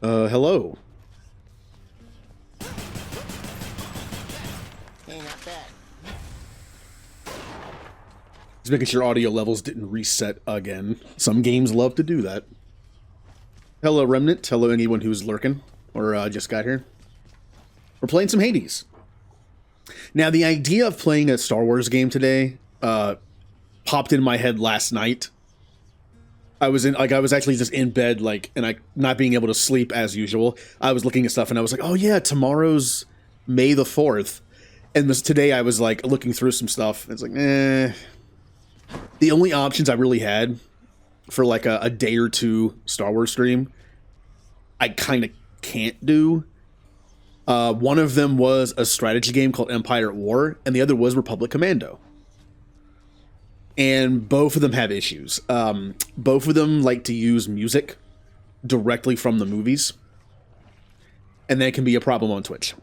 Hello. Hey, not bad. Just making sure audio levels didn't reset again. Some games love to do that. Hello, Remnant. Hello, anyone who's lurking or just got here. We're playing some Hades. Now, the idea of playing a Star Wars game today popped in my head last night. I was actually just in bed, and I not being able to sleep as usual. I was looking at stuff and I was like, oh yeah, tomorrow's May the 4th. And today I was like looking through some stuff. And it's like, The only options I really had for like a day or two Star Wars stream, I kind of can't do. One of them was a strategy game called Empire at War, and the other was Republic Commando. And both of them have issues. Both of them like to use music directly from the movies, and that can be a problem on Twitch.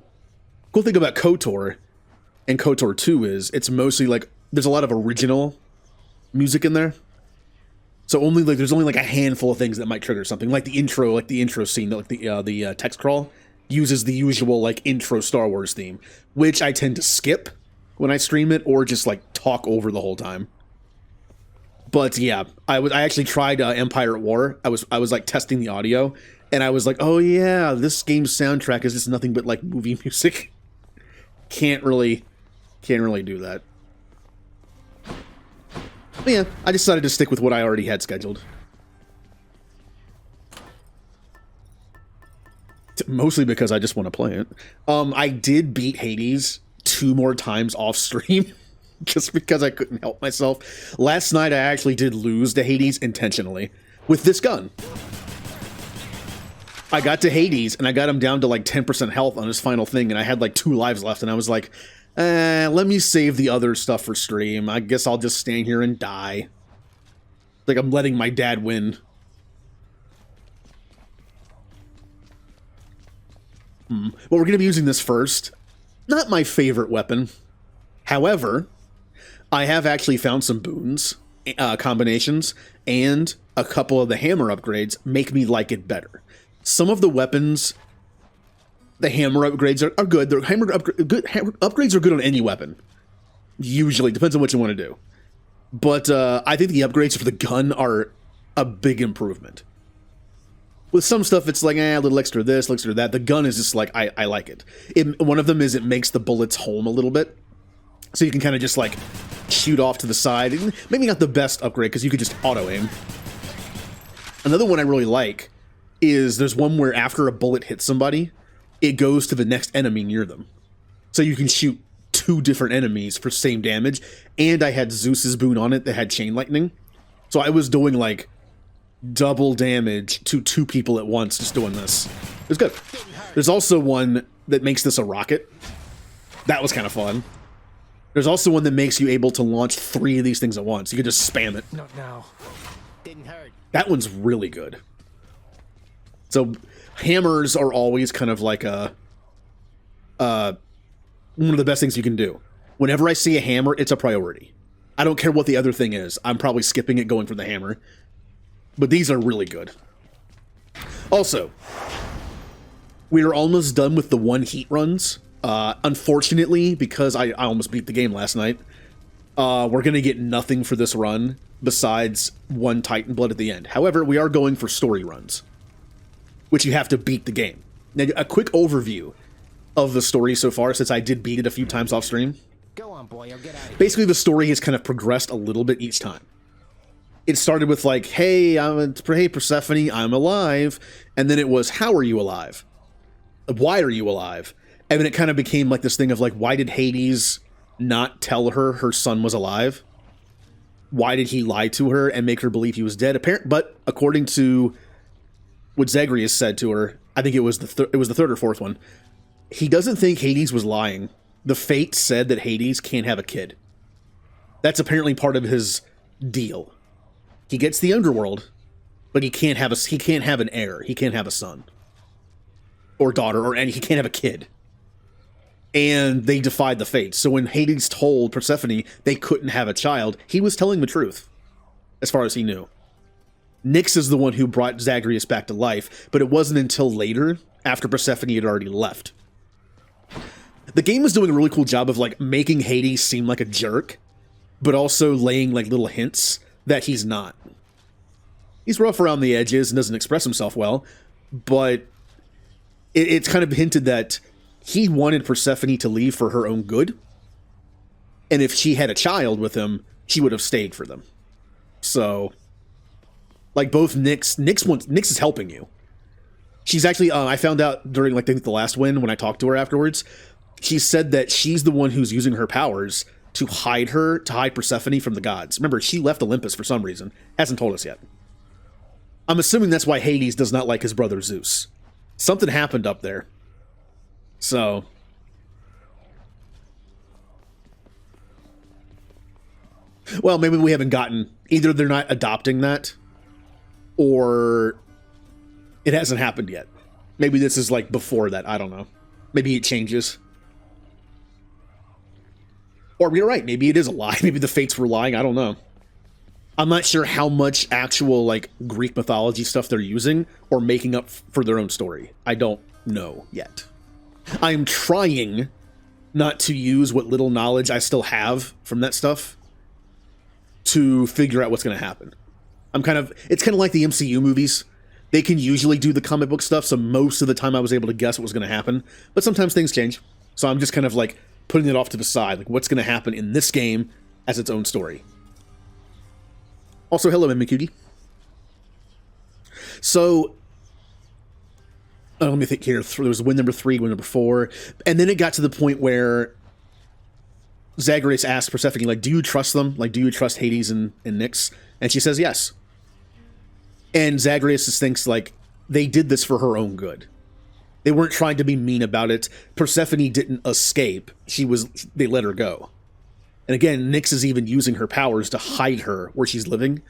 Cool thing about KOTOR and KOTOR 2 is it's mostly like there's a lot of original music in there. So there's only like a handful of things that might trigger something, like the intro scene, like the text crawl uses the usual like intro Star Wars theme, which I tend to skip when I stream it or just like talk over the whole time. But yeah, I actually tried Empire at War. I was like testing the audio, and I was like, oh yeah, this game's soundtrack is just nothing but like movie music. Can't really do that. But yeah, I decided to stick with what I already had scheduled. Mostly because I just want to play it. I did beat Hades 2 more times off stream. Just because I couldn't help myself. Last night I actually did lose to Hades intentionally. With this gun. I got to Hades and I got him down to like 10% health on his final thing, and I had like 2 lives left, and I was like, let me save the other stuff for stream. I guess I'll just stand here and die. Like I'm letting my dad win. Well, we're going to be using this first. Not my favorite weapon. However, I have actually found some boons combinations, and a couple of the hammer upgrades make me like it better. Some of the weapons, the hammer upgrades are good. The hammer upgrades are good on any weapon. Usually, depends on what you want to do. But I think the upgrades for the gun are a big improvement. With some stuff, it's like, a little extra this, little extra that. The gun is just like, I like it. One of them is it makes the bullets home a little bit. So you can kind of just like shoot off to the side. Maybe not the best upgrade because you could just auto-aim. Another one I really like is there's one where after a bullet hits somebody, it goes to the next enemy near them. So you can shoot 2 different enemies for same damage. And I had Zeus's boon on it that had chain lightning. So I was doing like double damage to 2 people at once just doing this. It was good. There's also one that makes this a rocket. That was kind of fun. There's also one that makes you able to launch 3 of these things at once. You can just spam it. Not now. Didn't hurt. That one's really good. So hammers are always kind of like one of the best things you can do. Whenever I see a hammer, it's a priority. I don't care what the other thing is. I'm probably skipping it going for the hammer. But these are really good. Also, we are almost done with the 1 heat runs. Unfortunately, because I almost beat the game last night, we're going to get nothing for this run besides 1 Titan Blood at the end. However, we are going for story runs, which you have to beat the game. Now, a quick overview of the story so far, since I did beat it a few times off stream. Go on, boy. I'll get out of here. Basically, the story has kind of progressed a little bit each time. It started with like, hey Persephone, I'm alive. And then it was, how are you alive? Why are you alive? And then it kind of became like this thing of like, why did Hades not tell her son was alive? Why did he lie to her and make her believe he was dead? But according to what Zagreus said to her, I think it was the 3rd or 4th one, he doesn't think Hades was lying. The fate said that Hades can't have a kid. That's apparently part of his deal. He gets the underworld, but he can't have an heir. He can't have a son or daughter, and he can't have a kid. And they defied the fates. So when Hades told Persephone they couldn't have a child, he was telling the truth, as far as he knew. Nyx is the one who brought Zagreus back to life, but it wasn't until later, after Persephone had already left. The game was doing a really cool job of like making Hades seem like a jerk, but also laying like little hints that he's not. He's rough around the edges and doesn't express himself well, but it's kind of hinted that he wanted Persephone to leave for her own good, and if she had a child with him, she would have stayed for them. So, like both Nyx is helping you. She's actually, I found out during like the last win when I talked to her afterwards, she said that she's the one who's using her powers to hide Persephone from the gods. Remember, she left Olympus for some reason. Hasn't told us yet. I'm assuming that's why Hades does not like his brother Zeus. Something happened up there. So, well, maybe we haven't gotten, either they're not adopting that, or it hasn't happened yet. Maybe this is like before that, I don't know. Maybe it changes. Or you're right, maybe it is a lie. Maybe the fates were lying, I don't know. I'm not sure how much actual like Greek mythology stuff they're using or making up for their own story. I don't know yet. I'm trying not to use what little knowledge I still have from that stuff to figure out what's going to happen. It's kind of like the MCU movies. They can usually do the comic book stuff, so most of the time I was able to guess what was going to happen. But sometimes things change. So I'm just kind of like putting it off to the side, like what's going to happen in this game as its own story. Also, hello, Mimikugi. So, let me think here. There was win number 3, win number 4, and then it got to the point where Zagreus asked Persephone, like, do you trust them? Like, do you trust Hades and Nyx? And she says yes. And Zagreus just thinks, like, they did this for her own good. They weren't trying to be mean about it. Persephone didn't escape. They let her go. And again, Nyx is even using her powers to hide her where she's living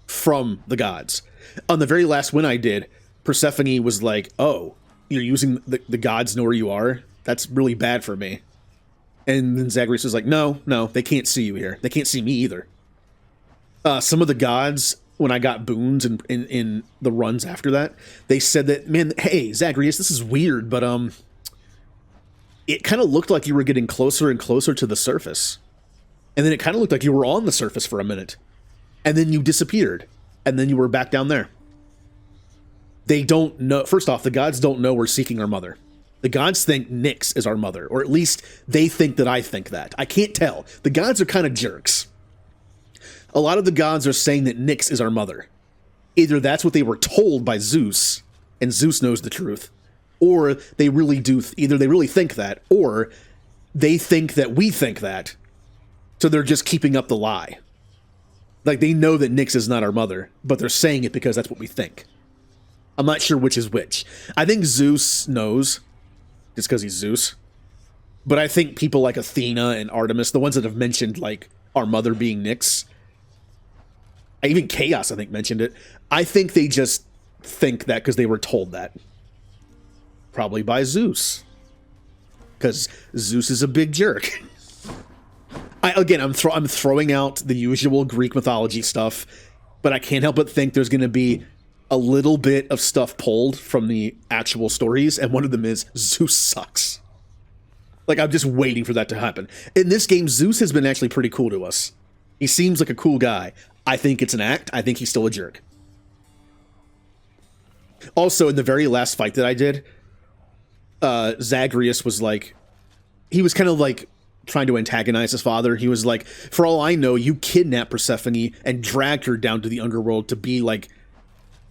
from the gods. On the very last win I did, Persephone was like, oh, you're using the gods know where you are? That's really bad for me. And then Zagreus was like, no, they can't see you here. They can't see me either. Some of the gods, when I got boons in the runs after that, they said that, man, hey, Zagreus, this is weird, but it kind of looked like you were getting closer and closer to the surface. And then it kind of looked like you were on the surface for a minute. And then you disappeared. And then you were back down there. They don't know. First off, the gods don't know we're seeking our mother. The gods think Nyx is our mother. Or at least they think that I think that. I can't tell. The gods are kind of jerks. A lot of the gods are saying that Nyx is our mother. Either that's what they were told by Zeus, and Zeus knows the truth. Or they really do. Either they really think that, or they think that we think that. So they're just keeping up the lie. Like, they know that Nyx is not our mother, but they're saying it because that's what we think. I'm not sure which is which. I think Zeus knows, just because he's Zeus. But I think people like Athena and Artemis, the ones that have mentioned, like, our mother being Nyx, even Chaos, I think, mentioned it. I think they just think that because they were told that. Probably by Zeus. Because Zeus is a big jerk. I'm throwing out the usual Greek mythology stuff, but I can't help but think there's going to be a little bit of stuff pulled from the actual stories, and one of them is Zeus sucks. Like, I'm just waiting for that to happen. In this game, Zeus has been actually pretty cool to us. He seems like a cool guy. I think it's an act. I think he's still a jerk. Also, in the very last fight that I did, Zagreus was like, he was kind of like trying to antagonize his father. He was like, for all I know, you kidnapped Persephone and dragged her down to the underworld to be like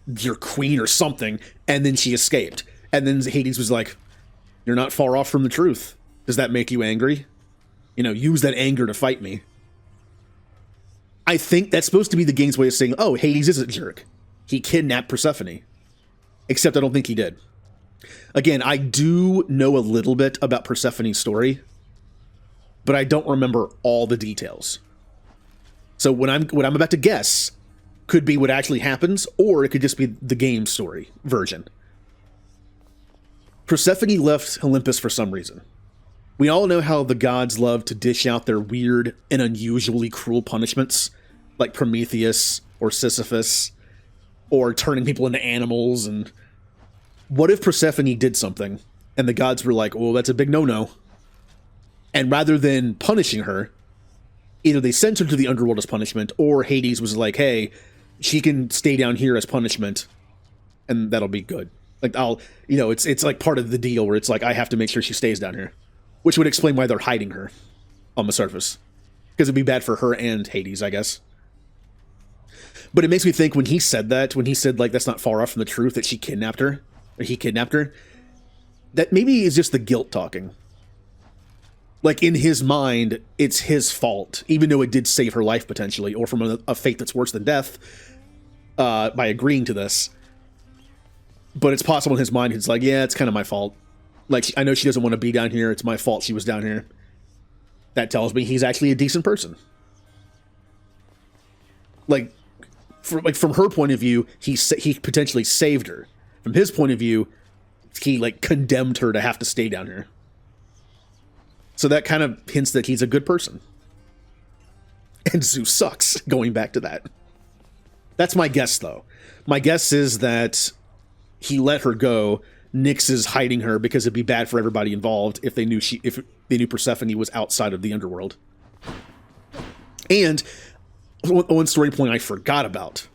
your queen or something, and then she escaped. And then Hades was like, you're not far off from the truth. Does that make you angry? You know, use that anger to fight me. I think that's supposed to be the game's way of saying, oh, Hades is a jerk. He kidnapped Persephone. Except I don't think he did. Again, I do know a little bit about Persephone's story, but I don't remember all the details. So what I'm about to guess could be what actually happens, or it could just be the game story version. Persephone left Olympus for some reason. We all know how the gods love to dish out their weird and unusually cruel punishments, like Prometheus or Sisyphus. or turning people into animals. And what if Persephone did something and the gods were like, well, that's a big no-no. And rather than punishing her, either they sent her to the underworld as punishment, or Hades was like, hey, she can stay down here as punishment, and that'll be good. Like, it's like part of the deal where it's like, I have to make sure she stays down here. Which would explain why they're hiding her on the surface. Because it'd be bad for her and Hades, I guess. But it makes me think when he said, like, that's not far off from the truth, that she kidnapped her, or he kidnapped her, that maybe is just the guilt talking. Like, in his mind, it's his fault, even though it did save her life, potentially, or from a fate that's worse than death, by agreeing to this. But it's possible in his mind, he's like, yeah, it's kind of my fault. Like, I know she doesn't want to be down here, it's my fault she was down here. That tells me he's actually a decent person. Like, from her point of view, he potentially saved her. From his point of view, he, like, condemned her to have to stay down here. So that kind of hints that he's a good person. And Zeus sucks, going back to that. That's my guess, though. My guess is that he let her go. Nyx is hiding her because it'd be bad for everybody involved if they knew Persephone was outside of the underworld. And one story point I forgot about.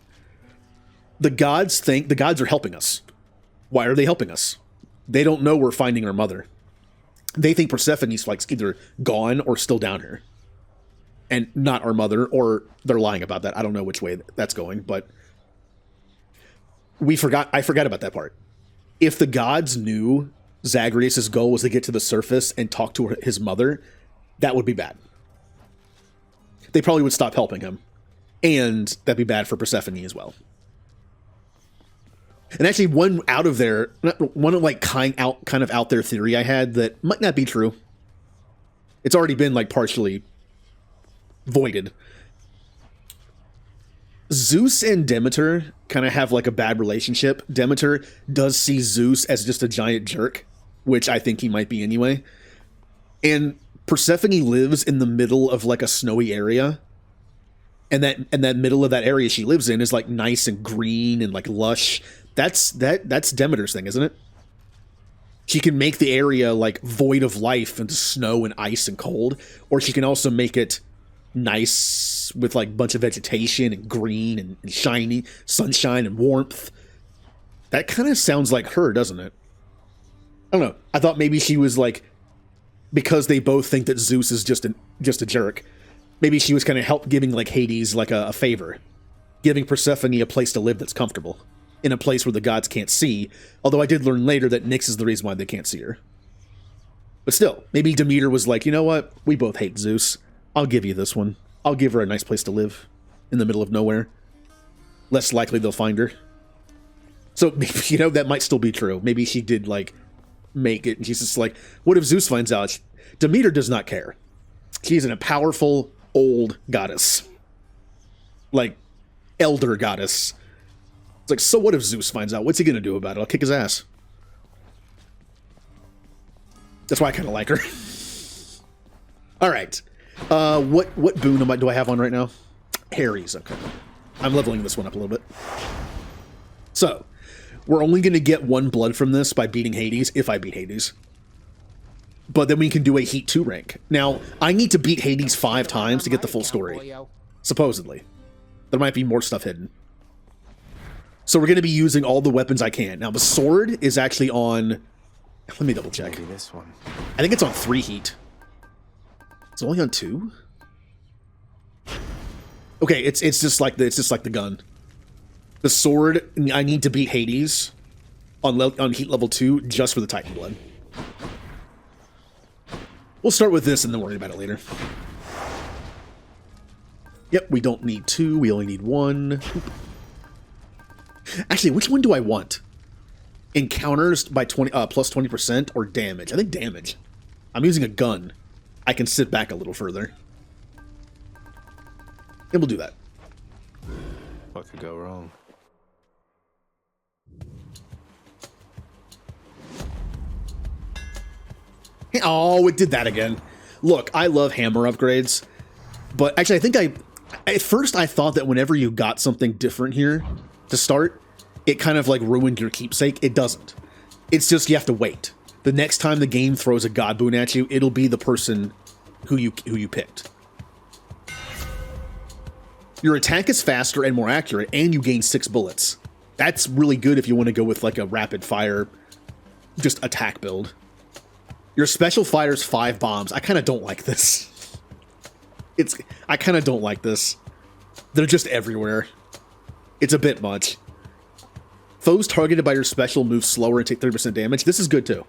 The gods are helping us. Why are they helping us? They don't know we're finding our mother. They think Persephone's like either gone or still down here. And not our mother, or they're lying about that. I don't know which way that's going, but I forgot about that part. If the gods knew Zagreus' goal was to get to the surface and talk to his mother, that would be bad. They probably would stop helping him. And that'd be bad for Persephone as well. And actually, one out there theory I had that might not be true. It's already been like partially voided. Zeus and Demeter kind of have like a bad relationship. Demeter does see Zeus as just a giant jerk, which I think he might be anyway. And Persephone lives in the middle of like a snowy area. And that middle of that area she lives in is like nice and green and like lush. That's Demeter's thing, isn't it? She can make the area like void of life and snow and ice and cold, or she can also make it nice with like a bunch of vegetation and green and shiny sunshine and warmth. That kind of sounds like her, doesn't it? I don't know. I thought maybe she was like, because they both think that Zeus is just a jerk. Maybe she was kind of giving like Hades like a favor, giving Persephone a place to live that's comfortable, in a place where the gods can't see. Although I did learn later that Nyx is the reason why they can't see her. But still, maybe Demeter was like, you know what? We both hate Zeus. I'll give you this one. I'll give her a nice place to live in the middle of nowhere. Less likely they'll find her. So, you know, that might still be true. Maybe she did, like, make it. And she's just like, what if Zeus finds out? Demeter does not care. She's a powerful, old goddess. Like, elder goddess. It's like, so what if Zeus finds out? What's he going to do about it? I'll kick his ass. That's why I kind of like her. All right. What boon do I have on right now? Harry's. Okay. I'm leveling this one up a little bit. So, we're only going to get 1 blood from this by beating Hades, if I beat Hades. But then we can do a Heat 2 rank. Now, I need to beat Hades 5 times to get the full story. Supposedly. There might be more stuff hidden. So we're going to be using all the weapons I can. Now, the sword is actually on... Let me double check. Maybe this one. I think it's on 3 heat. It's only on 2? Okay, it's just like the gun. The sword, I need to beat Hades on heat level 2 just for the Titan blood. We'll start with this and then worry about it later. Yep, we don't need 2, we only need 1. Actually, which one do I want? Encounters by plus 20% or damage? I think damage. I'm using a gun. I can sit back a little further. And we'll do that. What could go wrong? Oh, it did that again. Look, I love hammer upgrades. But actually, I think at first I thought that whenever you got something different here, to start, it kind of like ruined your keepsake. It doesn't. It's just you have to wait. The next time the game throws a god boon at you, it'll be the person who you picked. Your attack is faster and more accurate, and you gain 6 bullets. That's really good if you want to go with like a rapid fire, just attack build. Your special fires 5 bombs. I kind of don't like this. I kind of don't like this. They're just everywhere. It's a bit much. Foes targeted by your special move slower and take 30% damage. This is good too.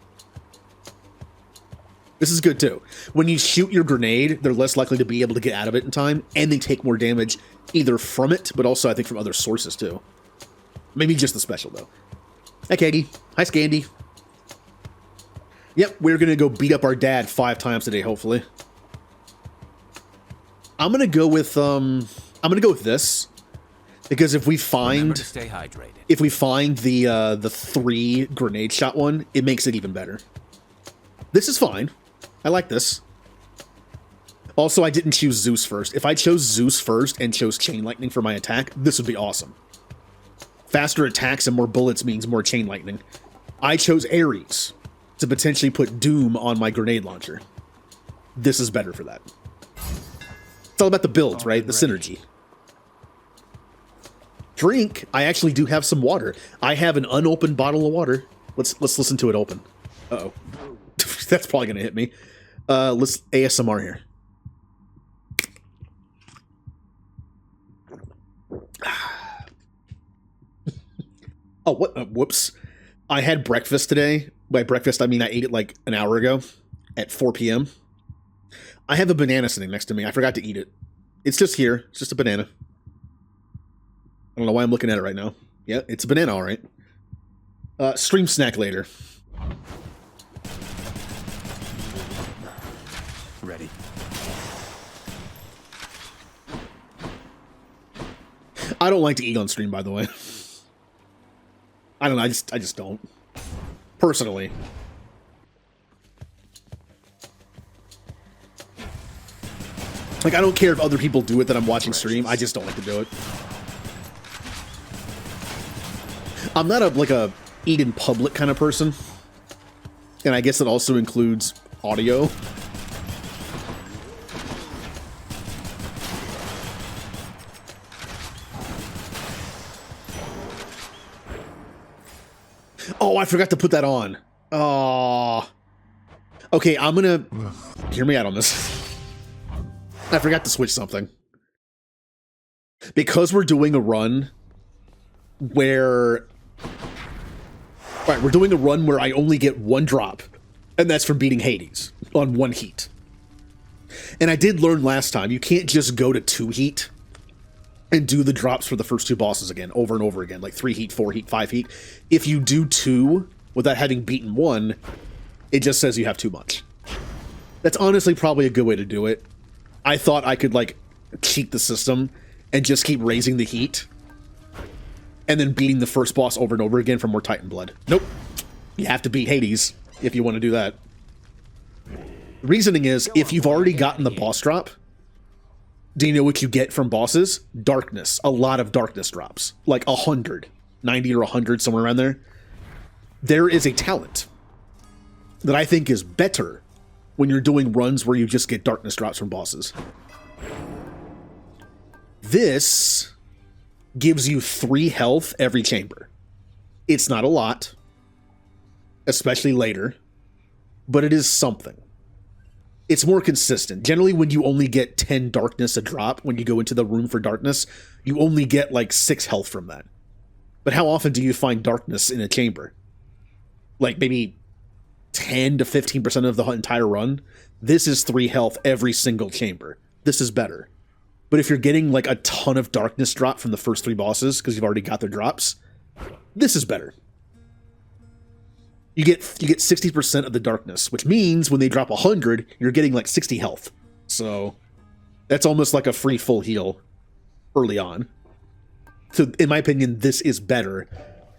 This is good too. When you shoot your grenade, they're less likely to be able to get out of it in time, and they take more damage either from it, but also I think from other sources too. Maybe just the special though. Hi Katie. Hi Scandy. Yep, we're gonna go beat up our dad 5 times today, hopefully. I'm gonna go with this. Because if we find stay hydrated. If we find the 3 grenade shot one, it makes it even better. This is fine. I like this. Also, I didn't choose Zeus first. If I chose Zeus first and chose Chain Lightning for my attack, this would be awesome. Faster attacks and more bullets means more Chain Lightning. I chose Ares to potentially put Doom on my grenade launcher. This is better for that. It's all about the builds, right? The synergy. Drink. I actually do have some water. I have an unopened bottle of water. Let's listen to it open. Uh-oh. That's probably gonna hit me. Let's ASMR here. Oh, what? Whoops. I had breakfast today. By breakfast, I mean I ate it like an hour ago at 4 p.m. I have a banana sitting next to me. I forgot to eat it. It's just here. It's just a banana. I don't know why I'm looking at it right now. Yeah, it's a banana, all right. Stream snack later. Ready. I don't like to eat on stream, by the way. I don't know. I just don't. Personally. Like, I don't care if other people do it that I'm watching stream. I just don't like to do it. I'm not a eat in public kind of person. And I guess that also includes audio. Oh, I forgot to put that on. Oh. Okay, I'm gonna... Hear me out on this. I forgot to switch something. Because we're doing a run where... Right, we're doing a run where I only get 1 drop. And that's from beating Hades on 1 heat. And I did learn last time, you can't just go to 2 heat and do the drops for the first 2 bosses again, over and over again, like 3 heat, 4 heat, 5 heat. If you do 2 without having beaten 1, it just says you have too much. That's honestly probably a good way to do it. I thought I could, like, cheat the system and just keep raising the heat and then beating the first boss over and over again for more Titan blood. Nope. You have to beat Hades if you want to do that. The reasoning is, if you've already gotten the boss drop, do you know what you get from bosses? Darkness. A lot of darkness drops. Like 100. 90 or 100, somewhere around there. There is a talent that I think is better when you're doing runs where you just get darkness drops from bosses. This gives you 3 health every chamber. It's not a lot, especially later, but it is something. It's more consistent. Generally, when you only get 10 darkness a drop, when you go into the room for darkness, you only get like 6 health from that. But how often do you find darkness in a chamber? Like maybe 10 to 15% of the entire run? This is 3 health every single chamber. This is better. But if you're getting like a ton of darkness drop from the first 3 bosses, because you've already got their drops, this is better. You get 60% of the darkness, which means when they drop 100, you're getting like 60 health. So that's almost like a free full heal early on. So in my opinion, this is better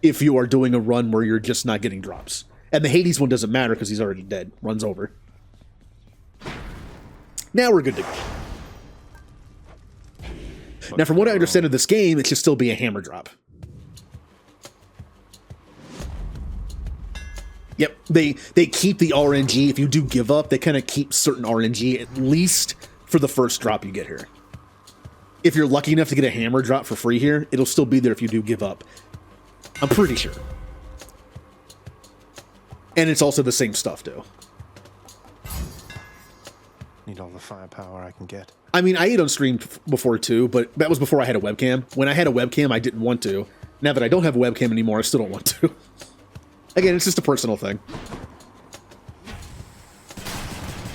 if you are doing a run where you're just not getting drops. And the Hades one doesn't matter because he's already dead. Runs over. Now we're good to go. Now, from what I understand of this game, it should still be a hammer drop. Yep, they keep the RNG. If you do give up, they kind of keep certain RNG, at least for the first drop you get here. If you're lucky enough to get a hammer drop for free here, it'll still be there if you do give up. I'm pretty sure. And it's also the same stuff, too. Need all the firepower I can get. I mean, I ate on stream before, too, but that was before I had a webcam. When I had a webcam, I didn't want to. Now that I don't have a webcam anymore, I still don't want to. Again, it's just a personal thing.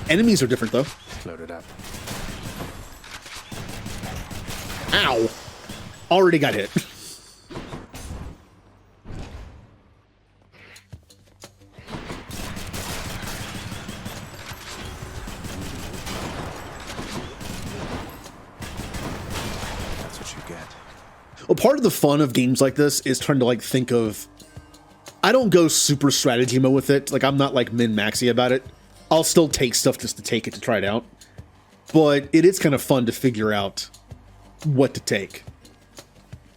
Enemies are different, though. Load it up. Ow! Already got hit. That's what you get. Well, part of the fun of games like this is trying to, like, think of... I don't go super strategy mode with it. Like, I'm not, like, min-maxy about it. I'll still take stuff just to take it to try it out. But it is kind of fun to figure out what to take.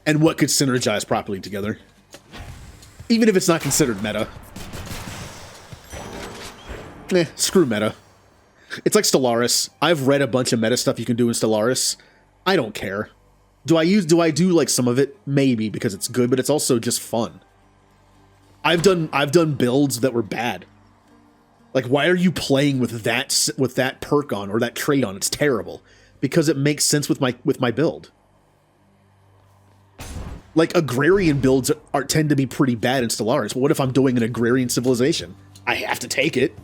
And what could synergize properly together. Even if it's not considered meta. Screw meta. It's like Stellaris. I've read a bunch of meta stuff you can do in Stellaris. I don't care. Do I do like some of it? Maybe, because it's good, but it's also just fun. I've done builds that were bad. Like, why are you playing with that perk on or that trait on? It's terrible. Because it makes sense with my build. Like, agrarian builds tend to be pretty bad in Stellaris. But what if I'm doing an agrarian civilization? I have to take it.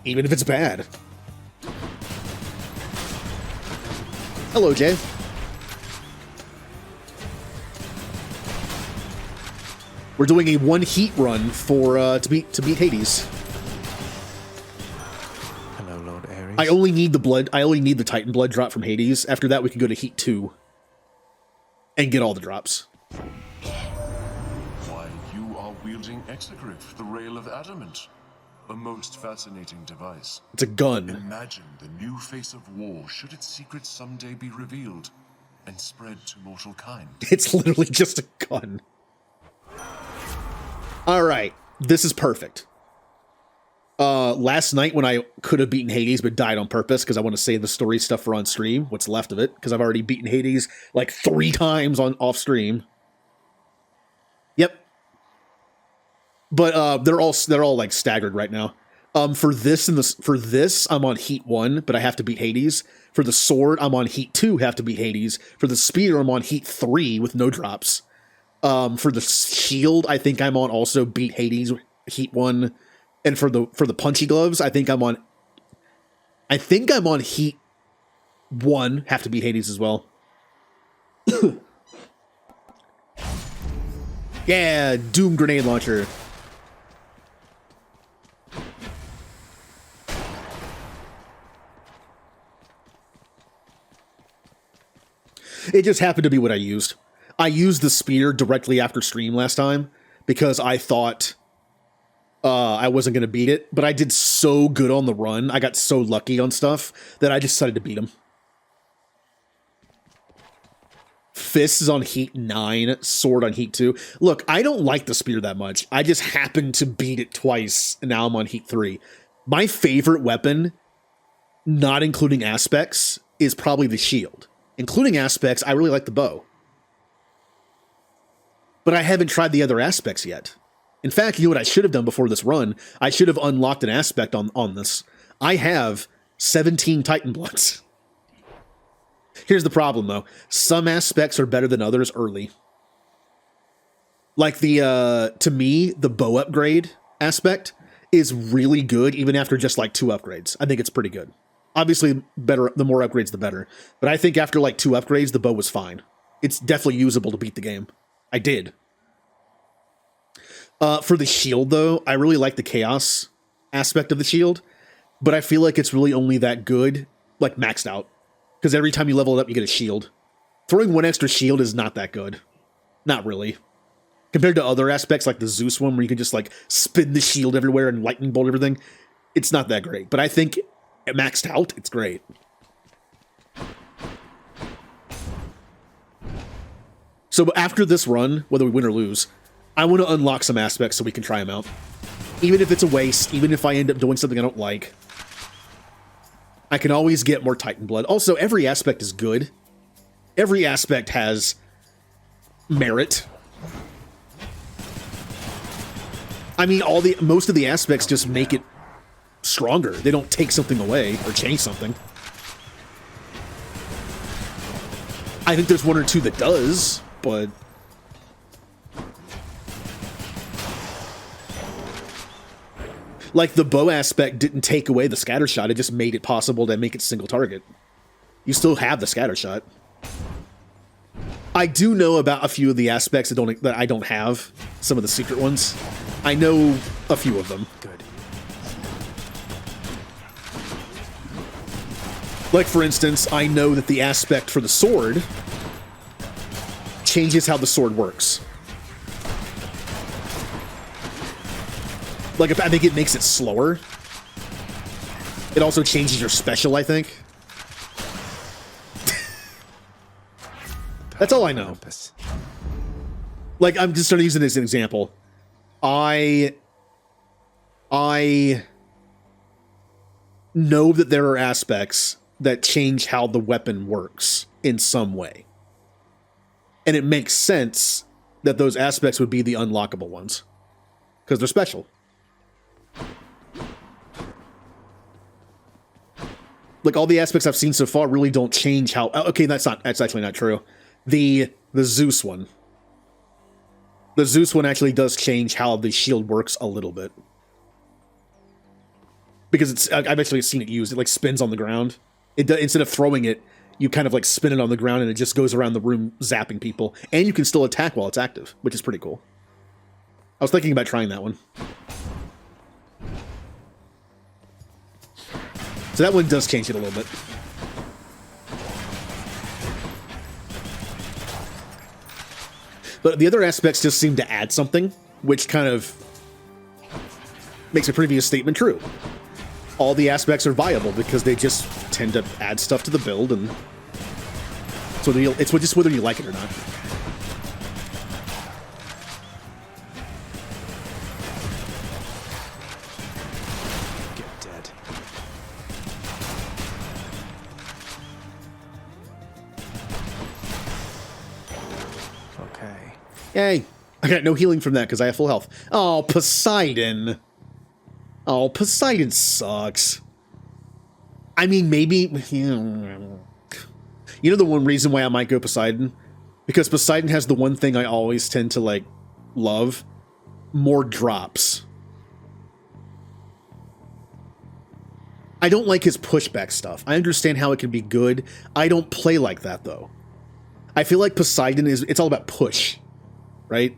Even if it's bad. Hello, Jay. We're doing a 1 heat run for to beat Hades. Hello, Lord Ares. I only need the Titan blood drop from Hades. After that, we can go to Heat 2 and get all the drops. Why, you are wielding Exegryph, the Rail of Adamant. A most fascinating device. It's a gun. Imagine the new face of war should its secrets someday be revealed and spread to mortal kind. It's literally just a gun. Alright, this is perfect. Last night when I could have beaten Hades but died on purpose because I want to save the story stuff for on stream, what's left of it, because I've already beaten Hades like 3 times on off stream. Yep. But they're all like staggered right now. For this I'm on Heat 1, but I have to beat Hades. For the sword, I'm on Heat 2, have to beat Hades. For the spear, I'm on Heat 3 with no drops. For the shield, I think I'm on also beat Hades, Heat 1. And for the punchy gloves, I think I'm on Heat 1, have to beat Hades as well. Yeah, Doom grenade launcher. It just happened to be what I used. I used the spear directly after stream last time because I thought I wasn't going to beat it, but I did so good on the run. I got so lucky on stuff that I decided to beat him. Fist is on Heat 9, sword on Heat 2. Look, I don't like the spear that much. I just happened to beat it twice, and now I'm on Heat 3. My favorite weapon, not including aspects, is probably the shield. Including aspects, I really like the bow. But I haven't tried the other aspects yet. In fact, you know what I should have done before this run? I should have unlocked an aspect on this. I have 17 Titan Bloods. Here's the problem, though. Some aspects are better than others early. Like to me, the bow upgrade aspect is really good even after just like 2 upgrades. I think it's pretty good. Obviously, better. The more upgrades, the better. But I think after like 2 upgrades, the bow was fine. It's definitely usable to beat the game. I did. For the shield, though, I really like the chaos aspect of the shield. But I feel like it's really only that good, like maxed out. Because every time you level it up, you get a shield. Throwing 1 extra shield is not that good. Not really. Compared to other aspects like the Zeus one, where you can just like spin the shield everywhere and lightning bolt everything, it's not that great. But I think maxed out, it's great. So after this run, whether we win or lose, I want to unlock some aspects so we can try them out. Even if it's a waste, even if I end up doing something I don't like, I can always get more Titan blood. Also, every aspect is good. Every aspect has merit. I mean, most of the aspects just make it stronger. They don't take something away or change something. I think there's one or two that does, but like the bow aspect didn't take away the scatter shot, it just made it possible to make it single target. You still have the scatter shot. I do know about a few of the aspects that I don't have, some of the secret ones. I know a few of them. Good. Like, for instance, I know that the aspect for the sword changes how the sword works. Like, I think it makes it slower. It also changes your special, I think. That's all I know. Like, I'm just starting to use it as an example. I know that there are aspects that change how the weapon works in some way. And it makes sense that those aspects would be the unlockable ones. Because they're special. Like, all the aspects I've seen so far really don't change how... Okay, that's actually not true. The Zeus one. The Zeus one actually does change how the shield works a little bit. Because I've actually seen it used. It, like, spins on the ground. Instead of throwing it, you kind of, like, spin it on the ground and it just goes around the room zapping people. And you can still attack while it's active, which is pretty cool. I was thinking about trying that one. So that one does change it a little bit. But the other aspects just seem to add something, which kind of makes a previous statement true. All the aspects are viable because they just tend to add stuff to the build, and so it's just whether you like it or not. Get dead. Okay. Yay! I got no healing from that because I have full health. Oh, Poseidon! Oh, Poseidon sucks. I mean, maybe... You know the one reason why I might go Poseidon? Because Poseidon has the one thing I always tend to, like, love. More drops. I don't like his pushback stuff. I understand how it can be good. I don't play like that, though. I feel like Poseidon it's all about push, right?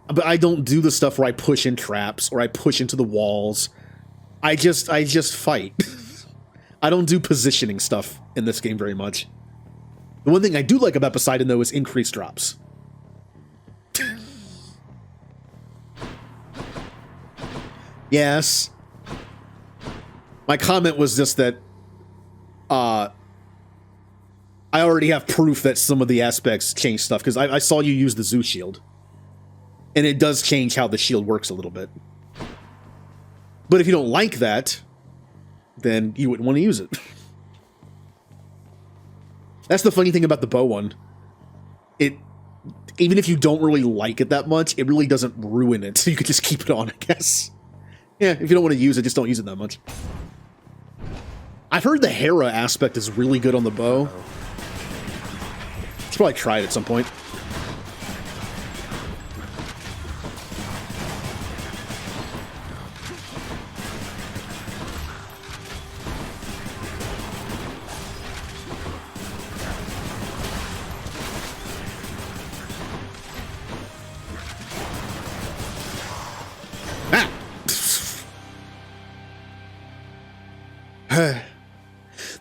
But I don't do the stuff where I push in traps or I push into the walls. I just fight. I don't do positioning stuff in this game very much. The one thing I do like about Poseidon, though, is increased drops. Yes. My comment was just that I already have proof that some of the aspects change stuff, because I saw you use the Zeus shield. And it does change how the shield works a little bit. But if you don't like that, then you wouldn't want to use it. That's the funny thing about the bow one. Even if you don't really like it that much, it really doesn't ruin it, so you could just keep it on, I guess. Yeah, if you don't want to use it, just don't use it that much. I've heard the Hera aspect is really good on the bow. Should probably try it at some point.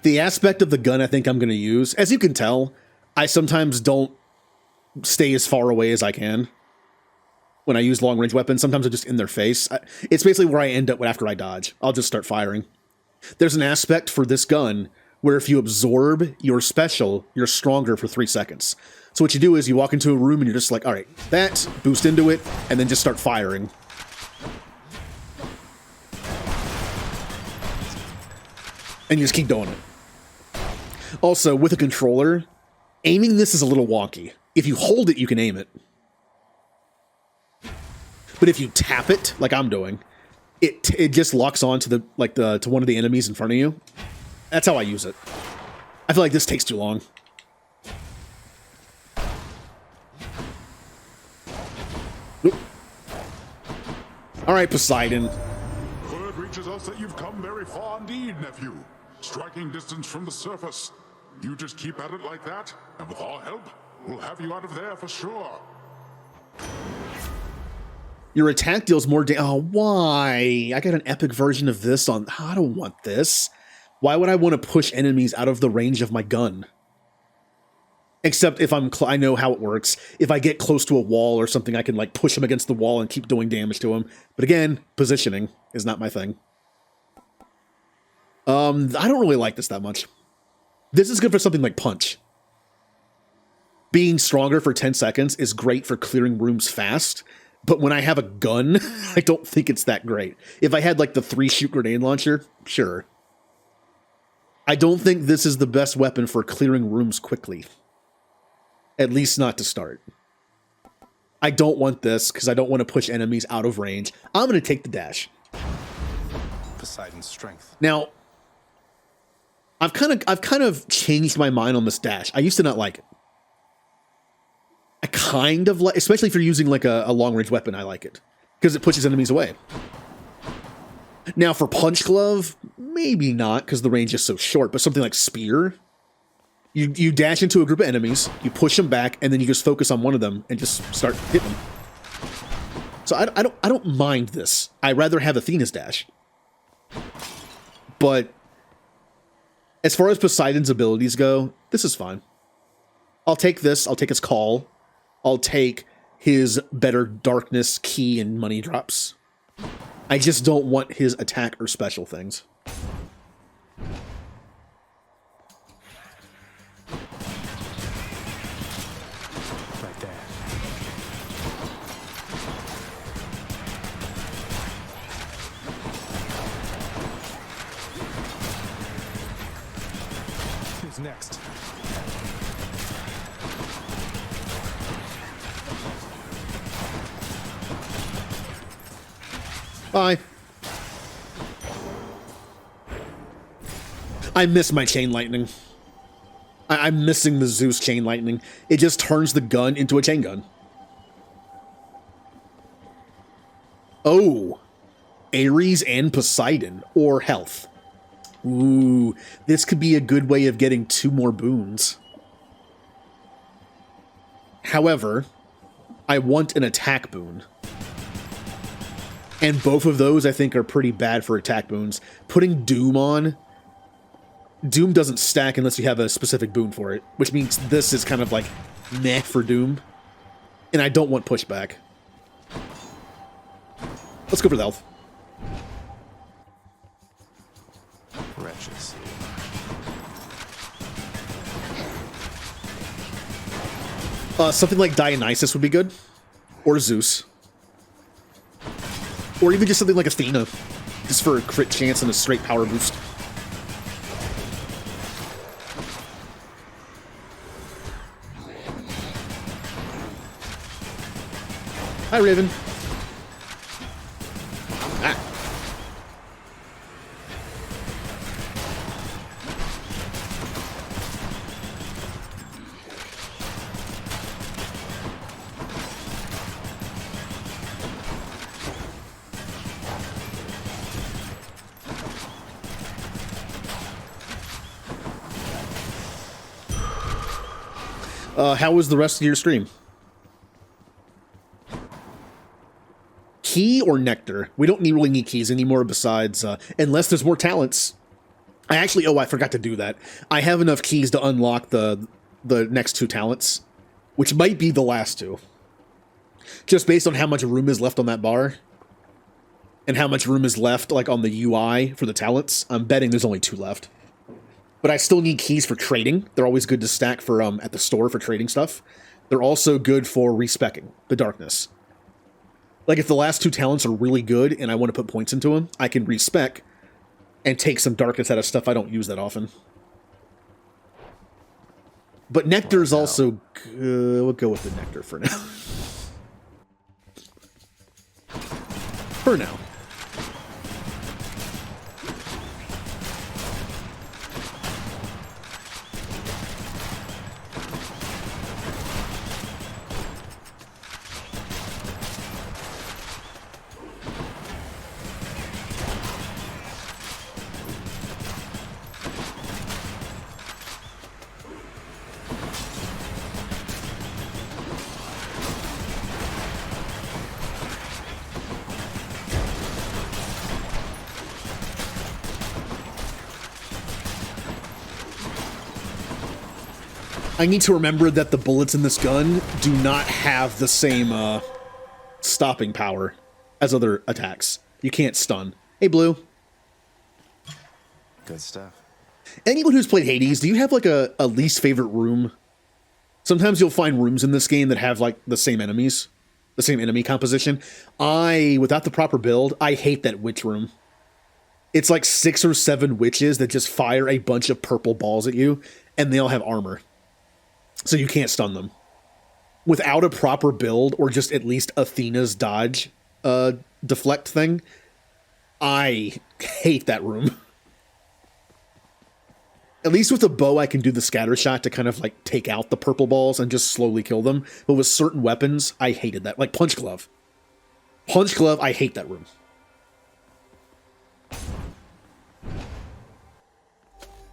The aspect of the gun I think I'm going to use, as you can tell, I sometimes don't stay as far away as I can when I use long-range weapons. Sometimes I'm just in their face. It's basically where I end up after I dodge. I'll just start firing. There's an aspect for this gun where if you absorb your special, you're stronger for 3 seconds. So what you do is you walk into a room and you're just like, all right, that, boost into it, and then just start firing. And you just keep doing it. Also, with a controller, aiming this is a little wonky. If you hold it, you can aim it. But if you tap it, like I'm doing, it just locks on to to one of the enemies in front of you. That's how I use it. I feel like this takes too long. Oop. All right, Poseidon. Word reaches us that you've come very far indeed, nephew. Striking distance from the surface. You just keep at it like that, and with our help, we'll have you out of there for sure. Your attack deals more damage. Oh, why? I got an epic version of this on... I don't want this. Why would I want to push enemies out of the range of my gun? Except if I know how it works. If I get close to a wall or something, I can like push them against the wall and keep doing damage to them. But again, positioning is not my thing. I don't really like this that much. This is good for something like Punch. Being stronger for 10 seconds is great for clearing rooms fast. But when I have a gun, I don't think it's that great. If I had like the 3-shoot grenade launcher, sure. I don't think this is the best weapon for clearing rooms quickly. At least not to start. I don't want this because I don't want to push enemies out of range. I'm going to take the dash. Poseidon's strength. Now, I've kind of changed my mind on this dash. I used to not like it. I kind of like, especially if you're using like a long-range weapon, I like it. Because it pushes enemies away. Now for Punch Glove, maybe not, because the range is so short, but something like Spear, you dash into a group of enemies, you push them back, and then you just focus on one of them and just start hitting them. So I don't mind this. I'd rather have Athena's dash. But as far as Poseidon's abilities go, this is fine. I'll take this, I'll take his call. I'll take his better darkness, key, and money drops. I just don't want his attack or special things. Right there. Who's next? Bye. I miss my chain lightning. I'm missing the Zeus chain lightning. It just turns the gun into a chain gun. Oh. Ares and Poseidon. Or health. Ooh. This could be a good way of getting 2 more boons. However, I want an attack boon. And both of those, I think, are pretty bad for attack boons. Putting Doom on... Doom doesn't stack unless you have a specific boon for it. Which means this is kind of like meh for Doom. And I don't want pushback. Let's go for the health. Wretches. Something like Dionysus would be good. Or Zeus. Or even just something like Athena. Just for a crit chance and a straight power boost. Hi, Raven. Ah. How was the rest of your stream? Key or nectar? We don't really need keys anymore besides, unless there's more talents. I forgot to do that. I have enough keys to unlock the next 2 talents, which might be the last 2. Just based on how much room is left on that bar, and how much room is left, like, on the UI for the talents, I'm betting there's only 2 left. But I still need keys for trading. They're always good to stack for, at the store for trading stuff. They're also good for respecking the darkness. Like, if the last 2 talents are really good and I want to put points into them, I can respec and take some darkness out of stuff I don't use that often. But Nectar is also good. We'll go with the Nectar for now. For now. I need to remember that the bullets in this gun do not have the same stopping power as other attacks. You can't stun. Hey, Blue. Good stuff. Anyone who's played Hades, do you have like a least favorite room? Sometimes you'll find rooms in this game that have like the same enemies, the same enemy composition. Without the proper build, I hate that witch room. It's like 6 or 7 witches that just fire a bunch of purple balls at you, and they all have armor. So you can't stun them. Without a proper build, or just at least Athena's dodge deflect thing, I hate that room. At least with a bow, I can do the scatter shot to kind of like take out the purple balls and just slowly kill them. But with certain weapons, I hated that. Like Punch Glove. Punch Glove, I hate that room.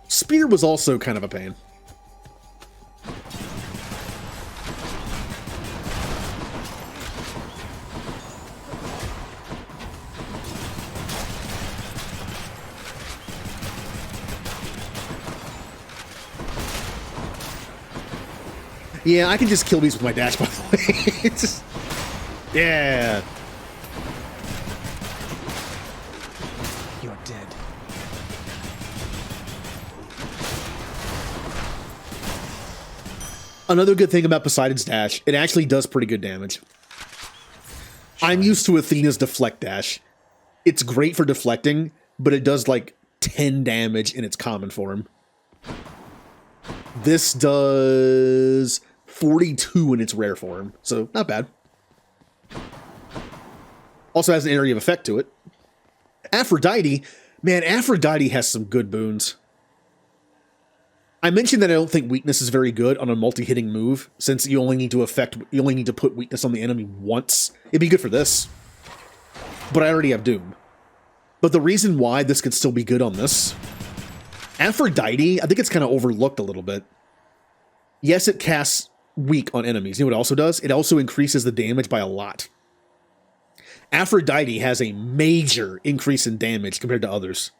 Spear was also kind of a pain. Yeah, I can just kill these with my dash, by the way. It's just, yeah. You're dead. Another good thing about Poseidon's dash, it actually does pretty good damage. I'm used to Athena's deflect dash. It's great for deflecting, but it does like 10 damage in its common form. This does 42 in its rare form, so not bad. Also has an area of effect to it. Aphrodite, man, Aphrodite has some good boons. I mentioned that I don't think weakness is very good on a multi-hitting move, since you only need to put weakness on the enemy once. It'd be good for this. But I already have Doom. But the reason why this could still be good on this, Aphrodite, I think it's kind of overlooked a little bit. Yes, it casts weak on enemies. You know what it also does? It also increases the damage by a lot. Aphrodite has a major increase in damage compared to others.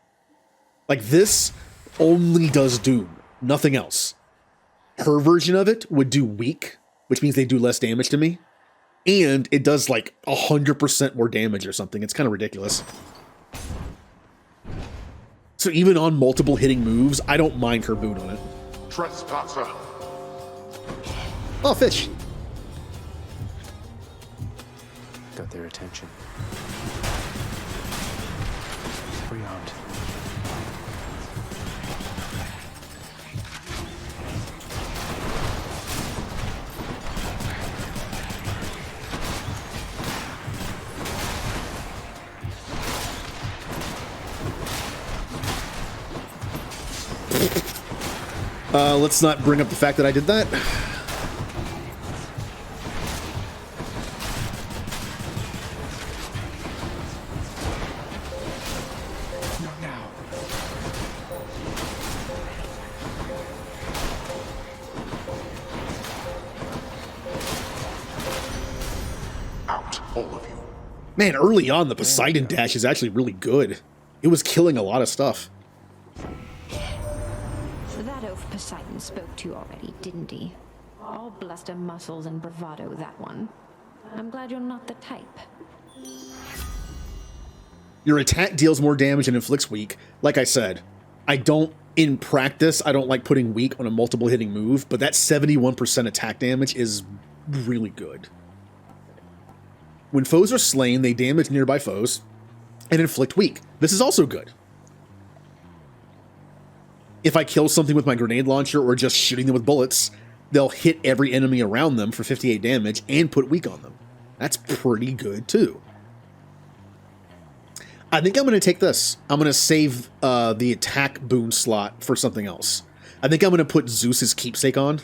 Like this only does Doom, nothing else. Her version of it would do weak, which means they do less damage to me. And it does like 100% more damage or something. It's kind of ridiculous. So even on multiple hitting moves, I don't mind her boon on it. Trespasser. Oh, fish. Got their attention. Rearmed. Let's not bring up the fact that I did that. Not now. Out, all of you. Man, early on, the Poseidon dash is actually really good. It was killing a lot of stuff. That oaf Poseidon spoke to you already, didn't he? All bluster, muscles, and bravado, that one. I'm glad you're not the type. Your attack deals more damage and inflicts weak. Like I said, in practice, I don't like putting weak on a multiple hitting move, but that 71% attack damage is really good. When foes are slain, they damage nearby foes and inflict weak. This is also good. if I kill something with my grenade launcher or just shooting them with bullets, they'll hit every enemy around them for 58 damage and put weak on them. That's pretty good too. I think I'm going to take this. I'm going to save the attack boon slot for something else. I think I'm going to put Zeus's keepsake on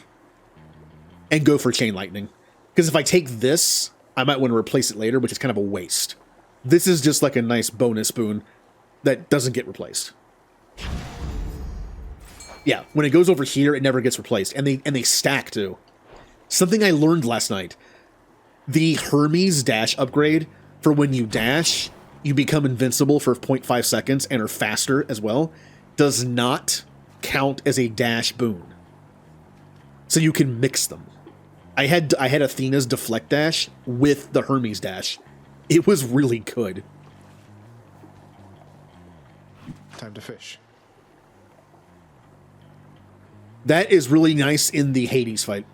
and go for chain lightning. Because if I take this, I might want to replace it later, which is kind of a waste. This is just like a nice bonus boon that doesn't get replaced. Yeah, when it goes over here, it never gets replaced. And they stack too. Something I learned last night. The Hermes dash upgrade for when you dash, you become invincible for 0.5 seconds and are faster as well, does not count as a dash boon. So you can mix them. I had Athena's deflect dash with the Hermes dash. It was really good. Time to fish. That is really nice in the Hades fight.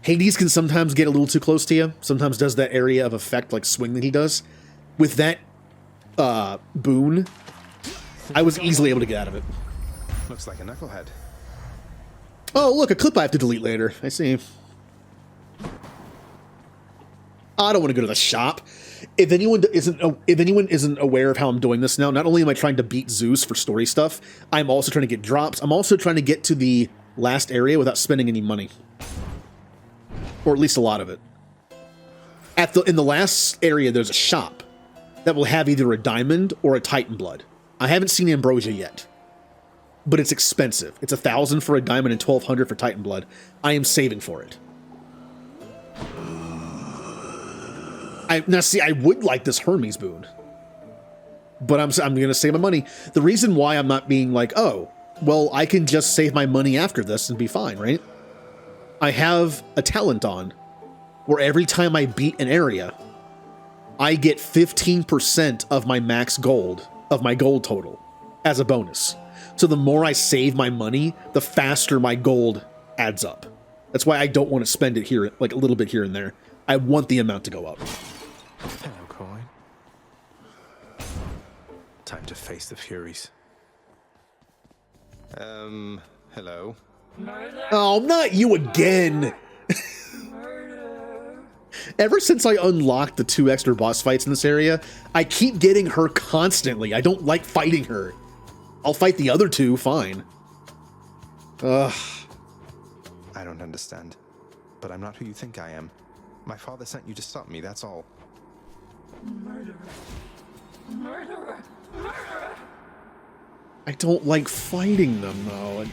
Hades can sometimes get a little too close to you. Sometimes does that area of effect like swing that he does. With that boon, I was easily able to get out of it. Looks like a knucklehead. Oh, look, a clip I have to delete later. I see. I don't want to go to the shop. If anyone isn't aware of how I'm doing this now, not only am I trying to beat Zeus for story stuff, I'm also trying to get drops. I'm also trying to get to the last area without spending any money. Or at least a lot of it. In the last area, there's a shop that will have either a diamond or a Titan blood. I haven't seen ambrosia yet, but it's expensive. It's 1,000 for a diamond and 1,200 for Titan blood. I am saving for it. Now, see, I would like this Hermes boon, but I'm going to save my money. The reason why I'm not being like, oh, well, I can just save my money after this and be fine, right? I have a talent on where every time I beat an area, I get 15% of my max gold, of my gold total, as a bonus. So the more I save my money, the faster my gold adds up. That's why I don't want to spend it here, like a little bit here and there. I want the amount to go up. Hello, coin. Time to face the Furies. Hello. Oh, not you again! Ever since I unlocked the 2 extra boss fights in this area, I keep getting her constantly. I don't like fighting her. I'll fight the other 2, fine. Ugh. I don't understand, but I'm not who you think I am. My father sent you to stop me, that's all. Murderer. Murderer. Murderer. I don't like fighting them, though.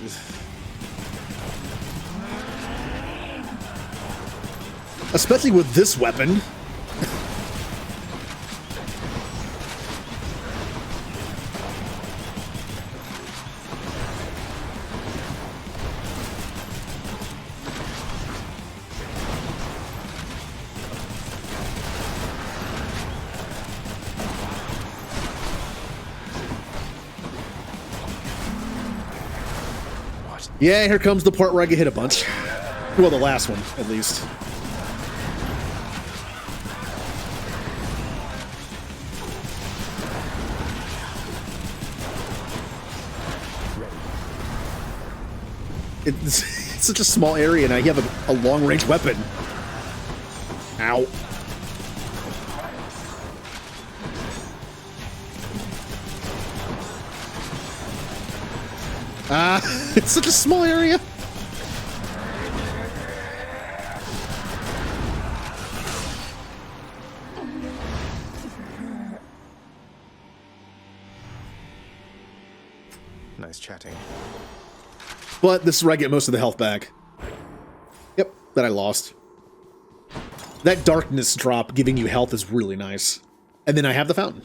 Especially with this weapon. Yeah, here comes the part where I get hit a bunch. Well, the last one, at least. It's such a small area, and I have a long-range weapon. Ow. It's such a small area. Nice chatting. But this is where I get most of the health back. Yep, that I lost. That darkness drop giving you health is really nice. And then I have the fountain.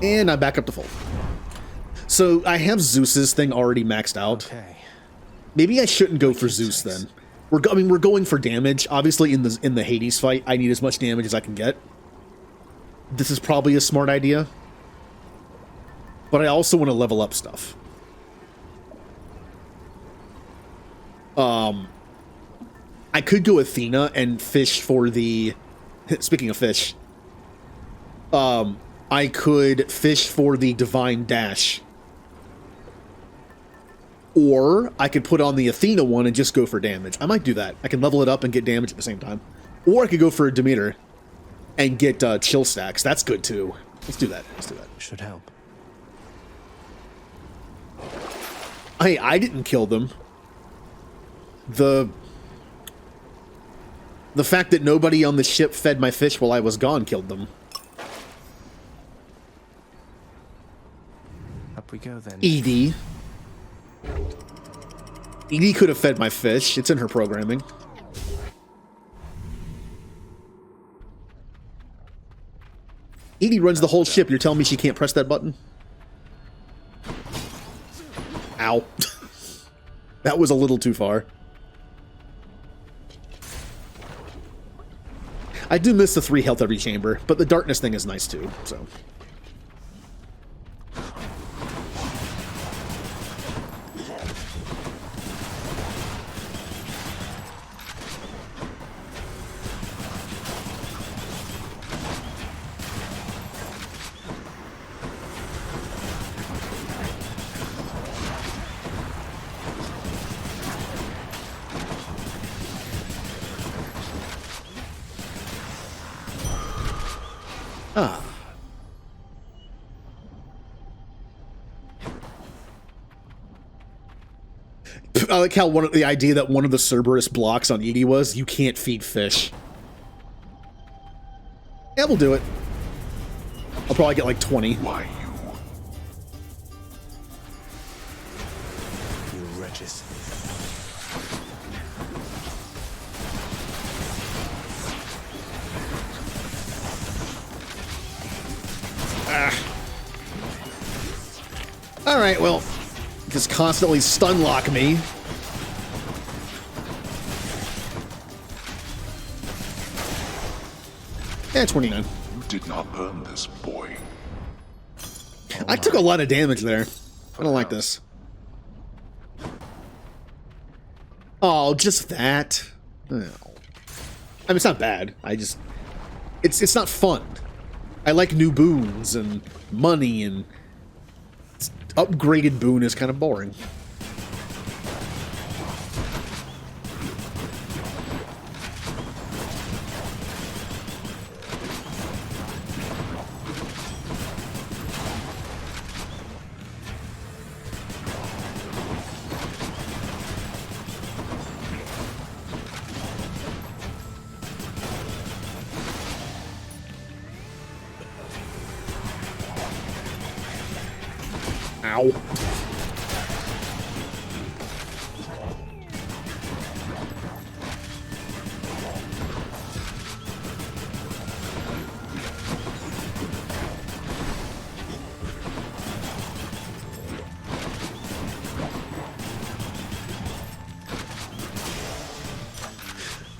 And I'm back up to full. So I have Zeus's thing already maxed out. Okay. Maybe I shouldn't go for Zeus then. We're going for damage. Obviously in the Hades fight, I need as much damage as I can get. This is probably a smart idea. But I also want to level up stuff. I could go Athena and fish for the... Speaking of fish. I could fish for the Divine Dash. Or I could put on the Athena one and just go for damage. I might do that. I can level it up and get damage at the same time. Or I could go for a Demeter and get chill stacks. That's good too. Let's do that. Let's do that. Should help. Hey, I didn't kill them. The fact that nobody on the ship fed my fish while I was gone killed them. Up we go then. Edie. Edie could have fed my fish. It's in her programming. Edie runs the whole ship. You're telling me she can't press that button? Ow. That was a little too far. I do miss the 3 health every chamber, but the darkness thing is nice too, so. Ah. I like how the idea that one of the Cerberus blocks on Edie was, you can't feed fish. Yeah, we'll do it. I'll probably get like 20. Why You wretches. Alright, well, just constantly stun lock me. Yeah, 29. you did not earn this, boy. I took a lot of damage there. I don't like this. Oh, just that. Oh. I mean, it's not bad. I just... It's not fun. I like new boons and money, and upgraded boon is kind of boring. Ow.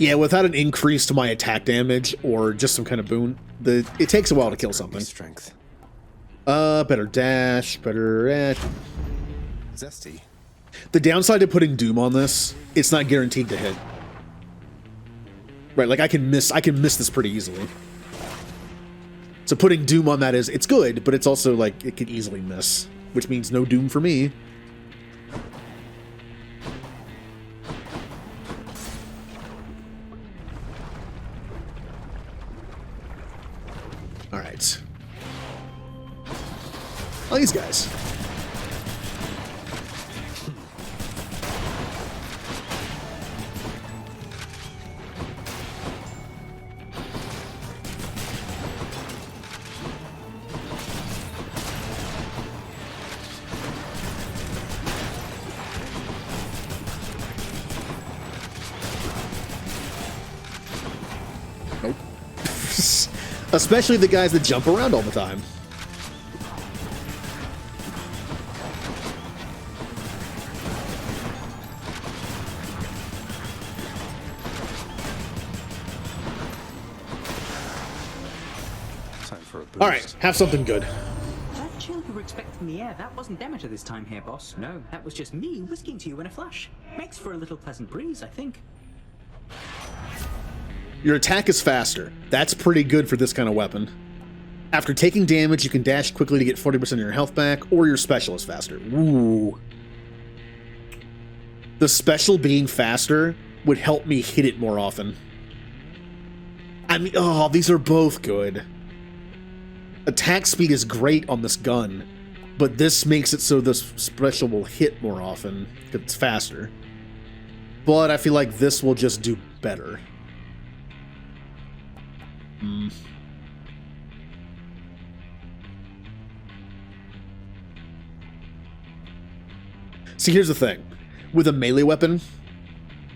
Yeah, without an increase to my attack damage or just some kind of boon, it takes a while to kill something. Strength. Better dash, better... Zesty. The downside of putting Doom on this, it's not guaranteed to hit. Right, like I can miss this pretty easily. So putting Doom on that it's good, but it's also like it can easily miss, which means no Doom for me. All right. Oh, these guys. Nope. Especially the guys that jump around all the time. All right, have something good. That chill you were expecting in the air, that wasn't Demeter this time here, boss. No, that was just me whisking to you in a flash. Makes for a little pleasant breeze, I think. Your attack is faster. That's pretty good for this kind of weapon. After taking damage, you can dash quickly to get 40% of your health back, or your special is faster. Ooh. the special being faster would help me hit it more often. I mean, oh, these are both good. Attack speed is great on this gun, but this makes it so this special will hit more often because it's faster. But I feel like this will just do better. See, here's the thing. With a melee weapon,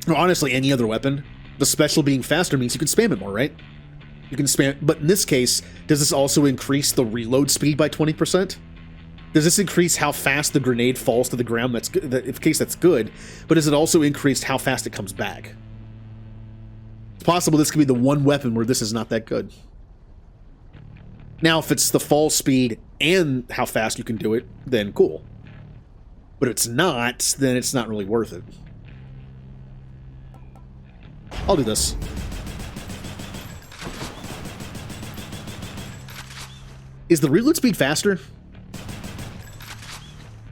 or honestly any other weapon, the special being faster means you can spam it more, right? You can spam, but in this case, does this also increase the reload speed by 20%? Does this increase how fast the grenade falls to the ground? That's good. In case that's good, but does it also increase how fast it comes back? It's possible this could be the one weapon where this is not that good. Now, if it's the fall speed and how fast you can do it, then cool. But if it's not, then it's not really worth it. I'll do this. Is the reload speed faster?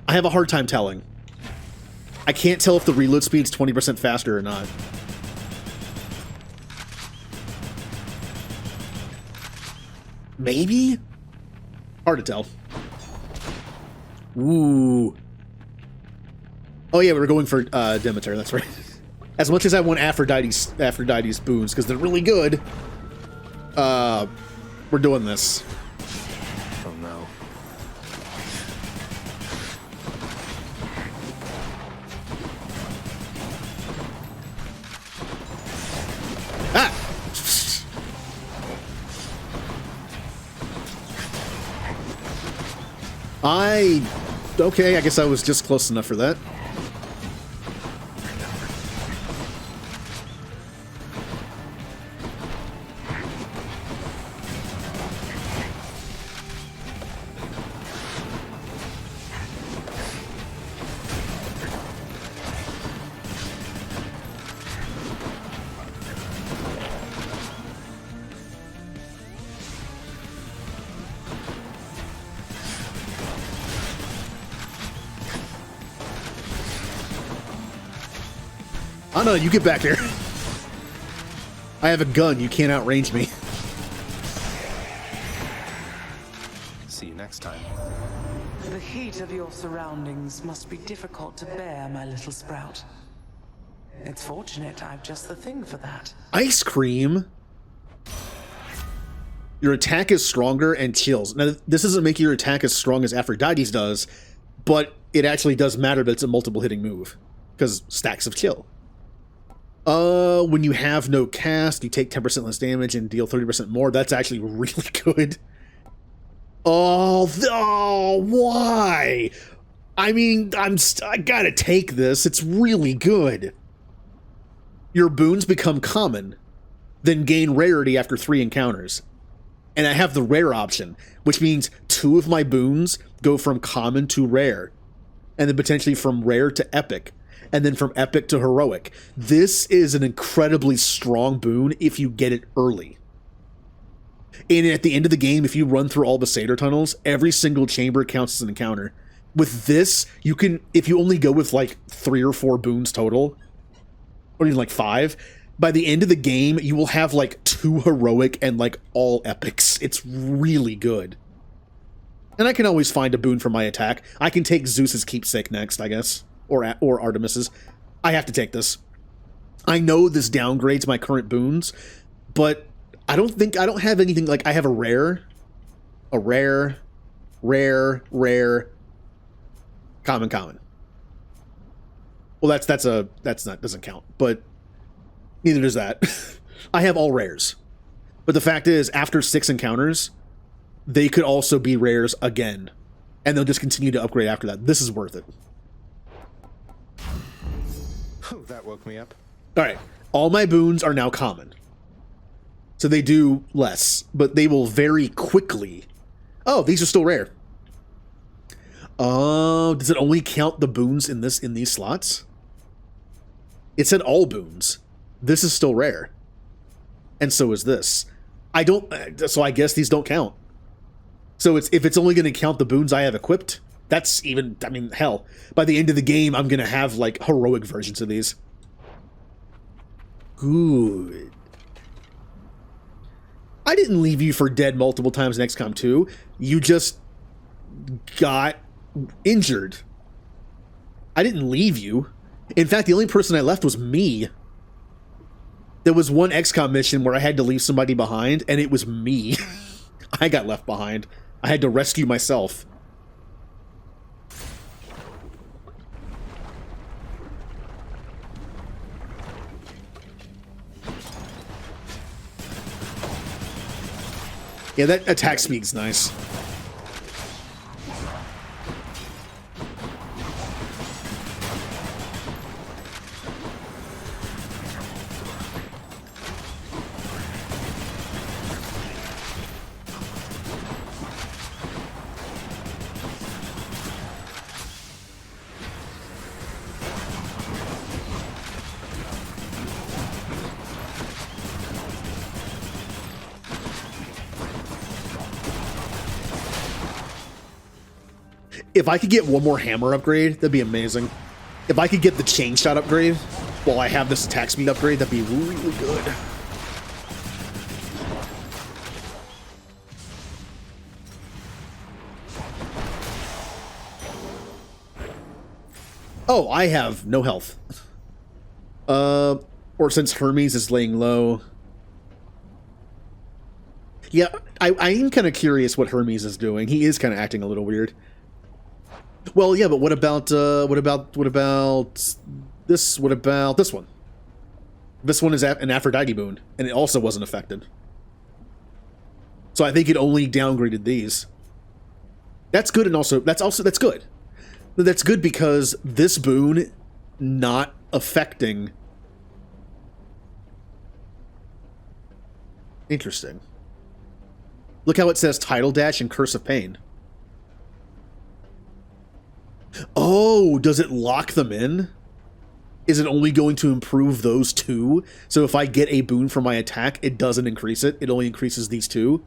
I have a hard time telling. I can't tell if the reload speed's 20% faster or not. Maybe? Hard to tell. Ooh. Oh yeah, we were going for Demeter, that's right. As much as I want Aphrodite's boons, because they're really good, we're doing this. Oh no. Ah! Okay, I guess I was just close enough for that. Oh no, you get back here. I have a gun, you can't outrange me. See you next time. The heat of your surroundings must be difficult to bear, my little sprout. It's fortunate I've just the thing for that. Ice cream? Your attack is stronger and chills. Now, this doesn't make your attack as strong as Aphrodite's does, but it actually does matter that it's a multiple hitting move, because stacks of chill. When you have no cast, you take 10% less damage and deal 30% more. That's actually really good. Oh, why? I mean, I gotta take this. It's really good. Your boons become common, then gain rarity after 3 encounters. And I have the rare option, which means 2 of my boons go from common to rare, and then potentially from rare to epic, and then from epic to heroic. This is an incredibly strong boon if you get it early. And at the end of the game, if you run through all the Satyr tunnels, every single chamber counts as an encounter. With this, you can, if you only go with like 3 or 4 boons total, or even like 5, by the end of the game, you will have like 2 heroic and like all epics. It's really good. And I can always find a boon for my attack. I can take Zeus's keepsake next, I guess. Or Artemis's. I have to take this. I know this downgrades my current boons, but I don't have anything like I have a rare, common. Well, doesn't count, but neither does that. I have all rares. But the fact is, after 6 encounters, they could also be rares again, and they'll just continue to upgrade after that. This is worth it. Whew, that woke me up. Alright, all my boons are now common. So they do less, but they will very quickly... Oh, these are still rare. Oh, does it only count the boons in these slots? It said all boons. This is still rare. And so is this. So I guess these don't count. So if it's only going to count the boons I have equipped, That's even, I mean, hell, by the end of the game, I'm gonna have, like, heroic versions of these. Good. I didn't leave you for dead multiple times in XCOM 2. You just got injured. I didn't leave you. In fact, the only person I left was me. There was one XCOM mission where I had to leave somebody behind, and it was me. I got left behind. I had to rescue myself. Yeah, that attack speed's nice. If I could get one more hammer upgrade, that'd be amazing. If I could get the chain shot upgrade while I have this attack speed upgrade, that'd be really good. Oh, I have no health. Or since Hermes is laying low. Yeah, I am kind of curious what Hermes is doing. He is kind of acting a little weird. Well, yeah, but what about this? What about this one? This one is an Aphrodite boon, and it also wasn't affected. So I think it only downgraded these. That's good, and that's good. That's good because this boon not affecting. Interesting. Look how it says Tidal Dash and Curse of Pain. Oh, does it lock them in? Is it only going to improve those two? So if I get a boon for my attack, it doesn't increase it. It only increases these two.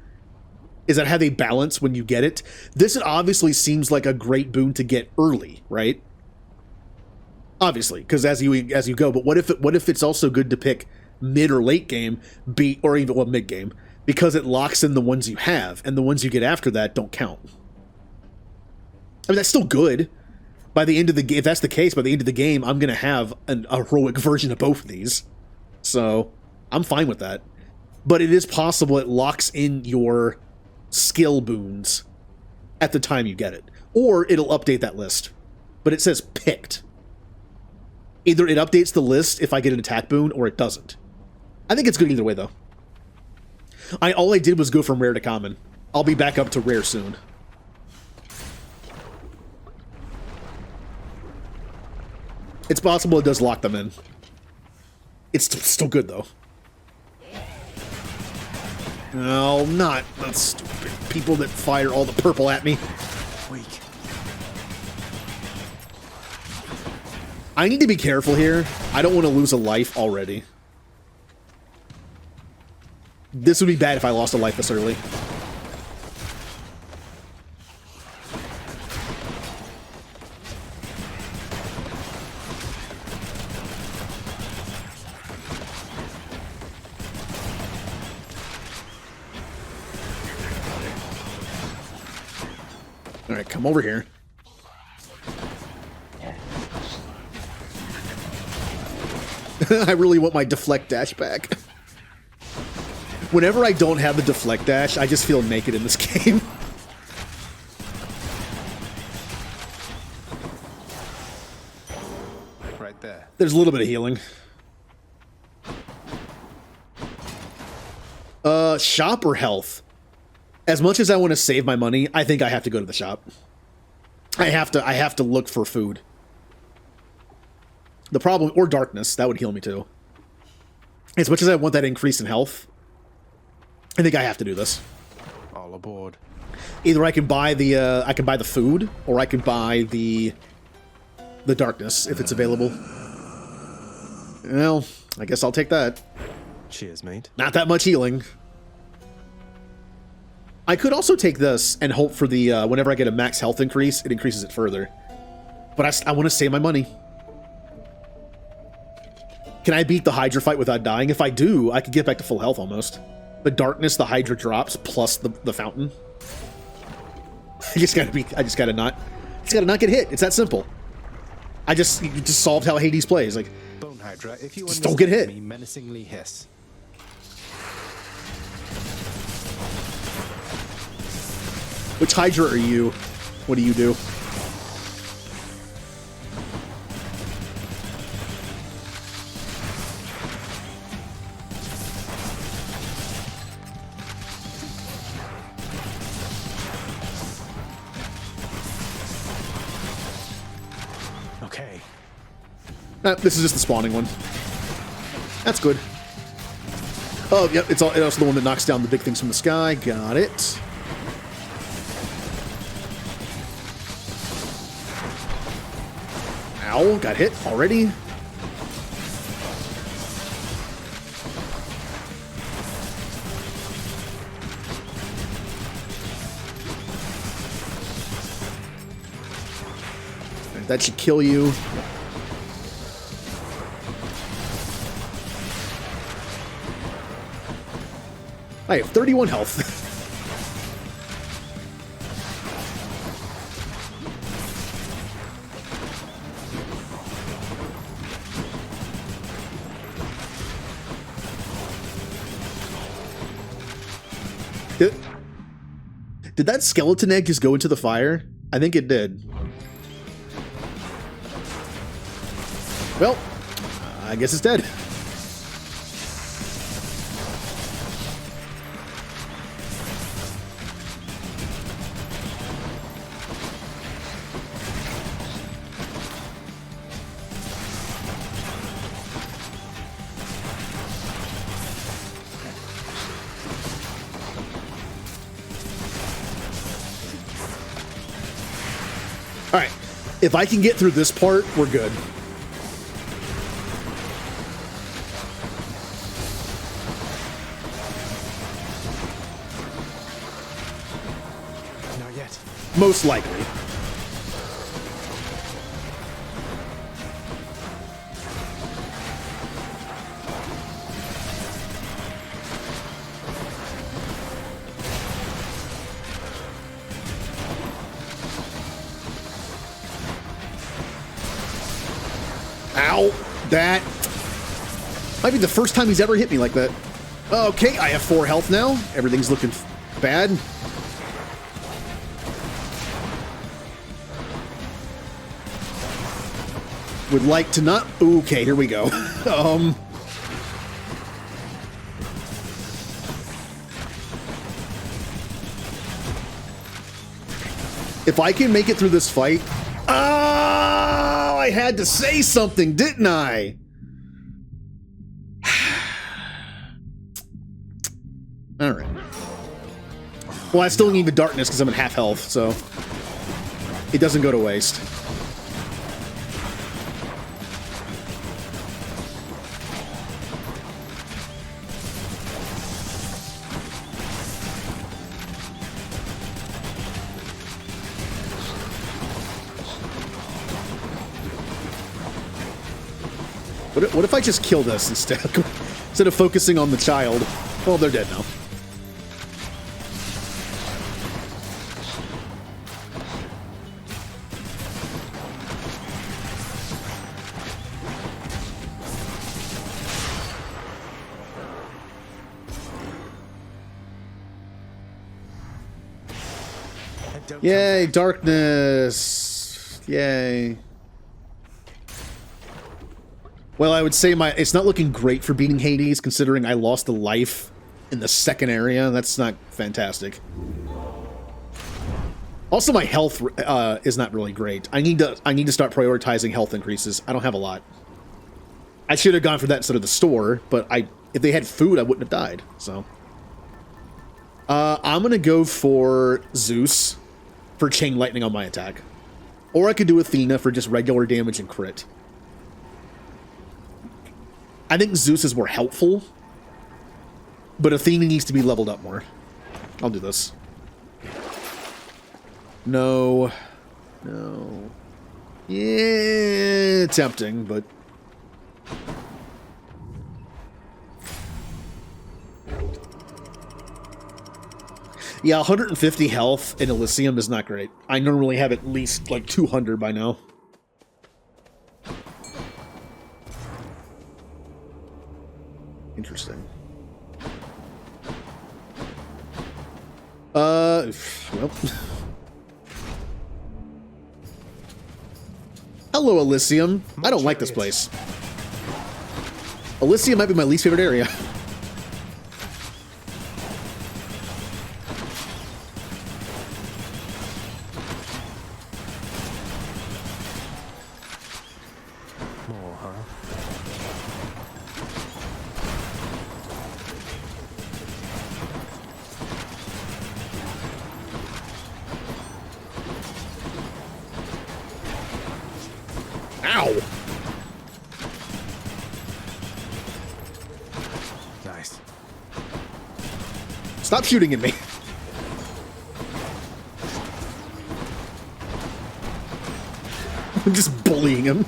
Is that how they balance when you get it? This obviously seems like a great boon to get early, right? Obviously, because as you go. But what if it's also good to pick mid or late game, or even mid game, because it locks in the ones you have, and the ones you get after that don't count. I mean, that's still good. By the end of the game, if that's the case, by the end of the game, I'm going to have a heroic version of both of these. So, I'm fine with that. But it is possible it locks in your skill boons at the time you get it. Or it'll update that list. But it says picked. Either it updates the list if I get an attack boon, or it doesn't. I think it's good either way, though. All I did was go from rare to common. I'll be back up to rare soon. It's possible it does lock them in. It's still good, though. No, not the stupid people that fire all the purple at me. Weak. I need to be careful here. I don't want to lose a life already. This would be bad if I lost a life this early. Alright, come over here. I really want my deflect dash back. Whenever I don't have the deflect dash, I just feel naked in this game. Right there. There's a little bit of healing. Shop or health? As much as I want to save my money, I think I have to go to the shop. I have to look for food. The problem, or darkness, that would heal me too. As much as I want that increase in health, I think I have to do this. All aboard. Either I can buy the food, or I can buy the darkness if it's available. Well, I guess I'll take that. Cheers, mate. Not that much healing. I could also take this and hope for the, whenever I get a max health increase, it increases it further. But I want to save my money. Can I beat the Hydra fight without dying? If I do, I could get back to full health almost. The darkness the Hydra drops plus the fountain. I just gotta not get hit. It's that simple. You just solved how Hades plays. Like, Bone Hydra, if you just don't get hit. me, menacingly hiss. Which Hydra are you? What do you do? Okay. This is just the spawning one. That's good. Oh, yep, it's also the one that knocks down the big things from the sky. Got it. Ow, got hit already. That should kill you. I have 31 health. Did that skeleton egg just go into the fire? I think it did. Well, I guess it's dead. All right, if I can get through this part, we're good. Not yet. Most likely. Ow! That might be the first time he's ever hit me like that. Okay, I have 4 health now. Everything's looking bad. Would like to not... Okay, here we go. If I can make it through this fight... Oh, I had to say something, didn't I? Alright. Well, I still need the darkness because I'm at half health, so... It doesn't go to waste. What if I just kill this instead? Instead of focusing on the child? Well, they're dead now. Yay, darkness! Yay. Well, I would say it's not looking great for beating Hades, considering I lost a life in the second area. That's not fantastic. Also, my health is not really great. I need to start prioritizing health increases. I don't have a lot. I should have gone for that instead of the store, but if they had food, I wouldn't have died. So, I'm gonna go for Zeus for chain lightning on my attack, or I could do Athena for just regular damage and crit. I think Zeus is more helpful, but Athena needs to be leveled up more. I'll do this. No. No. Yeah, tempting, but... Yeah, 150 health in Elysium is not great. I normally have at least, like, 200 by now. Interesting. Well... Hello, Elysium. I don't like this place. Elysium might be my least favorite area. More, huh? Ow! Nice. Stop shooting at me. I'm just bullying him.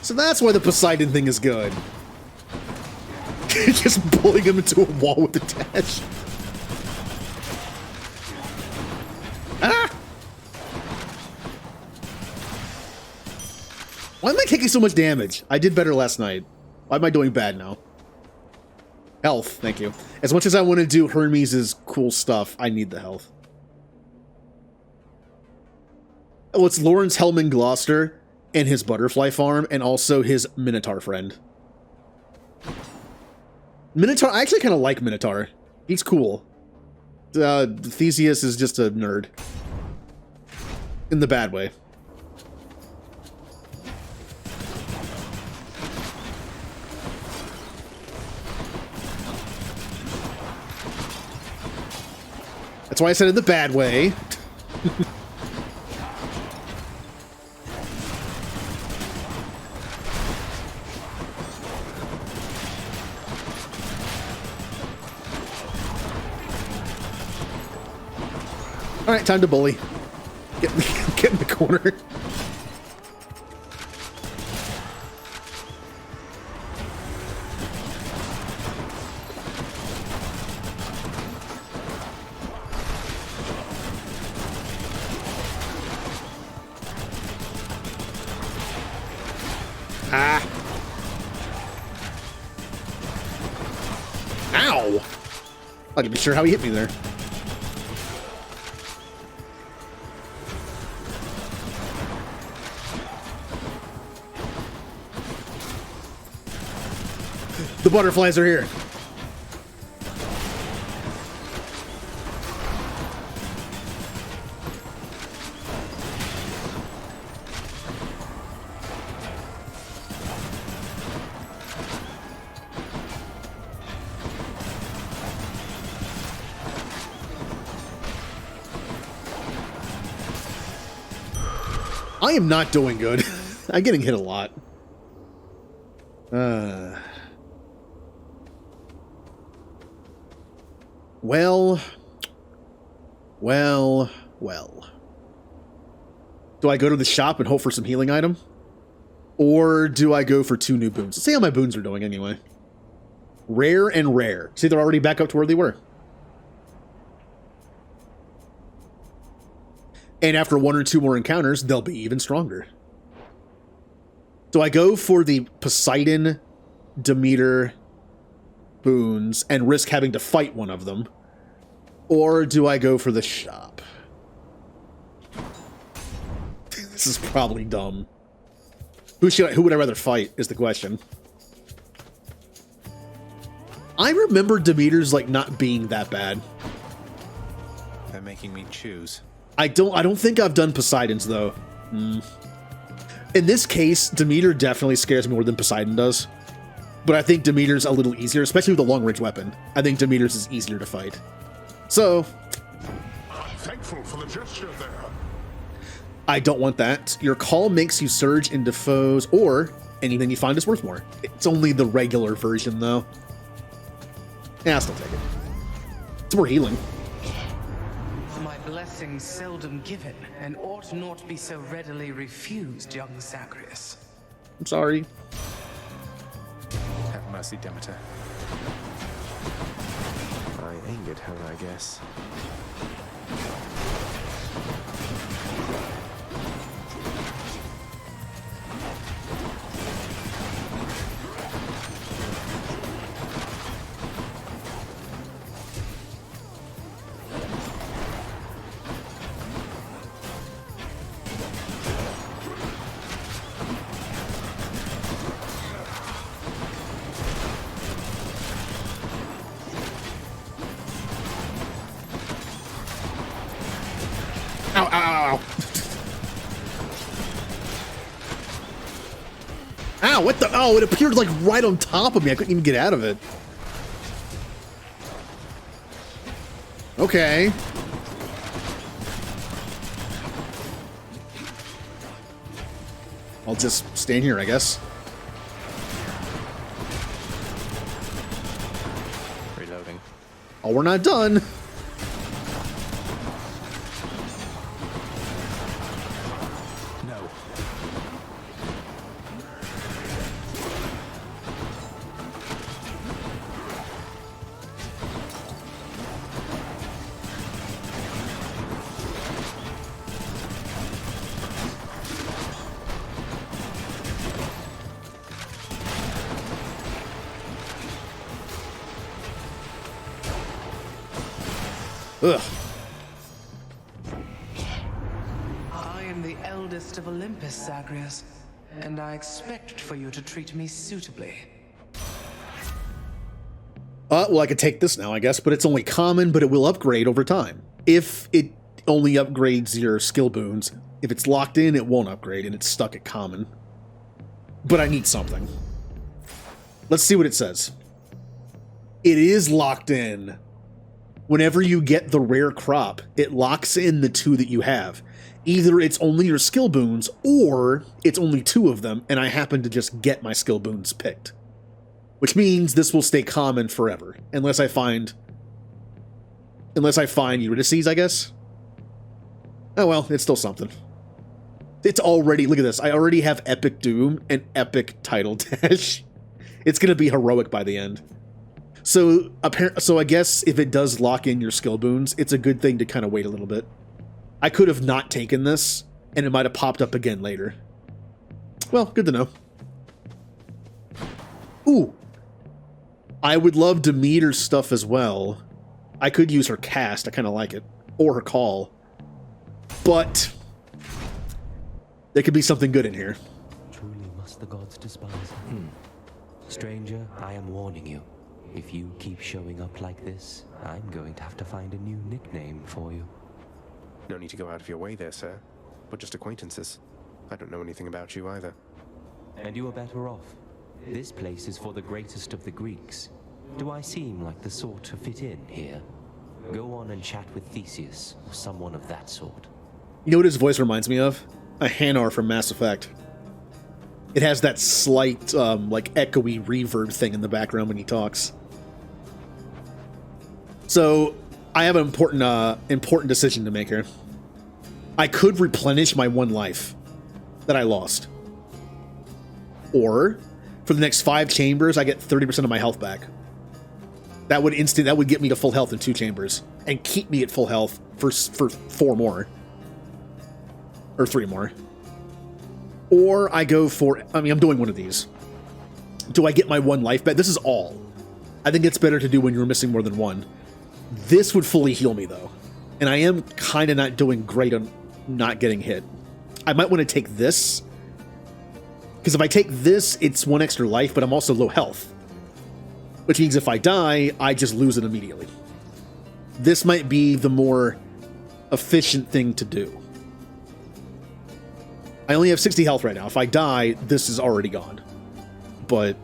So that's why the Poseidon thing is good. Just bullying him into a wall with a dash. Ah! Why am I taking so much damage? I did better last night. Why am I doing bad now? Health, thank you. As much as I want to do Hermes' cool stuff, I need the health. Oh, it's Lawrence Hellman Gloucester and his butterfly farm, and also his Minotaur friend. Minotaur, I actually kind of like Minotaur. He's cool. Theseus is just a nerd. In the bad way. That's why I said in the bad way. All right, time to bully. Get in the corner. Ah. Ow. I can be sure how he hit me there. The butterflies are here. I am not doing good. I'm getting hit a lot. Well. Do I go to the shop and hope for some healing item? Or do I go for 2 new boons? Let's see how my boons are doing anyway. Rare and rare. See, they're already back up to where they were. And after 1 or 2 more encounters, they'll be even stronger. Do I go for the Poseidon, Demeter boons and risk having to fight one of them? Or do I go for the shop? This is probably dumb. Who would I rather fight is the question. I remember Demeter's like not being that bad. They're making me choose. I don't think I've done Poseidon's though. In this case, Demeter definitely scares me more than Poseidon does. But I think Demeter's a little easier, especially with a long-range weapon. I think Demeter's is easier to fight. So, I'm thankful for the gesture there. I don't want that. Your call makes you surge into foes, or anything you find is worth more. It's only the regular version, though. Yeah, I'll still take it. It's more healing. My blessed blessing seldom given, and ought not be so readily refused, young Zagreus. I'm sorry. Have mercy, Demeter. I angered her, I guess. Ow, ow, ow, ow. Ow, what the? Oh, it appeared like right on top of me. I couldn't even get out of it. Okay. I'll just stand here, I guess. Reloading. Oh, we're not done. No. Ugh. I am the eldest of Olympus, Zagreus, and I expect for you to treat me suitably. Well, I could take this now, I guess, but it's only common, but it will upgrade over time. If it only upgrades your skill boons, if it's locked in, it won't upgrade, and it's stuck at common. But I need something. Let's see what it says. It is locked in. Whenever you get the rare crop, it locks in the two that you have. Either it's only your skill boons, or it's only two of them, and I happen to just get my skill boons picked. Which means this will stay common forever, unless I find Eurydices, I guess. Oh well, it's still something. It's already, look at this, I already have Epic Doom and Epic Title Dash. It's gonna be heroic by the end. So I guess if it does lock in your skill boons, it's a good thing to kind of wait a little bit. I could have not taken this, and it might have popped up again later. Well, good to know. Ooh. I would love Demeter's stuff as well. I could use her cast, I kind of like it. Or her call. But there could be something good in here. Truly must the gods despise her. Stranger, I am warning you. If you keep showing up like this, I'm going to have to find a new nickname for you. No need to go out of your way there, sir. We're just acquaintances. I don't know anything about you either. And you are better off. This place is for the greatest of the Greeks. Do I seem like the sort to fit in here? Go on and chat with Theseus, or someone of that sort. You know what his voice reminds me of? A Hanar from Mass Effect. It has that slight, like, echoey reverb thing in the background when he talks. So, I have an important decision to make here. I could replenish my one life that I lost. Or, for the next 5 chambers, I get 30% of my health back. That would get me to full health in 2 chambers, and keep me at full health for 4 more. Or 3 more. Or I go for, I mean, I'm doing one of these. Do I get my 1 life back? This is all. I think it's better to do when you're missing more than 1. This would fully heal me, though. And I am kind of not doing great on not getting hit. I might want to take this. Because if I take this, it's 1 extra life, but I'm also low health. Which means if I die, I just lose it immediately. This might be the more efficient thing to do. I only have 60 health right now. If I die, this is already gone. But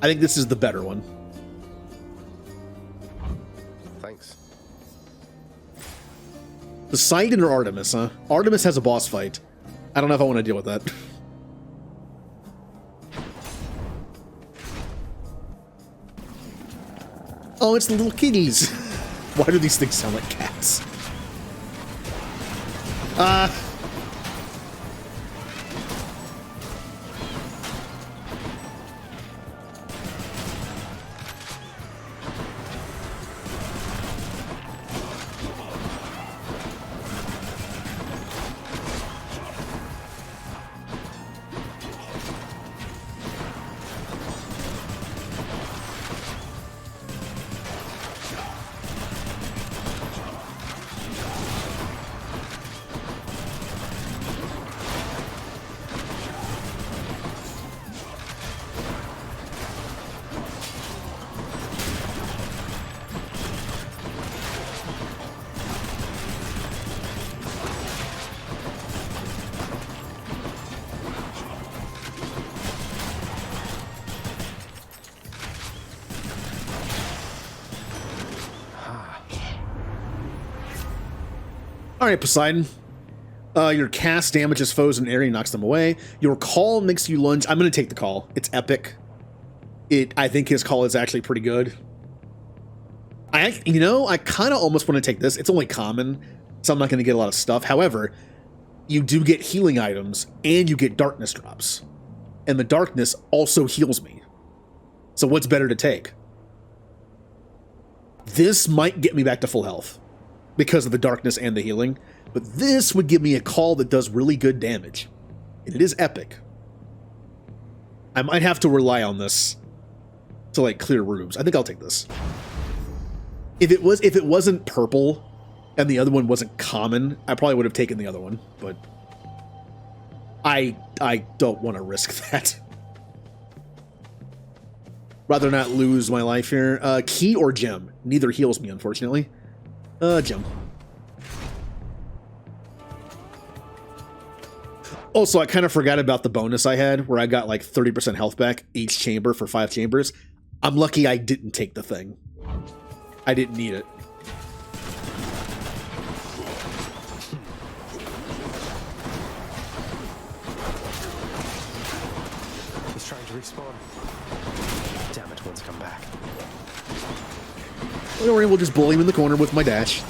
I think this is the better one. Thanks. Poseidon or Artemis, huh? Artemis has a boss fight. I don't know if I want to deal with that. Oh, it's the little kitties. Why do these things sound like cats? All right, Poseidon. Your cast damages foes in an area and knocks them away. Your call makes you lunge. I'm going to take the call. It's epic. I think his call is actually pretty good. I kind of almost want to take this. It's only common, so I'm not going to get a lot of stuff. However, you do get healing items, and you get darkness drops. And the darkness also heals me. So what's better to take? This might get me back to full health because of the darkness and the healing, but this would give me a call that does really good damage. And it is epic. I might have to rely on this to like clear rooms. I think I'll take this. If it wasn't purple and the other one wasn't common, I probably would have taken the other one, but I don't want to risk that. Rather not lose my life here. Key or gem? Neither heals me, unfortunately. Gem. Also, I kind of forgot about the bonus I had, where I got like 30% health back each chamber for 5 chambers. I'm lucky I didn't take the thing. I didn't need it. He's trying to respawn. Damn it, one's come back. Don't worry, we'll just bully him in the corner with my dash.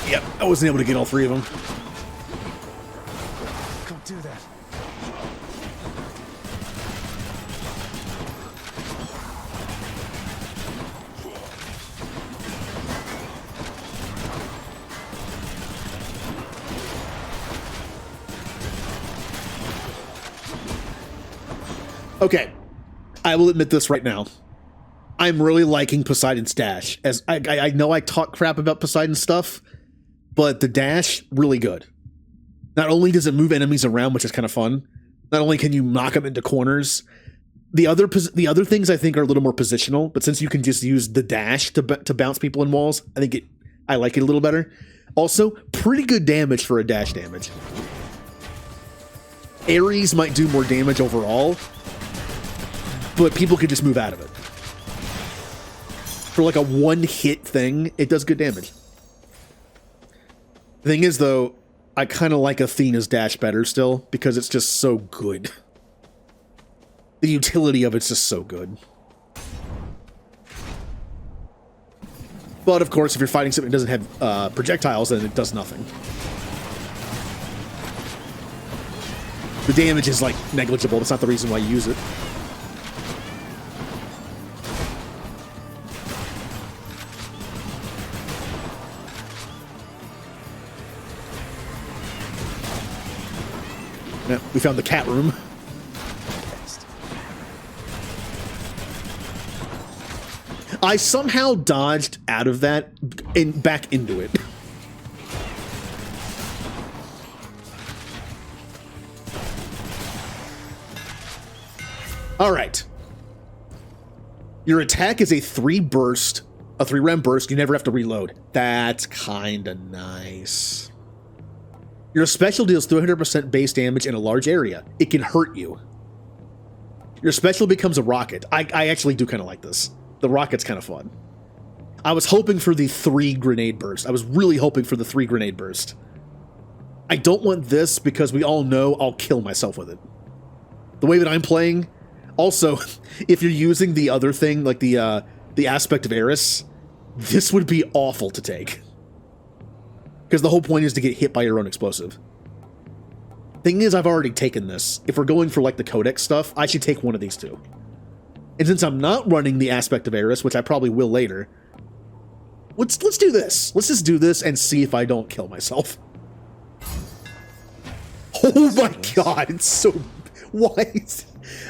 Yep, I wasn't able to get all 3 of them. Don't do that. Okay, I will admit this right now. I'm really liking Poseidon's dash. As I know I talk crap about Poseidon's stuff, but the dash, really good. Not only does it move enemies around, which is kind of fun, not only can you knock them into corners, the other things I think are a little more positional, but since you can just use the dash to bounce people in walls, I like it a little better. Also, pretty good damage for a dash damage. Ares might do more damage overall, but people could just move out of it. For like a one-hit thing, it does good damage. The thing is, though, I kind of like Athena's dash better still, because it's just so good. The utility of it's just so good. But, of course, if you're fighting something that doesn't have projectiles, then it does nothing. The damage is, like, negligible. That's not the reason why you use it. Yeah, we found the cat room. I somehow dodged out of that and back into it. All right. Your attack is a 3-round burst. You never have to reload. That's kind of nice. Your special deals 300% base damage in a large area. It can hurt you. Your special becomes a rocket. I actually do kind of like this. The rocket's kind of fun. I was hoping for the 3 grenade burst. I was really hoping for the 3 grenade burst. I don't want this because we all know I'll kill myself with it. The way that I'm playing. Also, if you're using the other thing, like the aspect of Eris, this would be awful to take. Because the whole point is to get hit by your own explosive. Thing is, I've already taken this. If we're going for like the Codex stuff, I should take one of these 2. And since I'm not running the aspect of Eris, which I probably will later, let's do this. Let's just do this and see if I don't kill myself. Oh my god, it's so... Why?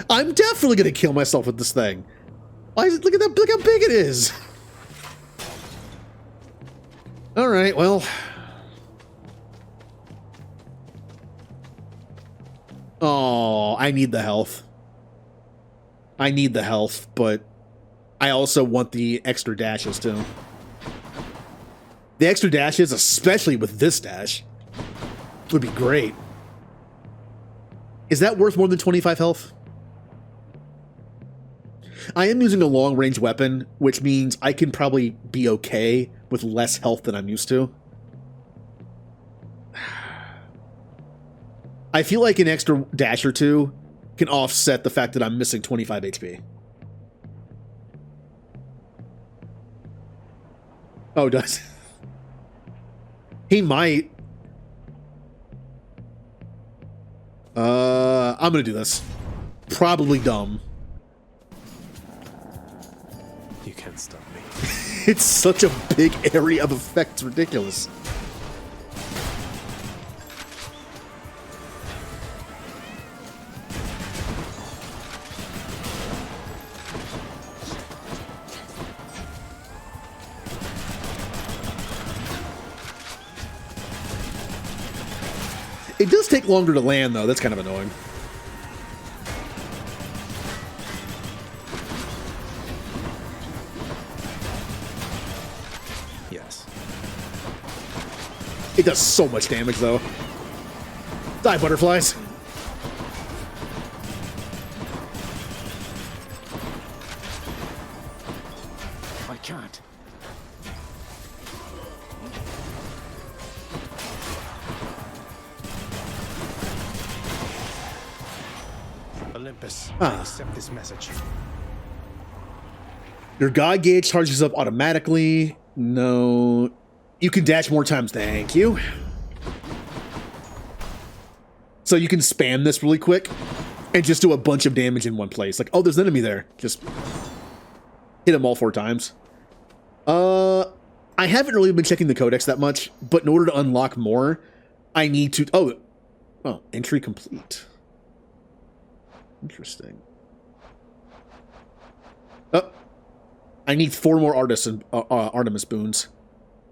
I'm definitely gonna kill myself with this thing. Why is it? Look at that! Look how big it is. All right, well. Oh, I need the health. I need the health, but I also want the extra dashes too. The extra dashes, especially with this dash, would be great. Is that worth more than 25 health? I am using a long-range weapon, which means I can probably be okay with less health than I'm used to. I feel like an extra dash or 2 can offset the fact that I'm missing 25 HP. Oh, does? He might. I'm gonna do this. Probably dumb. You can't stop me. It's such a big area of effect, it's ridiculous. It does take longer to land, though. That's kind of annoying. Yes. It does so much damage, though. Die, butterflies. I can't. Olympus, I accept this message. Your God gauge charges up automatically. No. You can dash more times. Thank you. So you can spam this really quick and just do a bunch of damage in one place. Like, oh, there's an enemy there. Just hit him all 4 times. I haven't really been checking the codex that much, but in order to unlock more, I need to... Oh, entry complete. Interesting. Oh, I need 4 more Artemis boons.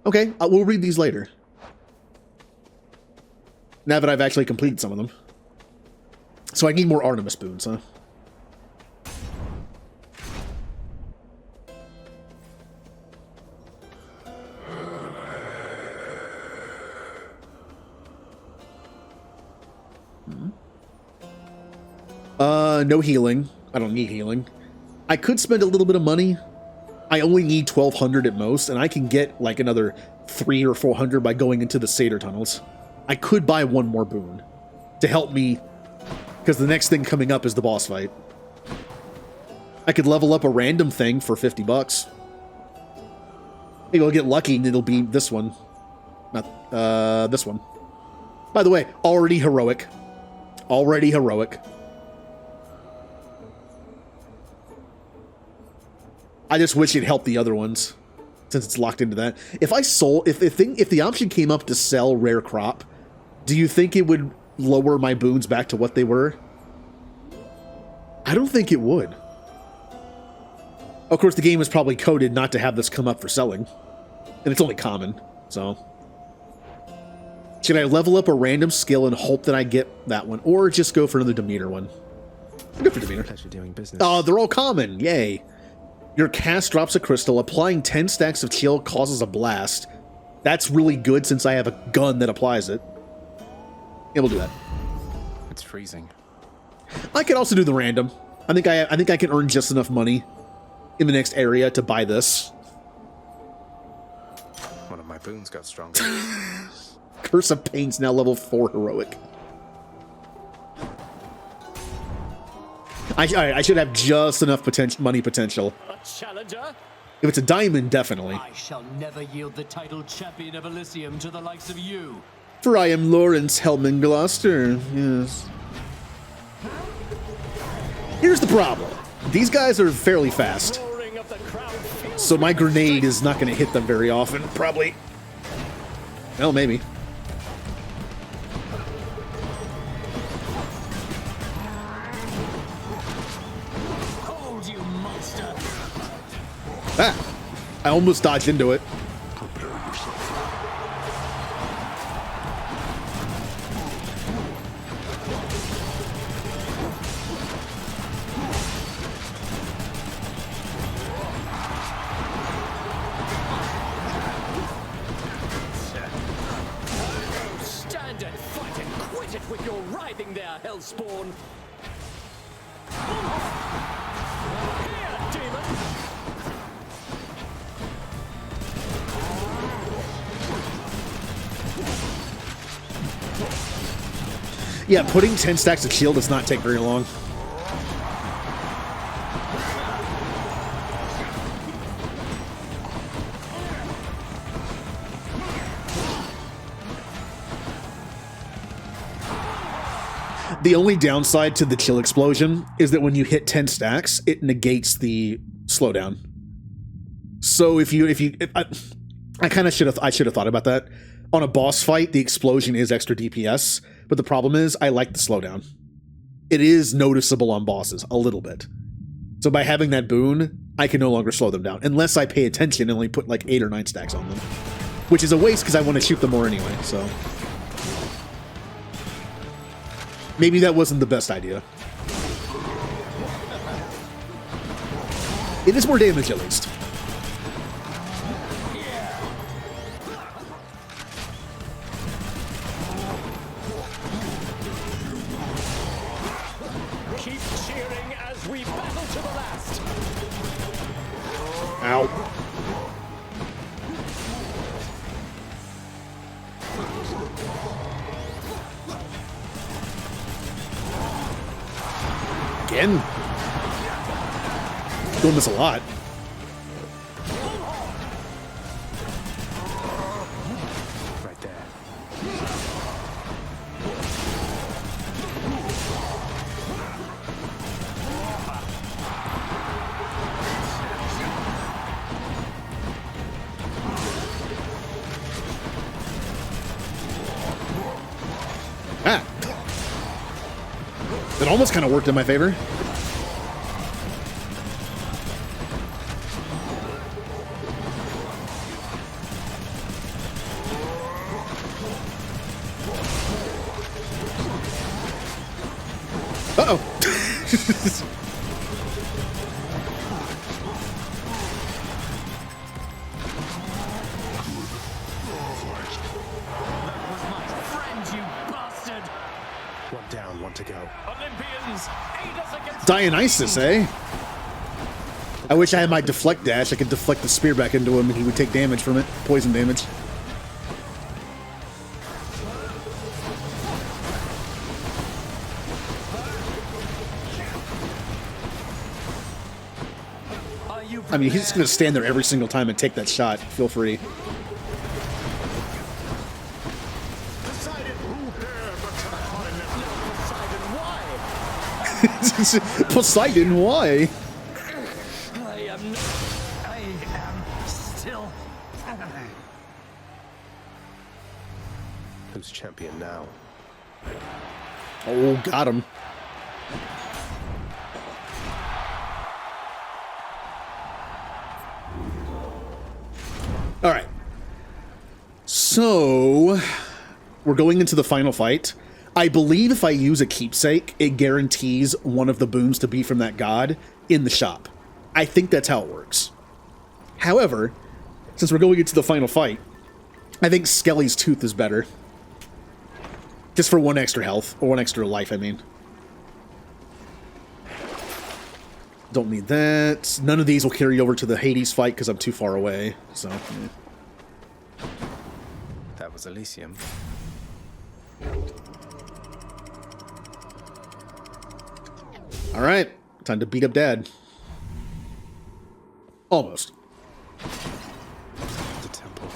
Okay, we'll read these later. Now that I've actually completed some of them. So I need more Artemis boons, huh? No healing. I don't need healing. I could spend a little bit of money. I only need 1,200 at most, and I can get like another 300 or 400 by going into the Satyr tunnels. I could buy 1 more boon to help me, because the next thing coming up is the boss fight. I could level up a random thing for 50 bucks. Maybe I'll get lucky and it'll be this one. Not, this one. By the way, already heroic. Already heroic. I just wish it helped the other ones, since it's locked into that. If I sold, if the option came up to sell rare crop, do you think it would lower my boons back to what they were? I don't think it would. Of course, the game is probably coded not to have this come up for selling. And it's only common, so... Should I level up a random skill and hope that I get that one? Or just go for another demeanor one? I'll go for demeanor. Pleasure doing business. Oh, they're all common. Yay. Your cast drops a crystal. Applying 10 stacks of chill causes a blast. That's really good since I have a gun that applies it. Yeah, we'll do that. It's freezing. I could also do the random. I think I can earn just enough money in the next area to buy this. One of my boons got stronger. Curse of Pain's now level 4 heroic. I should have just enough money potential. A challenger? If it's a diamond, definitely. I shall never yield the title champion of Elysium to the likes of you. For I am Lawrence Hellman Gloucester. Yes. Here's the problem. These guys are fairly fast. So my grenade is not going to hit them very often, probably. Well, maybe. Hold, you monster! Ah! I almost dodged into it. Stand and fight and quit it with your writhing there, Hellspawn! Here, demon! Yeah, putting 10 stacks of shield does not take very long. The only downside to the chill explosion is that when you hit 10 stacks, it negates the slowdown. So I kind of should have thought about that. On a boss fight, the explosion is extra DPS, but the problem is I like the slowdown. It is noticeable on bosses a little bit. So by having that boon, I can no longer slow them down unless I pay attention and only put like 8 or 9 stacks on them, which is a waste because I want to shoot them more anyway. So. Maybe that wasn't the best idea. It is more damage, at least. Keep cheering as we battle to the last! Ow. Again? Doing this a lot. Right there. Ah. It almost kind of worked in my favor. Uh-oh. One down, one to go. Olympians, aid us against Dionysus, eh? I wish I had my deflect dash. I could deflect the spear back into him and he would take damage from it. Poison damage. I mean, he's just going to stand there every single time and take that shot. Feel free. Poseidon, why? I am still... Who's champion now? Oh, got him. All right. So we're going into the final fight. I believe if I use a keepsake, it guarantees one of the boons to be from that god in the shop. I think that's how it works. However, since we're going into the final fight, I think Skelly's Tooth is better. Just for 1 extra health, or 1 extra life, I mean. Don't need that. None of these will carry over to the Hades fight because I'm too far away, so... Yeah. That was Elysium. Alright, time to beat up Dad. Almost. The temple.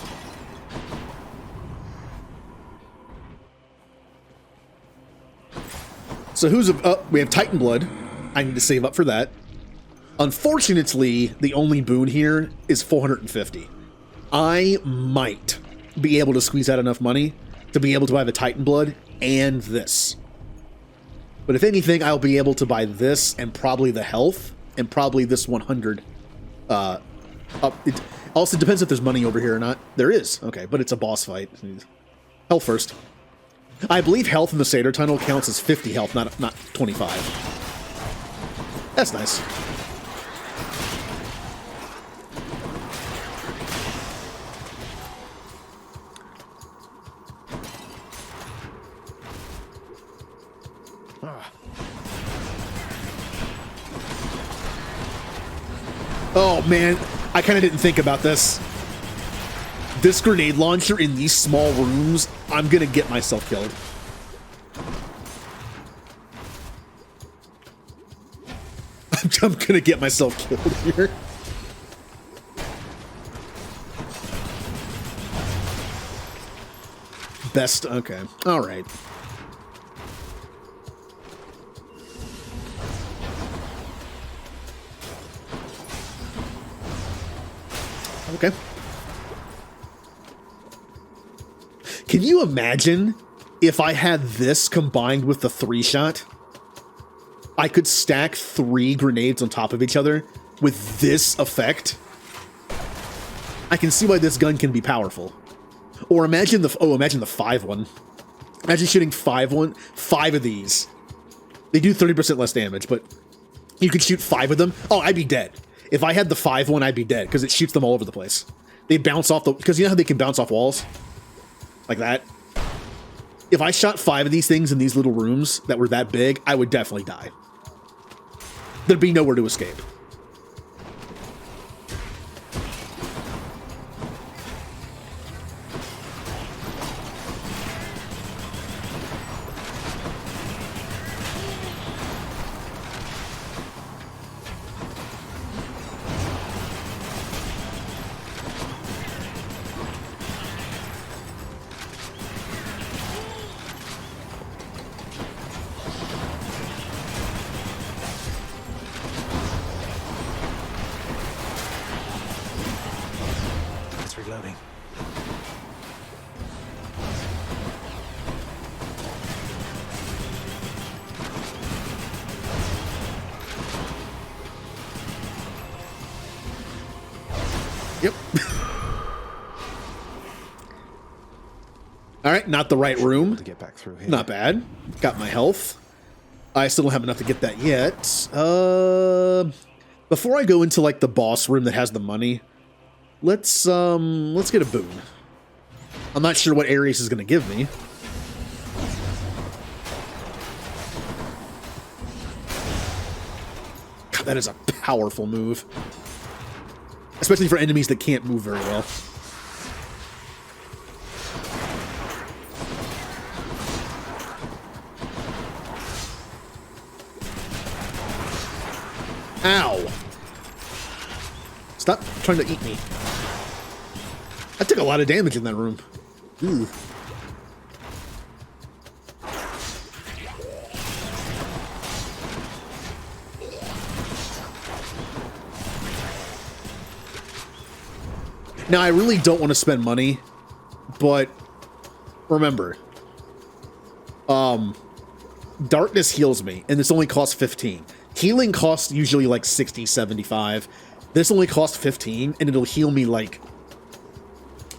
So who's... we have Titan Blood. I need to save up for that. Unfortunately, the only boon here is 450. I might be able to squeeze out enough money to be able to buy the Titan Blood and this. But if anything, I'll be able to buy this and probably the health and probably this 100. It also depends if there's money over here or not. There is. Okay, but it's a boss fight. Health first. I believe health in the Satyr Tunnel counts as 50 health, not 25. That's nice. Oh man, I kind of didn't think about this. This grenade launcher in these small rooms, I'm gonna get myself killed. I'm gonna get myself killed here. Best, okay, all right. Okay. Can you imagine if I had this combined with the 3-shot? I could stack 3 grenades on top of each other with this effect. I can see why this gun can be powerful. Or imagine the 5 one. Imagine shooting 5 of these. They do 30% less damage, but you could shoot 5 of them. Oh, I'd be dead. If I had the 5 one, I'd be dead, because it shoots them all over the place. They bounce off the... Because you know how they can bounce off walls? Like that? If I shot 5 of these things in these little rooms that were that big, I would definitely die. There'd be nowhere to escape. Reloading. Yep. All right, not the right room. To get back through here. Not bad. Got my health. I still don't have enough to get that yet. Before I go into like the boss room that has the money, let's get a boon. I'm not sure what Ares is going to give me. God, that is a powerful move. Especially for enemies that can't move very well. Ow! Stop trying to eat me. I took a lot of damage in that room. Ooh. Now, I really don't want to spend money, but remember, darkness heals me, and this only costs 15. Healing costs usually like 60, 75. This only costs 15, and it'll heal me like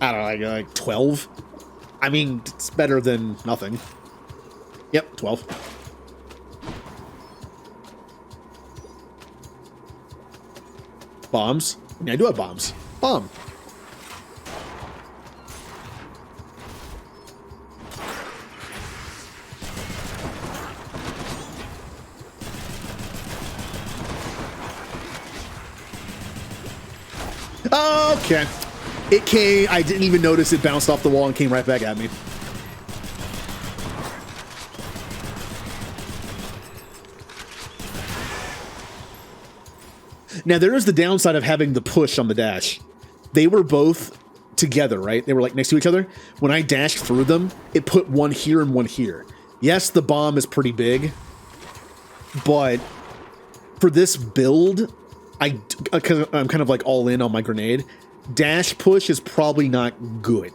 I don't know, like 12? I mean, it's better than nothing. Yep, 12. Bombs? Yeah, I do have bombs. Bomb. Okay. It came, I didn't even notice it bounced off the wall and came right back at me. Now, there is the downside of having the push on the dash. They were both together, right? They were like next to each other. When I dashed through them, it put one here and one here. Yes, the bomb is pretty big, but for this build, I'm kind of like all in on my grenade. Dash push is probably not good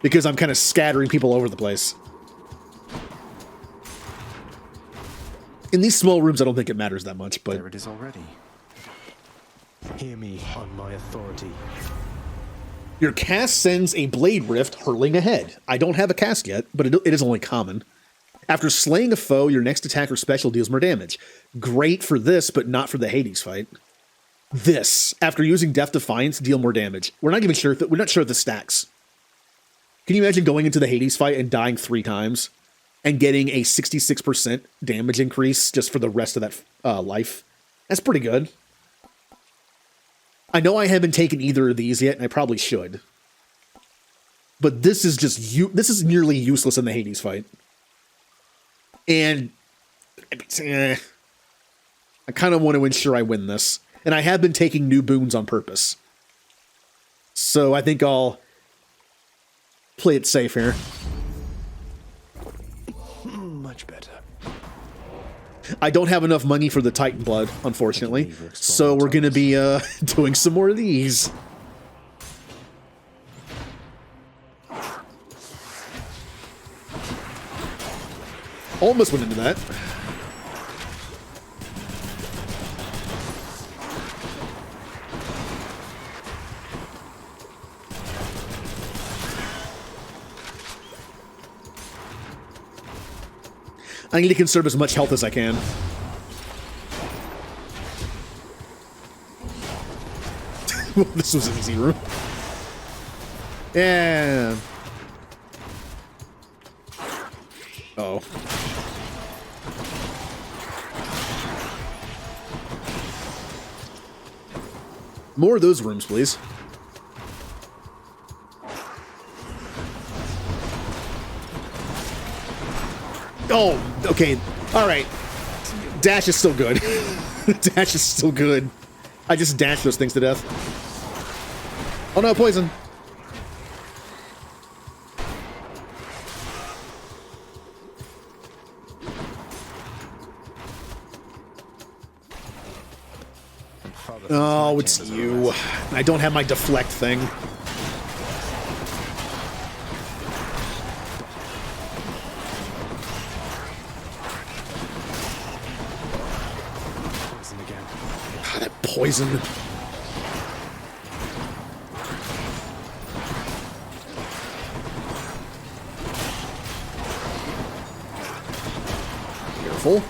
because I'm kind of scattering people over the place. In these small rooms, I don't think it matters that much, but there it is already. Hear me on my authority. Your cast sends a blade rift hurtling ahead. I don't have a cast yet, but it is only common. After slaying a foe, your next attack or special deals more damage. Great for this, but not for the Hades fight. This, after using Death Defiance, deal more damage. We're not even sure if we're not sure if this stacks. Can you imagine going into the Hades fight and dying 3 times and getting a 66% damage increase just for the rest of that life? That's pretty good. I know I haven't taken either of these yet, and I probably should. But this is just this is nearly useless in the Hades fight. And I kind of want to ensure I win this. And I have been taking new boons on purpose. So I think I'll play it safe here. Much better. I don't have enough money for the Titan blood, unfortunately. So we're going to be doing some more of these. Almost went into that. I need to conserve as much health as I can. This was an easy room. Yeah. Uh-oh. More of those rooms, please. Oh, okay. All right. Dash is still good. Dash is still good. I just dashed those things to death. Oh no, poison. Oh, it's you. I don't have my deflect thing. Poison again. Ah, that poison. Careful.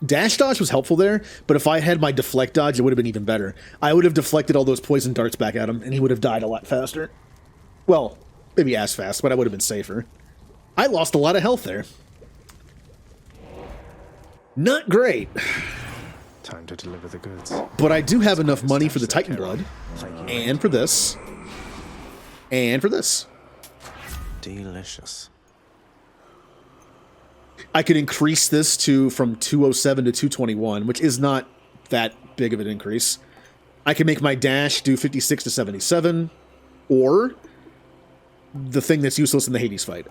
Dash dodge was helpful there, but if I had my deflect dodge, it would have been even better. I would have deflected all those poison darts back at him, and he would have died a lot faster. Well, maybe as fast, but I would have been safer. I lost a lot of health there. Not great. Time to deliver the goods. But I do have enough money for the Titan blood, and for this, and for this. Delicious. I could increase this from 207 to 221, which is not that big of an increase. I can make my dash do 56 to 77, or the thing that's useless in the Hades fight.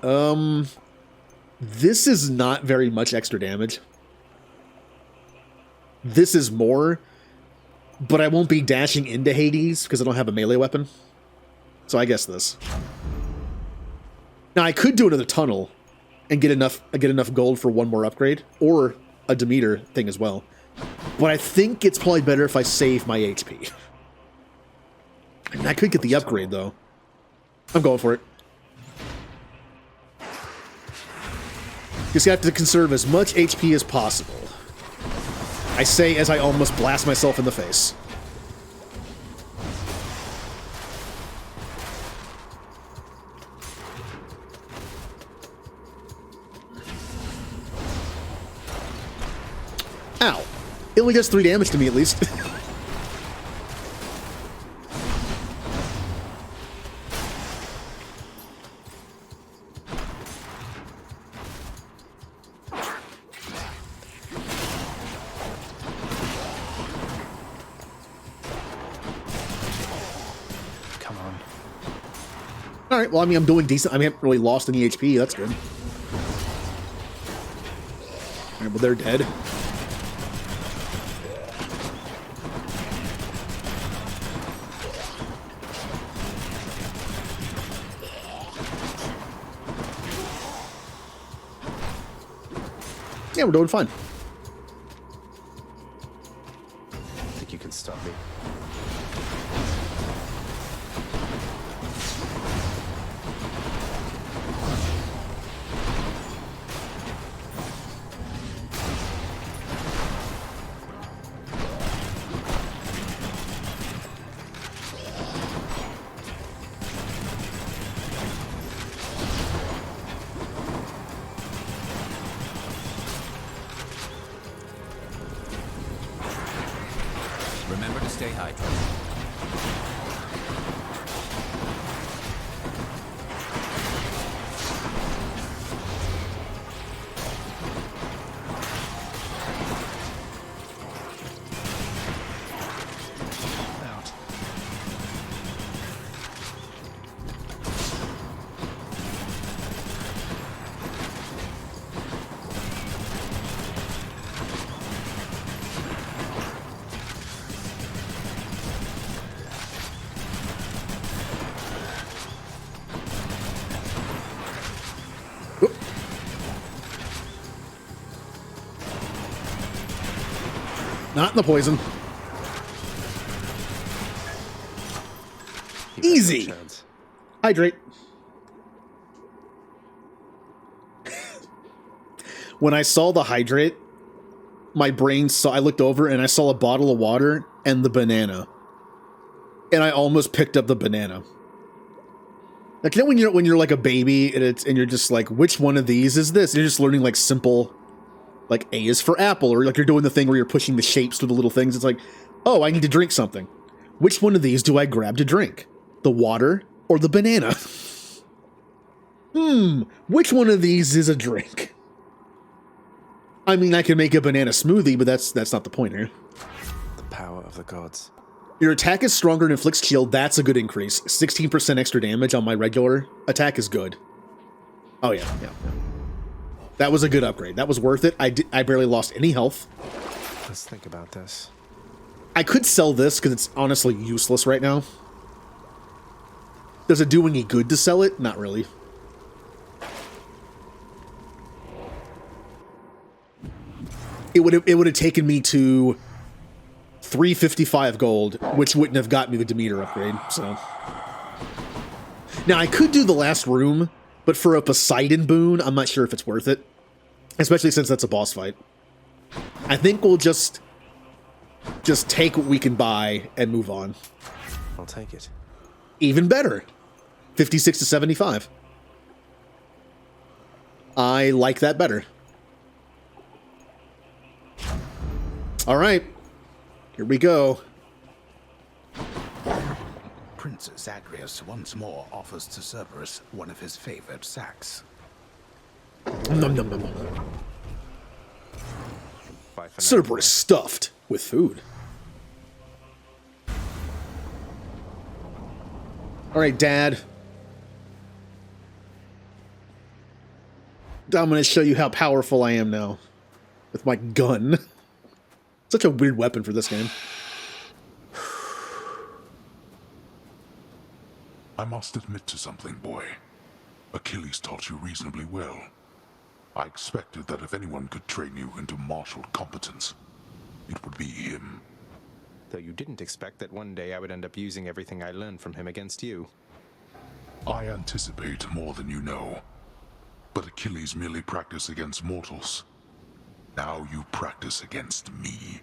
This is not very much extra damage. This is more, but I won't be dashing into Hades because I don't have a melee weapon. So I guess this. Now, I could do another tunnel, and get enough gold for one more upgrade, or a Demeter thing as well. But I think it's probably better if I save my HP. I mean, I could get the upgrade, though. I'm going for it. Just have to conserve as much HP as possible. I say as I almost blast myself in the face. Ow. It only does 3 damage to me, at least. Come on. Alright, well, I mean, I'm doing decent. I haven't really lost any HP. That's good. Alright, well, they're dead. Yeah, we're doing fine. Think you can stop me? Remember to stay hydrated. Out. Not in the poison. Easy. Hydrate. When I saw the hydrate, my brain saw. I looked over and I saw a bottle of water and the banana, and I almost picked up the banana. Like, you know when you're like a baby and you're just like, which one of these is this? And you're just learning like simple, like A is for apple, or like you're doing the thing where you're pushing the shapes through the little things. It's like, oh, I need to drink something. Which one of these do I grab to drink? The water or the banana? Which one of these is a drink? I mean, I can make a banana smoothie, but that's not the point here. The power of the gods. Your attack is stronger and inflicts shield. That's a good increase. 16% extra damage on my regular attack is good. Oh, yeah. That was a good upgrade. That was worth it. I barely lost any health. Let's think about this. I could sell this because it's honestly useless right now. Does it do any good to sell it? Not really. It would have taken me to 355 gold, which wouldn't have got me the Demeter upgrade. So now I could do the last room, but for a Poseidon boon, I'm not sure if it's worth it, especially since that's a boss fight. I think we'll just take what we can buy and move on. I'll take it. Even better. 56 to 75. I like that better. All right. Here we go. Princess Agrius once more offers to Cerberus one of his favorite sacks. Nom, nom, nom. Bye for now. Cerberus stuffed with food. All right, Dad. I'm going to show you how powerful I am now with my gun. Such a weird weapon for this game. I must admit to something, boy. Achilles taught you reasonably well. I expected that if anyone could train you into martial competence, it would be him. Though you didn't expect that one day I would end up using everything I learned from him against you. I anticipate more than you know. But Achilles merely practiced against mortals. Now you practice against me.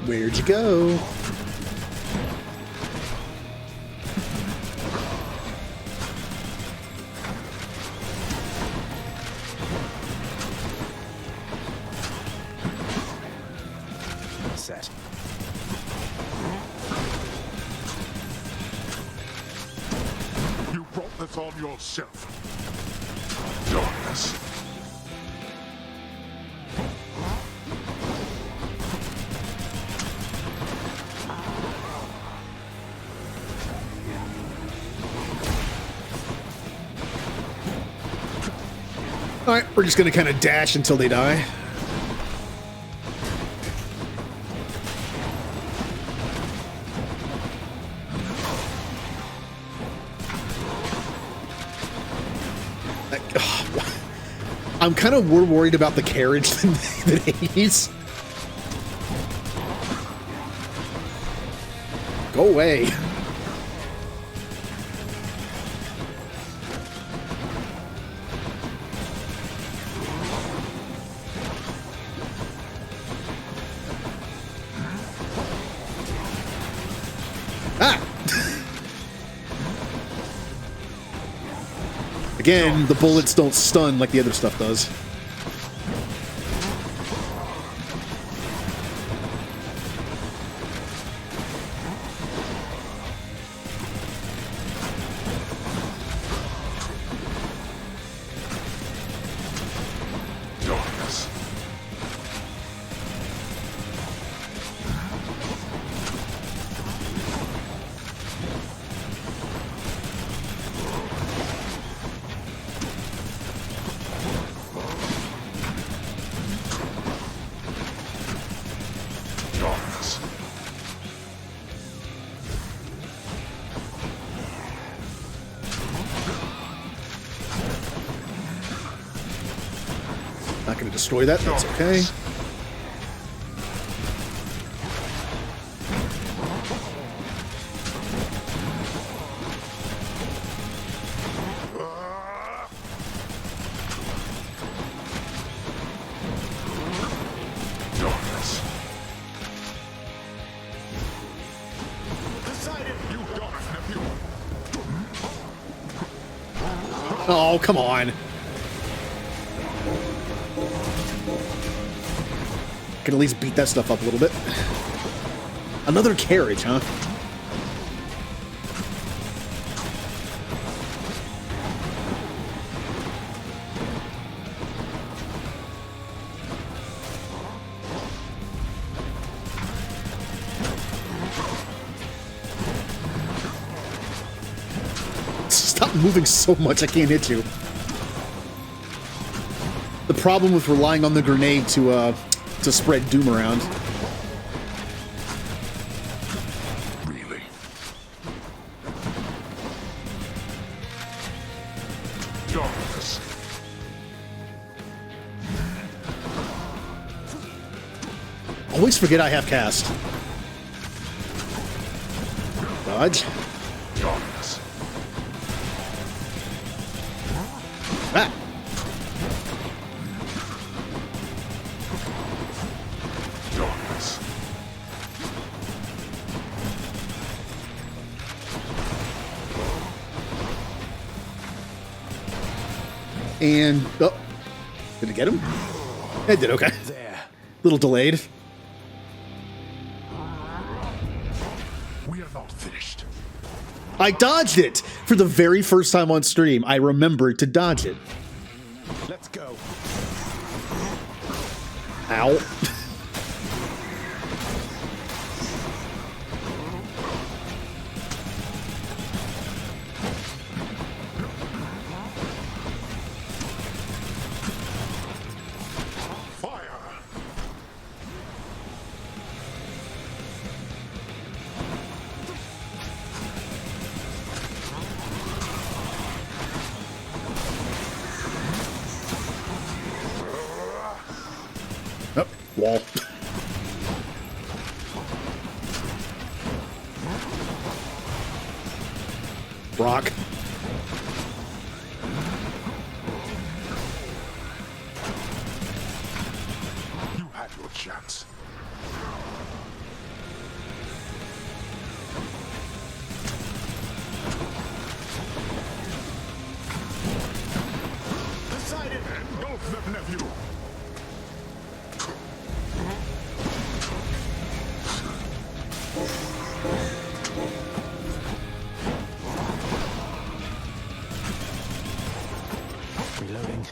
Where'd you go? Set. You brought this on yourself. Darkness. Alright, we're just gonna kind of dash until they die. I'm kind of more worried about the carriage than Hades. Go away. Again, the bullets don't stun like the other stuff does. Darkness. Darkness. Not going to destroy that. That's okay. Darkness. Decided you got it, nephew. Oh, come on. Can at least beat that stuff up a little bit. Another carriage, huh? Stop moving so much, I can't hit you. The problem with relying on the grenade to spread doom around. Really? Darkness. Always forget I have cast. Dodge. Darkness. Ah. Darkness. And oh, did it get him? It did. Okay. There. Little delayed. We are not finished. I dodged it for the very first time on stream. I remembered to dodge it. Let's go. Ow. Wall. Rock. You had your chance. Decided. Engulf them, nephew. Reloading.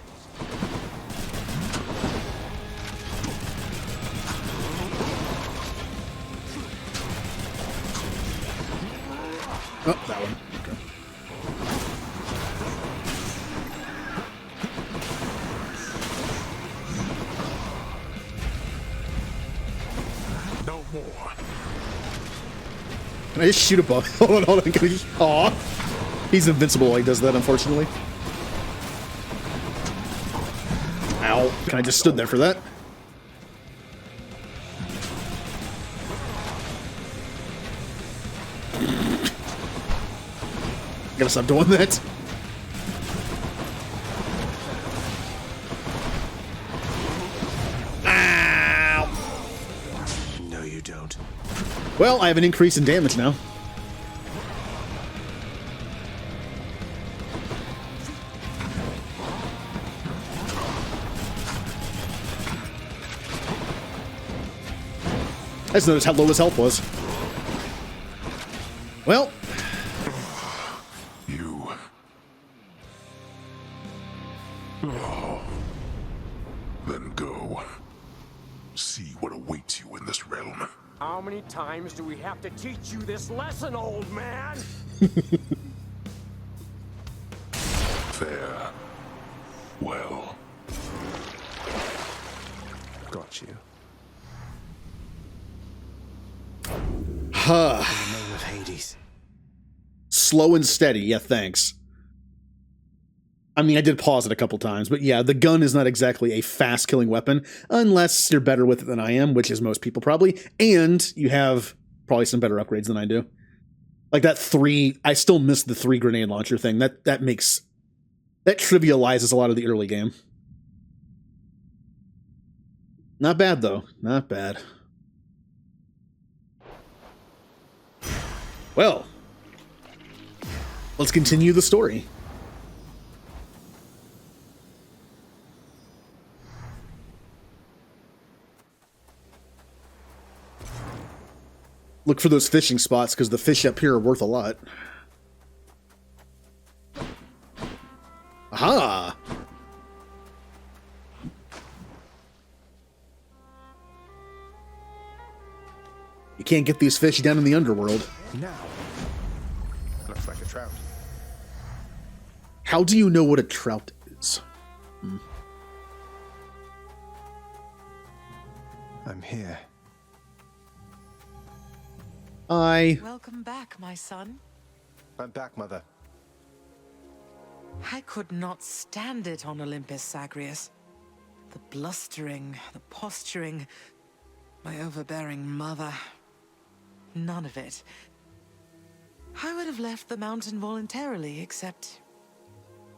Oh, that one. Okay. No more. Can I just shoot a bug? Hold on. Can I just... Aw. He's invincible while he does that, unfortunately. Ow. Can I just stood there for that? Gotta stop doing that. Ow. No, you don't. Well, I have an increase in damage now. I just noticed how low his health was. Well, You. Oh. Then go. See what awaits you in this realm. How many times do we have to teach you this lesson, old man? Fair. Well. Got you. huh. In the name of Hades. Slow and steady. Yeah, thanks. I mean, I did pause it a couple times, but yeah, the gun is not exactly a fast-killing weapon, unless you're better with it than I am, which is most people probably, and you have probably some better upgrades than I do. Like that 3, I still miss the 3 grenade launcher thing. That trivializes a lot of the early game. Not bad, though. Not bad. Well, let's continue the story. Look for those fishing spots, because the fish up here are worth a lot. Aha! You can't get these fish down in the underworld. Now. Looks like a trout. How do you know what a trout is? I'm here. Welcome back, my son. I'm back, Mother. I could not stand it on Olympus, Zagreus. The blustering, the posturing, my overbearing mother. None of it. I would have left the mountain voluntarily, except...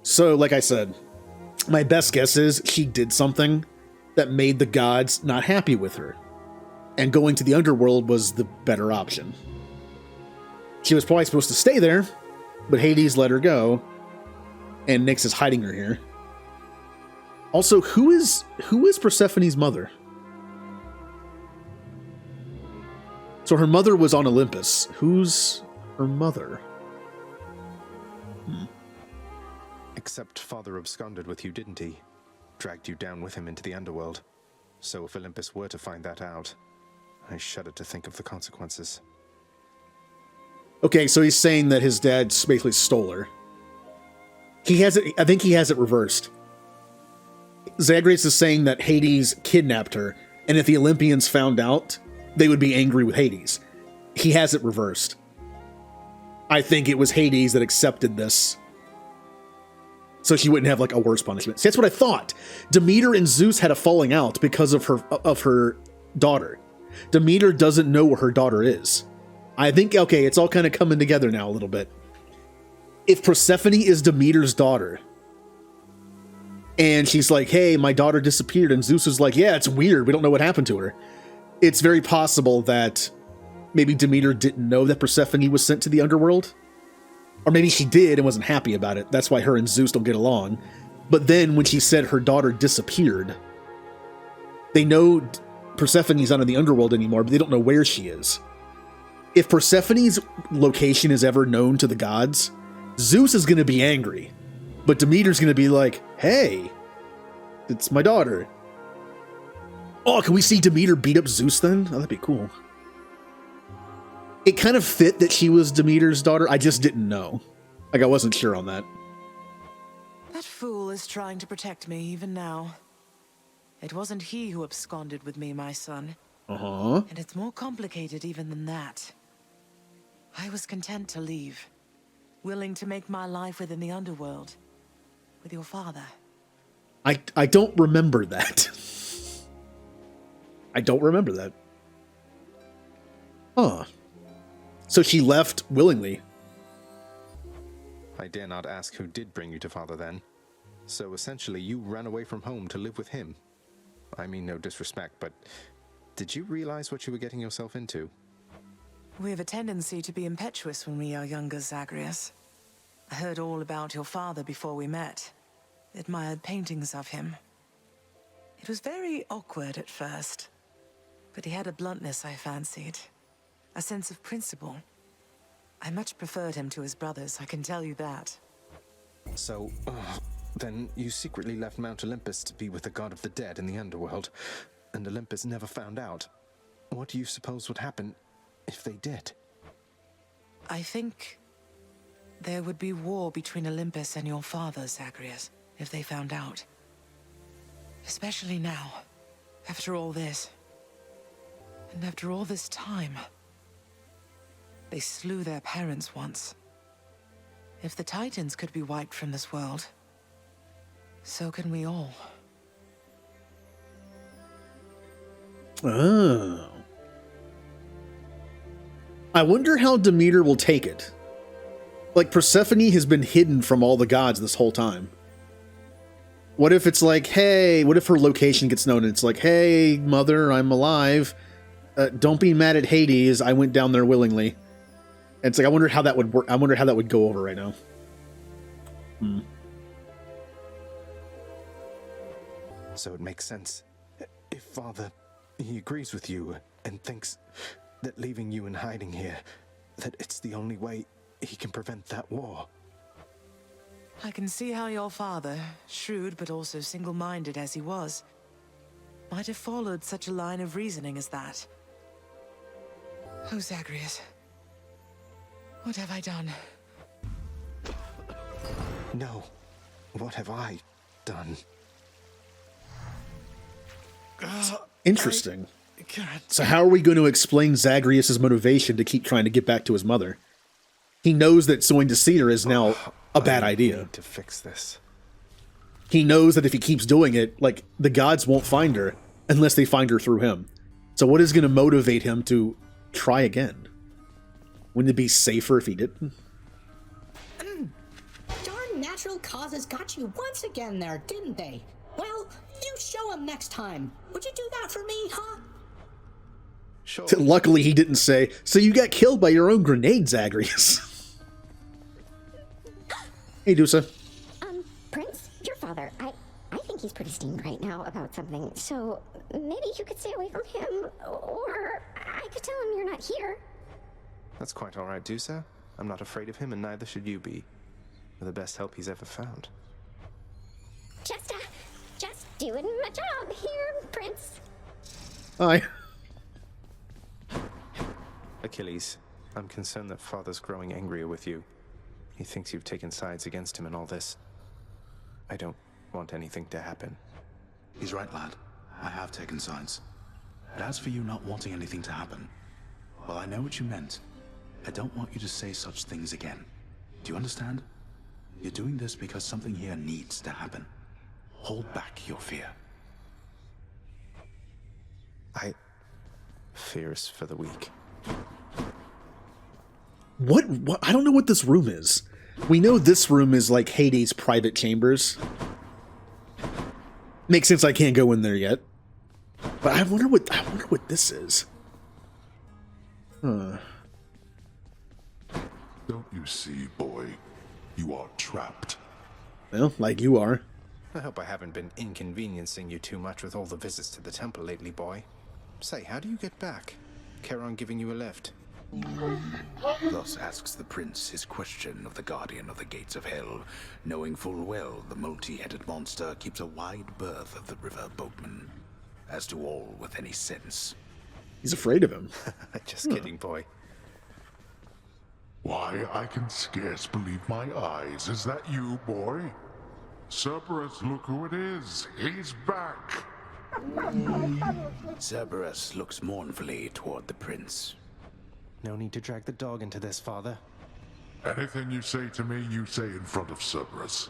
So, like I said, my best guess is she did something that made the gods not happy with her. And going to the underworld was the better option. She was probably supposed to stay there, but Hades let her go, and Nyx is hiding her here. Also, who is Persephone's mother? So her mother was on Olympus. Who's her mother? Except Father absconded with you, didn't he? Dragged you down with him into the underworld. So if Olympus were to find that out, I shudder to think of the consequences. Okay, so he's saying that his dad basically stole her. He has it. I think he has it reversed. Zagreus is saying that Hades kidnapped her, and if the Olympians found out, they would be angry with Hades. He has it reversed. I think it was Hades that accepted this. so she wouldn't have like a worse punishment. See, that's what I thought. Demeter and Zeus had a falling out because of her daughter. Demeter doesn't know where her daughter is. I think, okay, it's all kind of coming together now a little bit. If Persephone is Demeter's daughter, and she's like, hey, my daughter disappeared, and Zeus is like, yeah, it's weird, we don't know what happened to her. It's very possible that maybe Demeter didn't know that Persephone was sent to the underworld. Or maybe she did and wasn't happy about it. That's why her and Zeus don't get along. But then when she said her daughter disappeared, they know Persephone's not in the underworld anymore, but they don't know where she is. If Persephone's location is ever known to the gods, Zeus is going to be angry. But Demeter's going to be like, hey, it's my daughter. Oh, can we see Demeter beat up Zeus then? Oh, that'd be cool. It kind of fit that she was Demeter's daughter. I just didn't know. Like, I wasn't sure on that. That fool is trying to protect me even now. It wasn't he who absconded with me, my son. Uh-huh. And it's more complicated even than that. I was content to leave, willing to make my life within the underworld, with your father. I don't remember that. I don't remember that. Huh. So she left willingly. I dare not ask who did bring you to father then. So essentially you ran away from home to live with him. I mean no disrespect, but did you realize what you were getting yourself into? We have a tendency to be impetuous when we are younger, Zagreus. I heard all about your father before we met. Admired paintings of him. It was very awkward at first, but he had a bluntness I fancied. A sense of principle. I much preferred him to his brothers, I can tell you that. So, then you secretly left Mount Olympus to be with the god of the dead in the underworld, and Olympus never found out. What do you suppose would happen if they did? I think there would be war between Olympus and your father, Zagreus, if they found out. Especially now, after all this. And after all this time. They slew their parents once. If the Titans could be wiped from this world, so can we all. Oh. I wonder how Demeter will take it. Like, Persephone has been hidden from all the gods this whole time. What if it's like, hey, what if her location gets known and it's like, hey, mother, I'm alive. Don't be mad at Hades. I went down there willingly. And it's like, I wonder how that would work. I wonder how that would go over right now. So it makes sense. If father, he agrees with you and thinks that leaving you in hiding here, that it's the only way he can prevent that war. I can see how your father, shrewd but also single-minded as he was, might have followed such a line of reasoning as that. Oh, Zagreus. What have I done? No. What have I done? Interesting. So how are we going to explain Zagreus' motivation to keep trying to get back to his mother? He knows that going to see her is now a bad idea. I need to fix this. He knows that if he keeps doing it, like, the gods won't find her unless they find her through him. So what is going to motivate him to try again? Wouldn't it be safer if he didn't? Darn natural causes got you once again there, didn't they? Well, you show him next time. Would you do that for me, huh? Sure. Luckily, he didn't say, so you got killed by your own grenade, Zagreus. Hey, Dusa. Prince, your father, I think he's pretty steamed right now about something, so maybe you could stay away from him, or I could tell him you're not here. That's quite all right, Dusa. I'm not afraid of him, and neither should you be. You're the best help he's ever found. Just doing my job here, Prince. Hi. Achilles, I'm concerned that father's growing angrier with you. He thinks you've taken sides against him in all this. I don't want anything to happen. He's right, lad. I have taken sides. But as for you not wanting anything to happen, well, I know what you meant. I don't want you to say such things again. Do you understand? You're doing this because something here needs to happen. Hold back your fear. Fear is for the weak. What? I don't know what this room is. We know this room is like Hades' private chambers. Makes sense I can't go in there yet. But I wonder what this is. Don't you see, boy? You are trapped. Well, like you are. I hope I haven't been inconveniencing you too much with all the visits to the temple lately, boy. Say, how do you get back? Charon giving you a lift? Thus asks the prince his question of the guardian of the gates of hell, knowing full well the multi-headed monster keeps a wide berth of the river boatman. As to all with any sense. He's afraid of him. Just kidding, boy. Why, I can scarce believe my eyes. Is that you, boy? Cerberus, look who it is. He's back. Cerberus looks mournfully toward the prince. No need to drag the dog into this, father. Anything you say to me, you say in front of Cerberus.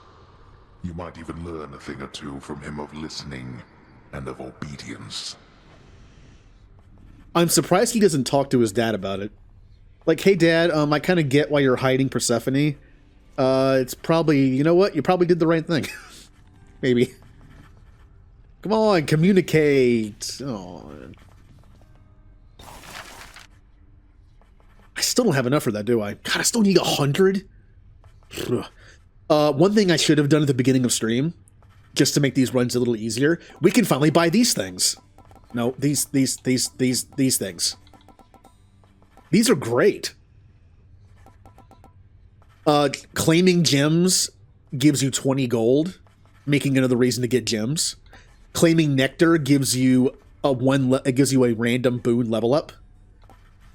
You might even learn a thing or two from him of listening and of obedience. I'm surprised he doesn't talk to his dad about it. Like, hey dad, I kind of get why you're hiding Persephone. It's probably, you know what? You probably did the right thing. Maybe. Come on, communicate. Oh. I still don't have enough for that, do I? God, I still need 100? One thing I should have done at the beginning of stream, just to make these runs a little easier, we can finally buy these things. No, these things. These are great. Claiming gems gives you 20 gold, making another reason to get gems. Claiming nectar gives you a random boon level up.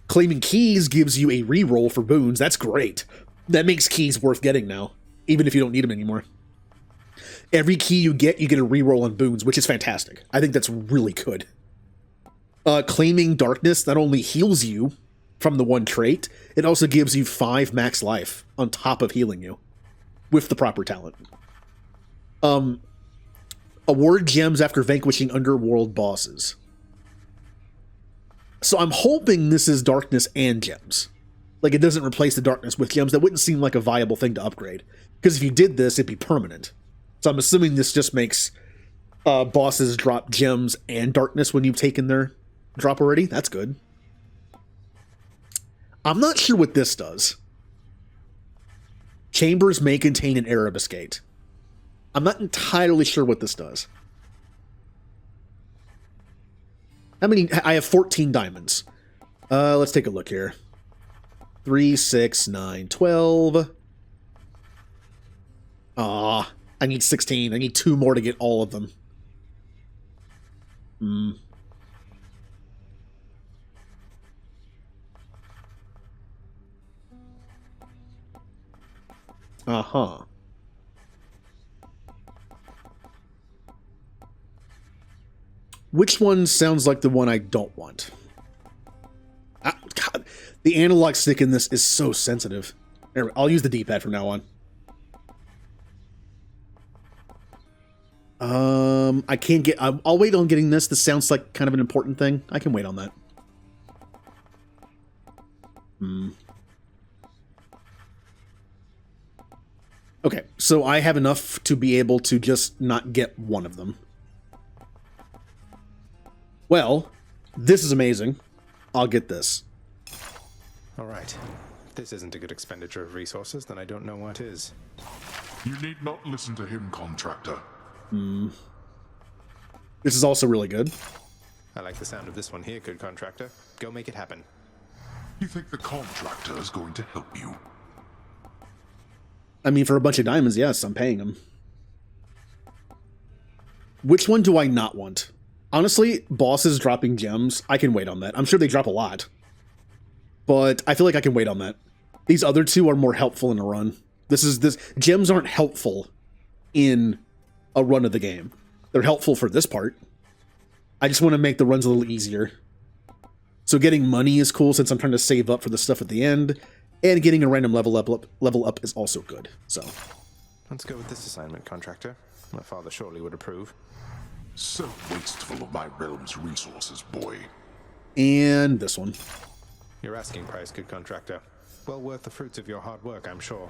Claiming keys gives you a reroll for boons. That's great. That makes keys worth getting now, even if you don't need them anymore. Every key you get a reroll on boons, which is fantastic. I think that's really good. Claiming darkness not only heals you from the one trait, it also gives you 5 max life on top of healing you with the proper talent. Award gems after vanquishing underworld bosses. So I'm hoping this is darkness and gems. Like, it doesn't replace the darkness with gems. That wouldn't seem like a viable thing to upgrade. Because if you did this, it'd be permanent. So I'm assuming this just makes bosses drop gems and darkness when you've taken their drop already. That's good. I'm not sure what this does. Chambers may contain an Erebus gate. I'm not entirely sure what this does. How many? I have 14 diamonds. Let's take a look here. 3, 6, 9, 12. Ah, I need 16. I need 2 more to get all of them. Uh-huh. Which one sounds like the one I don't want? God, the analog stick in this is so sensitive. I'll use the D-pad from now on. I can't get... I'll wait on getting this. This sounds like kind of an important thing. I can wait on that. Okay, so I have enough to be able to just not get one of them. Well, this is amazing. I'll get this. All right. If this isn't a good expenditure of resources, then I don't know what is. You need not listen to him, contractor. This is also really good. I like the sound of this one here, good contractor. Go make it happen. You think the contractor is going to help you? I mean, for a bunch of diamonds, yes, I'm paying him. Which one do I not want? Honestly, bosses dropping gems, I can wait on that. I'm sure they drop a lot. But I feel like I can wait on that. These other two are more helpful in a run. Gems aren't helpful in a run of the game. They're helpful for this part. I just want to make the runs a little easier. So getting money is cool since I'm trying to save up for the stuff at the end. And getting a random level up is also good. So Let's go with this assignment, contractor. My father surely would approve. So wasteful of my realm's resources, boy. And this one. Your asking price, good contractor. Well worth the fruits of your hard work, I'm sure.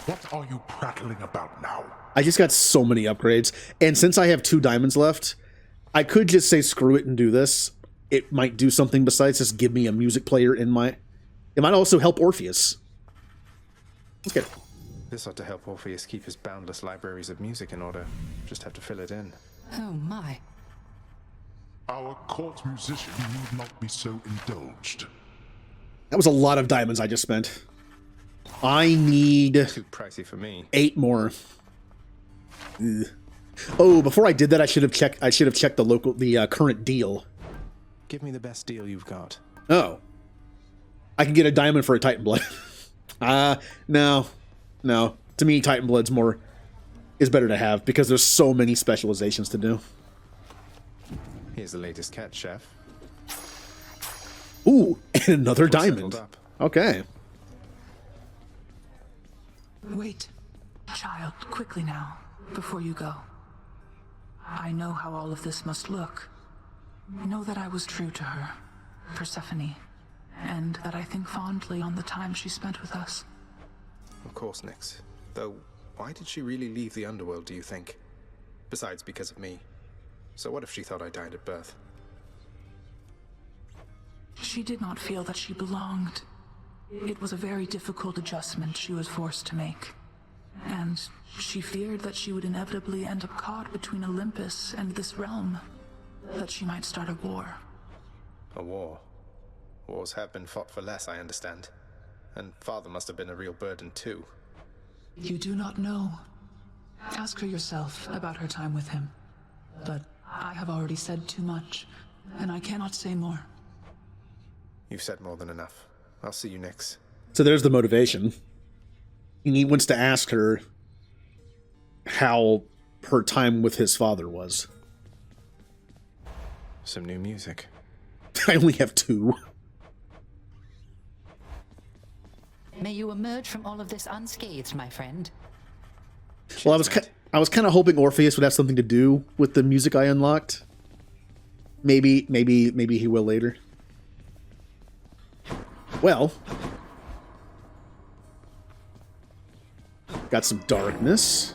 What are you prattling about now? I just got so many upgrades. And since I have 2 diamonds left, I could just say screw it and do this. It might do something besides just give me a music player in my... It might also help Orpheus. Let's get it. This ought to help Orpheus keep his boundless libraries of music in order. Just have to fill it in. Oh my. Our court musician need not be so indulged. That was a lot of diamonds I just spent. I need... Too pricey for me. 8 more. Ugh. Oh, before I did that, I should have checked the current deal. Give me the best deal you've got. Oh. I can get a diamond for a Titan Blood. No. No. To me, Titan Blood's is better to have because there's so many specializations to do. Here's the latest catch, Chef. Ooh, and another diamond. Okay. Wait, child, quickly now, before you go. I know how all of this must look. Know that I was true to her, Persephone, and that I think fondly on the time she spent with us. Of course, Nyx. Though, why did she really leave the underworld, do you think? Besides, because of me. So what if she thought I died at birth? She did not feel that she belonged. It was a very difficult adjustment she was forced to make. And she feared that she would inevitably end up caught between Olympus and this realm. That she might start a war. A war? Wars have been fought for less, I understand. And father must have been a real burden, too. You do not know. Ask her yourself about her time with him. But I have already said too much, and I cannot say more. You've said more than enough. I'll see you, Nyx. So there's the motivation. He wants to ask her how her time with his father was. Some new music. I only have 2. May you emerge from all of this unscathed, my friend. Well, I was kind of hoping Orpheus would have something to do with the music I unlocked. Maybe he will later. Well, got some darkness.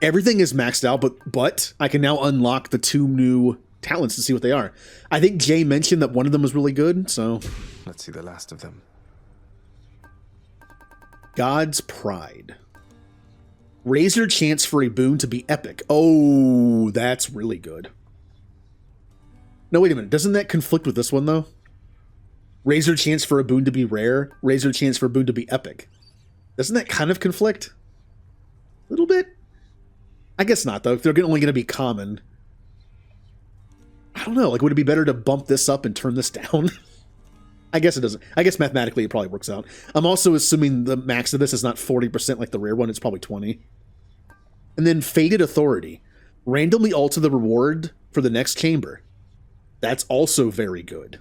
Everything is maxed out, but I can now unlock the 2 new talents to see what they are. I think Jay mentioned that one of them was really good, so... Let's see the last of them. God's Pride. Raise your chance for a boon to be epic. Oh, that's really good. No, wait a minute. Doesn't that conflict with this one, though? Raise your chance for a boon to be rare. Raise your chance for a boon to be epic. Doesn't that kind of conflict? A little bit? I guess not, though. If they're only going to be common. I don't know. Like, would it be better to bump this up and turn this down? I guess it doesn't. I guess mathematically it probably works out. I'm also assuming the max of this is not 40% like the rare one. It's probably 20. And then Fated Authority. Randomly alter the reward for the next chamber. That's also very good.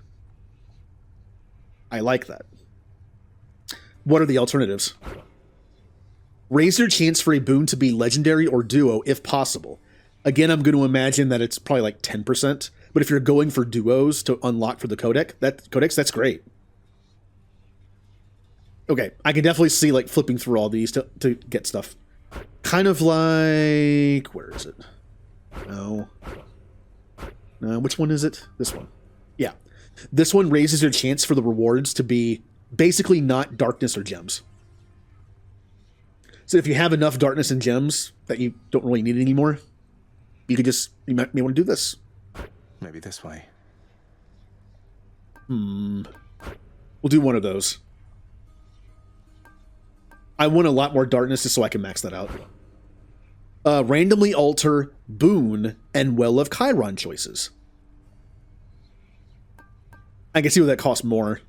I like that. What are the alternatives? Raise your chance for a boon to be legendary or duo if possible. Again, I'm going to imagine that it's probably like 10%. But if you're going for duos to unlock for the codex, that's great. Okay, I can definitely see like flipping through all these to get stuff. Kind of like... Where is it? No. Which one is it? This one. Yeah. This one raises your chance for the rewards to be basically not darkness or gems. So if you have enough darkness and gems that you don't really need anymore, you may want to do this. Maybe this way. We'll do one of those. I want a lot more darkness just so I can max that out. Randomly alter boon and Well of Chiron choices. I can see what that costs more.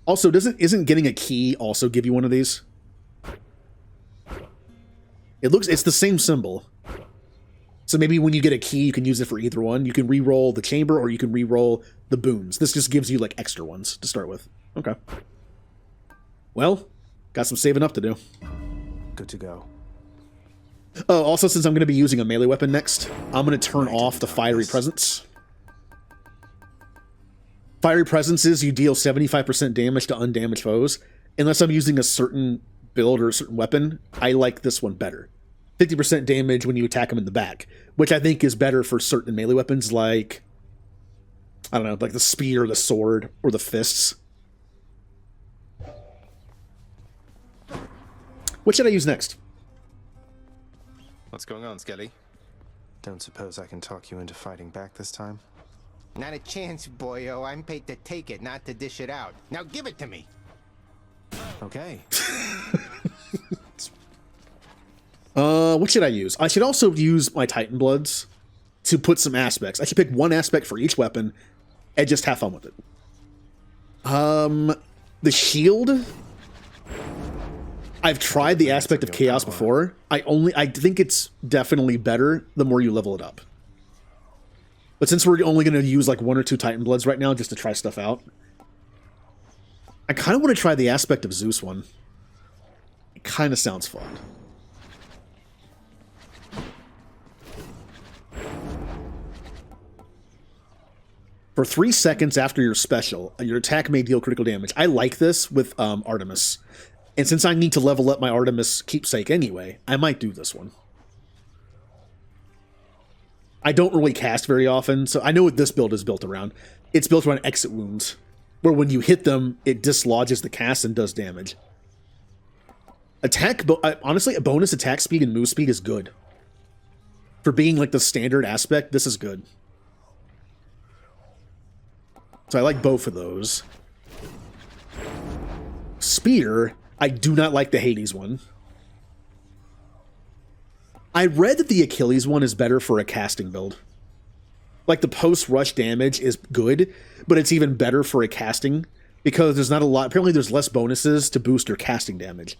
Also, isn't getting a key also give you one of these? It's the same symbol. So maybe when you get a key, you can use it for either one. You can re-roll the chamber or you can re-roll the boons. This just gives you like extra ones to start with. Okay. Well, Got some saving up to do. Good to go. Oh, also, since I'm going to be using a melee weapon next, I'm going to turn off the Fiery Presence. Fiery Presence is you deal 75% damage to undamaged foes. Unless I'm using a certain build or a certain weapon, I like this one better. 50% damage when you attack them in the back, which I think is better for certain melee weapons like, I don't know, like the spear, the sword, or the fists. What should I use next? What's going on, Skelly? Don't suppose I can talk you into fighting back this time? Not a chance, boyo. I'm paid to take it, not to dish it out. Now give it to me. Okay. What should I use? I should also use my Titan Bloods to put some aspects. I should pick one aspect for each weapon and just have fun with it. The shield. I've tried the aspect of chaos before. I think it's definitely better the more you level it up. But since we're only going to use like 1 or 2 Titan Bloods right now just to try stuff out, I kind of want to try the aspect of Zeus one. It kind of sounds fun. For 3 seconds after your special, your attack may deal critical damage. I like this with Artemis. And since I need to level up my Artemis keepsake anyway, I might do this one. I don't really cast very often, so I know what this build is built around. It's built around exit wounds, where when you hit them, it dislodges the cast and does damage. Honestly, a bonus attack speed and move speed is good. For being like the standard aspect, this is good. So I like both of those. Spear, I do not like the Hades one. I read that the Achilles one is better for a casting build. Like the post-rush damage is good, but it's even better for a casting because there's not a lot. Apparently there's less bonuses to boost your casting damage.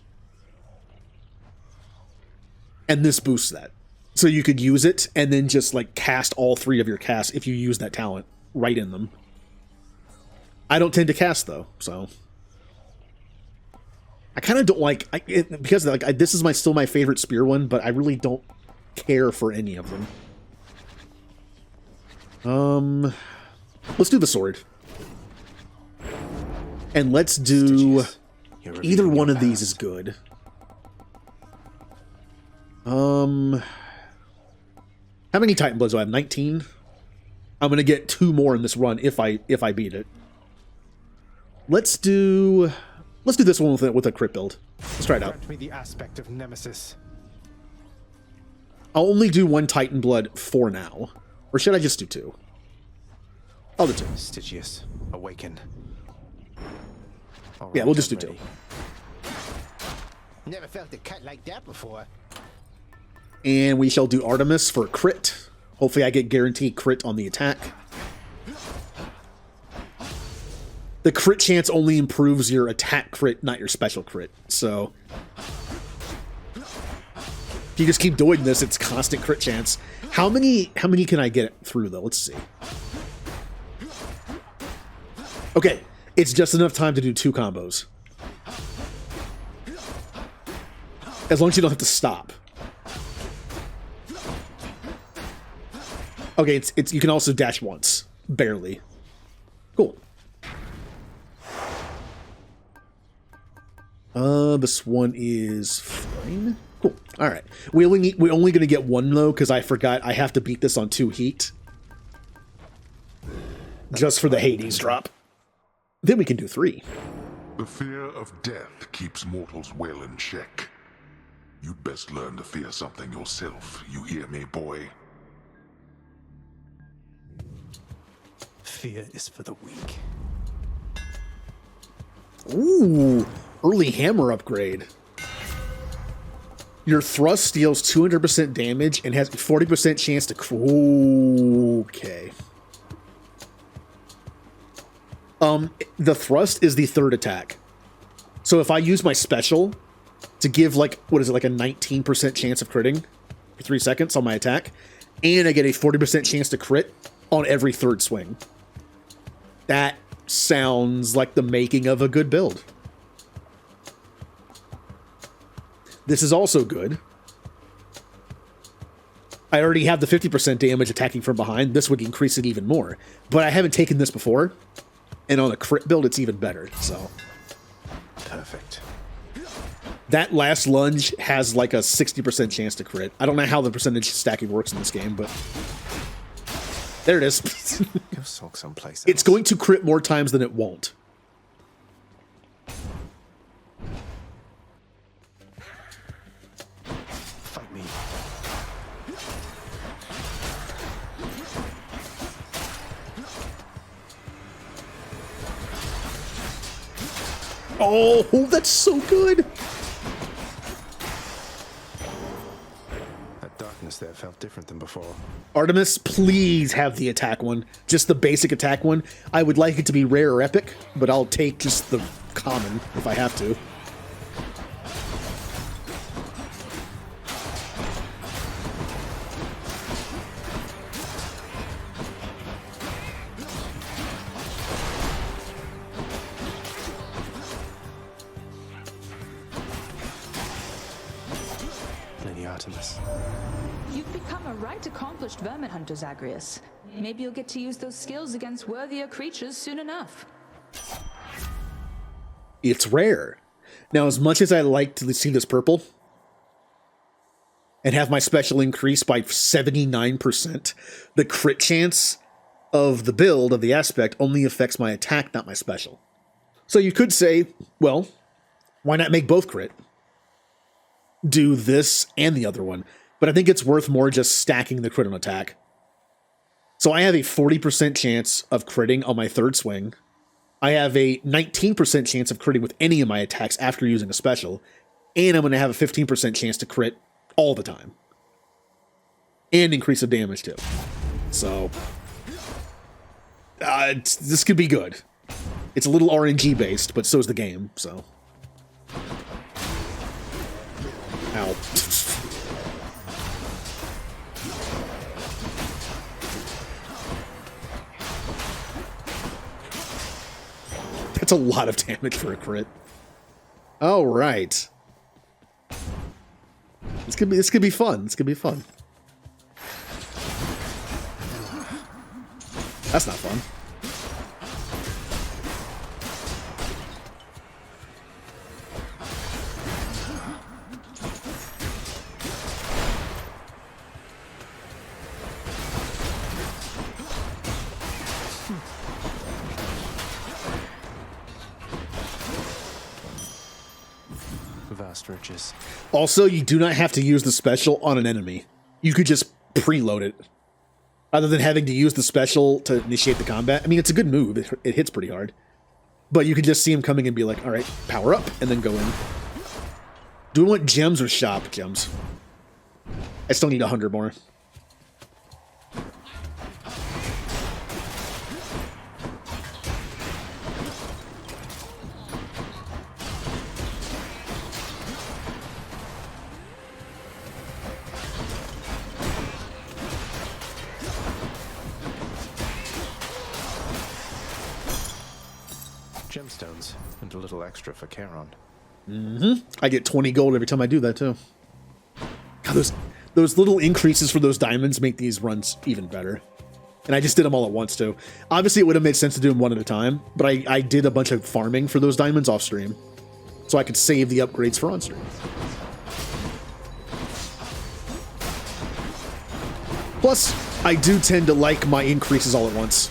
And this boosts that. So you could use it and then just like cast all 3 of your casts if you use that talent right in them. I don't tend to cast though, so I kind of don't like because like this is still my favorite spear one, but I really don't care for any of them. Let's do the sword, and let's do either one of these is good. How many Titan Bloods do I have? 19. I'm gonna get 2 more in this run if I beat it. Let's do this one with a crit build. Let's try it out. Grant me the aspect of Nemesis. I'll only do 1 Titan Blood for now. Or should I just do 2? I'll do 2. Stygius, awaken. Yeah, we'll just do 2. Never felt a cut like that before. And we shall do Artemis for crit. Hopefully I get guaranteed crit on the attack. The crit chance only improves your attack crit, not your special crit. So if you just keep doing this, it's constant crit chance. How many can I get through though? Let's see. Okay, it's just enough time to do 2 combos. As long as you don't have to stop. Okay, it's you can also dash once, barely. Cool. This one is fine. Cool. All right. We're only gonna get 1 though because I forgot I have to beat this on 2 heat, just for the Hades drop. Then we can do 3. The fear of death keeps mortals well in check. You'd best learn to fear something yourself. You hear me, boy? Fear is for the weak. Ooh, early hammer upgrade. Your thrust deals 200% damage and has a 40% chance to... Okay. The thrust is the 3rd attack. So if I use my special to give like, what is it, like a 19% chance of critting for 3 seconds on my attack, and I get a 40% chance to crit on every 3rd swing. That sounds like the making of a good build. This is also good. I already have the 50% damage attacking from behind. This would increase it even more. But I haven't taken this before. And on a crit build, it's even better. So Perfect. that last lunge has like a 60% chance to crit. I don't know how the percentage stacking works in this game, but there it is. Go sulk someplace else. It's going to crit more times than it won't. Fight me. Oh, that's so good. That darkness there felt different than before. Artemis, please have the attack one. Just the basic attack one. I would like it to be rare or epic, but I'll take just the common if I have to. Lady Artemis. You've become a right accomplished vermin hunter, Zagreus. Maybe you'll get to use those skills against worthier creatures soon enough. It's rare. Now, as much as I like to see this purple and have my special increase by 79%, the crit chance of the build, of the aspect, only affects my attack, not my special. So you could say, well, why not make both crit? Do this and the other one. But I think it's worth more just stacking the crit on attack. So I have a 40% chance of critting on my third swing. I have a 19% chance of critting with any of my attacks after using a special. And I'm going to have a 15% chance to crit all the time. And increase of damage too. So this could be good. It's a little RNG based, but so is the game, so. Ow. That's a lot of damage for a crit. All right. This could be fun. This could be fun. That's not fun. Vast riches. Also, you do not have to use the special on an enemy. You could just preload it. Rather than having to use the special to initiate the combat. I mean, it's a good move. It hits pretty hard. But you could just see him coming and be like, all right, power up, and then go in. Do we want gems or shop gems? I still need 100 more. Gemstones, and a little extra for Charon. I get 20 gold every time I do that, too. God, those little increases for those diamonds make these runs even better. And I just did them all at once, too. Obviously, it would have made sense to do them one at a time, but I did a bunch of farming for those diamonds off stream, so I could save the upgrades for on stream. Plus, I do tend to like my increases all at once.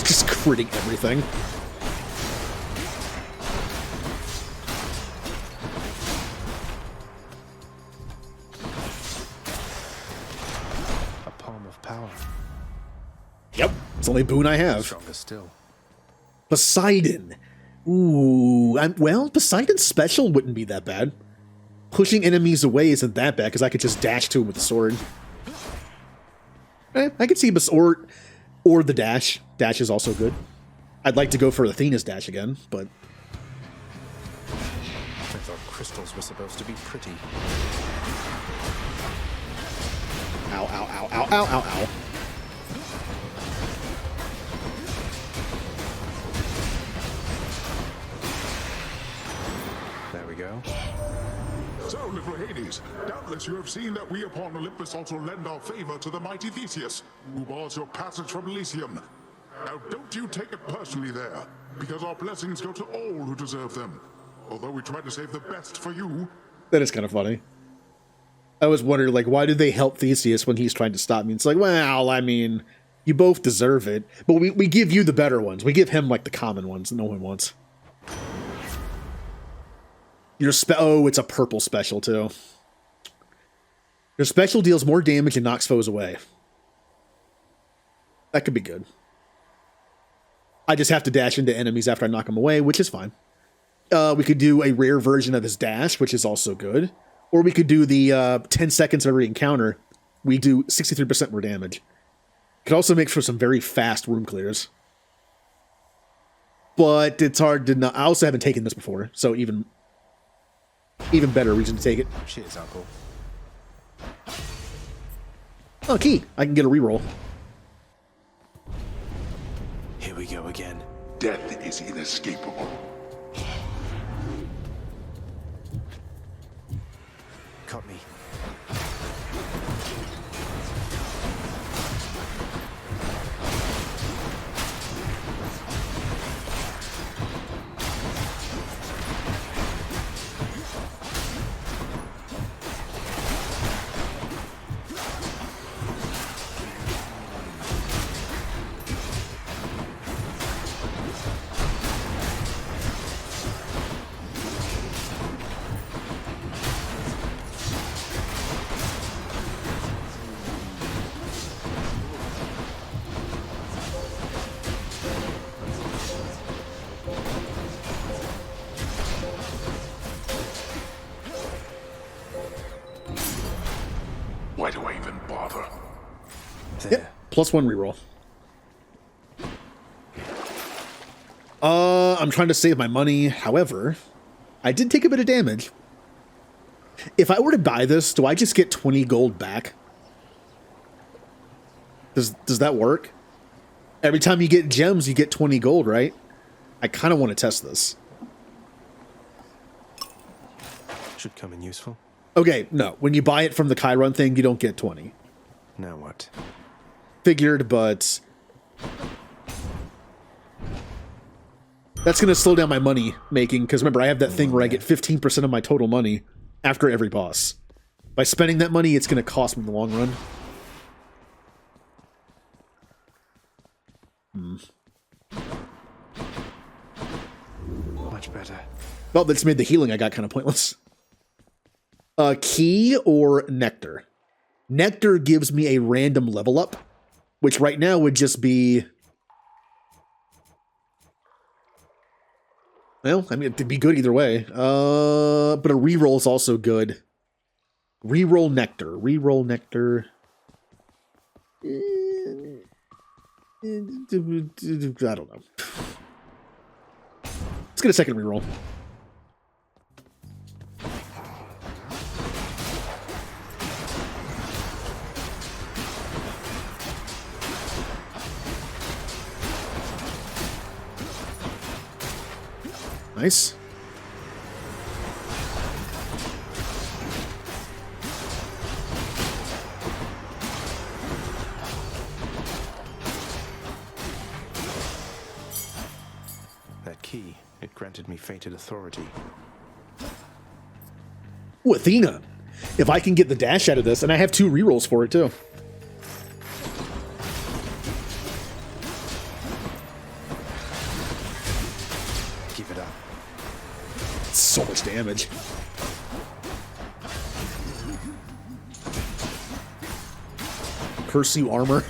Just critting everything. A palm of power. Yep, it's the only boon I have. Stronger still. Poseidon. Ooh, well, Poseidon's special wouldn't be that bad. Pushing enemies away isn't that bad, because I could just dash to him with the sword. I could see or the dash. Dash is also good. I'd like to go for Athena's dash again, but... I thought crystals were supposed to be pretty. Ow, ow, ow, ow, ow, ow, ow. Well, little Hades, doubtless you have seen that we upon Olympus also lend our favor to the mighty Theseus, who bars your passage from Elysium. Now don't you take it personally there, because our blessings go to all who deserve them. Although we try to save the best for you. That is kind of funny. I was wondering, like, why did they help Theseus when he's trying to stop me? It's like, well, I mean, you both deserve it, but we give you the better ones. We give him, like, the common ones that no one wants. Your oh, it's a purple special, too. Your special deals more damage and knocks foes away. That could be good. I just have to dash into enemies after I knock them away, which is fine. We could do a rare version of his dash, which is also good. Or we could do the 10 seconds of every encounter. We do 63% more damage. Could also make for some very fast room clears. But it's hard to not. I also haven't taken this before, so even better reason to take it. Cheers, Uncle. Oh, key. I can get a reroll. Here we go again. Death is inescapable. Caught me. Why do I even bother? Yep, +1 reroll. I'm trying to save my money. However, I did take a bit of damage. If I were to buy this, do I just get 20 gold back? Does that work? Every time you get gems, you get 20 gold, right? I kind of want to test this. Should come in useful. Okay, no. When you buy it from the Chiron thing, you don't get 20. Now what? Figured, but that's going to slow down my money making, because remember, I have that thing where I get 15% of my total money after every boss. By spending that money, it's going to cost me in the long run. Much better. Well, that's made the healing I got kind of pointless. Key or Nectar? Nectar gives me a random level up, which right now would just be... Well, I mean, it'd be good either way. But a reroll is also good. Reroll Nectar. Reroll Nectar. I don't know. Let's get a second reroll. Nice. That key, it granted me fated authority. Ooh, Athena. If I can get the dash out of this, and I have 2 rerolls for it too. Give it up. So much damage. Curse you, armor.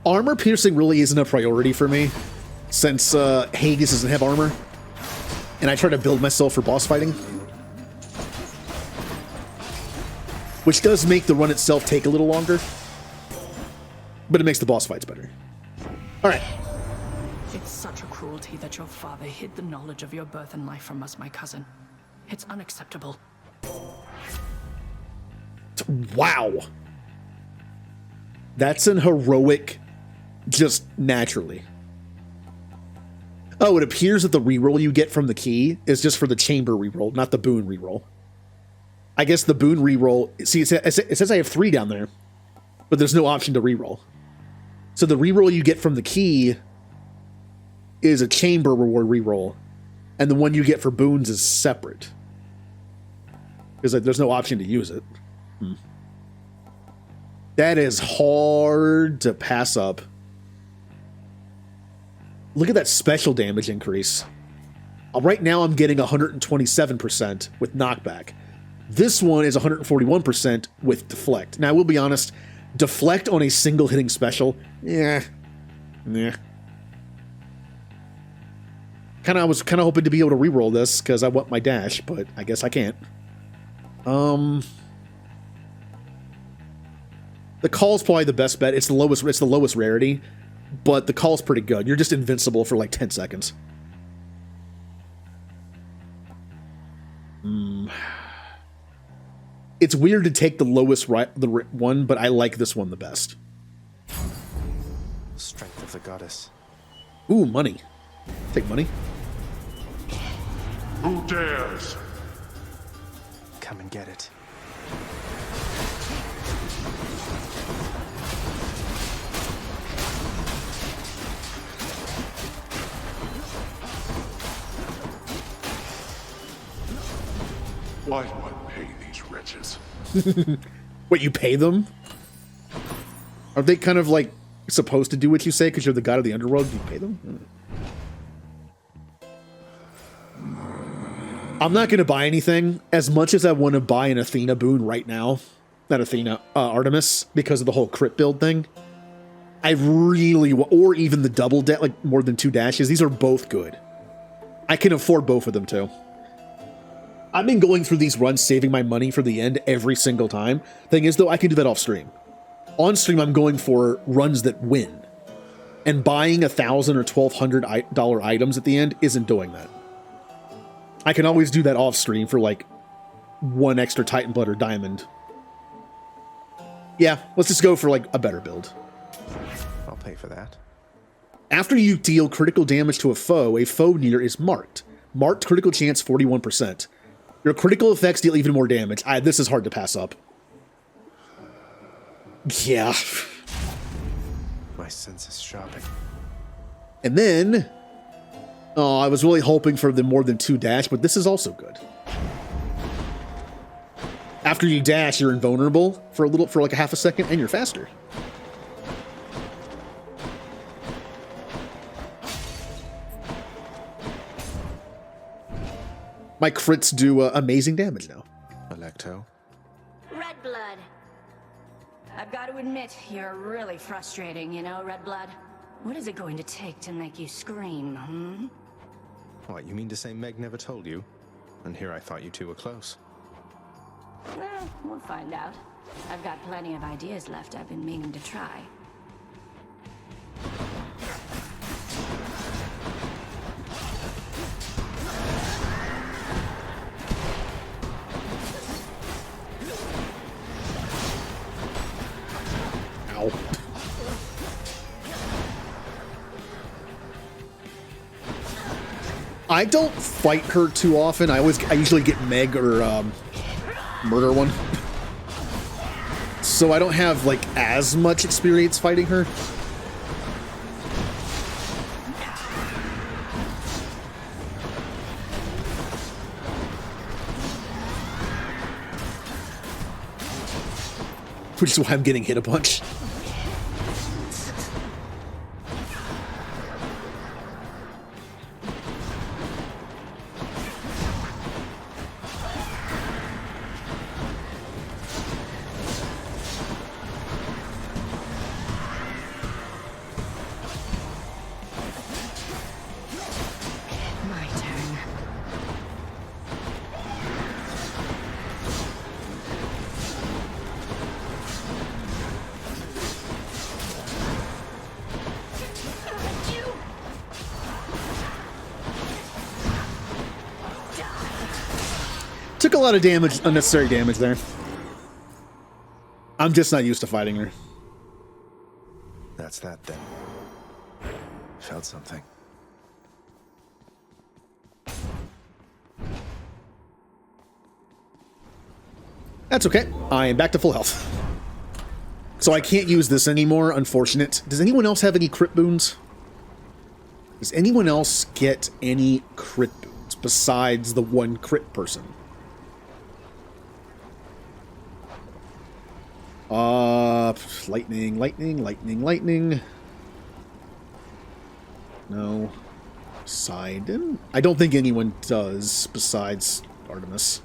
Armor piercing really isn't a priority for me, since Hades doesn't have armor, and I try to build myself for boss fighting. Which does make the run itself take a little longer, but it makes the boss fights better. Alright. It's such a cruelty that your father hid the knowledge of your birth and life from us, my cousin. It's unacceptable. Wow. That's an heroic, just naturally. Oh, it appears that the reroll you get from the key is just for the chamber reroll, not the boon reroll. I guess the boon reroll... See, it says I have 3 down there, but there's no option to reroll. So the reroll you get from the key is a chamber reward reroll, and the one you get for boons is separate. Because like, there's no option to use it. That is hard to pass up. Look at that special damage increase. Right now I'm getting 127% with knockback. This one is 141% with deflect. Now I will be honest, deflect on a single hitting special, yeah. I was kind of hoping to be able to reroll this because I want my dash, but I guess I can't. The call's probably the best bet. It's the lowest rarity, but the call's pretty good. You're just invincible for like 10 seconds. It's weird to take the lowest one, but I like this one the best. Strength of the goddess. Ooh, money. Take money. Who dares? Come and get it. Why do I pay these wretches? What, you pay them? Are they kind of like supposed to do what you say because you're the god of the underworld? Do you pay them? I'm not going to buy anything as much as I want to buy an Athena boon right now. Not Athena, Artemis, because of the whole crit build thing. I really, or even the double dash, like more than 2 dashes. These are both good. I can afford both of them too. I've been going through these runs, saving my money for the end every single time. Thing is though, I can do that off stream. On stream, I'm going for runs that win. And buying $1,000 or $1,200 items at the end isn't doing that. I can always do that off stream for like 1 extra Titan Blood or Diamond. Yeah, let's just go for like a better build. I'll pay for that. After you deal critical damage to a foe near is marked. Marked critical chance 41%. Your critical effects deal even more damage. This is hard to pass up. Yeah. My sense is sharpening. And then... Oh, I was really hoping for the more than 2 dash, but this is also good. After you dash, you're invulnerable for like a half a second, and you're faster. My crits do amazing damage now. Electo. Red Blood. I've got to admit, you're really frustrating, you know, Red Blood. What is it going to take to make you scream, hmm? What, you mean to say Meg never told you? And here I thought you two were close. Well, we'll find out. I've got plenty of ideas left I've been meaning to try. Ow. I don't fight her too often. I usually get Meg or Murder one. So I don't have like as much experience fighting her. Which is why I'm getting hit a bunch. My turn. Took a lot of damage, unnecessary damage there. I'm just not used to fighting her. That's that then. Felt something. That's okay. I am back to full health. So I can't use this anymore, unfortunate. Does anyone else have any crit boons? Does anyone else get any crit boons besides the one crit person? Lightning, lightning, lightning, lightning. No. Poseidon? I don't think anyone does besides Artemis.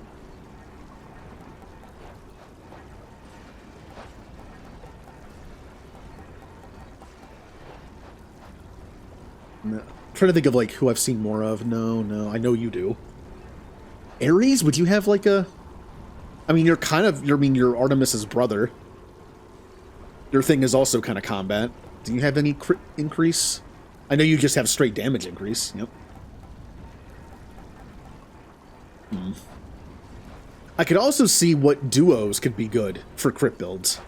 No. I'm trying to think of like who I've seen more of. No, I know you do. Ares, would you have like a? I mean, you're Artemis's brother. Your thing is also kind of combat. Do you have any crit increase? I know you just have straight damage increase. Yep. I could also see what duos could be good for crit builds.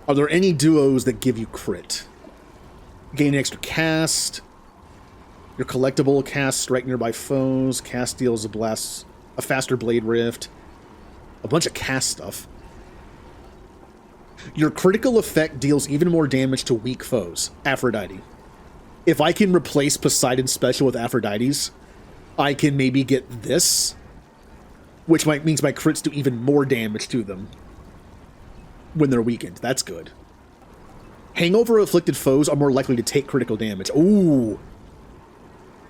Are there any duos that give you crit? Gain an extra cast. Your collectible cast strike nearby foes. Cast deals a faster blade rift. A bunch of cast stuff. Your critical effect deals even more damage to weak foes. Aphrodite. If I can replace Poseidon's special with Aphrodite's, I can maybe get this, which means my crits do even more damage to them when they're weakened. That's good. Hangover-afflicted foes are more likely to take critical damage. Ooh.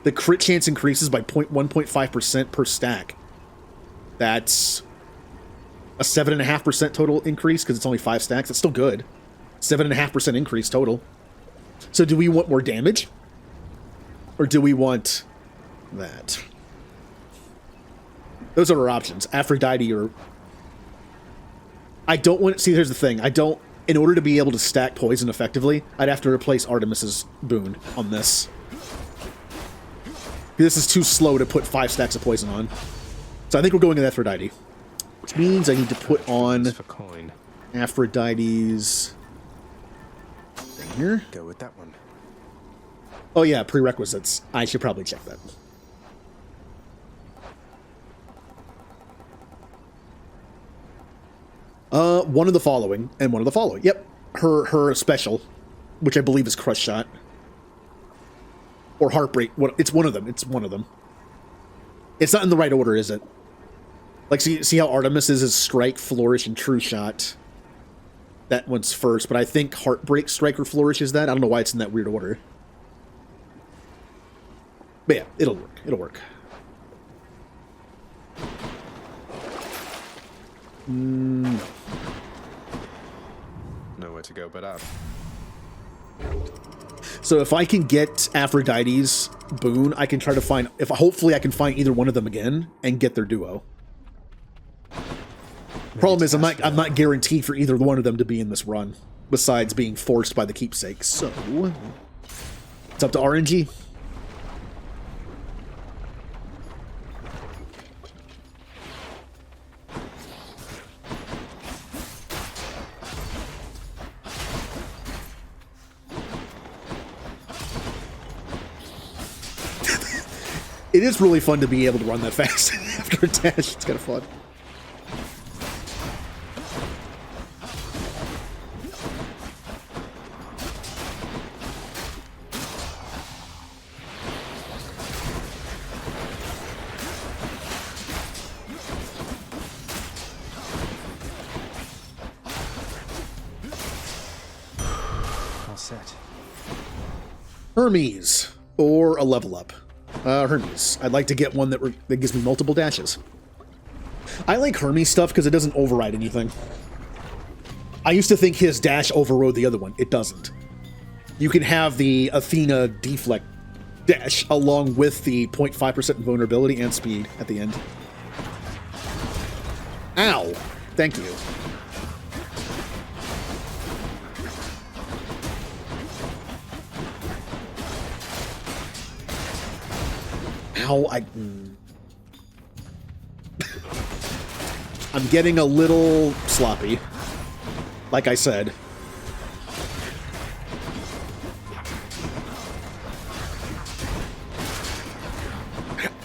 The crit chance increases by 1.5% per stack. That's a 7.5% total increase because it's only 5 stacks. That's still good. 7.5% increase total. So do we want more damage? Or do we want that? Those are our options. Aphrodite or... I don't want... See, here's the thing. I don't... In order to be able to stack poison effectively, I'd have to replace Artemis's boon on this. This is too slow to put 5 stacks of poison on. So I think we're going with Aphrodite. Which means I need to put on Aphrodite's thing here. Go with that one. Oh yeah, prerequisites. I should probably check that. One of the following and one of the following. Yep, her special, which I believe is Crush Shot or Heartbreak. It's one of them. It's one of them. It's not in the right order, is it? Like, see how Artemis is Strike, Flourish, and True Shot. That one's first, but I think Heartbreak, Strike, or Flourish is that. I don't know why it's in that weird order. But yeah, it'll work. It'll work. No. Nowhere to go but up. So if I can get Aphrodite's boon, I can try to find... Hopefully I can find either one of them again and get their duo. Problem is, I'm not guaranteed for either one of them to be in this run, besides being forced by the keepsake. So, it's up to RNG. It is really fun to be able to run that fast after a dash. It's kind of fun. Set. Hermes, or a level up. Hermes. I'd like to get one that gives me multiple dashes. I like Hermes stuff because it doesn't override anything. I used to think his dash overrode the other one. It doesn't. You can have the Athena deflect dash along with the 0.5% vulnerability and speed at the end. Ow! Thank you. I'm getting a little sloppy. Like I said.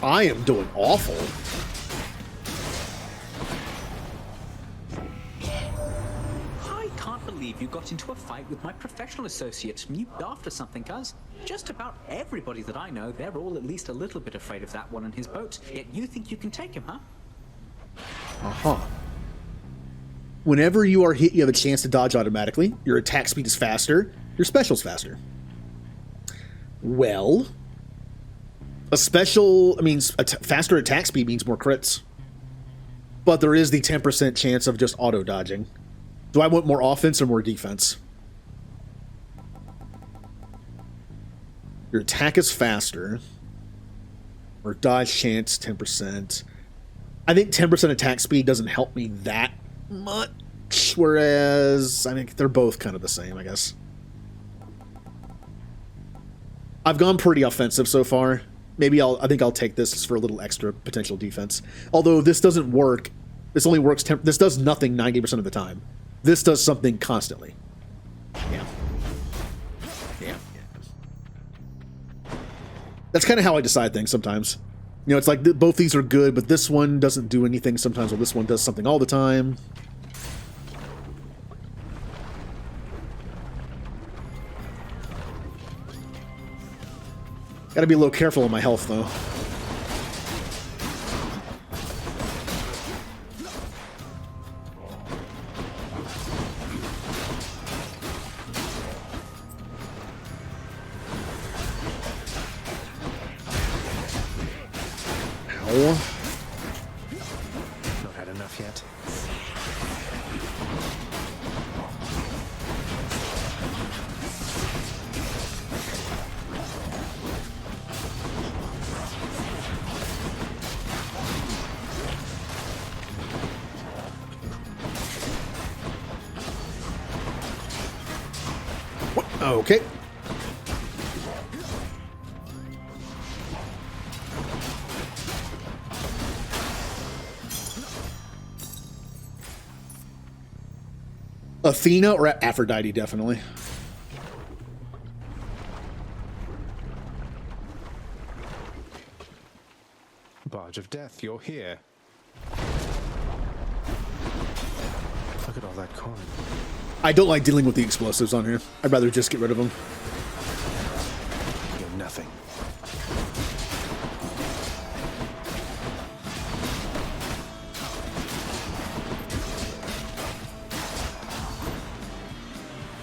I am doing awful. believe you got into a fight with my professional associate. You after something, cuz. Just about everybody that I know, they're all at least a little bit afraid of that one and his boat. Yet you think you can take him, huh? Uh-huh. Whenever you are hit, you have a chance to dodge automatically. Your attack speed is faster. Your special's faster. Well, a special, faster attack speed means more crits. But there is the 10% chance of just auto-dodging. Do I want more offense or more defense? Your attack is faster. Or dodge chance, 10%. I think 10% attack speed doesn't help me that much, whereas I think they're both kind of the same, I guess. I've gone pretty offensive so far. Maybe I think I'll take this for a little extra potential defense. Although this doesn't work. This only works this does nothing 90% of the time. This does something constantly. Yeah. Yeah. That's kind of how I decide things sometimes. You know, it's like both these are good, but this one doesn't do anything sometimes, while this one does something all the time. Gotta be a little careful of my health, though. Ow. Not had enough yet. Okay. Athena or Aphrodite, definitely. Barge of Death, you're here. Look at all that coin. I don't like dealing with the explosives on here. I'd rather just get rid of them. You're nothing.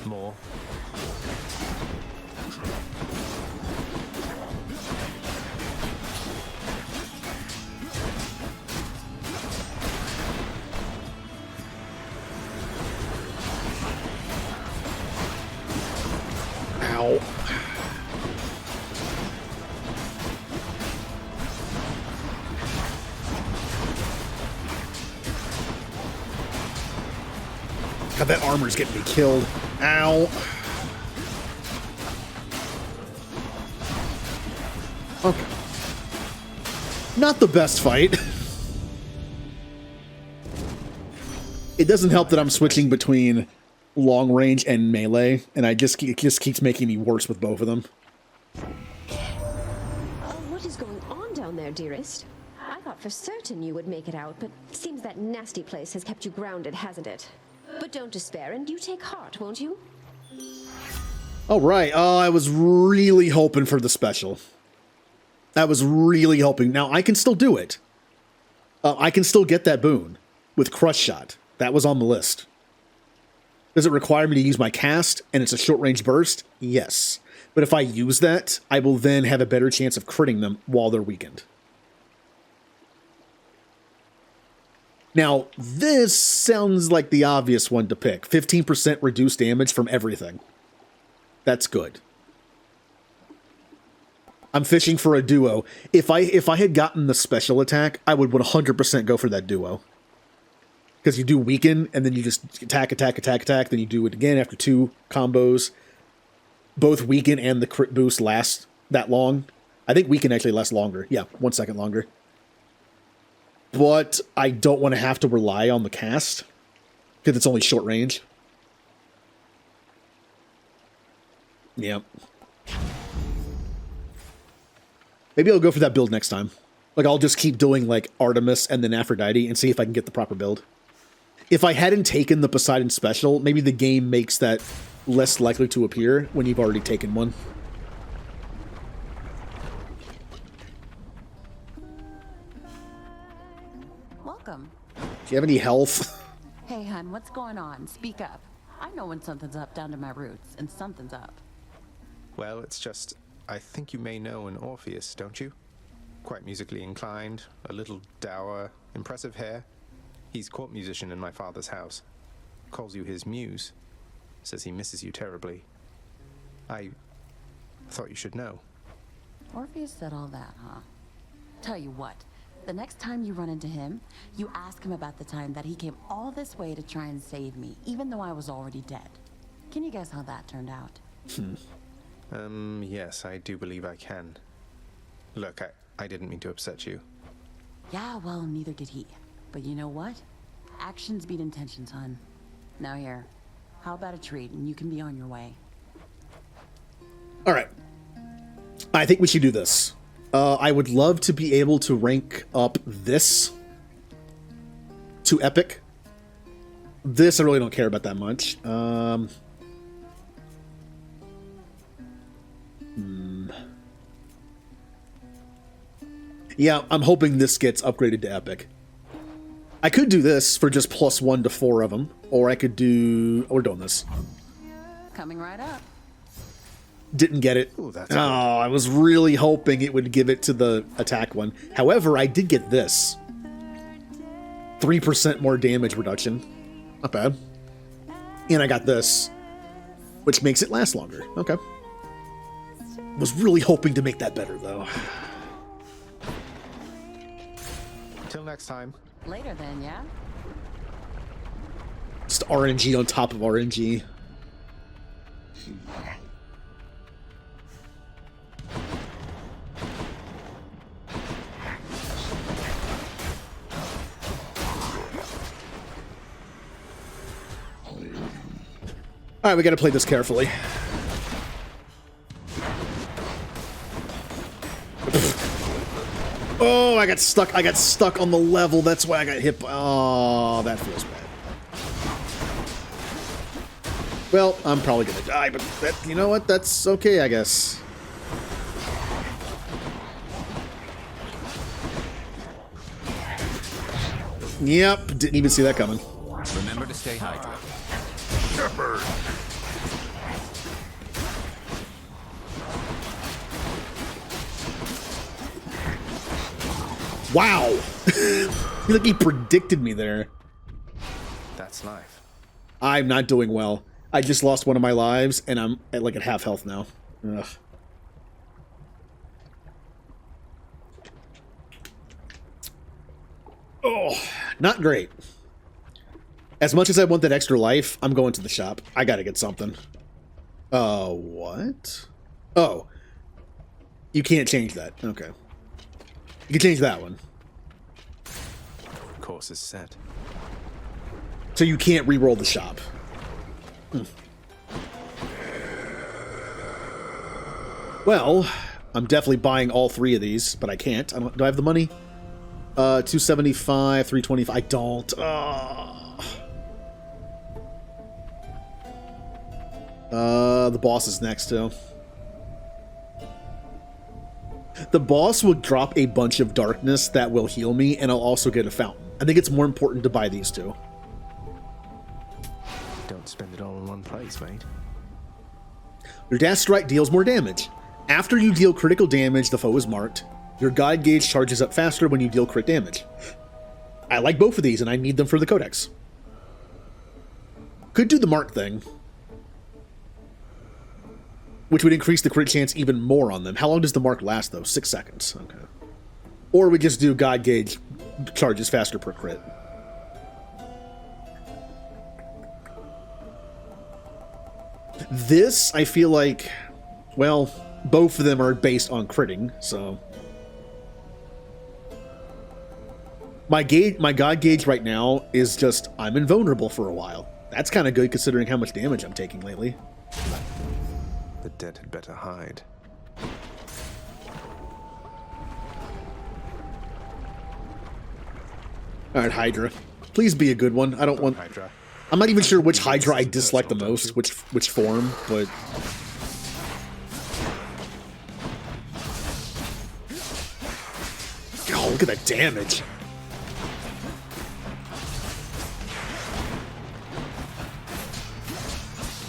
More. Ow. God, that armor's getting me killed. Ow. Okay. Not the best fight. It doesn't help that I'm switching between long range and melee, and it just keeps making me worse with both of them. What is going on down there, dearest? I thought for certain you would make it out, but it seems that nasty place has kept you grounded, hasn't it? But don't despair, and you take heart, won't you? All right. I was really hoping for the special. I was really hoping. Now, I can still do it. I can still get that boon with Crush Shot. That was on the list. Does it require me to use my cast and it's a short-range burst? Yes. But if I use that, I will then have a better chance of critting them while they're weakened. Now, this sounds like the obvious one to pick. 15% reduced damage from everything. That's good. I'm fishing for a duo. If I had gotten the special attack, I would 100% go for that duo. Because you do weaken, and then you just attack, then you do it again after 2 combos. Both weaken and the crit boost last that long. I think weaken actually lasts longer. Yeah, 1 second longer. But I don't want to have to rely on the cast, because it's only short range. Yep. Maybe I'll go for that build next time. Like, I'll just keep doing, like, Artemis and then Aphrodite and see if I can get the proper build. If I hadn't taken the Poseidon special, maybe the game makes that less likely to appear when you've already taken one. Welcome. Do you have any health? Hey, hun, what's going on? Speak up. I know when something's up down to my roots, and something's up. Well, it's just, I think you may know an Orpheus, don't you? Quite musically inclined, a little dour, impressive hair. He's court musician in my father's house. Calls you his muse. Says he misses you terribly. I thought you should know. Orpheus said all that, huh? Tell you what, the next time you run into him, you ask him about the time that he came all this way to try and save me, even though I was already dead. Can you guess how that turned out? Yes, I do believe I can. Look, I didn't mean to upset you. Yeah, well, neither did he. But you know what? Actions beat intentions, hun. Now here, how about a treat and you can be on your way? All right. I think we should do this. I would love to be able to rank up this to epic. This I really don't care about that much. Yeah, I'm hoping this gets upgraded to epic. I could do this for just +1 to 4 of them, or I could do... Oh, we're doing this. Coming right up. Didn't get it. Ooh, that's I was really hoping it would give it to the attack one. However, I did get this. 3% more damage reduction. Not bad. And I got this, which makes it last longer. Okay. Was really hoping to make that better, though. Till next time. Later then, yeah? Just RNG on top of RNG. Alright, we gotta play this carefully. Oh, I got stuck. I got stuck on the level. That's why I got hit by... Oh, that feels bad. Well, I'm probably gonna die, but that, you know what? That's okay, I guess. Yep, didn't even see that coming. Remember to stay hydrated. Shepherd! Wow! Like he predicted me there. That's life. I'm not doing well. I just lost one of my lives, and I'm at like at half health now. Ugh. Oh, not great. As much as I want that extra life, I'm going to the shop. I gotta get something. What? Oh. You can't change that. Okay. You can change that one. Course is set. So you can't re-roll the shop. Well, I'm definitely buying all 3 of these, but I can't. Do I have the money? 275, 325. I don't. The boss is next too. The boss will drop a bunch of darkness that will heal me, and I'll also get a fountain. I think it's more important to buy these 2. Don't spend it all in one place, mate. Your dash strike deals more damage. After you deal critical damage, the foe is marked. Your guide gauge charges up faster when you deal crit damage. I like both of these, and I need them for the codex. Could do the mark thing, which would increase the crit chance even more on them. How long does the mark last, though? 6 seconds. Okay. Or we just do guide gauge charges faster per crit. This, I feel like, well, both of them are based on critting, so... My god gauge right now is just, I'm invulnerable for a while. That's kind of good considering how much damage I'm taking lately. The dead had better hide. Alright, Hydra. Please be a good one. I don't want... Hydra. I'm not even sure which Hydra I dislike the most, which form, but... Oh, look at that damage.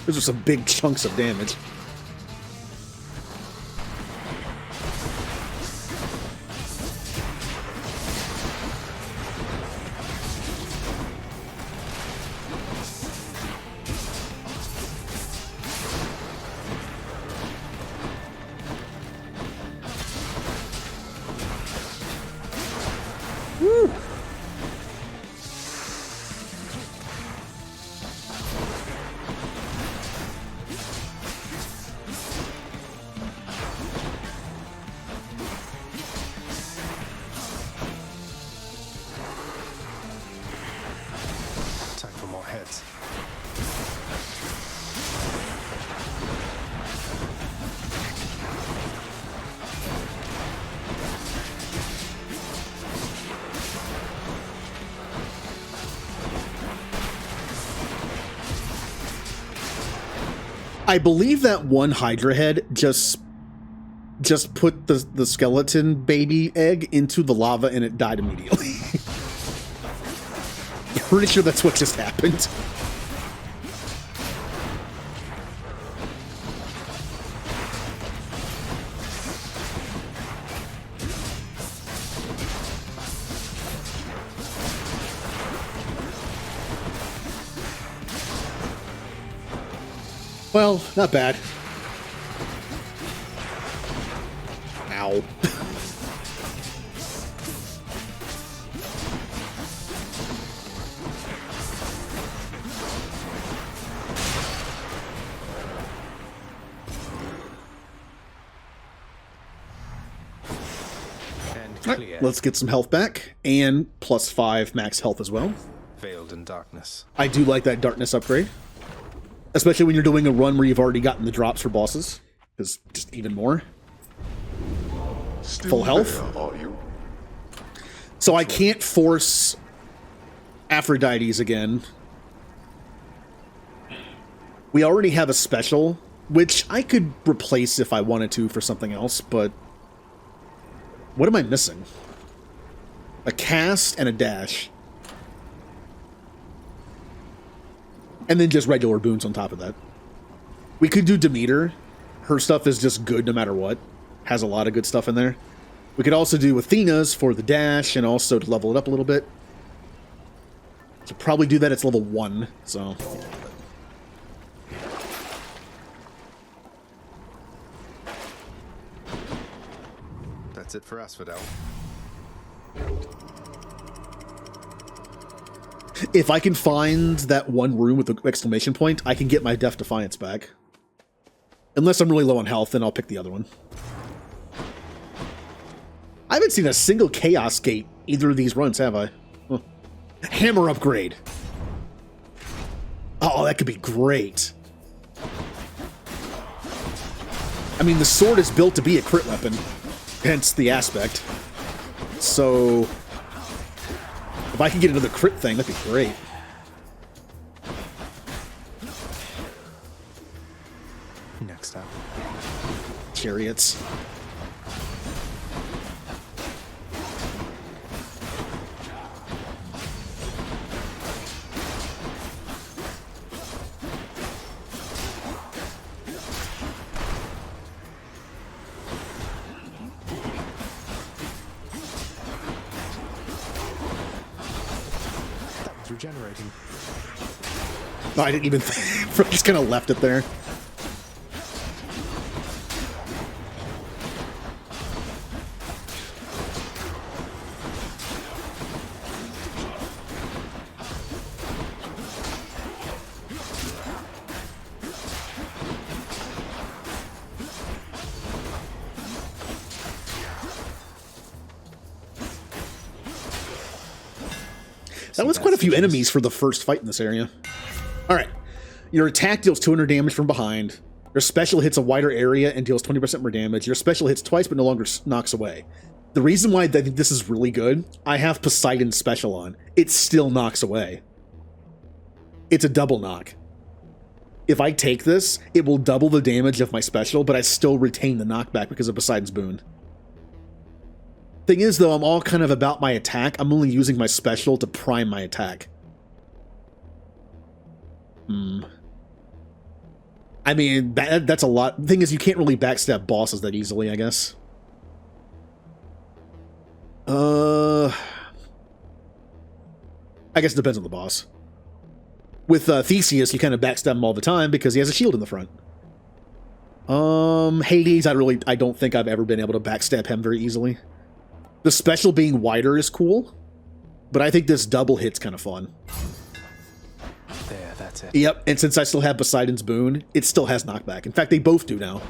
Those are some big chunks of damage. Woo. Time for more heads. I believe that one Hydra head just put the skeleton baby egg into the lava and it died immediately. Pretty sure that's what just happened. Well, not bad. Ow. Right, let's get some health back, and +5 max health as well. Veiled in darkness. I do like that darkness upgrade. Especially when you're doing a run where you've already gotten the drops for bosses. Because just even more. Still Full health. there, are you? So I can't force Aphrodite's again. We already have a special, which I could replace if I wanted to for something else, but... What am I missing? A cast and a dash. And then just regular boons on top of that. We could do Demeter. Her stuff is just good no matter what. Has a lot of good stuff in there. We could also do Athena's for the dash and also to level it up a little bit. So probably do that. It's level 1, so... That's it for us, Fidel. If I can find that one room with the exclamation point, I can get my Death Defiance back. Unless I'm really low on health, then I'll pick the other one. I haven't seen a single Chaos Gate either of these runs, have I? Huh. Hammer upgrade. Oh, that could be great. I mean, the sword is built to be a crit weapon, hence the aspect. So... if I can get another crit thing, that'd be great. Next up. Chariots. Regenerating. No, I didn't even think. Just kind of left it there. That was quite a few enemies for the first fight in this area. Alright. Your attack deals 200 damage from behind. Your special hits a wider area and deals 20% more damage. Your special hits twice but no longer knocks away. The reason why I think this is really good, I have Poseidon's special on. It still knocks away. It's a double knock. If I take this, it will double the damage of my special, but I still retain the knockback because of Poseidon's boon. Thing is, though, I'm all kind of about my attack. I'm only using my special to prime my attack. I mean, that's a lot. The thing is, you can't really backstab bosses that easily, I guess. I guess it depends on the boss. With Theseus, you kind of backstab him all the time because he has a shield in the front. Hades, I don't think I've ever been able to backstab him very easily. The special being wider is cool, but I think this double hit's kind of fun. There, that's it. Yep, and since I still have Poseidon's boon, it still has knockback. In fact, they both do now.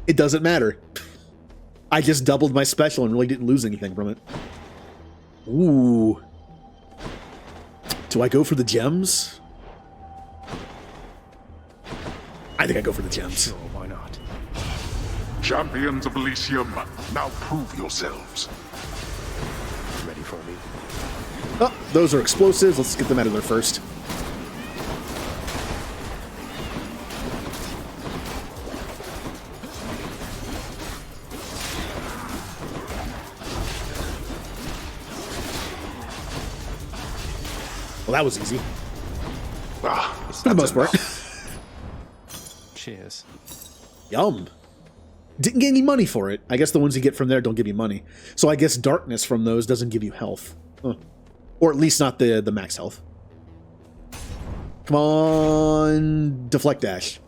It doesn't matter. I just doubled my special and really didn't lose anything from it. Ooh. Do I go for the gems? I think I go for the gems. Sure, why not? Champions of Elysium, now prove yourselves. Ready for me? Oh, those are explosives. Let's get them out of there first. Well, that was easy. For the most part. Cheers. Yum. Didn't get any money for it. I guess the ones you get from there don't give you money. So I guess darkness from those doesn't give you health. Huh. Or at least not the max health. Come on. Deflect dash.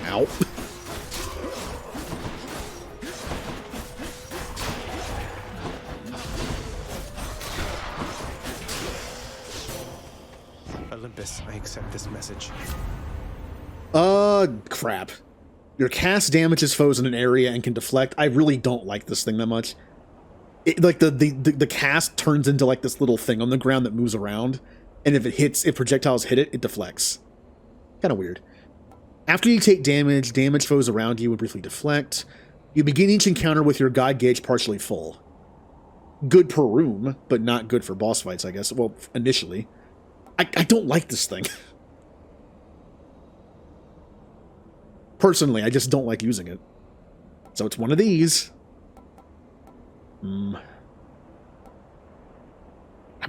Ow. Olympus, I accept this message. Crap. Your cast damages foes in an area and can deflect. I really don't like this thing that much. Like the cast turns into like this little thing on the ground that moves around, and if projectiles hit it, it deflects. Kind of weird. After you take damage, damage foes around you will briefly deflect. You begin each encounter with your God gauge partially full. Good per room, but not good for boss fights, I guess. Well, initially. I don't like this thing. Personally, I just don't like using it. So it's one of these. I mean,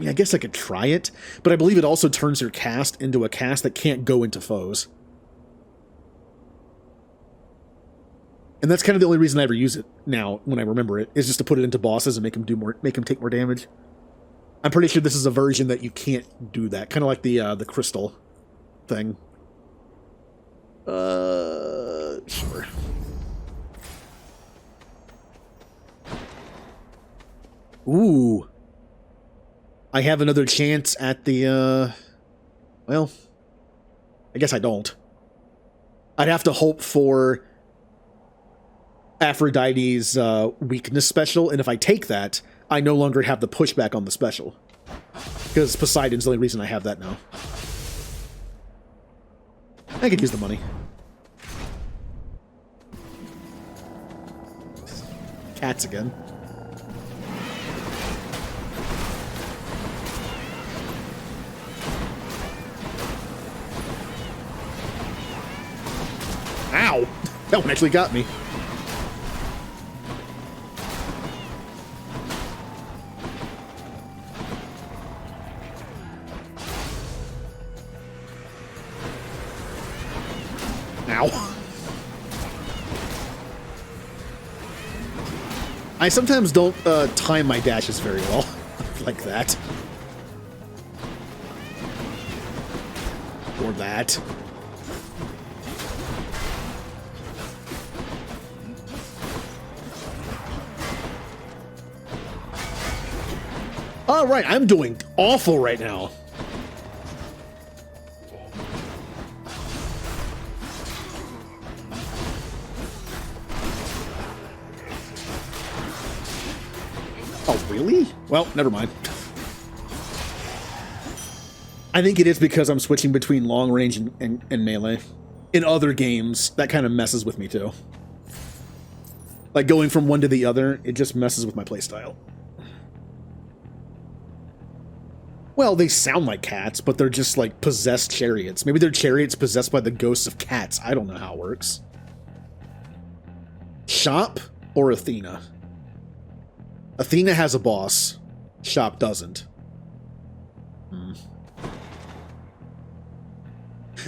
I guess I could try it, but I believe it also turns your cast into a cast that can't go into foes. And that's kind of the only reason I ever use it now, when I remember it, is just to put it into bosses and make them take more damage. I'm pretty sure this is a version that you can't do that, kind of like the crystal thing. Sure. Ooh. I have another chance at the, well, I guess I don't. I'd have to hope for Aphrodite's weakness special, and if I take that, I no longer have the pushback on the special. Because Poseidon's the only reason I have that now. I could use the money. Cats again. Ow! That one actually got me. I sometimes don't time my dashes very well. Like that. Or that. All right, I'm doing awful right now. Oh, really? Well, never mind. I think it is because I'm switching between long range and melee. In other games, that kind of messes with me too. Like going from one to the other, it just messes with my playstyle. Well, they sound like cats, but they're just like possessed chariots. Maybe they're chariots possessed by the ghosts of cats. I don't know how it works. Shop or Athena? Athena has a boss. Shop doesn't.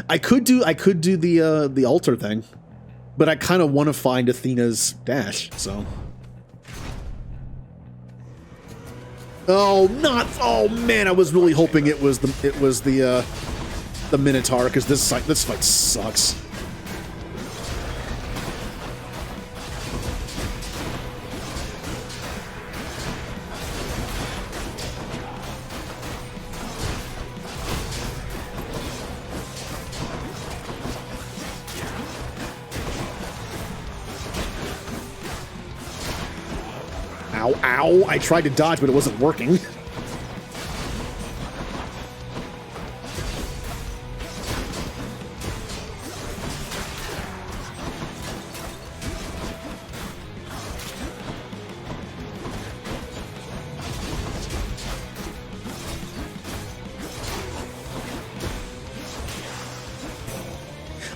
I could do the altar thing, but I kind of want to find Athena's dash, so. Oh man, I was really hoping it was the Minotaur, because this fight sucks. Ow, ow. I tried to dodge, but it wasn't working.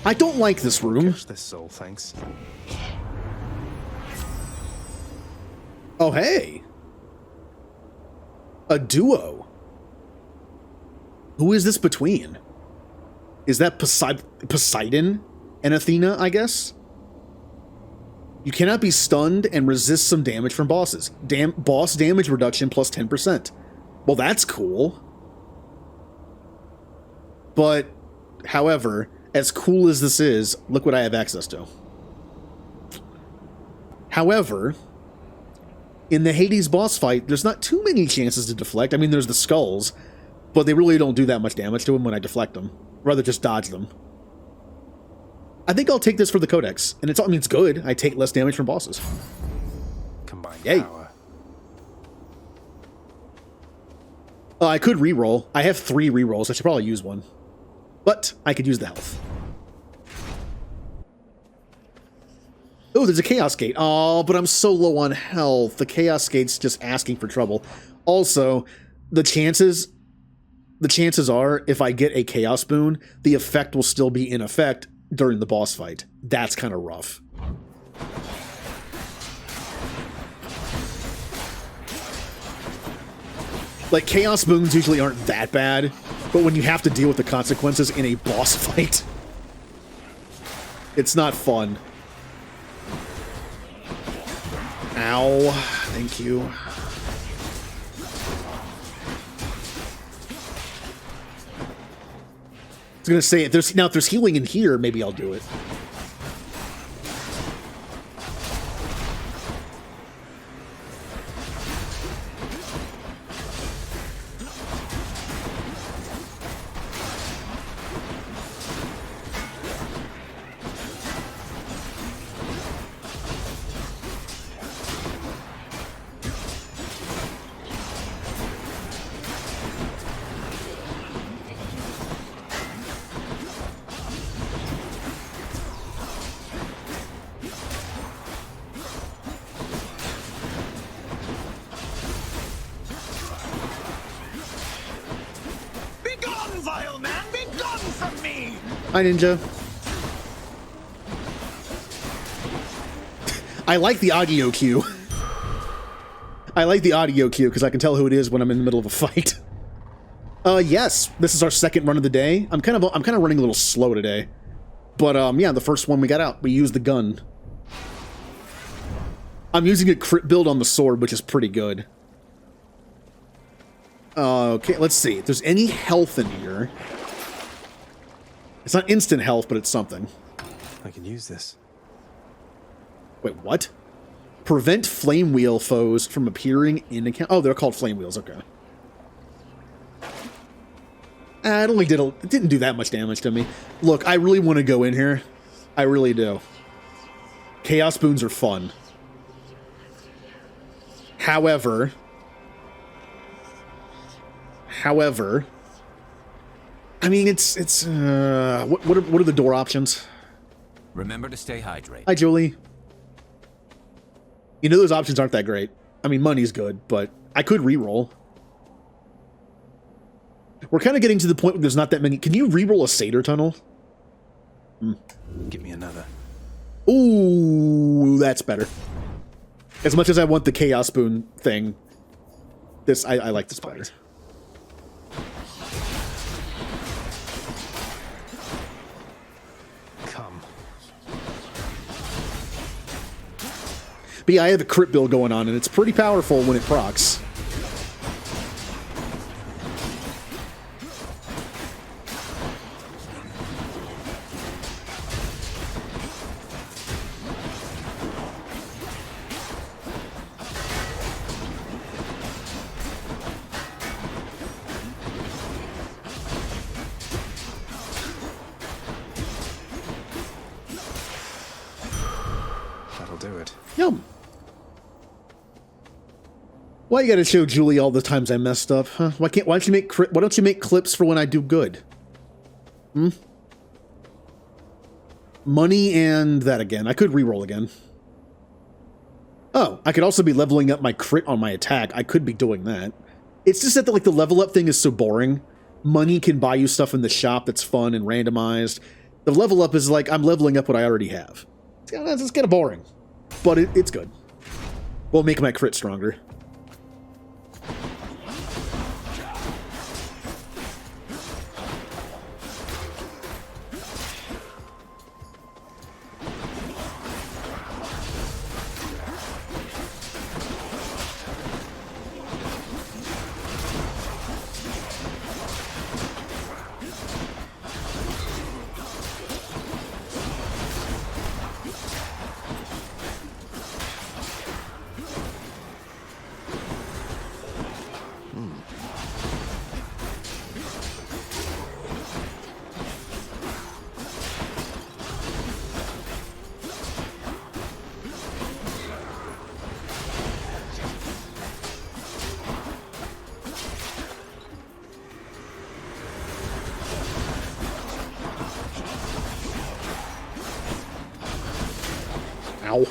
I don't like this room. Catch this soul, thanks. Oh, hey. A duo. Who is this between? Is that Poseidon and Athena, I guess? You cannot be stunned and resist some damage from bosses. Boss damage reduction plus 10%. Well, that's cool. But, however, as cool as this is, look what I have access to. However, in the Hades boss fight, there's not too many chances to deflect. I mean, there's the skulls, but they really don't do that much damage to them when I deflect them. Rather just dodge them. I think I'll take this for the Codex, and it's good. I take less damage from bosses. Combined Yay. power. I could reroll. I have 3 rerolls. I should probably use one. But I could use the health. Oh, there's a Chaos Gate. Oh, but I'm so low on health. The Chaos Gate's just asking for trouble. Also, the chances are, if I get a Chaos Boon, the effect will still be in effect during the boss fight. That's kind of rough. Like, Chaos Boons usually aren't that bad, but when you have to deal with the consequences in a boss fight, it's not fun. Ow. Thank you. I was gonna say, if there's healing in here, maybe I'll do it. Hi, Ninja. I like the audio cue. I like the audio cue because I can tell who it is when I'm in the middle of a fight. Yes, this is our second run of the day. I'm kind of running a little slow today, but yeah, the first one we got out, we used the gun. I'm using a crit build on the sword, which is pretty good. Okay, let's see. If there's any health in here. It's not instant health, but it's something. I can use this. Wait, what? Prevent flame wheel foes from appearing in account. Oh, they're called flame wheels. Okay. It didn't do that much damage to me. Look, I really want to go in here. I really do. Chaos boons are fun. However, I mean, it's what are the door options? Remember to stay hydrated. Hi, Julie. You know those options aren't that great. I mean, money's good, but I could reroll. We're kind of getting to the point where there's not that many. Can you reroll a Satyr Tunnel? Give me another. Ooh, that's better. As much as I want the Chaos Boon thing, I like this better. Come. But yeah, I have a crit build going on, and it's pretty powerful when it procs. That'll do it. Yum. Why you gotta show Julie all the times I messed up, huh? Why don't you make clips for when I do good? Money and that again. I could reroll again. Oh, I could also be leveling up my crit on my attack. I could be doing that. It's just that like the level up thing is so boring. Money can buy you stuff in the shop that's fun and randomized. The level up is like I'm leveling up what I already have. It's kind of boring, but it's good. Will make my crit stronger. Ow.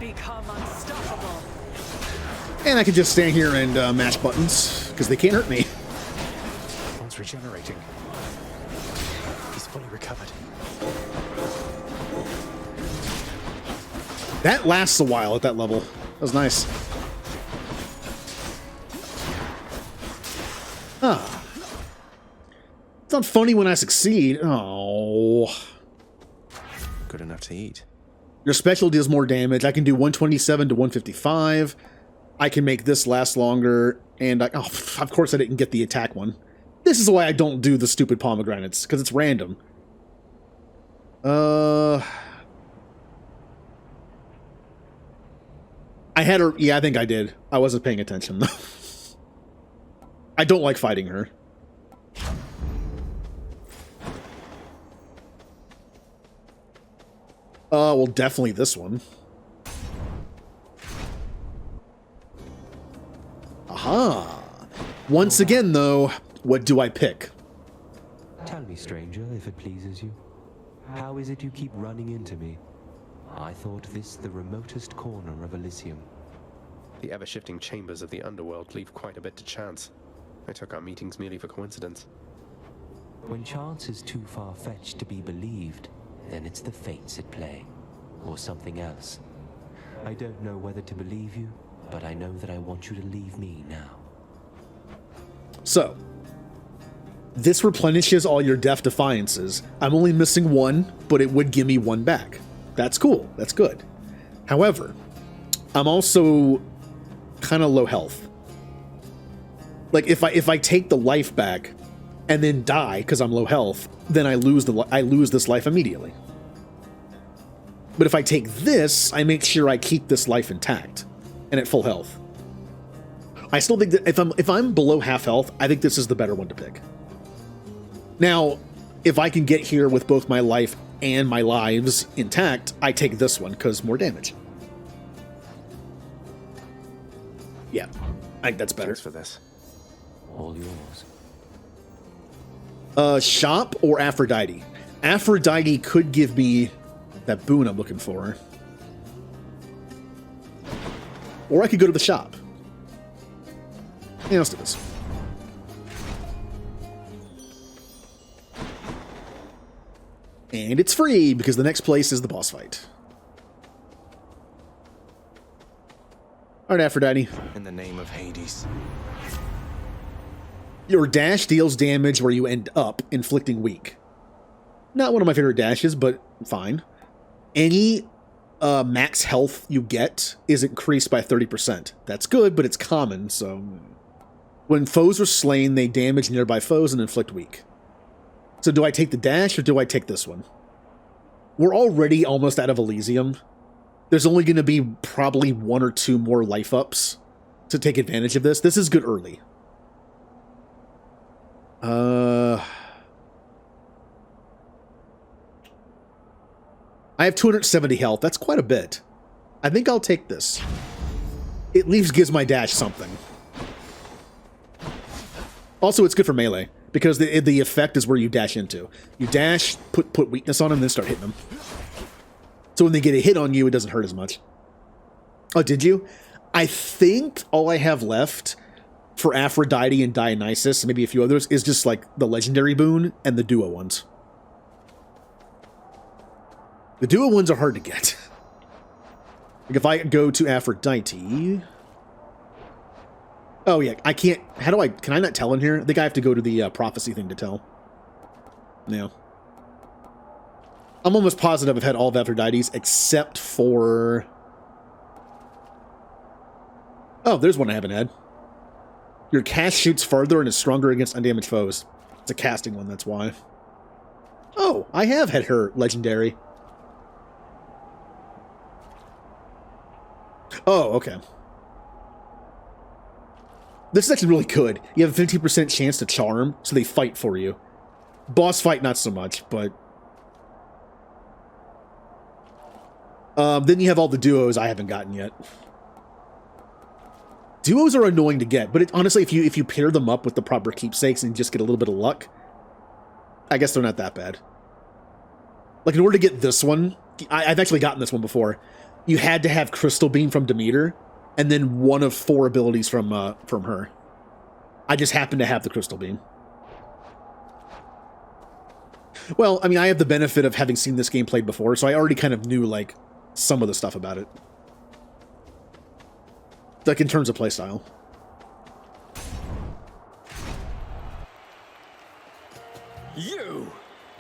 Become unstoppable. And I can just stand here and mash buttons, because they can't hurt me. One's regenerating. He's fully recovered. That lasts a while at that level. That was nice. Ah. It's not funny when I succeed. Oh. Good enough to eat. Your special deals more damage. I can do 127 to 155. I can make this last longer. And of course I didn't get the attack one. This is why I don't do the stupid pomegranates, because it's random. Yeah, I think I did. I wasn't paying attention, though. I don't like fighting her. Well, definitely this one. Aha! Once again, though, what do I pick? Tell me, stranger, if it pleases you. How is it you keep running into me? I thought this the remotest corner of Elysium. The ever-shifting chambers of the underworld leave quite a bit to chance. I took our meetings merely for coincidence. When chance is too far-fetched to be believed, then it's the fates at play, or something else. I don't know whether to believe you, but I know that I want you to leave me now. So, this replenishes all your Death Defiances. I'm only missing one, but it would give me one back. That's cool. That's good. However, I'm also kind of low health. Like, if I take the life back and then die because I'm low health, then I lose this life immediately. But if I take this, I make sure I keep this life intact and at full health. I still think that if I'm below half health, I think this is the better one to pick. Now, if I can get here with both my life and my lives intact, I take this one because more damage. Yeah, I think that's better. Thanks for this. All yours. Shop or Aphrodite? Aphrodite could give me that boon I'm looking for. Or I could go to the shop. Yeah, let's do this. And it's free, because the next place is the boss fight. Alright, Aphrodite. In the name of Hades. Your dash deals damage where you end up, inflicting weak. Not one of my favorite dashes, but fine. Any max health you get is increased by 30%. That's good, but it's common, so... When foes are slain, they damage nearby foes and inflict weak. So do I take the dash, or do I take this one? We're already almost out of Elysium. There's only going to be probably 1 or 2 more life ups to take advantage of this. This is good early. I have 270 health. That's quite a bit. I think I'll take this. It at least gives my dash something. Also, it's good for melee, because the effect is where you dash into. You dash, put weakness on them, then start hitting them. So when they get a hit on you, it doesn't hurt as much. Oh, did you? I think all I have left for Aphrodite and Dionysus, and maybe a few others, is just like the legendary boon and the duo ones. The duo ones are hard to get. Like if I go to Aphrodite... Oh yeah, I can't... How do I... Can I not tell in here? I think I have to go to the prophecy thing to tell. Yeah. I'm almost positive I've had all of Aphrodite's except for... Oh, there's one I haven't had. Your cast shoots farther and is stronger against undamaged foes. It's a casting one, that's why. Oh, I have had her legendary. Oh, okay. This is actually really good. You have a 50% chance to charm, so they fight for you. Boss fight, not so much, but... then you have all the duos I haven't gotten yet. Duos are annoying to get, but honestly, if you pair them up with the proper keepsakes and just get a little bit of luck, I guess they're not that bad. Like, in order to get this one, I've actually gotten this one before. You had to have Crystal Beam from Demeter, and then one of 4 abilities from her. I just happen to have the Crystal Beam. Well, I mean, I have the benefit of having seen this game played before, so I already kind of knew, like, some of the stuff about it. Like, in terms of playstyle.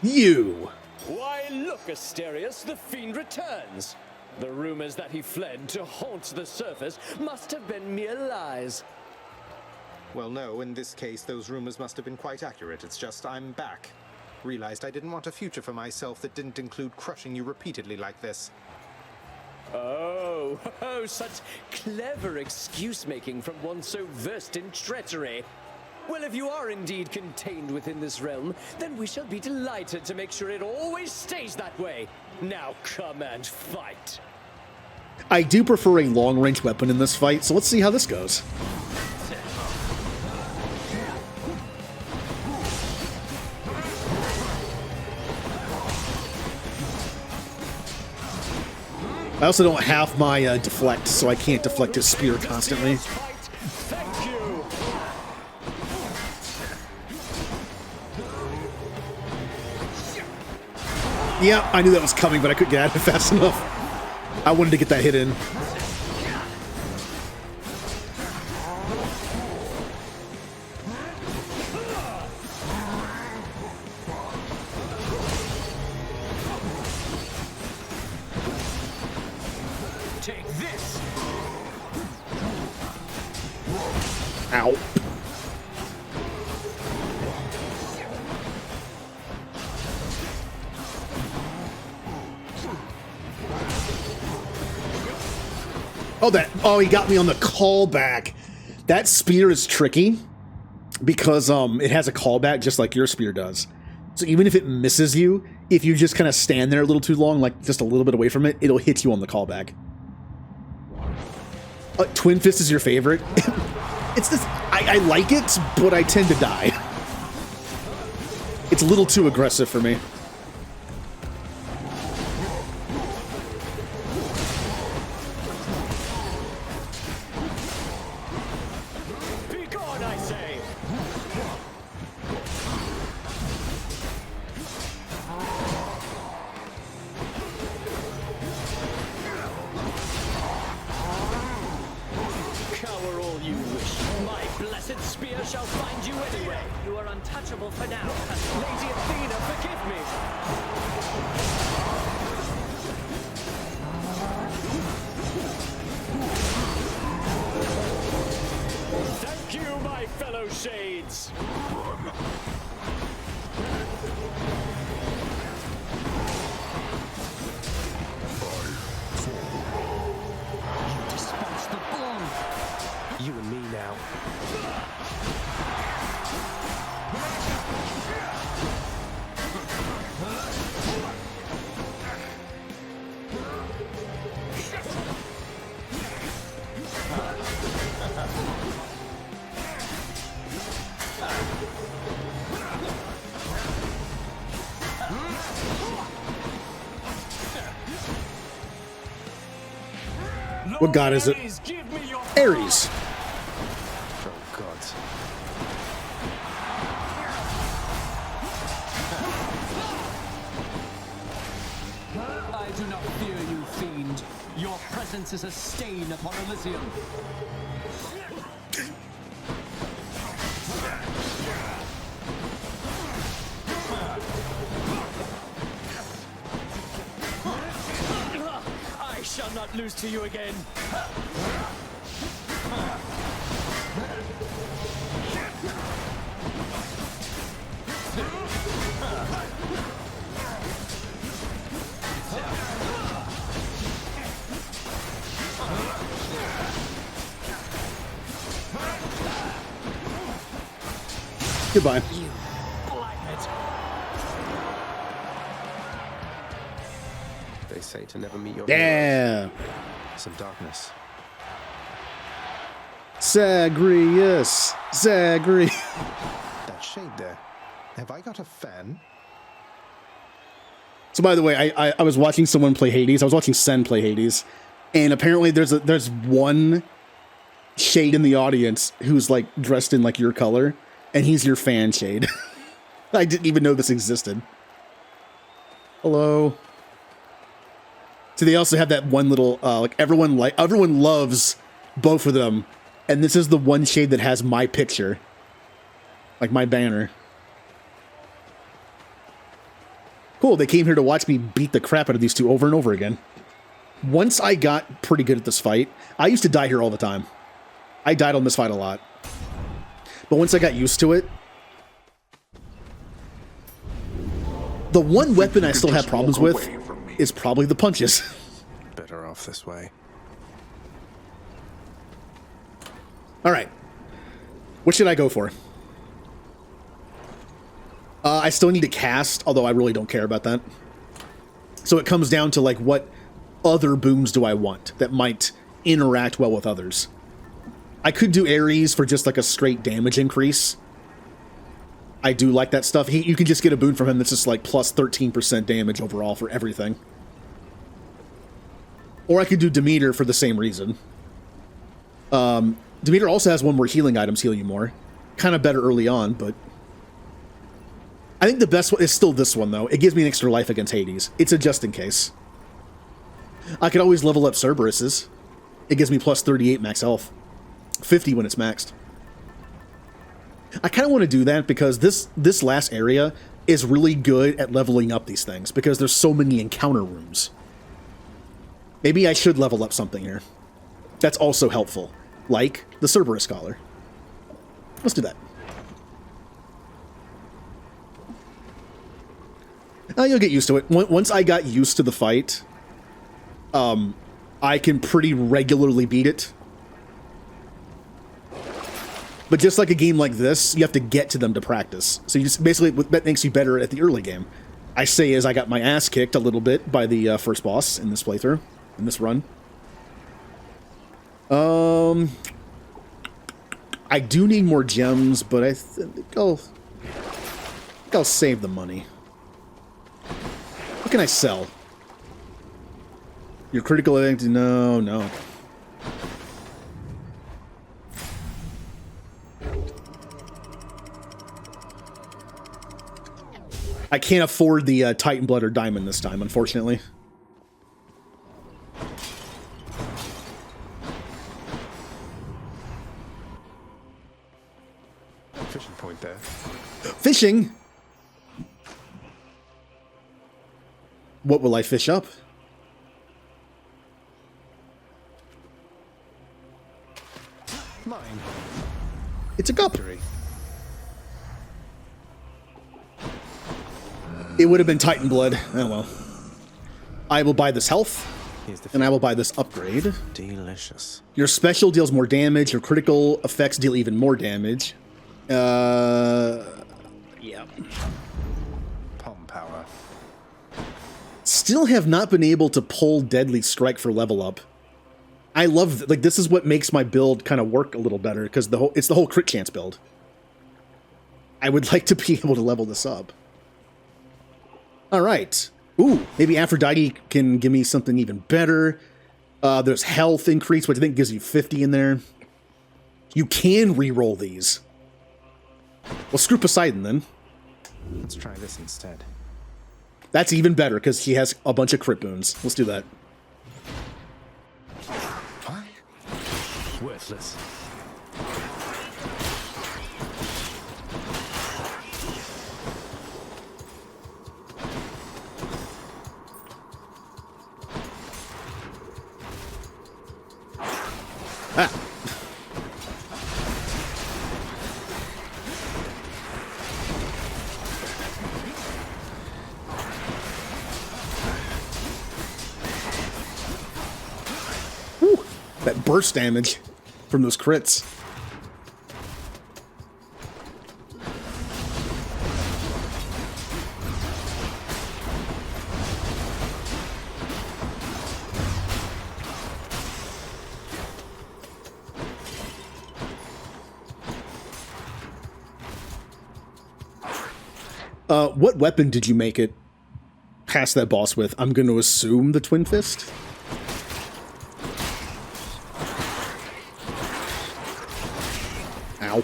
You! Why, look, Asterius, the fiend returns. The rumors that he fled to haunt the surface must have been mere lies. Well, no, in this case, those rumors must have been quite accurate. It's just I'm back. Realized I didn't want a future for myself that didn't include crushing you repeatedly like this. Oh, such clever excuse-making from one so versed in treachery. Well, if you are indeed contained within this realm, then we shall be delighted to make sure it always stays that way. Now come and fight. I do prefer a long-range weapon in this fight, so let's see how this goes. I also don't have my deflect, so I can't deflect his spear constantly. Yeah, I knew that was coming, but I couldn't get out of it fast enough. I wanted to get that hit in. Take this. Ow. Oh, he got me on the callback. That spear is tricky because it has a callback just like your spear does. So even if it misses you, if you just kind of stand there a little too long, like just a little bit away from it, it'll hit you on the callback. Twin Fist is your favorite? It's this. I like it, but I tend to die. It's a little too aggressive for me. Be gone, I say. Cower all you wish. My blessed spear shall find you anyway. You are untouchable for now. Lady Athena, forgive me. Thank you, my fellow shades. Dispense the boon. You and me now. What god is it? Ares. Oh, gods. I do not fear you, fiend. Your presence is a stain upon Elysium. I shall not lose to you again. Goodbye. They say to never meet your Yeah. heroes. Some darkness. Zagreus. Zagreus. That shade there. Have I got a fan? So by the way, I was watching someone play Hades. I was watching Sen play Hades, and apparently there's one shade in the audience who's like dressed in like your color, and he's your fan shade. I didn't even know this existed. Hello. So they also have that one little like everyone loves both of them, and this is the one shade that has my picture, like my banner. Cool, they came here to watch me beat the crap out of these two over and over again. Once I got pretty good at this fight, I used to die here all the time. I died on this fight a lot. But once I got used to it, the one weapon I still have problems with is probably the punches. Better off this way. All right. What should I go for? I still need to cast, although I really don't care about that. So it comes down to like what other boons do I want that might interact well with others. I could do Ares for just like a straight damage increase. I do like that stuff. You can just get a boon from him that's just like plus 13% damage overall for everything. Or I could do Demeter for the same reason. Demeter also has one where healing items heal you more. Kind of better early on, but I think the best one is still this one, though. It gives me an extra life against Hades. It's a just in case. I could always level up Cerberus's. It gives me plus 38 max health. 50 when it's maxed. I kind of want to do that because this last area is really good at leveling up these things because there's so many encounter rooms. Maybe I should level up something here. That's also helpful. Like the Cerberus Scholar. Let's do that. You'll get used to it. Once I got used to the fight, I can pretty regularly beat it. But just like a game like this, you have to get to them to practice. So you just basically, that makes you better at the early game. I say as I got my ass kicked a little bit by the first boss in this playthrough, in this run. I do need more gems, but I think I'll save the money. What can I sell? Your critical event? No. I can't afford the Titan Blood or Diamond this time, unfortunately. Fishing point there. Fishing? What will I fish up? Mine. It's a cup. It would have been Titan Blood. Oh well. I will buy this health, and I will buy this upgrade. Delicious. Your special deals more damage. Your critical effects deal even more damage. Yeah. Palm power. Still have not been able to pull Deadly Strike for level up. I love, like, this is what makes my build kind of work a little better, because it's the whole crit chance build. I would like to be able to level this up. Alright. Ooh, maybe Aphrodite can give me something even better. There's health increase, which I think gives you 50 in there. You can re-roll these. Well, screw Poseidon, then. Let's try this instead. That's even better, because he has a bunch of crit boons. Let's do that. What? Worthless. Ah. Whew. That burst damage from those crits. What weapon did you make it past that boss with? I'm going to assume the Twin Fist. Ow.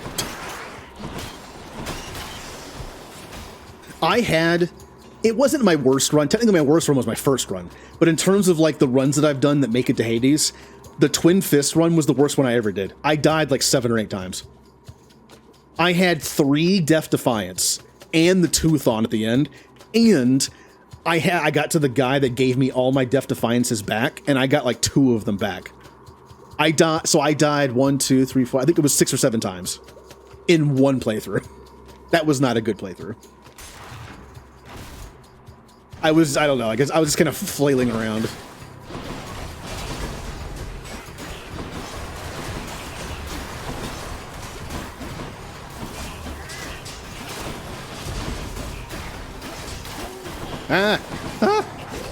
It wasn't my worst run. Technically, my worst run was my first run. But in terms of, like, the runs that I've done that make it to Hades, the Twin Fist run was the worst one I ever did. I died, like, 7 or 8 times. I had 3 Death Defiance and the Tooth on at the end, and I got to the guy that gave me all my Death Defiances back, and I got like 2 of them back. I died 1, 2, 3, 4, I think it was 6 or 7 times in one playthrough. That was not a good playthrough. I don't know, I guess I was just kind of flailing around.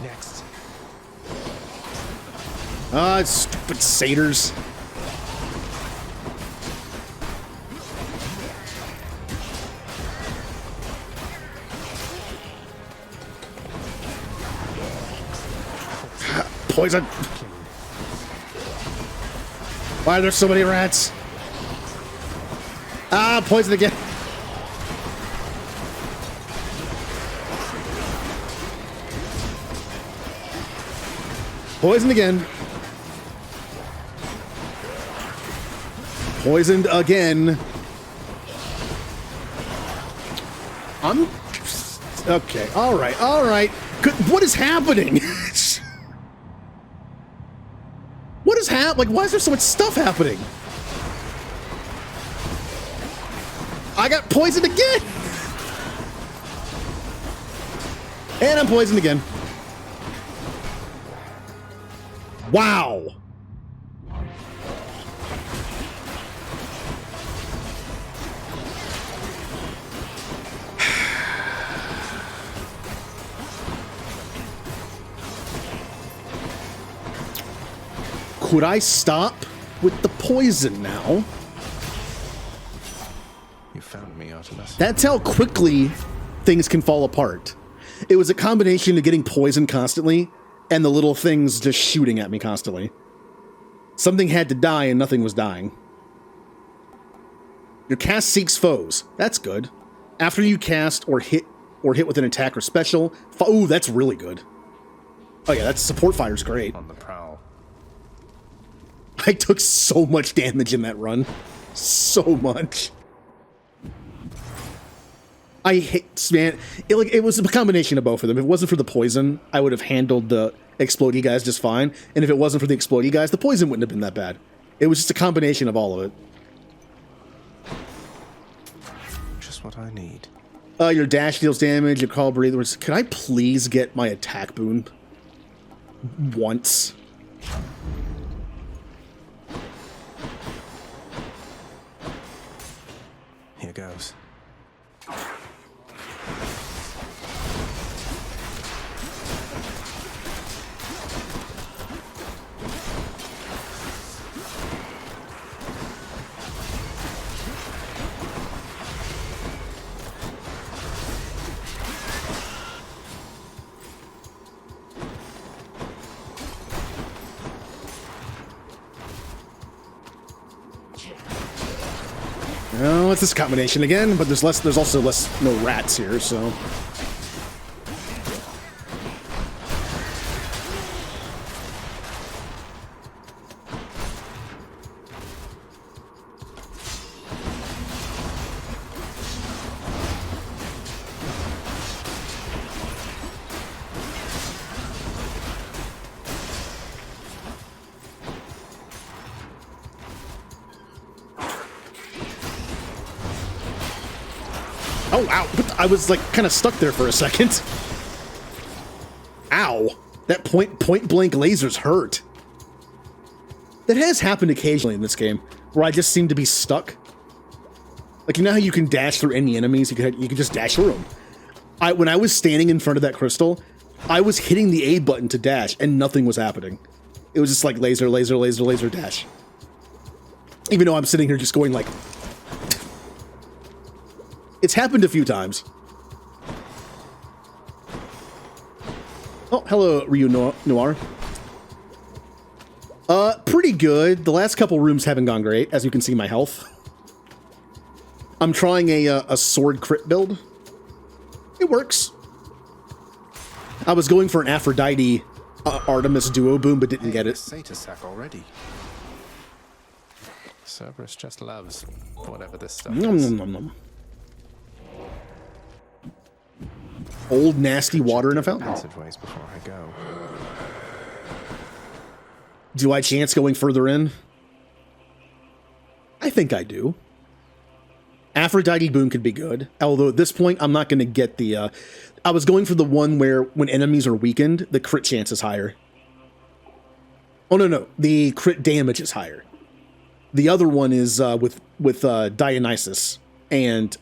Next. Stupid satyrs. Poison. Why are there so many rats? Poison again. Poisoned again. Poisoned again. I'm... Okay, alright, alright. What is happening? What is happening? Like, why is there so much stuff happening? I got poisoned again! And I'm poisoned again. Wow! Could I stop with the poison now? You found me, Artemis. That's how quickly things can fall apart. It was a combination of getting poisoned constantly and the little things just shooting at me constantly. Something had to die and nothing was dying. Your cast seeks foes. That's good. After you cast or hit with an attack or special. Ooh, that's really good. Oh yeah, that support fire's great. On the prowl. I took so much damage in that run. So much. I hate, man. It was a combination of both of them. If it wasn't for the poison, I would have handled the explodey guys just fine. And if it wasn't for the explodey guys, the poison wouldn't have been that bad. It was just a combination of all of it. Just what I need. Your dash deals damage, your call breathers. Can I please get my attack boon? Once. Here goes. Oh, it's this combination again, but there's also no rats here, so. Oh, ow. I was, like, kind of stuck there for a second. Ow. That point blank lasers hurt. That has happened occasionally in this game, where I just seem to be stuck. Like, you know how you can dash through any enemies? You can just dash through them. When I was standing in front of that crystal, I was hitting the A button to dash, and nothing was happening. It was just like laser, laser, laser, laser, dash. Even though I'm sitting here just going like... It's happened a few times. Oh, hello, Ryu Noir. Pretty good. The last couple rooms haven't gone great, as you can see my health. I'm trying a sword crit build. It works. I was going for an Aphrodite Artemis duo boom, but didn't get it. Satyr sack already. Cerberus just loves whatever this stuff is. Old nasty water in a fountain. Passageways before I go. Do I chance going further in? I think I do. Aphrodite boon could be good. Although at this point, I'm not going to get the... I was going for the one where when enemies are weakened, the crit chance is higher. Oh, no. The crit damage is higher. The other one is with Dionysus and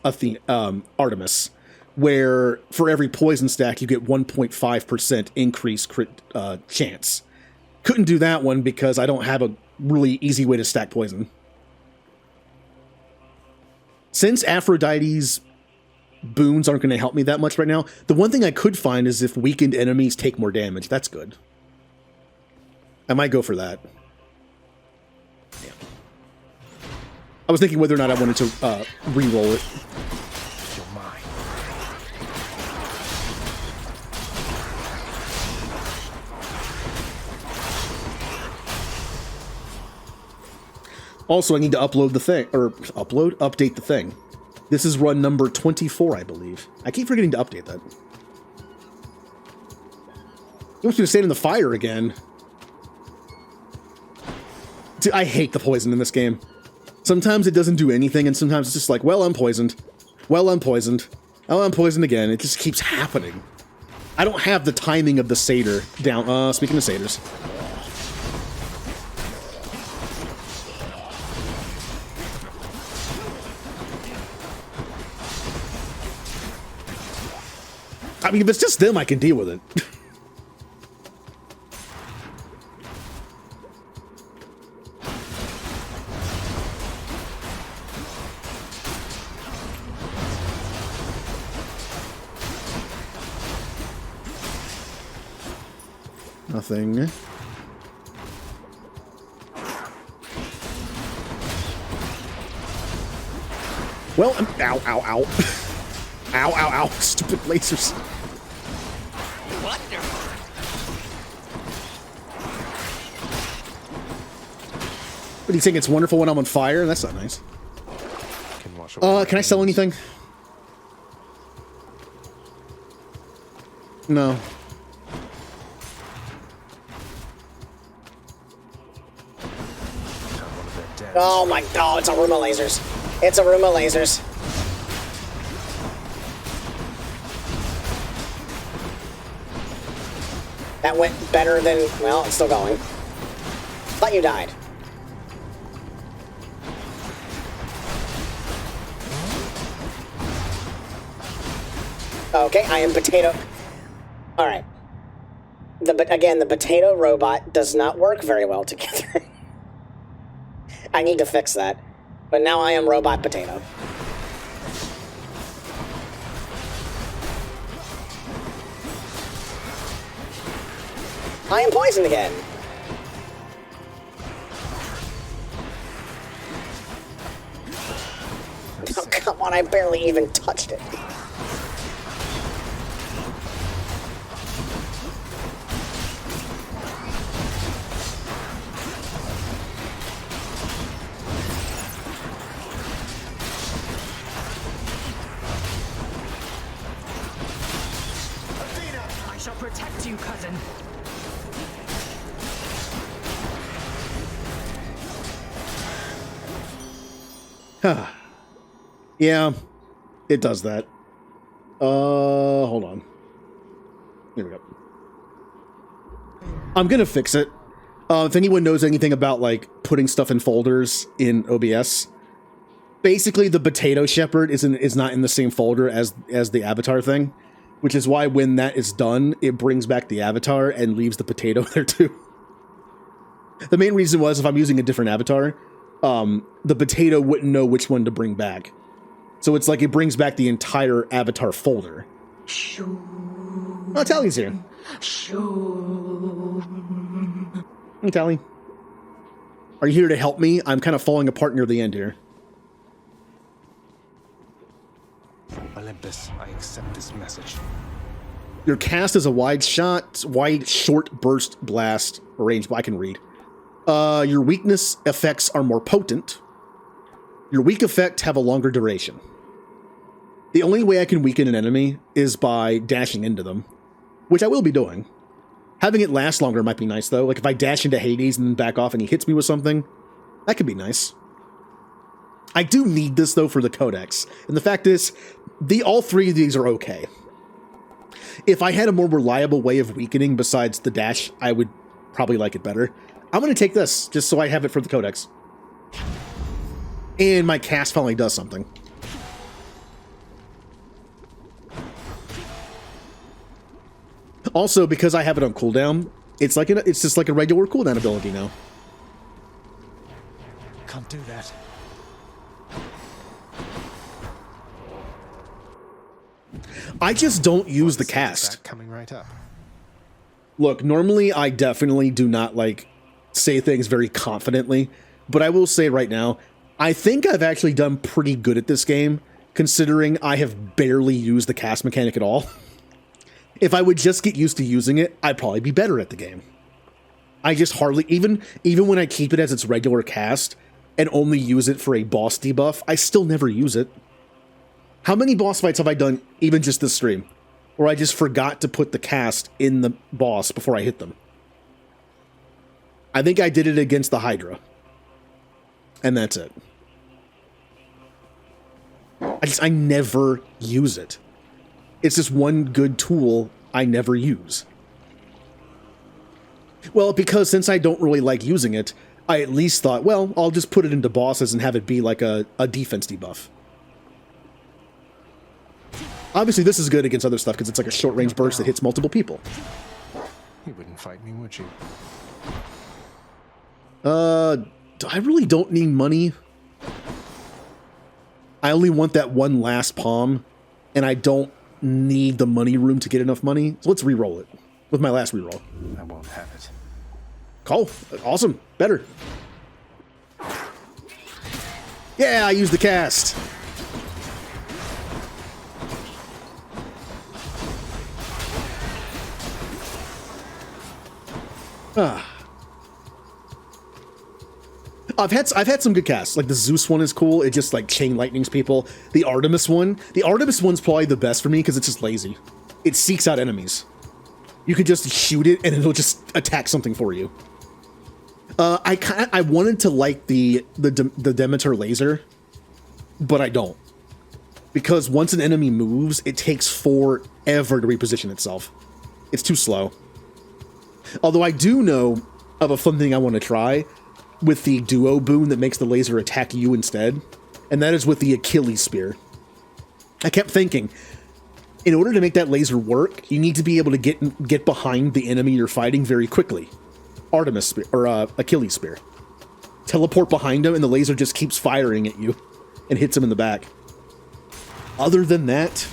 Artemis, where for every poison stack, you get 1.5% increased crit chance. Couldn't do that one because I don't have a really easy way to stack poison. Since Aphrodite's boons aren't going to help me that much right now, the one thing I could find is if weakened enemies take more damage. That's good. I might go for that. Yeah. I was thinking whether or not I wanted to re-roll it. Also, I need to update the thing. This is run number 24, I believe. I keep forgetting to update that. He wants me to stand in the fire again. Dude, I hate the poison in this game. Sometimes it doesn't do anything, and sometimes it's just like, well, I'm poisoned. Well, I'm poisoned. Oh, I'm poisoned again. It just keeps happening. I don't have the timing of the satyr down. Speaking of satyrs. I mean, if it's just them, I can deal with it. Nothing. Well, ow, ow, ow. Ow, ow, ow. Stupid lasers. Wonderful. What do you think? It's wonderful when I'm on fire? That's not nice. Can I sell anything? No. Oh my god, it's a room of lasers. It's a room of lasers. That went better than, well, it's still going. Thought you died. Okay, I am potato. Alright. Again, the potato robot does not work very well together. I need to fix that. But now I am robot potato. I am poisoned again. Oh, come on, I barely even touched it. I shall protect you, cousin. Yeah, it does that. Hold on. Here we go. I'm gonna fix it. If anyone knows anything about, like, putting stuff in folders in OBS, basically the potato shepherd is not in the same folder as the avatar thing, which is why when that is done, it brings back the avatar and leaves the potato there too. The main reason was if I'm using a different avatar, the potato wouldn't know which one to bring back. So it's like it brings back the entire avatar folder. Oh, Tally's here. Hey, Tally. Are you here to help me? I'm kind of falling apart near the end here. Olympus, I accept this message. Your cast is a wide short burst blast range. I can read. Your weakness effects are more potent. Your weak effect have a longer duration. The only way I can weaken an enemy is by dashing into them, which I will be doing. Having it last longer might be nice, though. Like, if I dash into Hades and then back off and he hits me with something, that could be nice. I do need this, though, for the Codex. And the fact is, all three of these are okay. If I had a more reliable way of weakening besides the dash, I would probably like it better. I'm going to take this, just so I have it for the Codex. And my cast finally does something. Also, because I have it on cooldown, it's just like a regular cooldown ability now. Can't do that. I just don't use the cast. Coming right up. Look, normally I definitely do not, like, say things very confidently, but I will say right now, I think I've actually done pretty good at this game, considering I have barely used the cast mechanic at all. If I would just get used to using it, I'd probably be better at the game. I just hardly, even when I keep it as its regular cast, and only use it for a boss debuff, I still never use it. How many boss fights have I done, even just this stream, where I just forgot to put the cast in the boss before I hit them? I think I did it against the Hydra. And that's it. I never use it. It's just one good tool I never use. Well, because since I don't really like using it, I at least thought, well, I'll just put it into bosses and have it be like a defense debuff. Obviously, this is good against other stuff because it's like a short-range burst that hits multiple people. You wouldn't fight me, would you? I really don't need money. I only want that one last palm, and I don't need the money room to get enough money. So let's re-roll it with my last re-roll. I won't have it. Cool. Awesome. Better. Yeah, I used the cast. I've had some good casts. Like the Zeus one is cool. It just like chain lightnings people. The Artemis one's probably the best for me because it's just lazy. It seeks out enemies. You could just shoot it and it'll just attack something for you. I wanted to like the Demeter laser, but I don't. Because once an enemy moves, it takes forever to reposition itself. It's too slow. Although I do know of a fun thing I want to try with the duo boon that makes the laser attack you instead, and that is with the Achilles spear. I kept thinking, in order to make that laser work, you need to be able to get behind the enemy you're fighting very quickly. Artemis spear, or Achilles spear. Teleport behind him and the laser just keeps firing at you and hits him in the back. Other than that,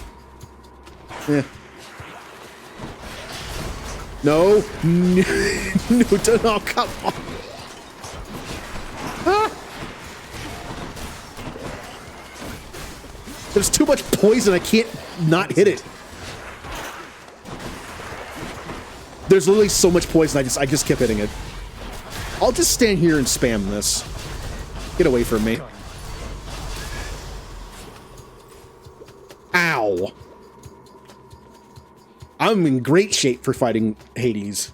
No, come on. Ah! There's too much poison, I can't not hit it. There's literally so much poison, I just kept hitting it. I'll just stand here and spam this. Get away from me. Ow. I'm in great shape for fighting Hades.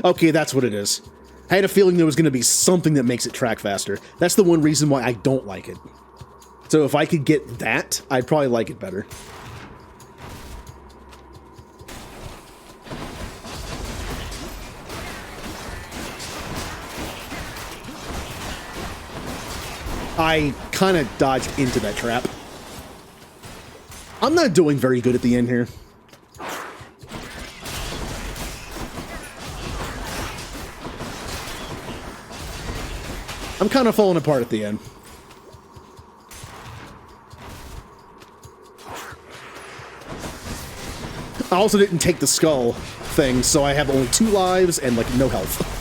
Okay, that's what it is. I had a feeling there was going to be something that makes it track faster. That's the one reason why I don't like it. So if I could get that, I'd probably like it better. I kind of dodged into that trap. I'm not doing very good at the end here. I'm kind of falling apart at the end. I also didn't take the skull thing, so I have only 2 lives and like no health.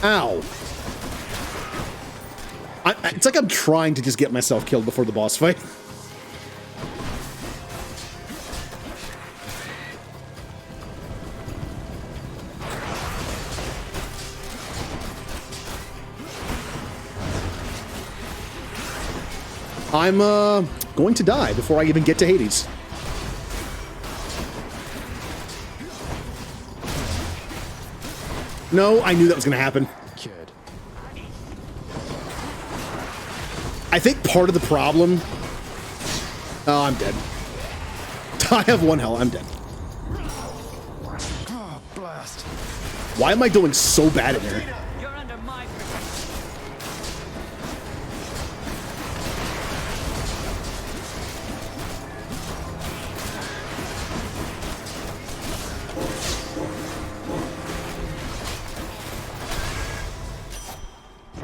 Ow. It's like I'm trying to just get myself killed before the boss fight. I'm going to die before I even get to Hades. No, I knew that was going to happen. Kid. I think part of the problem... Oh, I'm dead. I have 1 health. I'm dead. Oh, blast. Why am I doing so bad in here? You're under my protection.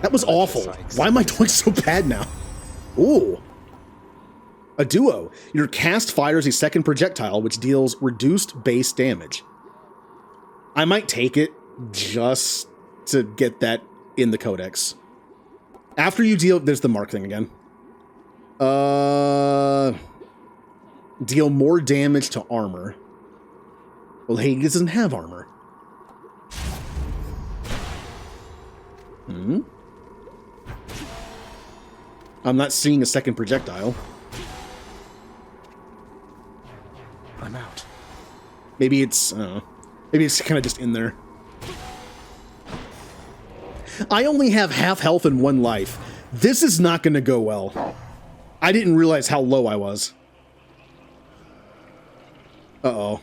That was awful. Why am I doing so bad now? Ooh. A duo. Your cast fires a second projectile, which deals reduced base damage. I might take it, just to get that in the codex. After you deal... There's the mark thing again. Deal more damage to armor. Well, Hades doesn't have armor. Hmm? I'm not seeing a second projectile. I'm out. Maybe it's... I don't know. Maybe it's kind of just in there. I only have half health and 1 life. This is not going to go well. I didn't realize how low I was. Uh-oh.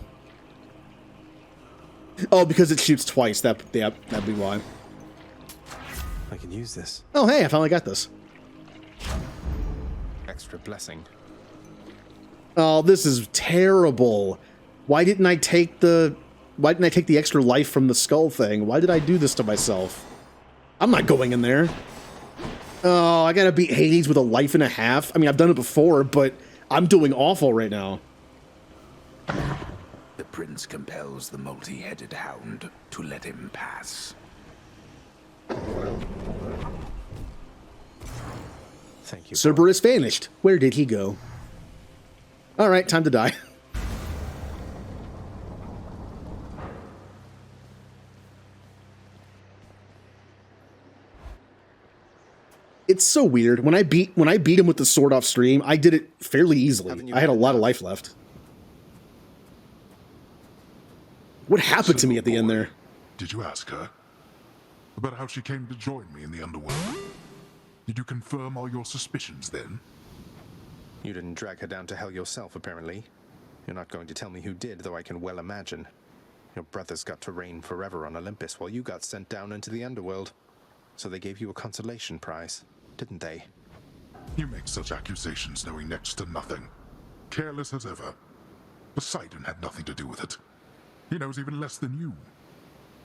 Oh, because it shoots twice. That'd be why. I can use this. Oh, hey, I finally got this. Extra blessing. Oh, this is terrible. Why didn't I take the extra life from the skull thing? Why did I do this to myself? I'm not going in there. Oh, I gotta beat Hades with a life and a half. I mean, I've done it before, but I'm doing awful right now. The prince compels the multi-headed hound to let him pass. Thank you. Cerberus vanished. Where did he go? All right, time to die. It's so weird. When I beat him with the sword off stream, I did it fairly easily. I had a lot of life left. What happened to me at the end there? Did you ask her about how she came to join me in the underworld? Did you confirm all your suspicions then? You didn't drag her down to hell yourself, apparently. You're not going to tell me who did, though I can well imagine. Your brothers got to reign forever on Olympus while you got sent down into the underworld. So they gave you a consolation prize, didn't they? You make such accusations knowing next to nothing. Careless as ever. Poseidon had nothing to do with it. He knows even less than you.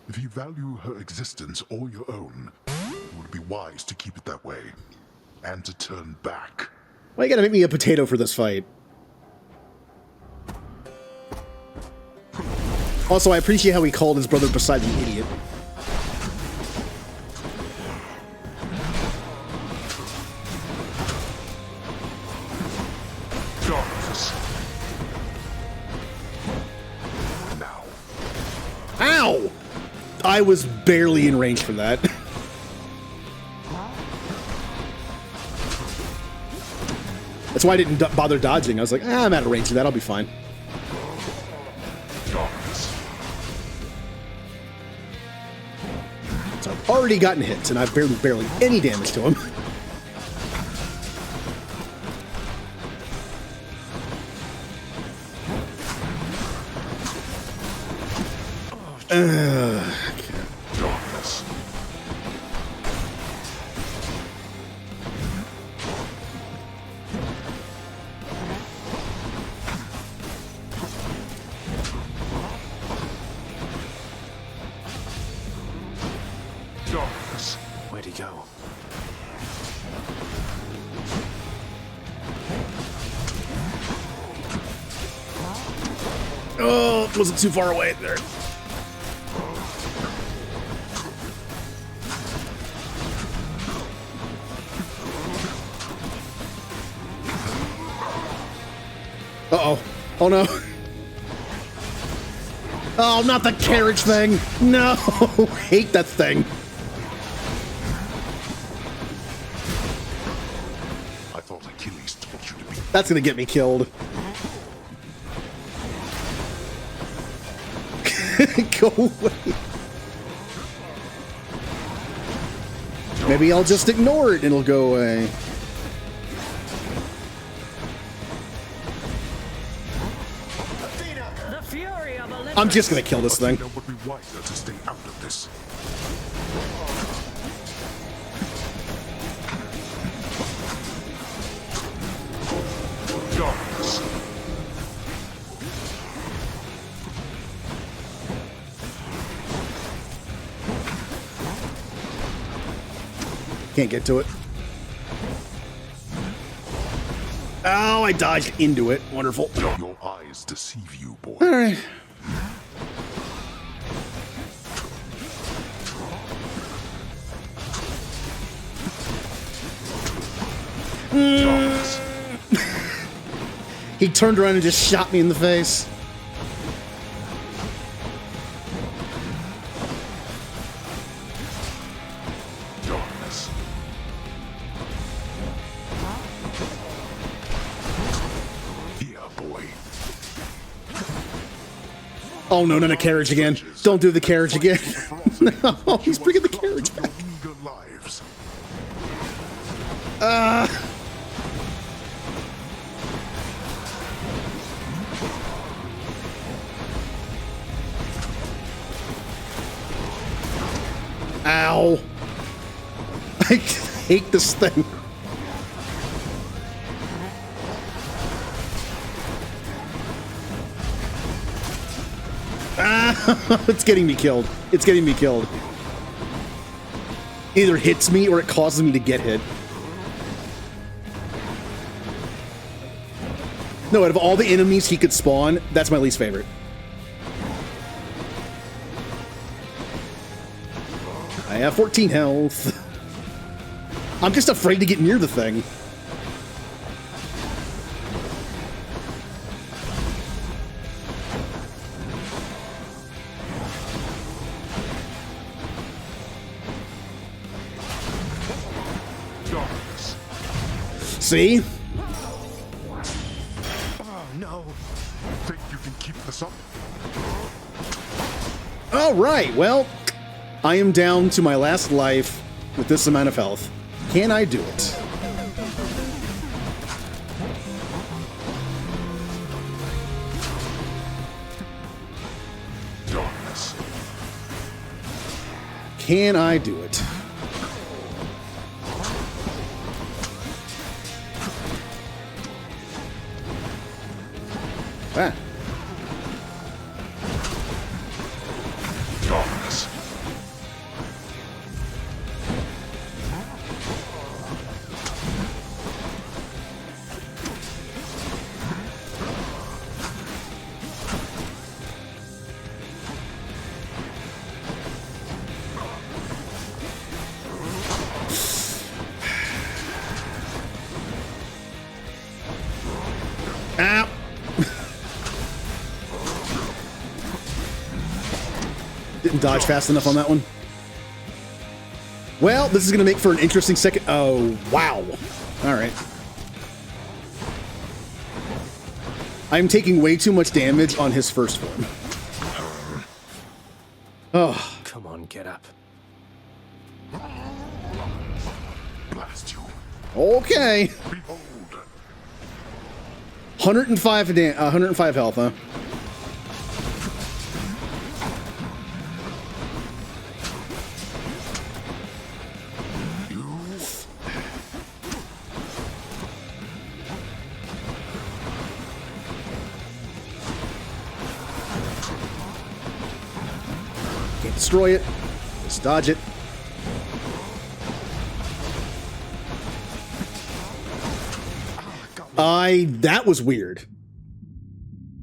If you value her existence or your own, it would be wise to keep it that way. And to turn back. Why you gotta make me a potato for this fight? Also, I appreciate how he called his brother Poseidon an idiot. Ow! I was barely in range for that. That's why I didn't bother dodging. I was like, I'm out of range of that. I'll be fine. So I've already gotten hits, and I've barely any damage to him. Darkness. Darkness. Where'd he go? Oh, it wasn't too far away there. Uh-oh. Oh, no. Oh, not the carriage thing. No. Hate that thing. I thought Achilles told you to be. That's gonna get me killed. Go away. Maybe I'll just ignore it and it'll go away. I'm just gonna kill this thing. It would be wiser to stay out of this. Darkness. Can't get to it. Oh, I dodged into it. Wonderful. Your eyes deceive you, boy. All right. He turned around and just shot me in the face. Darkness. Yeah, boy. Oh no, not a carriage again. Don't do the carriage again. No, he's bringing the carriage back. Good lives. Ow. I hate this thing. It's getting me killed. It's getting me killed. Either hits me or it causes me to get hit. No, out of all the enemies he could spawn, that's my least favorite. I have 14 health. I'm just afraid to get near the thing. See? Oh, no. Think you can keep this up? All right, well, I am down to my last life with this amount of health. Can I do it? Darkness. Can I do it? Ah. Darkness. Ow. Didn't dodge fast enough on that one. Well, this is going to make for an interesting second. Oh, wow. All right. I'm taking way too much damage on his first form. Oh. Come on, get up. Blast you. Okay. Behold. 105 health, huh? Can't destroy it. Just dodge it. That was weird.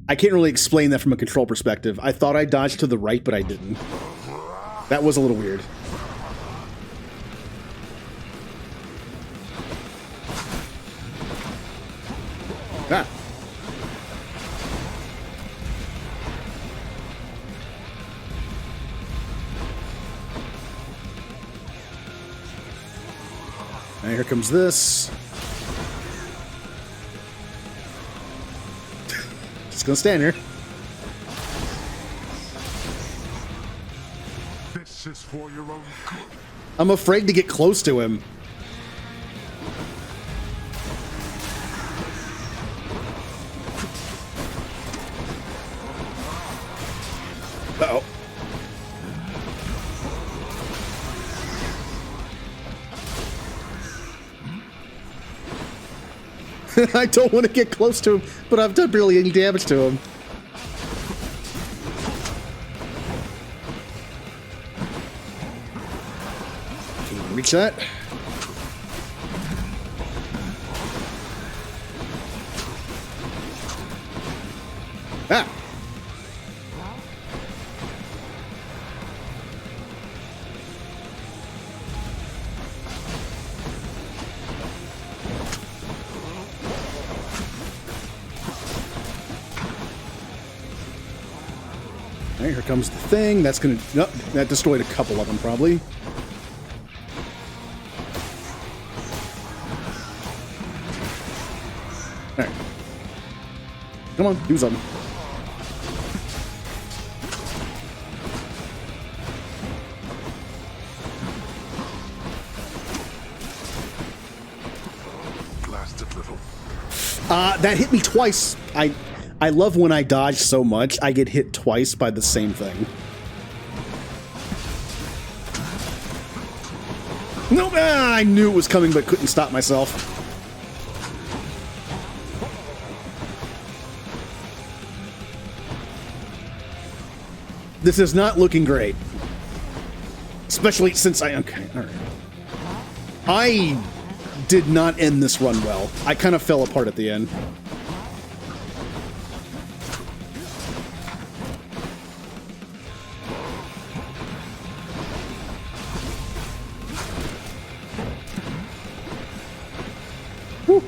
I can't really explain that from a control perspective. I thought I dodged to the right, but I didn't. That was a little weird. Ah. And here comes this. Just gonna stand here. This is for your own good. I'm afraid to get close to him. Uh-oh. I don't want to get close to him, but I've done barely any damage to him. Can you reach that? Ah! Alright, here comes the thing. That's gonna... Nope, that destroyed a couple of them, probably. Alright. Come on, do something. Blasted little. That hit me twice. I love when I dodge so much, I get hit twice by the same thing. Nope, I knew it was coming but couldn't stop myself. This is not looking great. Especially since okay, alright. I did not end this run well. I kind of fell apart at the end. Whew.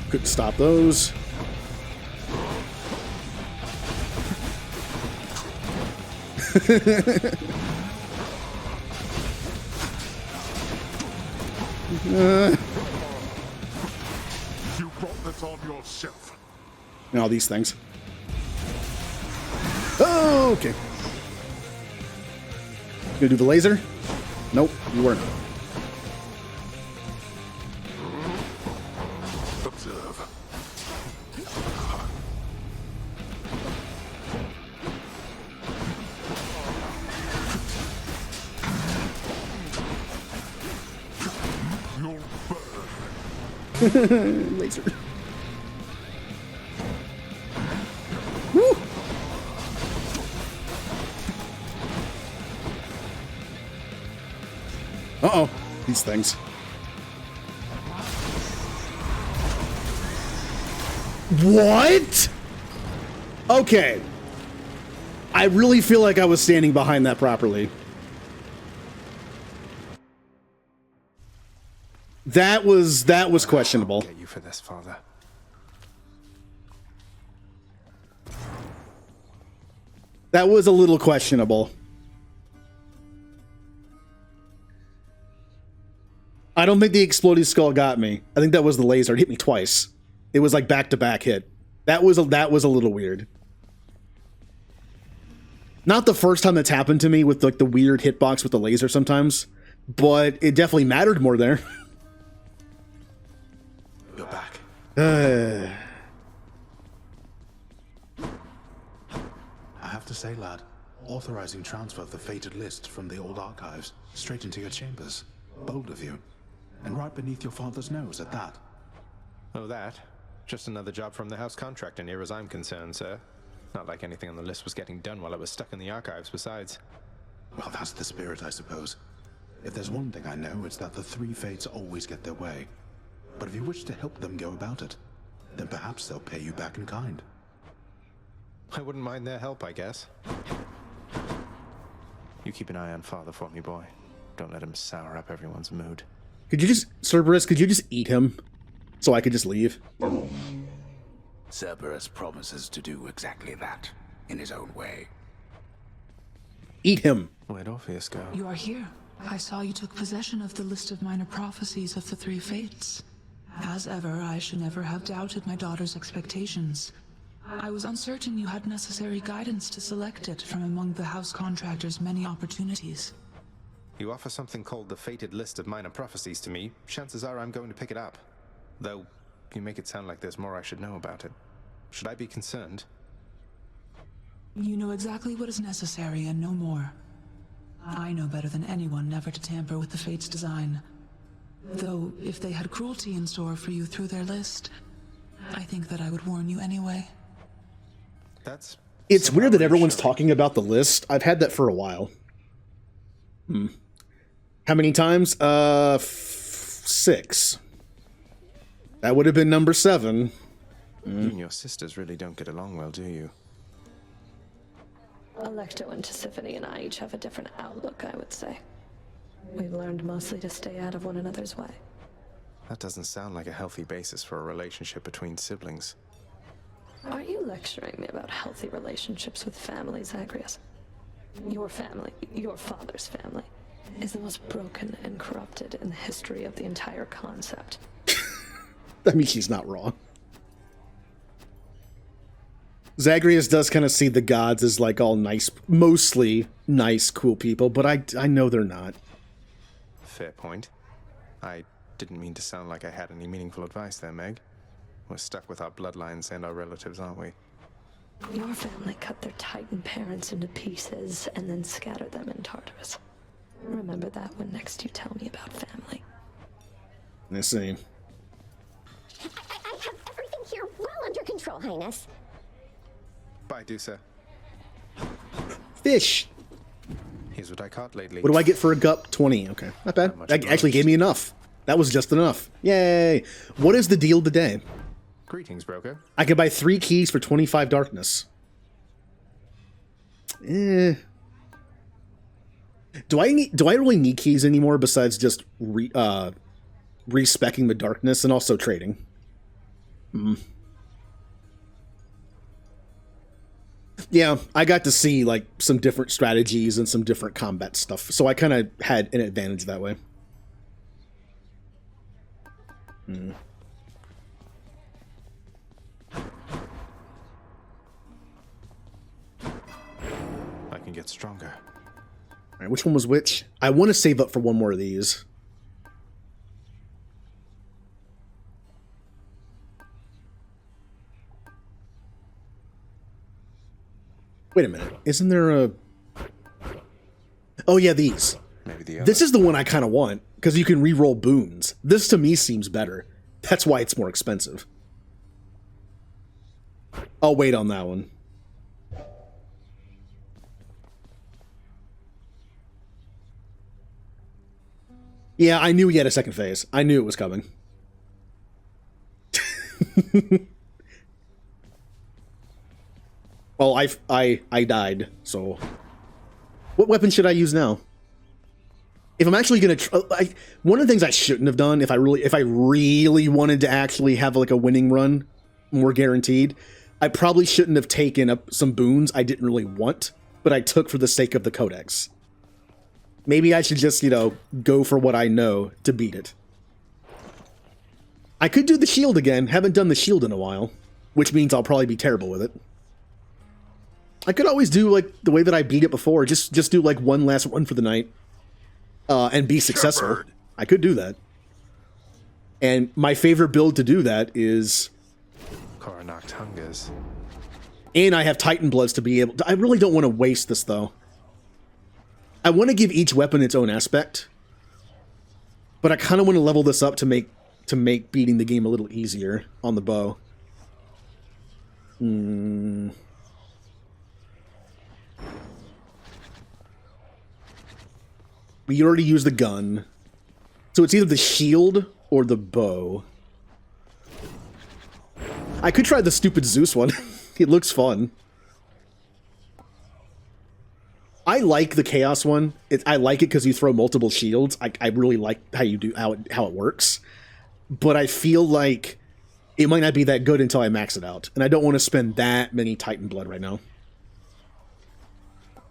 Couldn't stop those. You brought this on yourself. And all these things. Oh, okay. Gonna do the laser? Nope, you weren't. Observe. You'll burn. Laser. Woo! Uh-oh. These things. What? Okay. I really feel like I was standing behind that properly. That was questionable. Get you for this, Father. That was a little questionable. I don't think the exploding skull got me. I think that was the laser. It hit me twice. It was like back-to-back hit. That was a little weird. Not the first time that's happened to me with like the weird hitbox with the laser sometimes, but it definitely mattered more there. You're back. Uh, I have to say, lad, authorizing transfer of the fated list from the old archives straight into your chambers. Bold of you. And right beneath your father's nose at that. Oh, that? Just another job from the house contractor near as I'm concerned, sir. Not like anything on the list was getting done while it was stuck in the archives besides. Well, that's the spirit, I suppose. If there's one thing I know, it's that the three fates always get their way. But if you wish to help them go about it, then perhaps they'll pay you back in kind. I wouldn't mind their help, I guess. You keep an eye on Father for me, boy. Don't let him sour up everyone's mood. could you just, Cerberus, could you just eat him? So I could just leave? Cerberus promises to do exactly that, in his own way. Eat him. Where'd Orpheus go? You are here. I saw you took possession of the list of minor prophecies of the three fates. As ever, I should never have doubted my daughter's expectations. I was uncertain you had necessary guidance to select it from among the house contractor's many opportunities. You offer something called the Fated List of Minor Prophecies to me, chances are I'm going to pick it up. Though, you make it sound like there's more I should know about it. Should I be concerned? You know exactly what is necessary and no more. I know better than anyone never to tamper with the Fates' design. Though, if they had cruelty in store for you through their list, I think that I would warn you anyway. It's weird that everyone's talking about the list. I've had that for a while. How many times? 6. That would have been number 7. You and your sisters really don't get along well, do you? Alecto and Tisiphone and I each have a different outlook, I would say. We've learned mostly to stay out of one another's way. That doesn't sound like a healthy basis for a relationship between siblings. Are you lecturing me about healthy relationships with family, Zagreus? Your family, your father's family, is the most broken and corrupted in the history of the entire concept. I mean, she's not wrong. Zagreus does kind of see the gods as like all nice, mostly nice, cool people, but I know they're not. Fair point. I didn't mean to sound like I had any meaningful advice there, Meg. We're stuck with our bloodlines and our relatives, aren't we? Your family cut their Titan parents into pieces and then scattered them in Tartarus. Remember that when next you tell me about family. Let's see. I have everything here well under control, Highness. Bye, Dusa. Fish. Here's what I caught lately. What do I get for a gup? 20. Okay, not bad. That actually gave me enough. That was just enough. Yay. What is the deal today? Greetings, broker. I can buy 3 keys for 25 darkness. Do I really need keys anymore besides just respecking the darkness and also trading? Yeah, I got to see like some different strategies and some different combat stuff, so I kind of had an advantage that way. I can get stronger. All right, which one was which? I want to save up for one more of these. Wait a minute. Isn't there a... Oh, yeah, these. Maybe the other. This is the one I kind of want, because you can re-roll boons. This, to me, seems better. That's why it's more expensive. I'll wait on that one. Yeah, I knew he had a second phase. I knew it was coming. Well, I died, so... What weapon should I use now? If I'm actually gonna... one of the things I shouldn't have done, if I really wanted to actually have like a winning run, more guaranteed, I probably shouldn't have taken up some boons I didn't really want, but I took for the sake of the codex. Maybe I should just, go for what I know to beat it. I could do the shield again. Haven't done the shield in a while, which means I'll probably be terrible with it. I could always do, like, the way that I beat it before. Just do, like, one last run for the night. And be successful. Shepherd. I could do that. And my favorite build to do that is... Coronach Hungers. And I have Titan Bloods to be able to... I really don't want to waste this, though. I want to give each weapon its own aspect. But I kind of want to level this up to make beating the game a little easier on the bow. We already used the gun. So it's either the shield or the bow. I could try the stupid Zeus one. It looks fun. I like the Chaos one. I like it because you throw multiple shields. I really like how it works. But I feel like it might not be that good until I max it out. And I don't want to spend that many Titan Blood right now.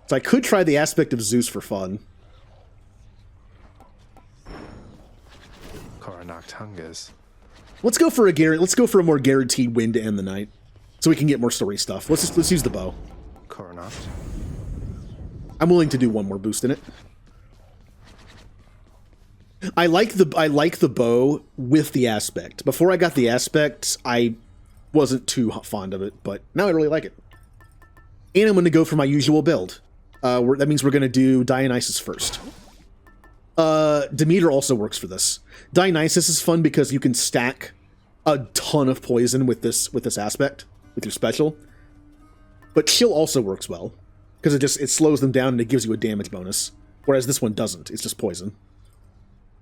So I could try the aspect of Zeus for fun. Coronach Hungers. Let's go for a more guaranteed win to end the night, so we can get more story stuff. Let's use the bow. Coronach. I'm willing to do one more boost in it. I like the bow with the aspect. Before I got the aspect, I wasn't too fond of it, but now I really like it. And I'm going to go for my usual build. That means we're going to do Dionysus first. Demeter also works for this. Dionysus is fun because you can stack a ton of poison with this aspect, with your special. But Chill also works well, because it slows them down and it gives you a damage bonus. Whereas this one doesn't, it's just poison.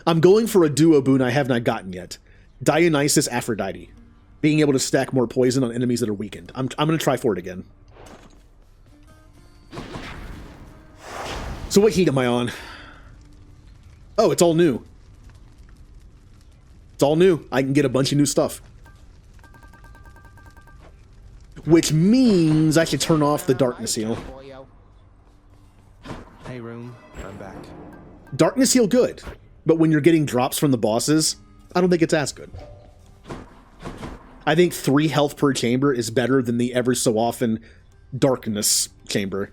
I'm going for a duo boon I have not gotten yet. Dionysus Aphrodite. Being able to stack more poison on enemies that are weakened. I'm going to try for it again. So what heat am I on? Oh, it's all new. It's all new. I can get a bunch of new stuff. Which means I should turn off the darkness heal. Hey, room. I'm back. Darkness heal good, but when you're getting drops from the bosses, I don't think it's as good. I think 3 health per chamber is better than the ever so often darkness chamber.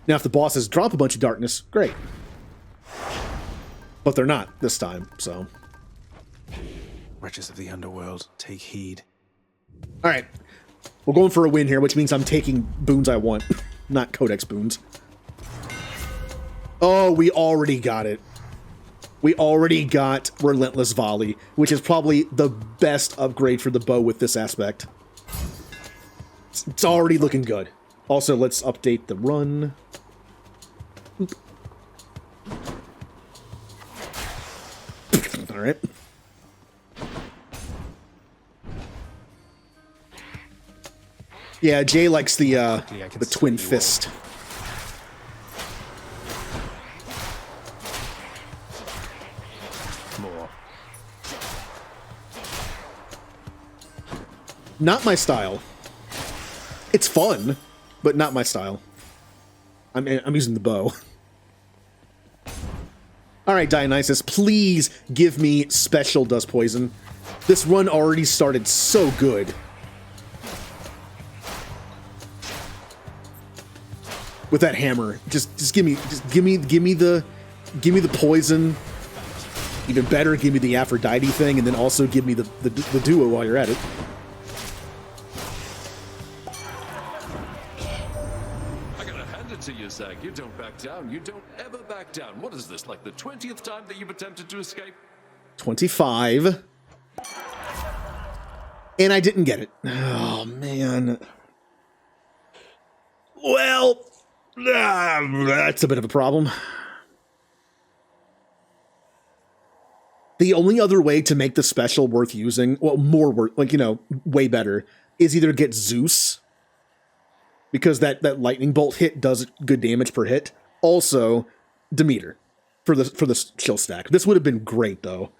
Now, if the bosses drop a bunch of darkness, great. But they're not this time, so. Wretches of the underworld, take heed. All right. We're going for a win here, which means I'm taking boons I want, not Codex boons. Oh, we already got it. We already got Relentless Volley, which is probably the best upgrade for the bow with this aspect. It's already looking good. Also, let's update the run. Oop. All right. Yeah, Jay likes the twin fist. More. Not my style. It's fun, but not my style. I'm using the bow. All right, Dionysus, please give me special Does Poison. This run already started so good. With that hammer, just give me the poison. Even better, give me the Aphrodite thing, and then also give me the duo while you're at it. I gotta hand it to you, Zag. You don't back down. You don't ever back down. What is this, like the 20th time that you've attempted to escape? 25. And I didn't get it. Oh, man. Well, that's a bit of a problem. The only other way to make the special worth using, well, more worth, like, you know, way better, is either get Zeus, because that lightning bolt hit does good damage per hit. Also, Demeter for the chill stack. This would have been great, though.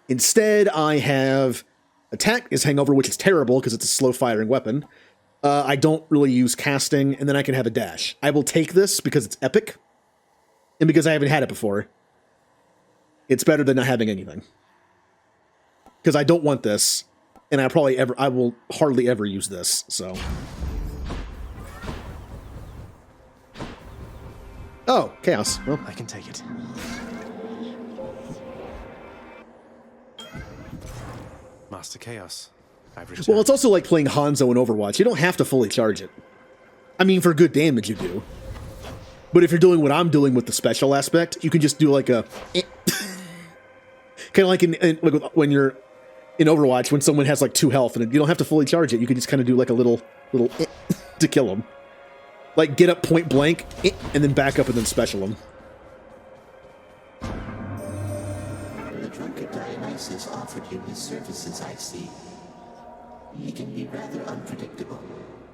Instead, I have Attack is Hangover, which is terrible because it's a slow-firing weapon. I don't really use casting, and then I can have a dash. I will take this because it's epic, and because I haven't had it before. It's better than not having anything. Because I don't want this, and I will hardly ever use this, so. Oh, Chaos. Well, I can take it. Master Chaos. Well, it's also like playing Hanzo in Overwatch. You don't have to fully charge it. I mean, for good damage, you do. But if you're doing what I'm doing with the special aspect, you can just do like a... kind of like like when you're in Overwatch, when someone has like 2 health, and you don't have to fully charge it. You can just kind of do like a little to kill them. Like, get up point blank, and then back up and then special them. The drunkard Dionysus offered you his services, I see. He can be rather unpredictable,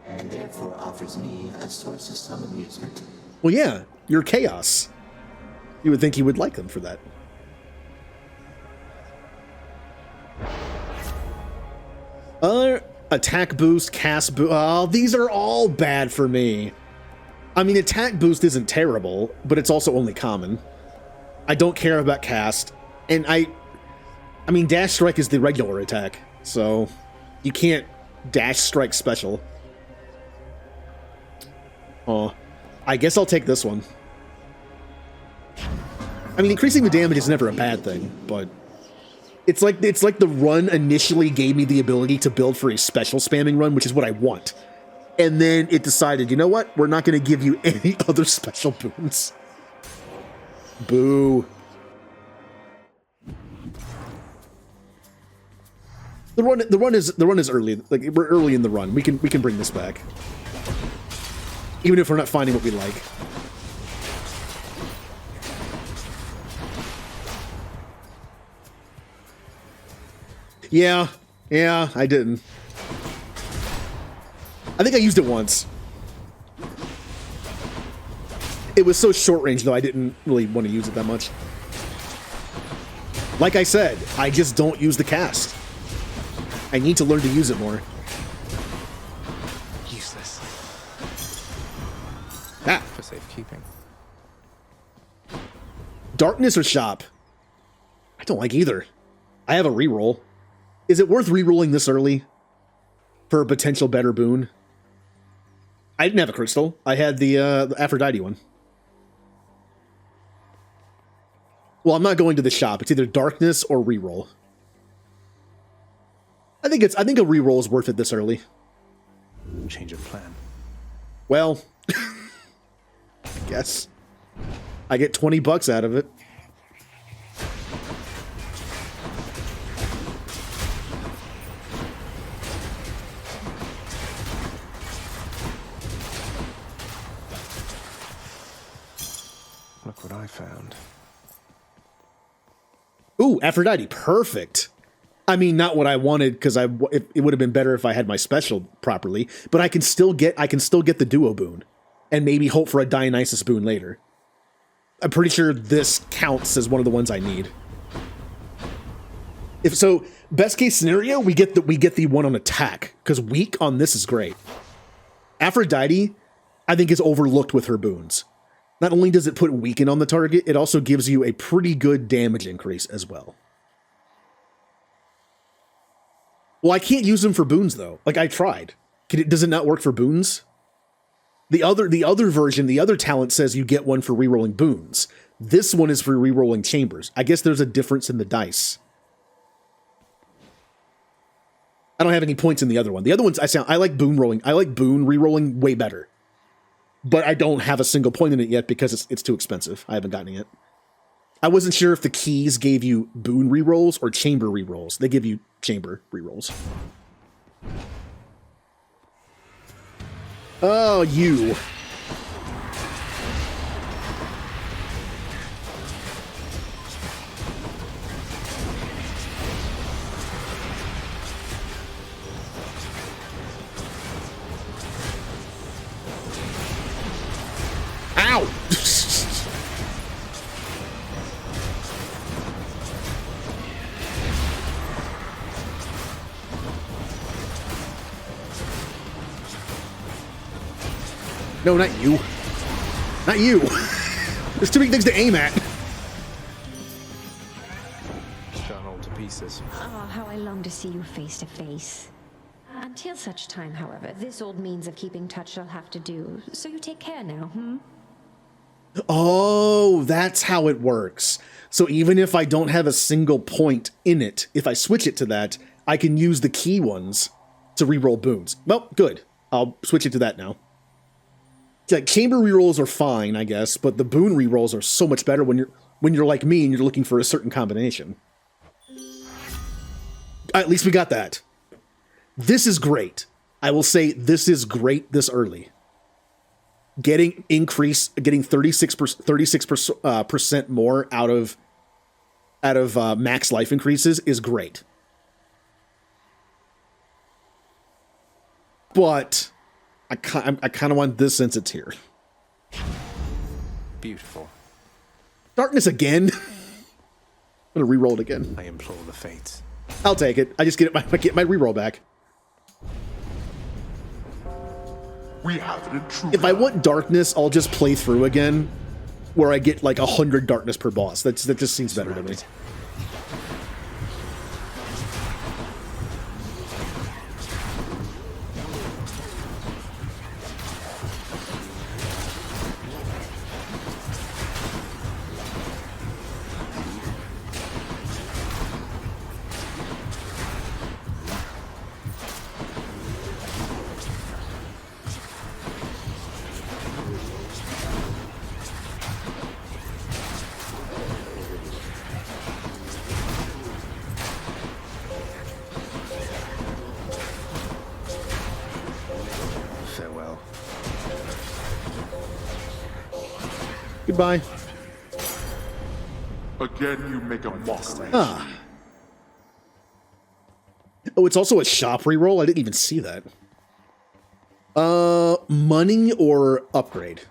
and therefore offers me a source of some amusement. Well, yeah, you're Chaos. You would think he would like them for that. Attack boost, cast boost. Oh, these are all bad for me. I mean, attack boost isn't terrible, but it's also only common. I don't care about cast, and I mean, dash strike is the regular attack, so you can't dash strike special. Oh, I guess I'll take this one. I mean, increasing the damage is never a bad thing, but it's like the run initially gave me the ability to build for a special spamming run, which is what I want. And then it decided, you know what? We're not going to give you any other special boons. Boo. The run is early. Like, we're early in the run. We can bring this back. Even if we're not finding what we like. Yeah, I didn't. I think I used it once. It was so short range, though, I didn't really want to use it that much. Like I said, I just don't use the cast. I need to learn to use it more. Useless. Ah. For safekeeping. Darkness or shop? I don't like either. I have a reroll. Is it worth rerolling this early for a potential better boon? I didn't have a crystal. I had the Aphrodite one. Well, I'm not going to the shop. It's either darkness or reroll. I think a reroll is worth it this early. Change of plan. Well, I guess I get $20 out of it. Look what I found. Ooh, Aphrodite, perfect. I mean, not what I wanted, because it would have been better if I had my special properly. But I can still get the duo boon, and maybe hope for a Dionysus boon later. I'm pretty sure this counts as one of the ones I need. If so, best case scenario, we get the one on attack, because weak on this is great. Aphrodite, I think, is overlooked with her boons. Not only does it put weaken on the target, it also gives you a pretty good damage increase as well. Well, I can't use them for boons though. Like I tried. Does it not work for boons? The other version, the other talent says you get one for rerolling boons. This one is for rerolling chambers. I guess there's a difference in the dice. I don't have any points in the other one. The other ones I like boon rolling. I like boon rerolling way better. But I don't have a single point in it yet because it's too expensive. I haven't gotten it yet. I wasn't sure if the keys gave you boon rerolls or chamber rerolls. They give you chamber rerolls. Oh, you. Ow! No, not you. Not you. There's too many things to aim at. Done all to pieces. Oh, how I long to see you face to face. Until such time, however, this old means of keeping touch shall have to do. So you take care now, hmm? Oh, that's how it works. So even if I don't have a single point in it, if I switch it to that, I can use the key ones to reroll boons. Well, good. I'll switch it to that now. Like chamber rerolls are fine, I guess, but the boon rerolls are so much better when you're like me and you're looking for a certain combination. At least we got that. This is great. I will say this is great this early. Getting 36% more out of max life increases is great. But I kind of want this since it's here. Beautiful. Darkness again. I'm gonna re-roll it again. I implore the fates. I'll take it. I just get my re-roll back. We have an intruder. If I want darkness, I'll just play through again, where I get like 100 darkness per boss. That just seems better to me. Farewell. Goodbye. Again, you make a mockery. Ah. Oh, it's also a shop reroll? I didn't even see that. Money or upgrade?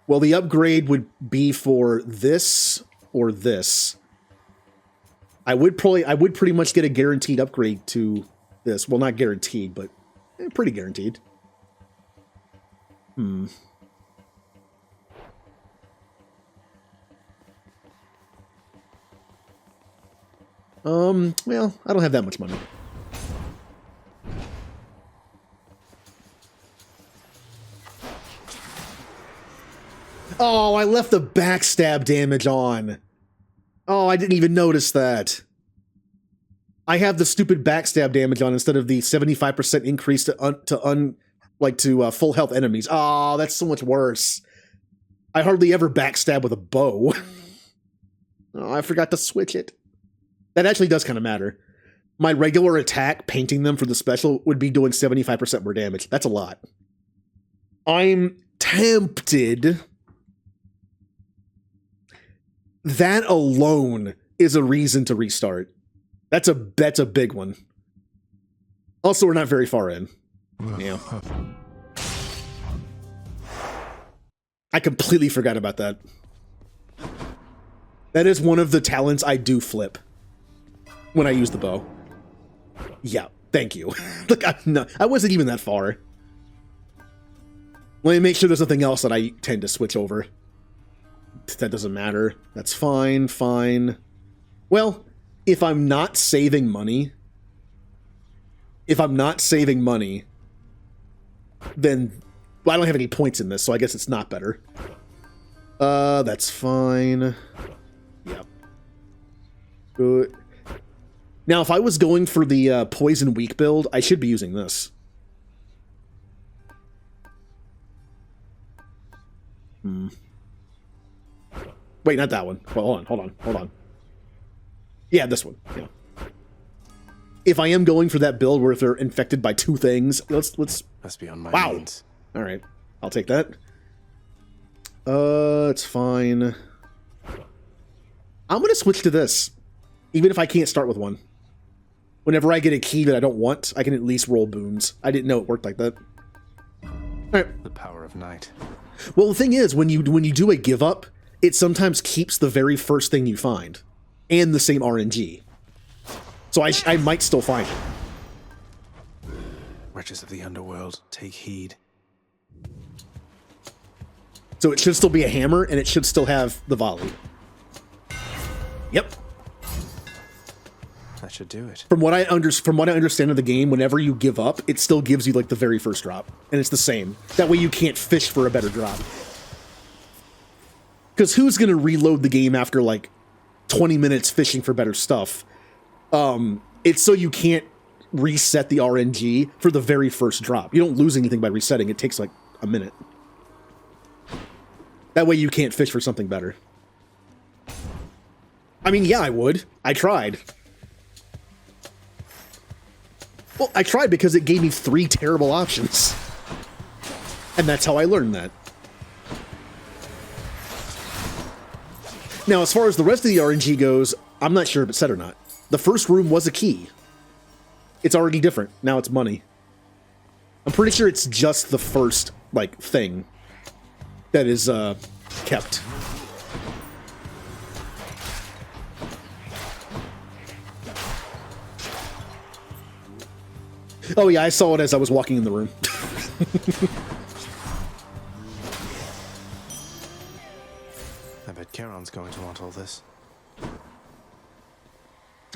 Well, the upgrade would be for this or this. I would pretty much get a guaranteed upgrade to this. Well, not guaranteed, but pretty guaranteed. Well, I don't have that much money. Oh, I left the backstab damage on. Oh, I didn't even notice that. I have the stupid backstab damage on instead of the 75% increase to full health enemies. Oh, that's so much worse. I hardly ever backstab with a bow. Oh, I forgot to switch it. That actually does kind of matter. My regular attack, painting them for the special, would be doing 75% more damage. That's a lot. I'm tempted. That alone is a reason to restart. That's a big one. Also, we're not very far in. Yeah. I completely forgot about that. That is one of the talents I do flip when I use the bow. Yeah, thank you. Look, I wasn't even that far. Let me make sure there's nothing else that I tend to switch over. That doesn't matter. That's fine, fine. Well, if I'm not saving money, then well, I don't have any points in this, so I guess it's not better. That's fine. Yep. Good. Now, if I was going for the poison weak build, I should be using this. Wait, not that one. Well, hold on. Yeah, this one. Yeah. If I am going for that build where if they're infected by two things, let's be on my wow. means. All right, I'll take that. It's fine. I'm gonna switch to this, even if I can't start with one. Whenever I get a key that I don't want, I can at least roll boons. I didn't know it worked like that. All right. The power of night. Well, the thing is, when you do a give up, it sometimes keeps the very first thing you find, and the same RNG. So I might still find it. Wretches of the underworld, take heed. So it should still be a hammer, and it should still have the volley. Yep. That should do it. From what I understand of the game, whenever you give up, it still gives you like the very first drop, and it's the same. That way you can't fish for a better drop. Because who's gonna reload the game after like 20 minutes fishing for better stuff? It's so you can't reset the RNG for the very first drop. You don't lose anything by resetting. It takes like a minute. That way you can't fish for something better. I mean, yeah, I would. I tried. Well, I tried because it gave me 3 terrible options. And that's how I learned that. Now, as far as the rest of the RNG goes, I'm not sure if it's set or not. The first room was a key. It's already different. Now it's money. I'm pretty sure it's just the first, like, thing that is, kept. Oh yeah, I saw it as I was walking in the room. I bet Charon's going to want all this.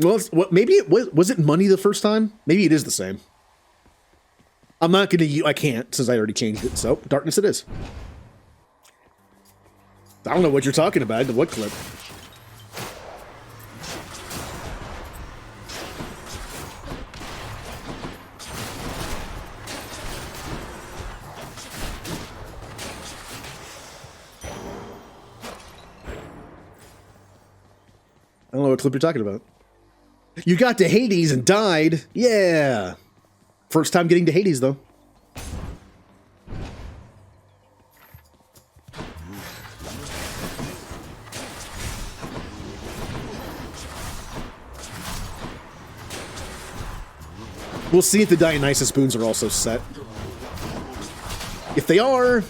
Well, maybe it was it money the first time? Maybe it is the same. I'm not gonna. I can't since I already changed it. So darkness it is. I don't know what you're talking about. What clip? I don't know what clip you're talking about. You got to Hades and died. Yeah. First time getting to Hades, though. We'll see if the Dionysus boons are also set. If they are,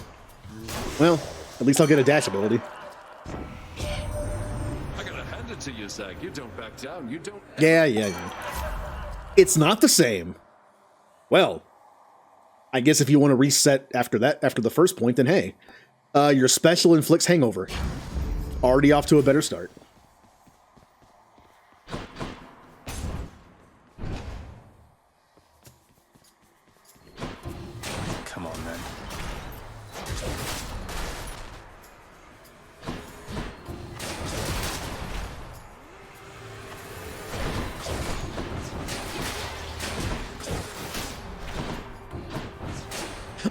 well, at least I'll get a dash ability. I gotta hand it to you, Zag. You don't back down. You don't. Yeah. It's not the same. Well, I guess if you want to reset after that, after the first point, then hey, your special inflicts hangover. Already off to a better start. Come on, then.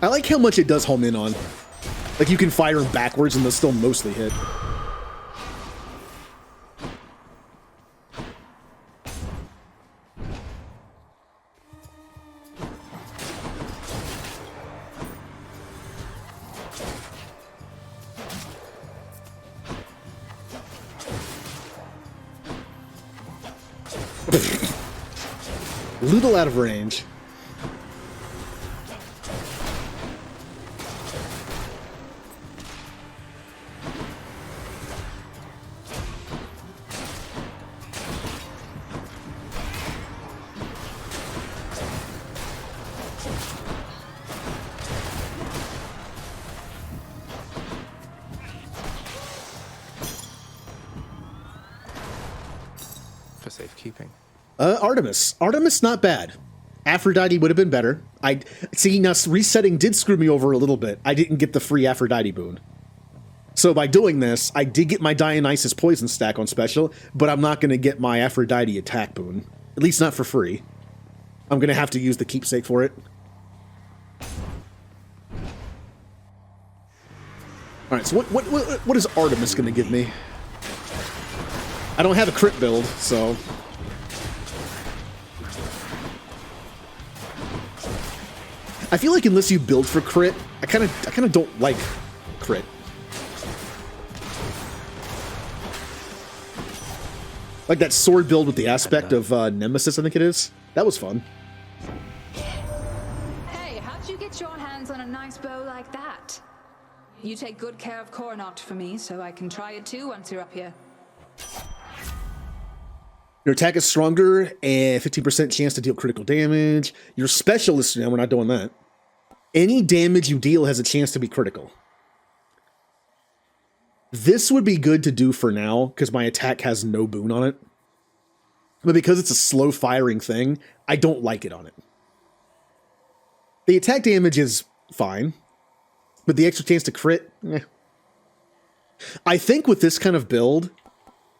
I like how much it does home in on. Like, you can fire them backwards and they'll still mostly hit. Little out of range. For safekeeping. Artemis. Artemis, not bad. Aphrodite would have been better. I see, now resetting did screw me over a little bit. I didn't get the free Aphrodite boon. So by doing this, I did get my Dionysus poison stack on special, but I'm not going to get my Aphrodite attack boon. At least not for free. I'm going to have to use the keepsake for it. Alright, so what is Artemis going to give me? I don't have a crit build, so... I feel like unless you build for crit, I kind of don't like crit. Like that sword build with the aspect of Nemesis, I think it is. That was fun. Hey, how'd you get your hands on a nice bow like that? You take good care of Coronat for me, so I can try it too once you're up here. Your attack is stronger, and 15% chance to deal critical damage. Your specialist, now we're not doing that. Any damage you deal has a chance to be critical. This would be good to do for now, because my attack has no boon on it. But because it's a slow firing thing, I don't like it on it. The attack damage is fine, but the extra chance to crit, I think with this kind of build,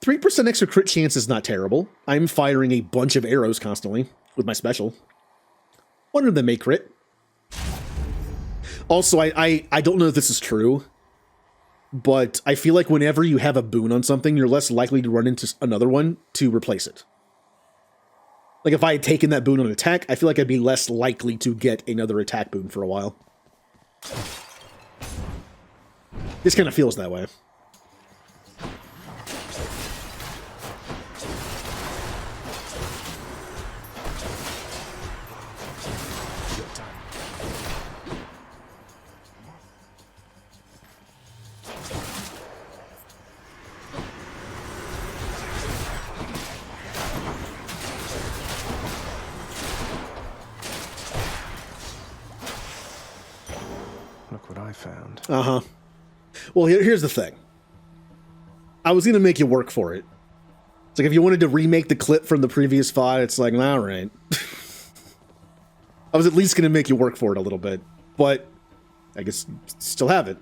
3% extra crit chance is not terrible. I'm firing a bunch of arrows constantly with my special. One of them may crit. Also, I don't know if this is true, but I feel like whenever you have a boon on something, you're less likely to run into another one to replace it. Like if I had taken that boon on attack, I feel like I'd be less likely to get another attack boon for a while. This kind of feels that way. Look what I found. Uh-huh. Well, here's the thing. I was going to make you work for it. It's like if you wanted to remake the clip from the previous fight, it's like, all right. I was at least going to make you work for it a little bit, but I guess still have it.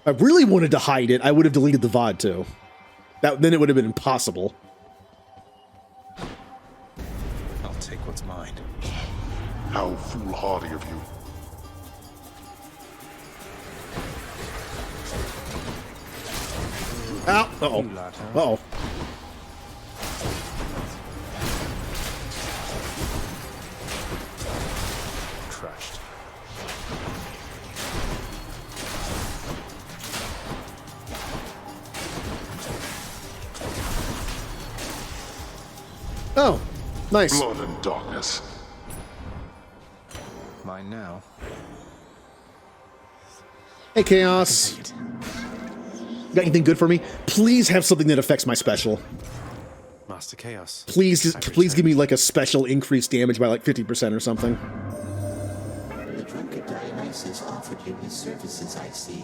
If I really wanted to hide it, I would have deleted the VOD too. Then it would have been impossible. I'll take what's mine. How foolhardy of you. Ow! Uh-oh. Uh-oh. Crushed. Oh, nice. Blood and darkness. Mine now. Hey, Chaos. Got anything good for me? Please have something that affects my special. Master Chaos. Please give me like a special increased damage by like 50% or something. The drunkard Dionysus offered you his services, I see.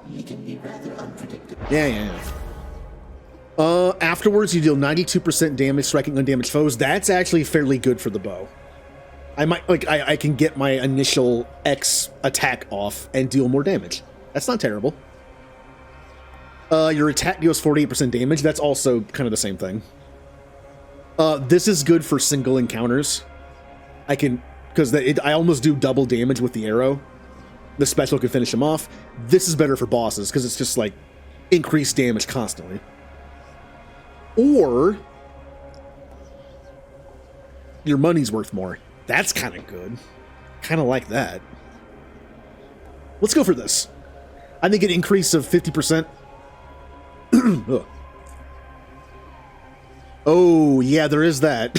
He can be rather unpredictable. Yeah. Afterwards, you deal 92% damage striking undamaged foes. That's actually fairly good for the bow. I can get my initial X attack off and deal more damage. That's not terrible. Your attack deals 48% damage. That's also kind of the same thing. This is good for single encounters. Because I almost do double damage with the arrow. The special can finish them off. This is better for bosses because it's just like increased damage constantly. Or your money's worth more. That's kind of good. Kind of like that. Let's go for this. I think an increase of 50%. Oh, yeah, there is that.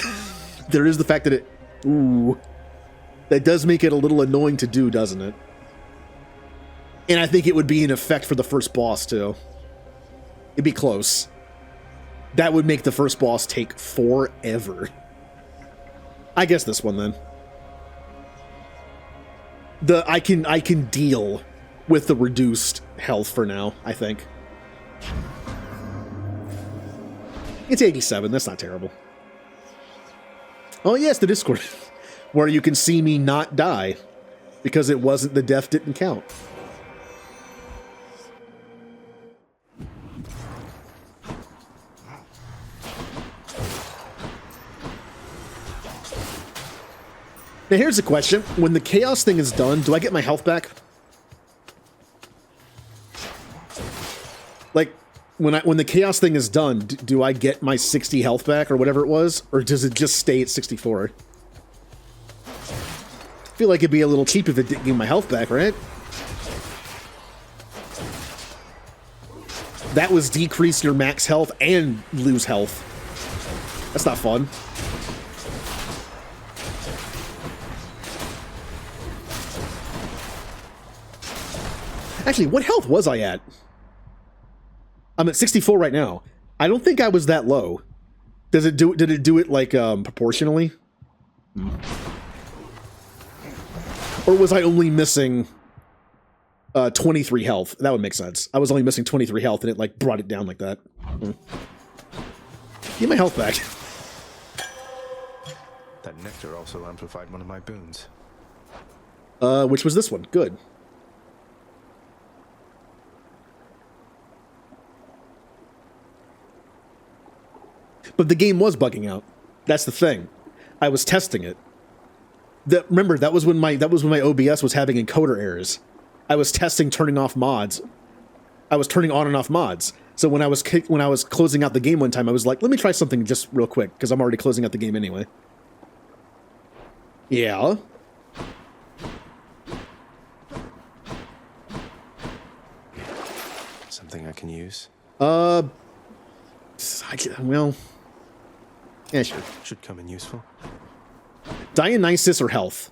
There is the fact that it... Ooh. That does make it a little annoying to do, doesn't it? And I think it would be an effect for the first boss, too. It'd be close. That would make the first boss take forever. I guess this one, then. I can deal with the reduced health for now, I think. It's 87, that's not terrible. Oh yes, the Discord. Where you can see me not die. Because it wasn't, the death didn't count. Now here's the question. When the chaos thing is done, do I get my health back? Like, when the chaos thing is done, do I get my 60 health back or whatever it was? Or does it just stay at 64? I feel like it'd be a little cheap if it didn't give my health back, right? That was decrease your max health and lose health. That's not fun. Actually, what health was I at? I'm at 64 right now. I don't think I was that low. Did it do it like proportionally? Or was I only missing 23 health? That would make sense. I was only missing 23 health and it like brought it down like that. Get my health back. That nectar also amplified one of my boons. Which was this one. Good. But the game was bugging out. That's the thing. I was testing it. Remember, that was when my OBS was having encoder errors. I was testing turning off mods. I was turning on and off mods. So when I was closing out the game one time, I was like, let me try something just real quick, because I'm already closing out the game anyway. Yeah. Something I can use? Well... Yeah, sure. Should come in useful. Dionysus or health?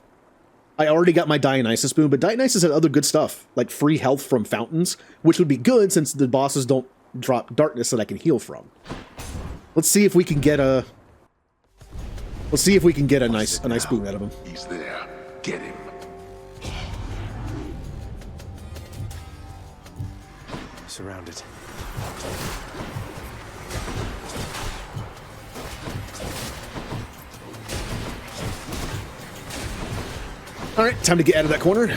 I already got my Dionysus boon, but Dionysus had other good stuff, like free health from fountains, which would be good since the bosses don't drop darkness that I can heal from. Let's see if we can get a... Let's see if we can get a nice boon out of him. He's there. Get him. Surrounded. All right, time to get out of that corner.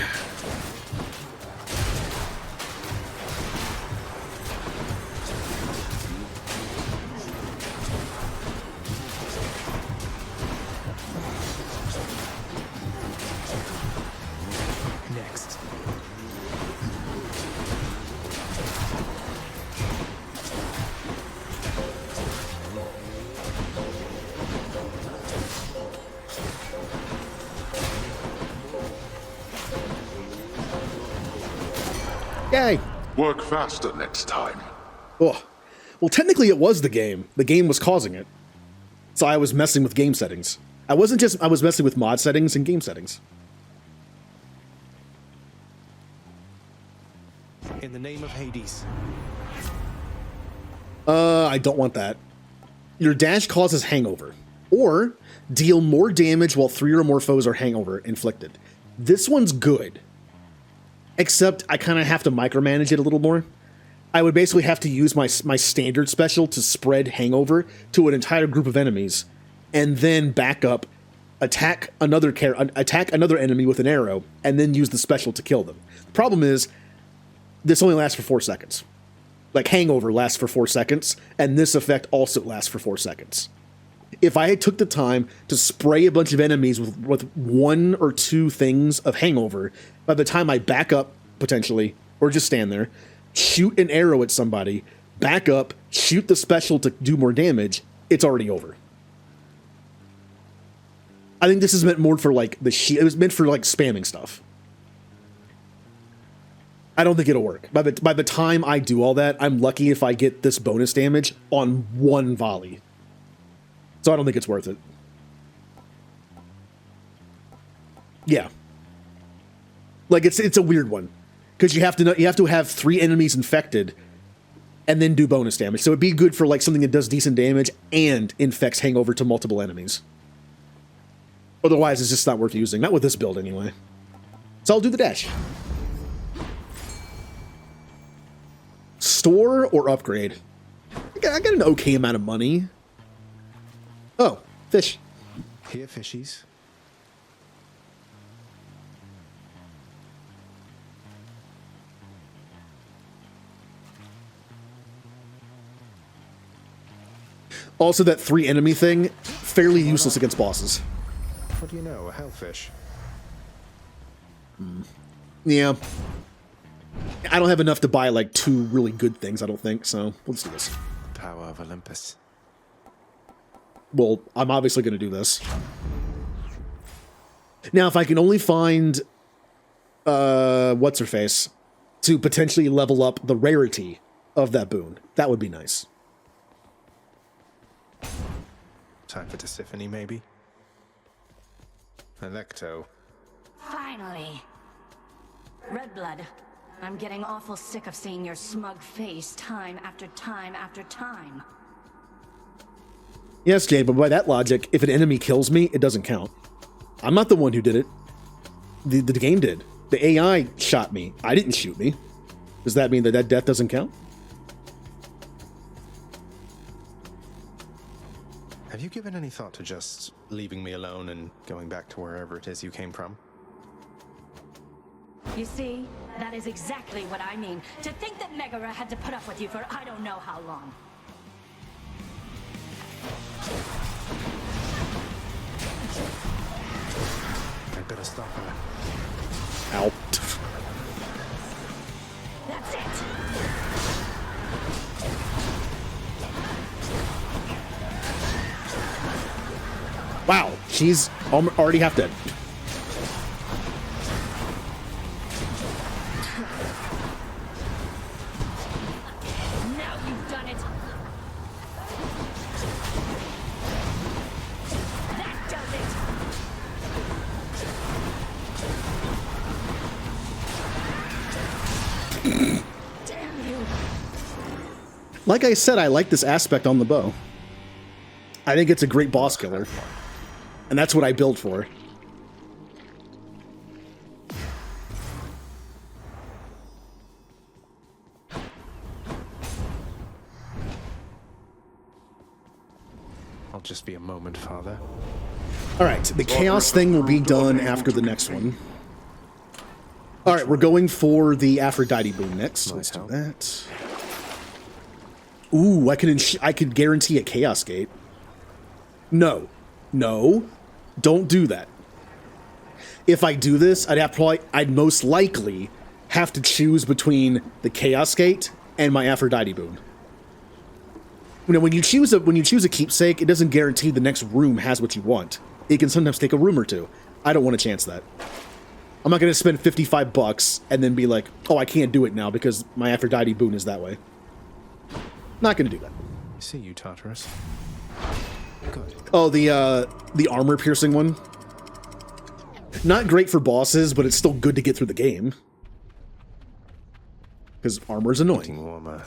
Next. Yay! Work faster next time. Oh. Well, technically it was the game. The game was causing it. So I was messing with game settings. I was messing with mod settings and game settings. In the name of Hades. I don't want that. Your dash causes hangover, or deal more damage while 3 or more foes are hangover inflicted. This one's good, except I kind of have to micromanage it a little more. I would basically have to use my standard special to spread hangover to an entire group of enemies, and then back up, attack another enemy with an arrow, and then use the special to kill them. The problem is, this only lasts for 4 seconds. Like, hangover lasts for 4 seconds, and this effect also lasts for 4 seconds. If I had took the time to spray a bunch of enemies with 1 or 2 things of hangover, by the time I back up, potentially, or just stand there, shoot an arrow at somebody, back up, shoot the special to do more damage, it's already over. I think this is meant more for, like, it was meant for, like, spamming stuff. I don't think it'll work. By the time I do all that, I'm lucky if I get this bonus damage on 1 volley. So I don't think it's worth it. Yeah. Like, it's a weird one. Because you have to have 3 enemies infected and then do bonus damage. So it'd be good for, like, something that does decent damage and infects hangover to multiple enemies. Otherwise, it's just not worth using. Not with this build, anyway. So I'll do the dash. Store or upgrade? I got an okay amount of money. Oh, fish. Here, fishies. Also, that 3 enemy thing, fairly useless against bosses. What do you know, a hellfish? Yeah. I don't have enough to buy, like, 2 really good things, I don't think, so let's do this. Power of Olympus. Well, I'm obviously going to do this. Now, if I can only find, what's-her-face, to potentially level up the rarity of that boon, that would be nice. Time for Tisiphone, maybe? Electo. Finally. Redblood, I'm getting awful sick of seeing your smug face time after time after time. Yes, Jade, but by that logic, if an enemy kills me, it doesn't count. I'm not the one who did it. The game did. The AI shot me. I didn't shoot me. Does that mean that death doesn't count? Have you given any thought to just leaving me alone and going back to wherever it is you came from? You see, that is exactly what I mean. To think that Megara had to put up with you for I don't know how long. I'd better stop her. Ow. That's it. Wow, she's already half dead. Now you've done it. That does it. Damn you. Like I said, I like this aspect on the bow. I think it's a great boss killer. And that's what I build for. I'll just be a moment, Father. Alright, the chaos thing will be done after the next one. Alright, we're going for the Aphrodite boon next. So let's do that. Ooh, I could guarantee a chaos gate. No. No. Don't do that. If I do this, I'd most likely have to choose between the Chaos Gate and my Aphrodite boon. You know, when you choose a keepsake, it doesn't guarantee the next room has what you want. It can sometimes take a room or 2. I don't want to chance that. I'm not going to spend $55 and then be like, oh, I can't do it now because my Aphrodite boon is that way. Not going to do that. I see you, Tartarus. Good. Oh, the armor-piercing one? Not great for bosses, but it's still good to get through the game. because armor's annoying. Getting warmer.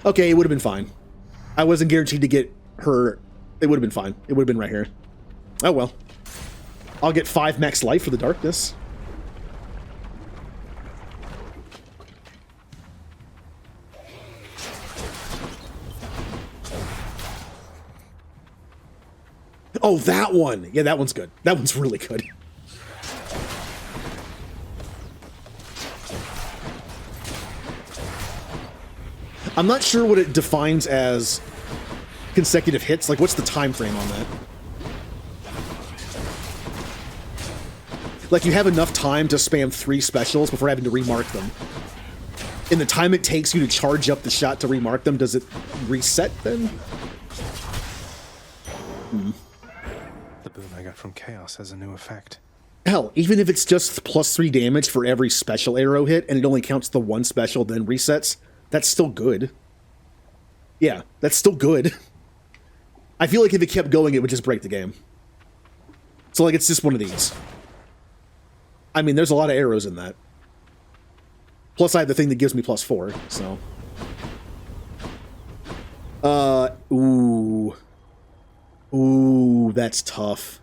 Okay, it would have been fine. I wasn't guaranteed to get her. It would have been fine. It would have been right here. Oh well. I'll get 5 max life for the darkness. Oh, that one. Yeah, that one's good. That one's really good. I'm not sure what it defines as consecutive hits. Like, what's the time frame on that? Like, you have enough time to spam 3 specials before having to remark them. In the time it takes you to charge up the shot to remark them, does it reset then? Hmm. The boon I got from Chaos has a new effect. Hell, even if it's just +3 damage for every special arrow hit, and it only counts the 1 special, then resets, that's still good. Yeah, that's still good. I feel like if it kept going, it would just break the game. So, like, it's just one of these. I mean, there's a lot of arrows in that. Plus, I have the thing that gives me +4, so... Ooh. Ooh, that's tough.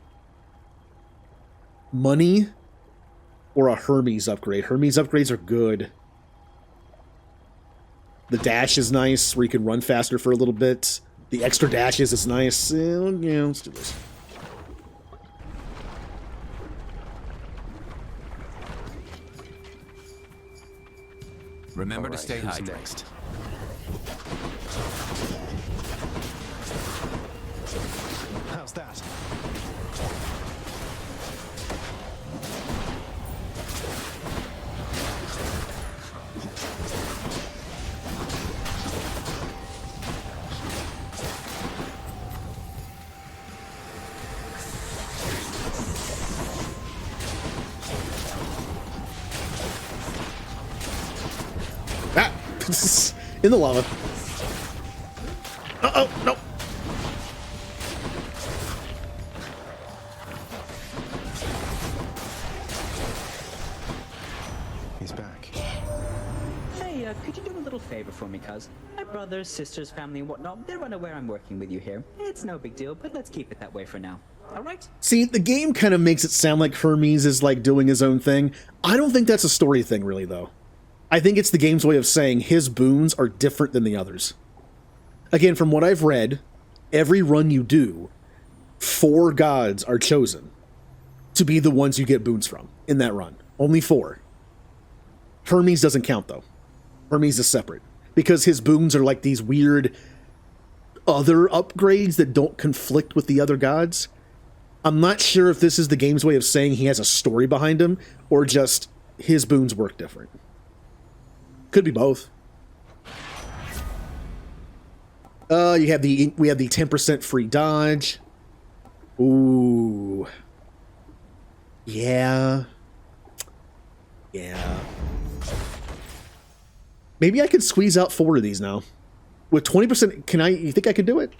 Money or a Hermes upgrade? Hermes upgrades are good. The dash is nice, where you can run faster for a little bit. The extra dashes is nice. Yeah, let's do this. Remember to stay who's hydrated. next? How's that? Ah! In the lava. Uh-oh, no. He's back. Hey, could you do a little favor for me, cuz? My brothers, sisters, family, and whatnot, they're unaware I'm working with you here. It's no big deal, but let's keep it that way for now. Alright? See, the game kind of makes it sound like Hermes is, like, doing his own thing. I don't think that's a story thing, really, though. I think it's the game's way of saying his boons are different than the others. Again, from what I've read, every run you do, 4 gods are chosen to be the ones you get boons from in that run. Only 4. Hermes doesn't count, though. Hermes is separate. Because his boons are like these weird other upgrades that don't conflict with the other gods. I'm not sure if this is the game's way of saying he has a story behind him, or just his boons work different. Could be both. We have the 10% free dodge. Ooh. Yeah. Yeah. Maybe I could squeeze out 4 of these now. With 20%, you think I could do it?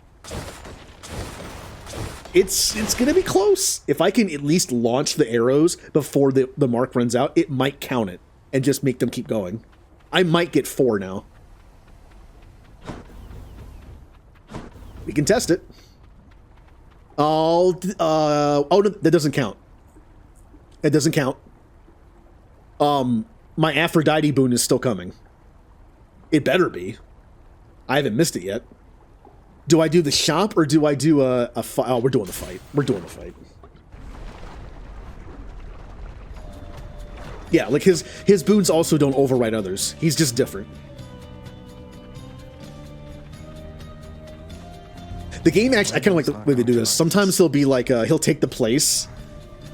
It's gonna be close. If I can at least launch the arrows before the mark runs out, it might count it and just make them keep going. I might get 4 now. We can test it. Oh no, that doesn't count. It doesn't count. My Aphrodite boon is still coming. It better be. I haven't missed it yet. Do I do the shop or do I do a fight? Oh, we're doing the fight. We're doing the fight. Yeah, like his boons also don't override others. He's just different. The game actually, I kind of like the way they do this. Sometimes he'll be like, he'll take the place,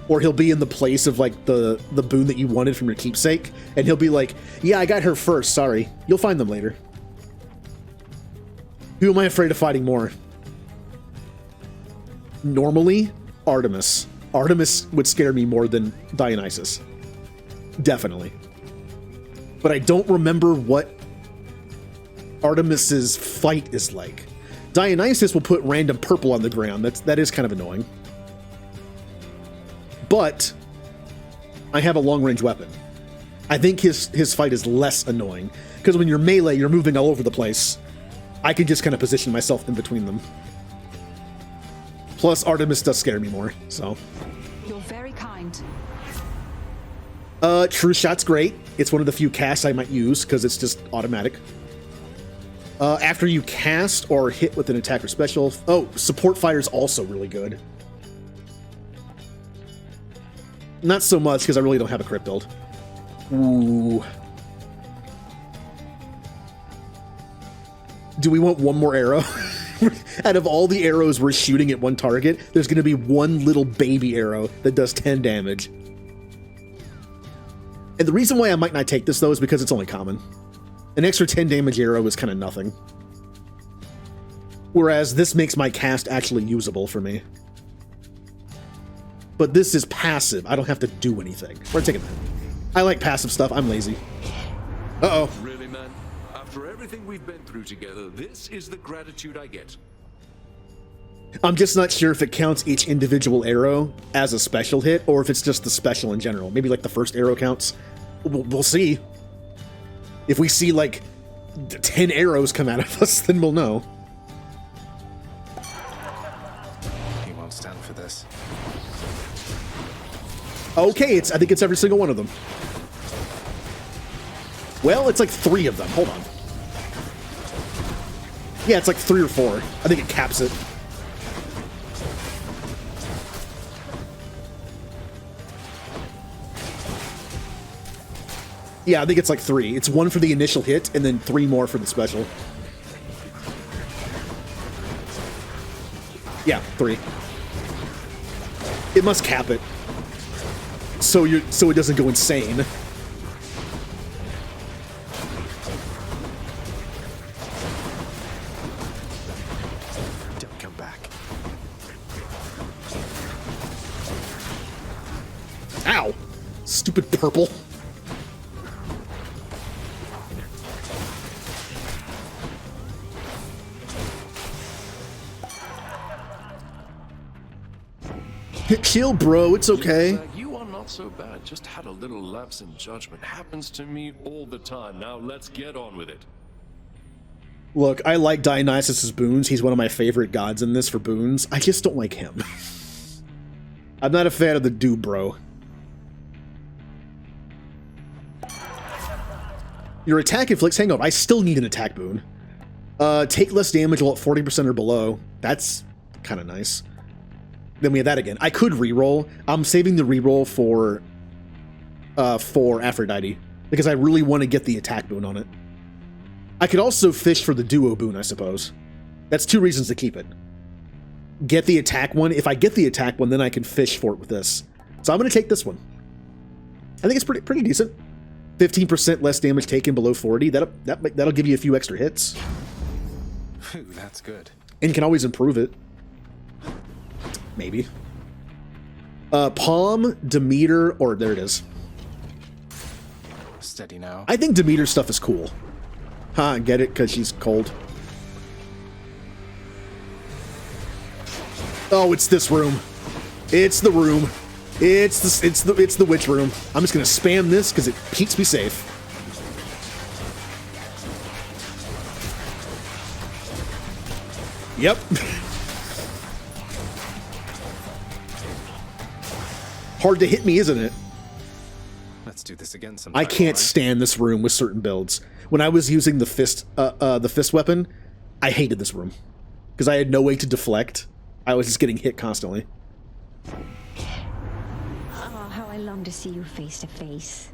or he'll be in the place of like the boon that you wanted from your keepsake, and he'll be like, yeah, I got her first, sorry. You'll find them later. Who am I afraid of fighting more? Normally, Artemis. Artemis would scare me more than Dionysus. Definitely. But I don't remember what Artemis's fight is like. Dionysus will put random purple on the ground. That is kind of annoying. But I have a long-range weapon. I think his fight is less annoying, because when you're melee, you're moving all over the place. I can just kind of position myself in between them. Plus, Artemis does scare me more, so. You're very kind. True Shot's great. It's one of the few casts I might use, because it's just automatic. After you cast or hit with an attack or special... Oh, Support Fire's also really good. Not so much, because I really don't have a crit build. Ooh. Do we want one more arrow? Out of all the arrows we're shooting at one target, there's going to be one little baby arrow that does 10 damage. And the reason why I might not take this, though, is because it's only common. An extra 10 damage arrow is kind of nothing. Whereas this makes my cast actually usable for me. But this is passive. I don't have to do anything. We're taking that. I like passive stuff. I'm lazy. Uh-oh. Really, man? After everything we've been through together, this is the gratitude I get. I'm just not sure if it counts each individual arrow as a special hit, or if it's just the special in general. Maybe like the first arrow counts. We'll see. If we see like 10 arrows come out of us, then we'll know. He won't stand for this. Okay, I think it's every single one of them. Well, it's like 3 of them. Hold on. Yeah, it's like 3 or 4. I think it caps it. Yeah, I think it's like 3. It's 1 for the initial hit, and then 3 more for the special. Yeah, 3. It must cap it. So it doesn't go insane. Don't come back. Ow! Stupid purple. Chill, bro. It's okay. You are not so bad. Just had a little lapse in judgment. Happens to me all the time. Now let's get on with it. Look, I like Dionysus's boons. He's one of my favorite gods in this for boons. I just don't like him. I'm not a fan of the dude, bro. Your attack inflicts hangover. I still need an attack boon. Take less damage while at 40% or below. That's kind of nice. Then we have that again. I could reroll. I'm saving the reroll for Aphrodite because I really want to get the attack boon on it. I could also fish for the duo boon, I suppose. That's 2 reasons to keep it. Get the attack one. If I get the attack one, then I can fish for it with this. So I'm going to take this one. I think it's pretty decent. 15% less damage taken below 40. That'll give you a few extra hits. Phew, that's good. And you can always improve it. Maybe. Palm, Demeter, or there it is. Steady now. I think Demeter stuff is cool. Get it? Because she's cold. Oh, it's this room. It's the room. It's the witch room. I'm just gonna spam this because it keeps me safe. Yep. Hard to hit me, isn't it? Let's do this again sometime. I can't stand this room with certain builds. When I was using the fist weapon, I hated this room because I had no way to deflect. I was just getting hit constantly. Oh, how I long to see you face to face.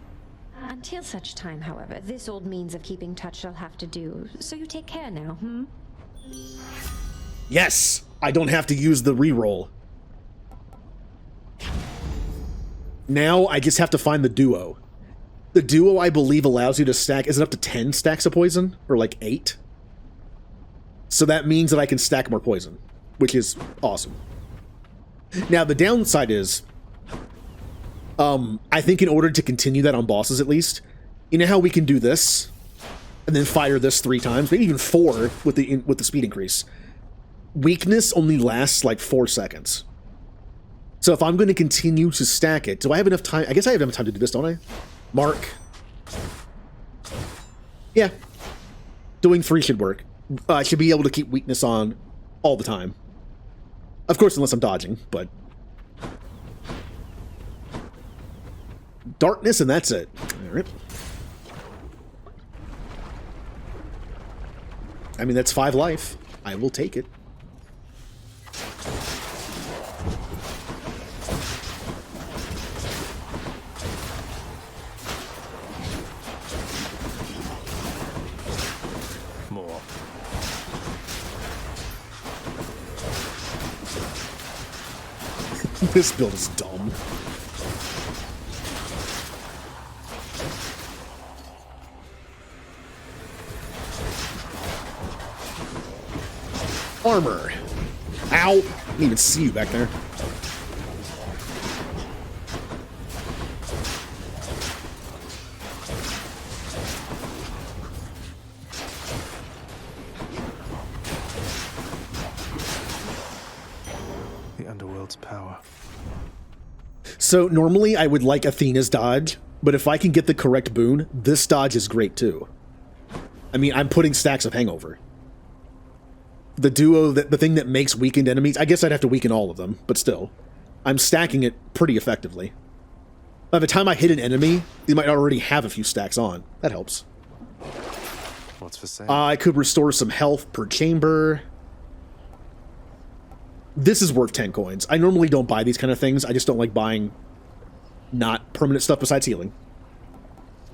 Until such time, however, this old means of keeping touch shall have to do. So you take care now, hmm? Yes! I don't have to use the reroll. Now I just have to find the duo. The duo, I believe, allows you to stack... Is it up to 10 stacks of poison? Or like 8? So that means that I can stack more poison, which is awesome. Now, the downside is... I think in order to continue that on bosses, at least, you know how we can do this? And then fire this 3 times? Maybe even 4 with the speed increase. Weakness only lasts like 4 seconds. So if I'm going to continue to stack it, do I have enough time? I guess I have enough time to do this, don't I? Mark. Yeah. Doing 3 should work. I should be able to keep weakness on all the time. Of course, unless I'm dodging, but... Darkness, and that's it. Alright. I mean, that's 5 life. I will take it. More. This build is dumb. Armor. Ow! I didn't even see you back there. The underworld's power. So normally I would like Athena's dodge, but if I can get the correct boon, this dodge is great too. I mean, I'm putting stacks of hangover. The duo, the thing that makes weakened enemies, I guess I'd have to weaken all of them, but still. I'm stacking it pretty effectively. By the time I hit an enemy, they might already have a few stacks on. That helps. What's for sale? I could restore some health per chamber. This is worth 10 coins. I normally don't buy these kind of things. I just don't like buying not permanent stuff besides healing.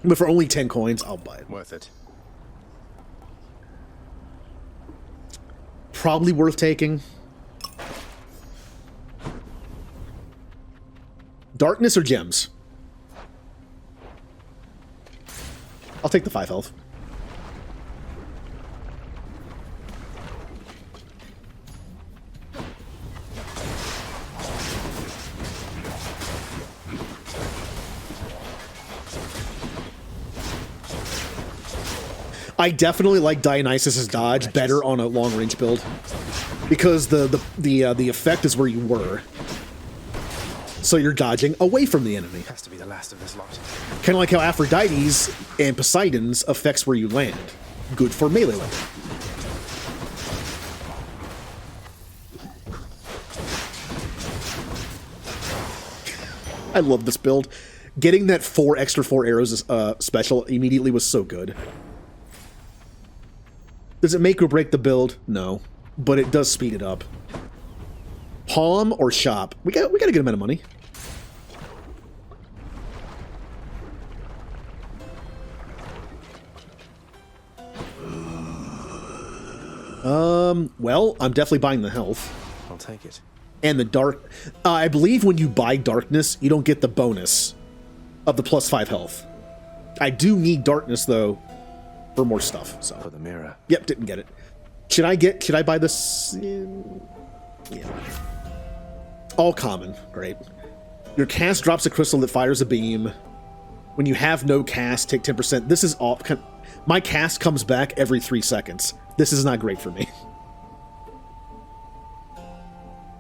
But for only 10 coins, I'll buy it. Worth it. Probably worth taking. Darkness or gems? I'll take the 5 health. I definitely like Dionysus's dodge better on a long range build because the effect is where you were, so you're dodging away from the enemy. Has to be the last of this lot. Kind of like how Aphrodite's and Poseidon's affects where you land. Good for melee weapon. I love this build. Getting that 4 arrows special immediately was so good. Does it make or break the build? No. But it does speed it up. Palm or shop? We got a good amount of money. Well, I'm definitely buying the health. I'll take it. And the dark... I believe when you buy darkness, you don't get the bonus of the plus 5 health. I do need darkness, though, for more stuff. So. For the mirror. Yep, didn't get it. Should I buy this? Yeah. All common. Great. Your cast drops a crystal that fires a beam. When you have no cast, take 10%. This is all... My cast comes back every 3 seconds. This is not great for me.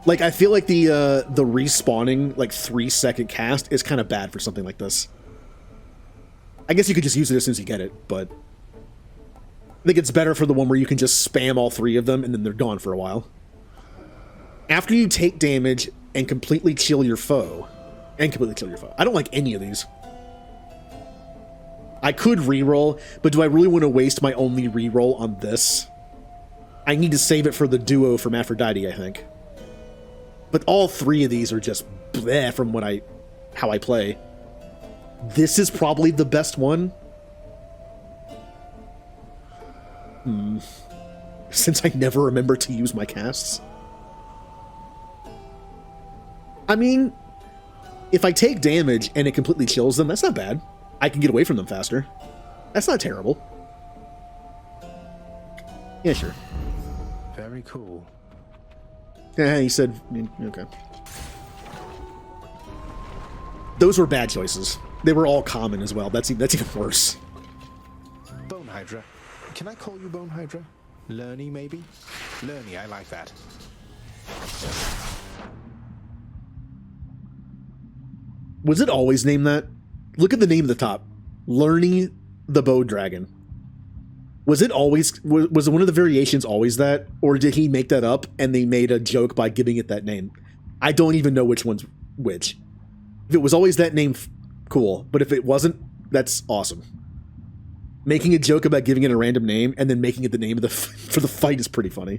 Like, I feel like the respawning, like, 3-second cast is kind of bad for something like this. I guess you could just use it as soon as you get it, but... I think it's better for the one where you can just spam all 3 of them and then they're gone for a while. After you take damage and completely kill your foe. I don't like any of these. I could reroll, but do I really want to waste my only reroll on this? I need to save it for the duo from Aphrodite, I think. But all 3 of these are just bleh from how I play. This is probably the best one. Since I never remember to use my casts. I mean, if I take damage and it completely chills them, that's not bad. I can get away from them faster. That's not terrible. Yeah, sure. Very cool. Yeah, he said, okay. Those were bad choices. They were all common as well. That's even worse. Bone Hydra. Can I call you Bone Hydra? Lerny, maybe? Lerny, I like that. Was it always named that? Look at the name at the top. Lerny the Bow Dragon. Was it always was one of the variations always that, or did he make that up and they made a joke by giving it that name? I don't even know which one's which. If it was always that name, cool. But if it wasn't, that's awesome. Making a joke about giving it a random name and then making it the name of the for the fight is pretty funny.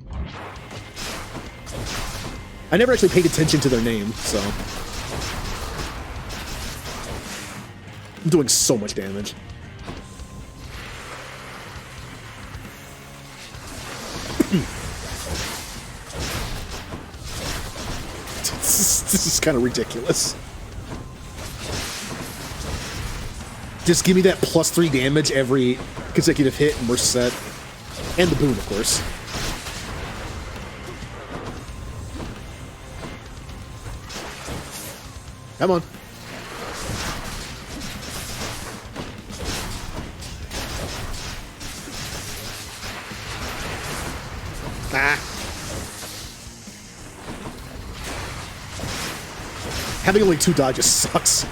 I never actually paid attention to their name, so I'm doing so much damage. This is kind of ridiculous. Just give me that +3 damage every consecutive hit and we're set. And the boon, of course. Come on. Ah. Having only 2 dodges sucks.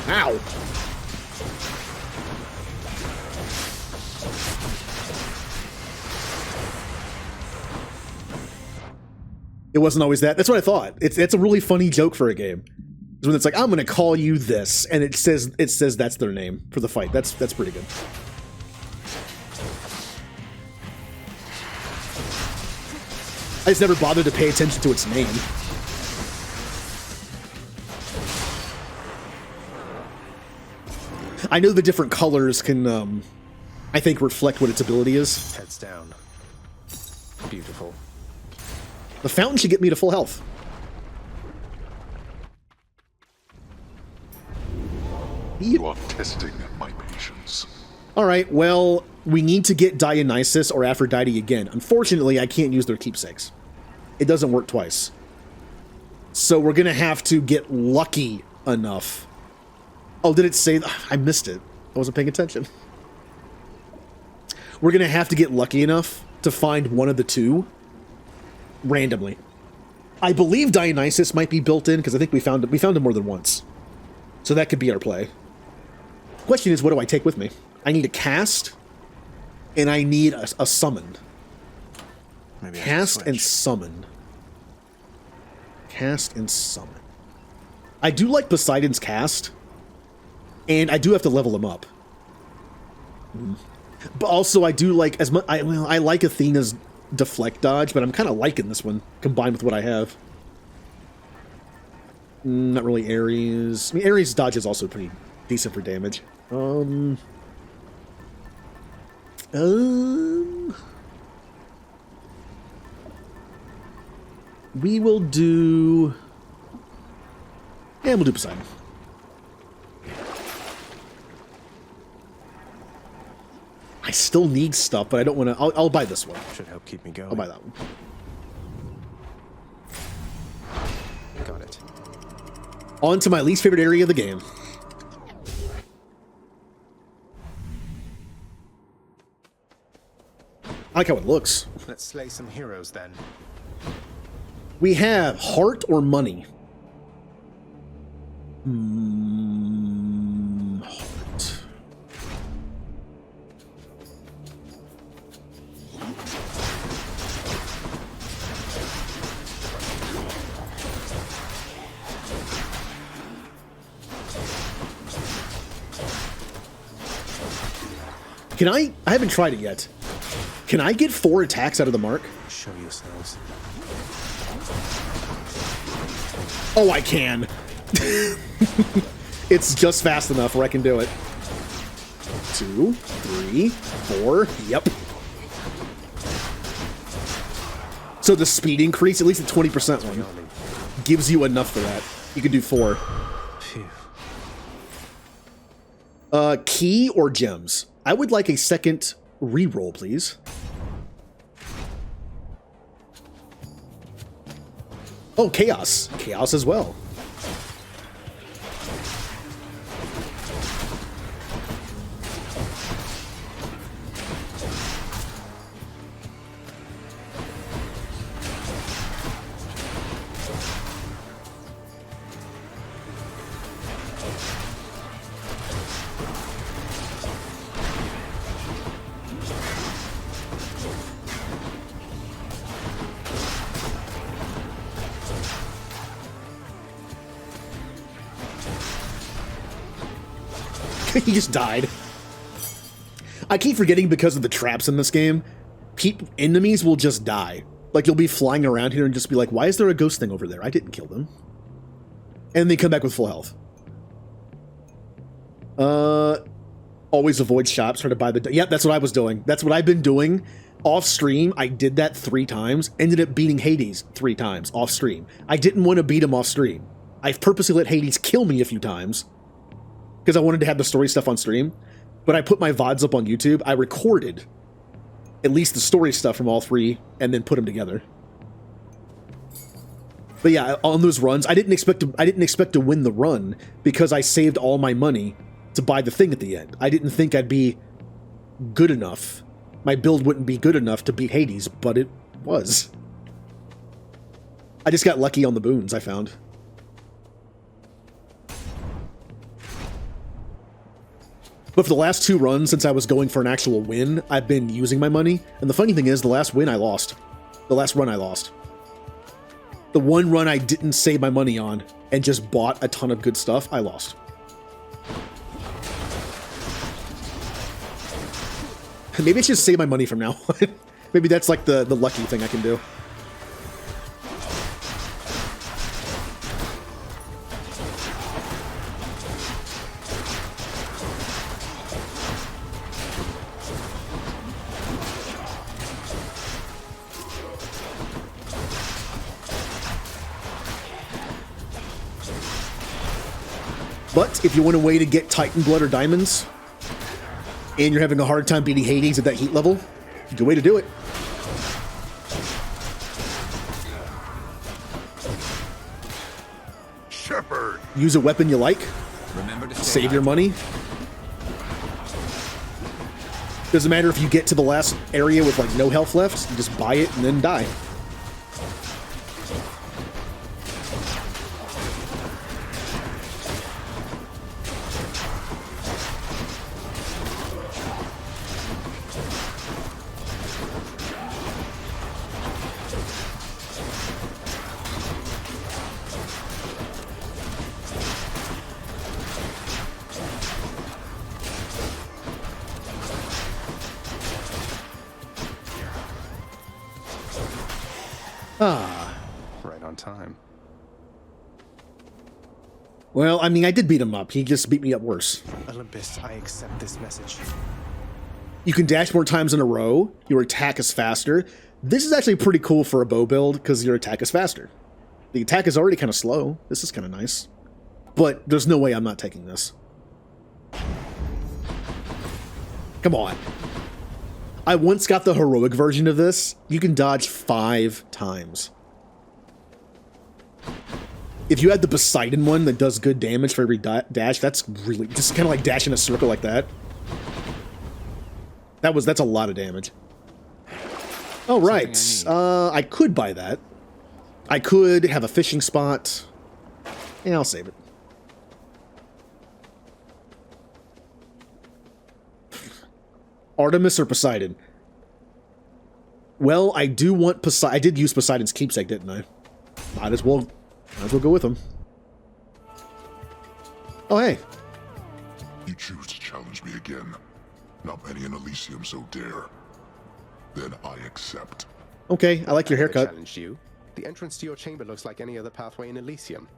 Ow. It wasn't always that. That's what I thought. It's a really funny joke for a game. It's when it's like, I'm gonna call you this, and it says that's their name for the fight. That's pretty good. I just never bothered to pay attention to its name. I know the different colors can, I think, reflect what its ability is. Heads down. Beautiful. The fountain should get me to full health. You are testing my patience. Alright, well, we need to get Dionysus or Aphrodite again. Unfortunately, I can't use their keepsakes. It doesn't work twice. So we're gonna have to get lucky enough. Oh, did it say... I missed it. I wasn't paying attention. We're gonna have to get lucky enough to find one of the two randomly. I believe Dionysus might be built in, because I think we found him more than once. So that could be our play. Question is, what do I take with me? I need a cast, and I need a summon. Maybe Cast and summon. Cast and summon. I do like Poseidon's cast, and I do have to level him up. But also, I do like as much. I like Athena's deflect dodge, but I'm kind of liking this one combined with what I have. Not really Ares. I mean, Ares' dodge is also pretty decent for damage. We will do... Yeah, we'll do Poseidon. I still need stuff, but I don't want to... I'll buy this one. Should help keep me going. I'll buy that one. Got it. On to my least favorite area of the game. I like how it looks. Let's slay some heroes then. We have heart or money. Heart. Can I haven't tried it yet. Can I get 4 attacks out of the mark? Show yourselves. Oh, I can. It's just fast enough where I can do it. 2, 3, 4. Yep. So the speed increase, at least the 20% one, gives you enough for that. You can do 4. Phew. Key or gems? I would like a second reroll, please. Oh, chaos. Chaos as well. He just died. I keep forgetting because of the traps in this game, enemies will just die. Like, you'll be flying around here and just be like, why is there a ghost thing over there? I didn't kill them. And they come back with full health. Always avoid shops, try to buy the... Yep, that's what I was doing. That's what I've been doing. Off stream, I did that 3 times. Ended up beating Hades 3 times off stream. I didn't want to beat him off stream. I've purposely let Hades kill me a few times because I wanted to have the story stuff on stream. But I put my VODs up on YouTube. I recorded at least the story stuff from all 3 and then put them together. But yeah, on those runs, I didn't expect to win the run because I saved all my money to buy the thing at the end. I didn't think I'd be good enough. My build wouldn't be good enough to beat Hades, but it was. I just got lucky on the boons, I found. But for the last 2 runs, since I was going for an actual win, I've been using my money. And the funny thing is, the last win I lost. The last run I lost. The one run I didn't save my money on and just bought a ton of good stuff, I lost. Maybe I should save my money from now on. Maybe that's like the lucky thing I can do. But if you want a way to get Titan Blood or Diamonds, and you're having a hard time beating Hades at that heat level, good way to do it. Shepherd. Use a weapon you like. Remember to save your money. Doesn't matter if you get to the last area with like no health left, you just buy it and then die. Right on time. Well, I mean, I did beat him up. He just beat me up worse. Olympus, I accept this message. You can dash more times in a row. Your attack is faster. This is actually pretty cool for a bow build because your attack is faster. The attack is already kind of slow. This is kind of nice. But there's no way I'm not taking this. Come on. I once got the heroic version of this. You can dodge 5 times. If you had the Poseidon one that does good damage for every dash, that's really just kind of like dash in a circle like that. That's a lot of damage. Oh right, I could buy that. I could have a fishing spot. Yeah, I'll save it. Artemis or Poseidon? Well, I do want Poseidon. I did use Poseidon's keepsake, didn't I? Might as well go with him. Oh, hey. You choose to challenge me again. Not many in Elysium so dare. Then I accept. Okay, I like your haircut. Challenge you. The entrance to your chamber looks like any other pathway in Elysium.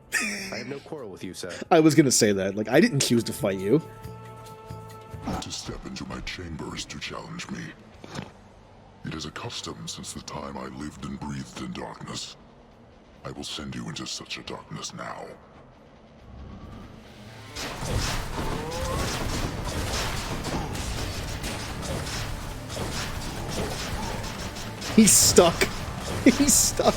I have no quarrel with you, sir. I was gonna say that. Like, I didn't choose to fight you. To step into my chamber is to challenge me. It is a custom since the time I lived and breathed in darkness. I will send you into such a darkness now. He's stuck. He's stuck.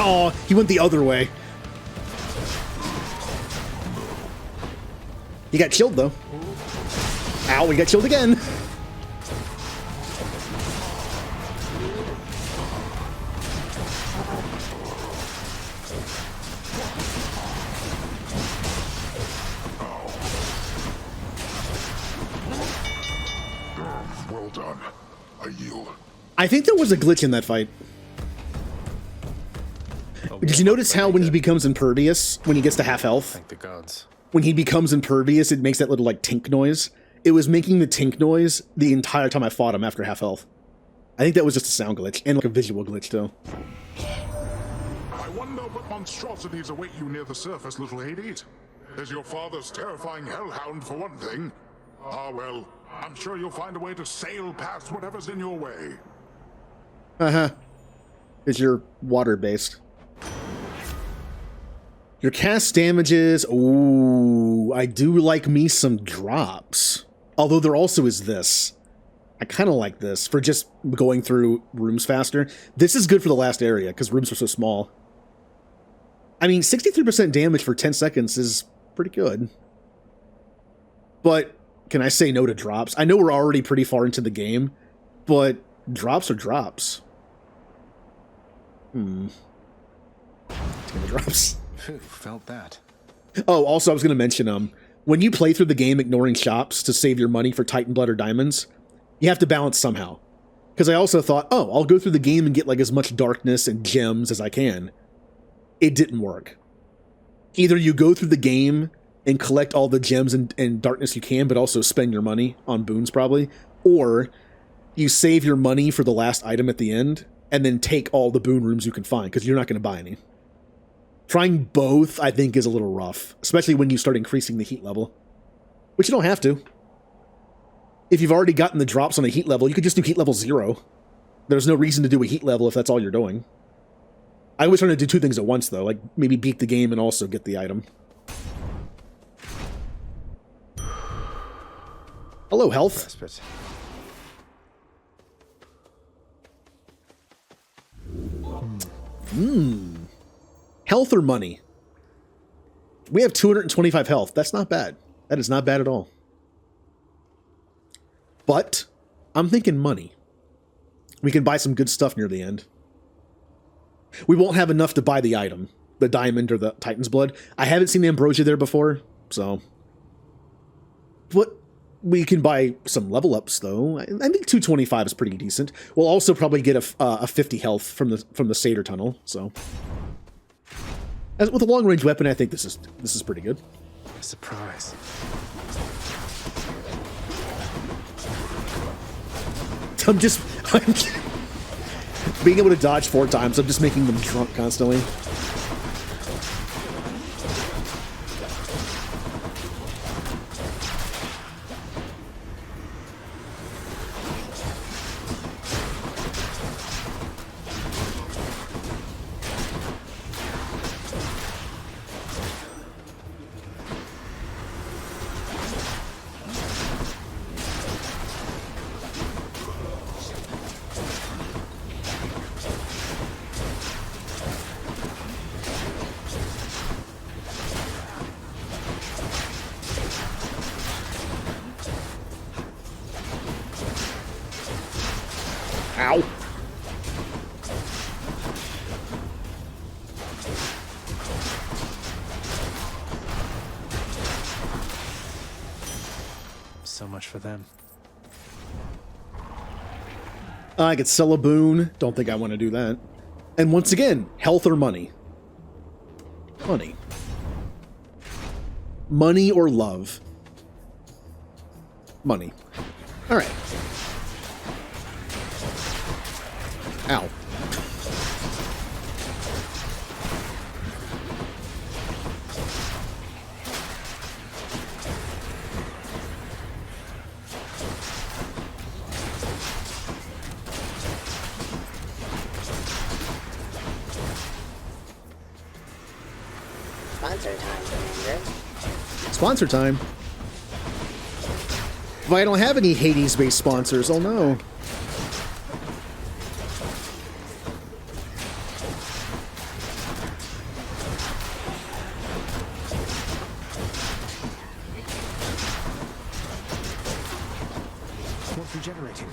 Oh, he went the other way. He got chilled, though. Ow, he got chilled again. Well done. I yield. I think there was a glitch in that fight. Did you notice how when he becomes impervious, when he gets to half health, Thank the gods. when he becomes impervious, it makes that little like tink noise? It was making the tink noise the entire time I fought him after half health. I think that was just a sound glitch and like a visual glitch too. I wonder what monstrosities await you near the surface, little Hades. There's your father's terrifying hellhound for one thing. Ah well, I'm sure you'll find a way to sail past whatever's in your way. Uh-huh. Is your water-based. Your cast damages. Ooh, I do like me some drops. Although there also is this. I kind of like this for just going through rooms faster. This is good for the last area because rooms are so small. I mean, 63% damage for 10 seconds is pretty good. But can I say no to drops? I know we're already pretty far into the game, but drops are drops. Take the drops. Phew, felt that. Oh, also I was going to mention, when you play through the game ignoring shops to save your money for Titan Blood or Diamonds, you have to balance somehow. Because I also thought, oh, I'll go through the game and get like as much darkness and gems as I can. It didn't work. Either you go through the game and collect all the gems and darkness you can, but also spend your money on boons probably, or you save your money for the last item at the end and then take all the boon rooms you can find because you're not going to buy any. Trying both, I think, is a little rough, especially when you start increasing the heat level, which you don't have to. If you've already gotten the drops on a heat level, you could just do heat level 0. There's no reason to do a heat level if that's all you're doing. I was trying to do two things at once, though, like maybe beat the game and also get the item. Hello, health. Health or money? We have 225 health. That's not bad. That is not bad at all. But I'm thinking money. We can buy some good stuff near the end. We won't have enough to buy the item, the diamond or the Titan's Blood. I haven't seen ambrosia there before, so. But we can buy some level ups though. I think 225 is pretty decent. We'll also probably get a 50 health from the Satyr Tunnel. So, with a long range weapon, I think this is pretty good. Surprise. I'm being able to dodge 4 times. I'm just making them drunk constantly. Ow. So much for them. I could sell a boon. Don't think I want to do that. And once again, health or money? Money. Money or love? Money. All right. Ow. Sponsor time, Commander. Sponsor time. If I don't have any Hades-based sponsors, oh no. What's regenerating?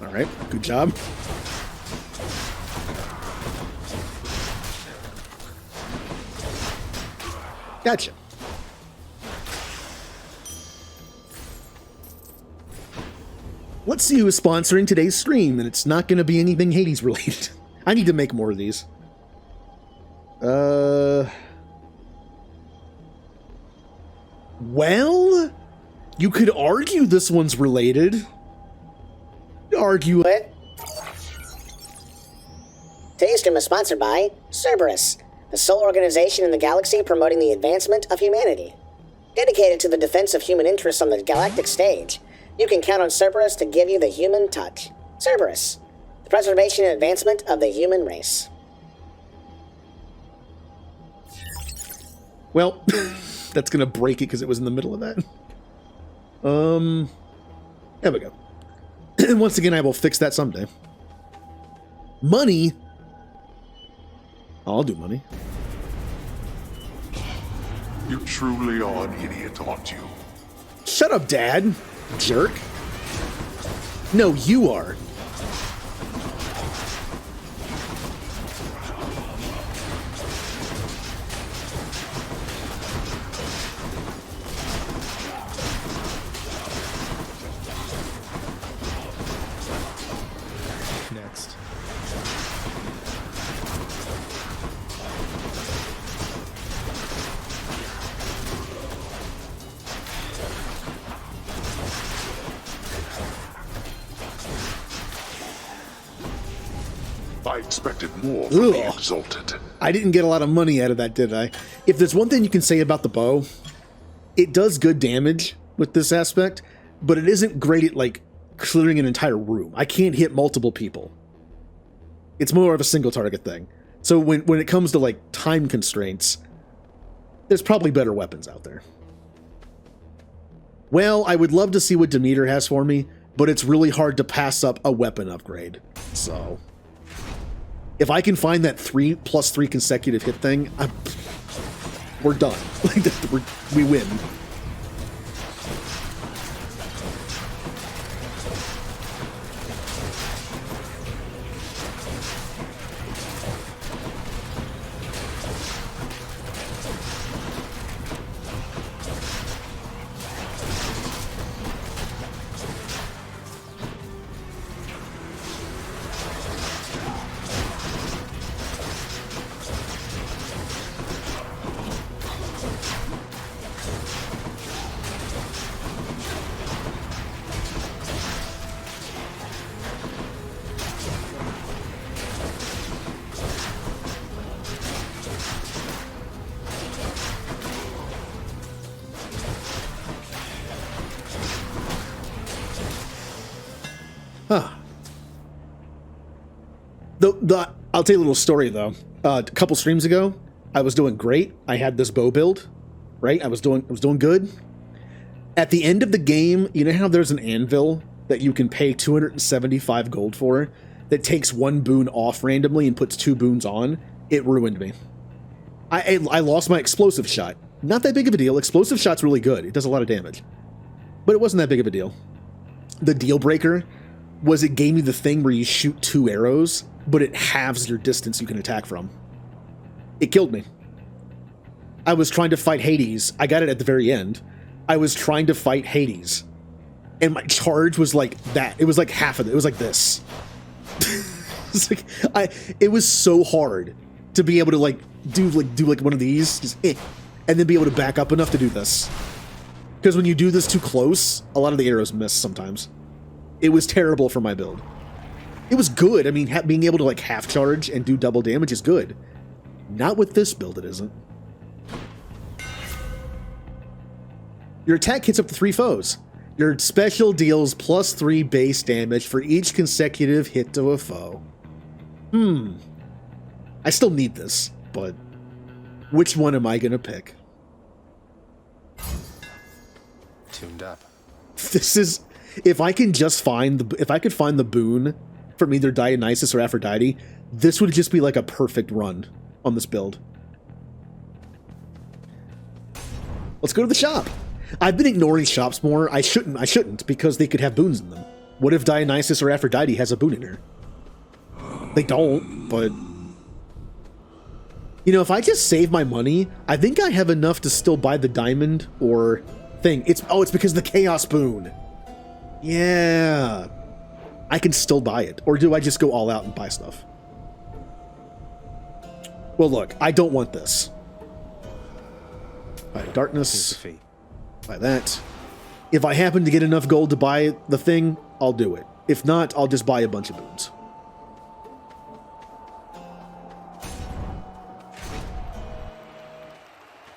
All right, good job. Gotcha. Let's see who is sponsoring today's stream, and it's not going to be anything Hades related. I need to make more of these. Well, you could argue this one's related. Argue it. Today's stream is sponsored by Cerberus, the sole organization in the galaxy promoting the advancement of humanity. Dedicated to the defense of human interests on the galactic stage, you can count on Cerberus to give you the human touch. Cerberus, the preservation and advancement of the human race. Well, that's going to break it because it was in the middle of that. There we go. And once again, I will fix that someday. Money. I'll do money. You truly are an idiot, aren't you? Shut up, Dad. Jerk. No, you are. Next. I expected more from the Ugh. Exalted. I didn't get a lot of money out of that, did I? If there's one thing you can say about the bow, it does good damage with this aspect, but it isn't great at, like, clearing an entire room. I can't hit multiple people. It's more of a single target thing. So when it comes to, like, time constraints, there's probably better weapons out there. Well, I would love to see what Demeter has for me, but it's really hard to pass up a weapon upgrade. So if I can find that 3+3 consecutive hit thing, we're done. We win. Huh. I'll tell you a little story though. A couple streams ago, I was doing great. I had this bow build, right? I was doing good. At the end of the game, you know how there's an anvil that you can pay 275 gold for that takes one boon off randomly and puts 2 boons on? It ruined me. I lost my explosive shot. Not that big of a deal. Explosive shot's really good. It does a lot of damage. But it wasn't that big of a deal. The deal breaker was it gave me the thing where you shoot 2 arrows, but it halves your distance you can attack from. It killed me. I was trying to fight Hades. I got it at the very end. I was trying to fight Hades. And my charge was like that. It was like half of it. It was like this. It was so hard to be able to do one of these, just and then be able to back up enough to do this. Because when you do this too close, a lot of the arrows miss sometimes. It was terrible for my build. It was good. I mean, being able to half charge and do double damage is good. Not with this build, it isn't. Your attack hits up to 3 foes. Your special deals +3 base damage for each consecutive hit to a foe. I still need this, but which one am I gonna pick? Tuned up. This is, if I could find the boon from either Dionysus or Aphrodite, this would just be like a perfect run on this build. Let's go to the shop. I've been ignoring shops more. I shouldn't, because they could have boons in them. What if Dionysus or Aphrodite has a boon in her? They don't, but You know, if I just save my money, I think I have enough to still buy the diamond or thing. It's because of the Chaos Boon. Yeah. I can still buy it. Or do I just go all out and buy stuff? Well, look, I don't want this. Buy darkness. Buy that. If I happen to get enough gold to buy the thing, I'll do it. If not, I'll just buy a bunch of boons.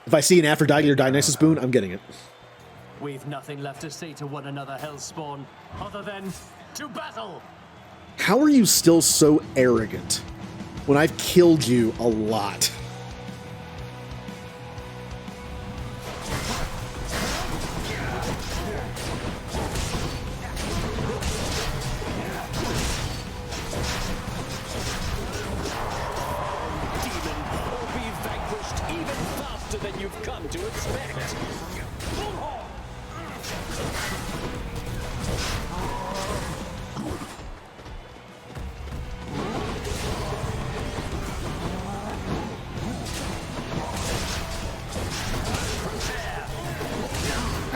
If I see an Aphrodite or Dionysus boon, I'm getting it. We've nothing left to say to one another, Hellspawn, other than to battle! How are you still so arrogant when I've killed you a lot? Than you've come to expect.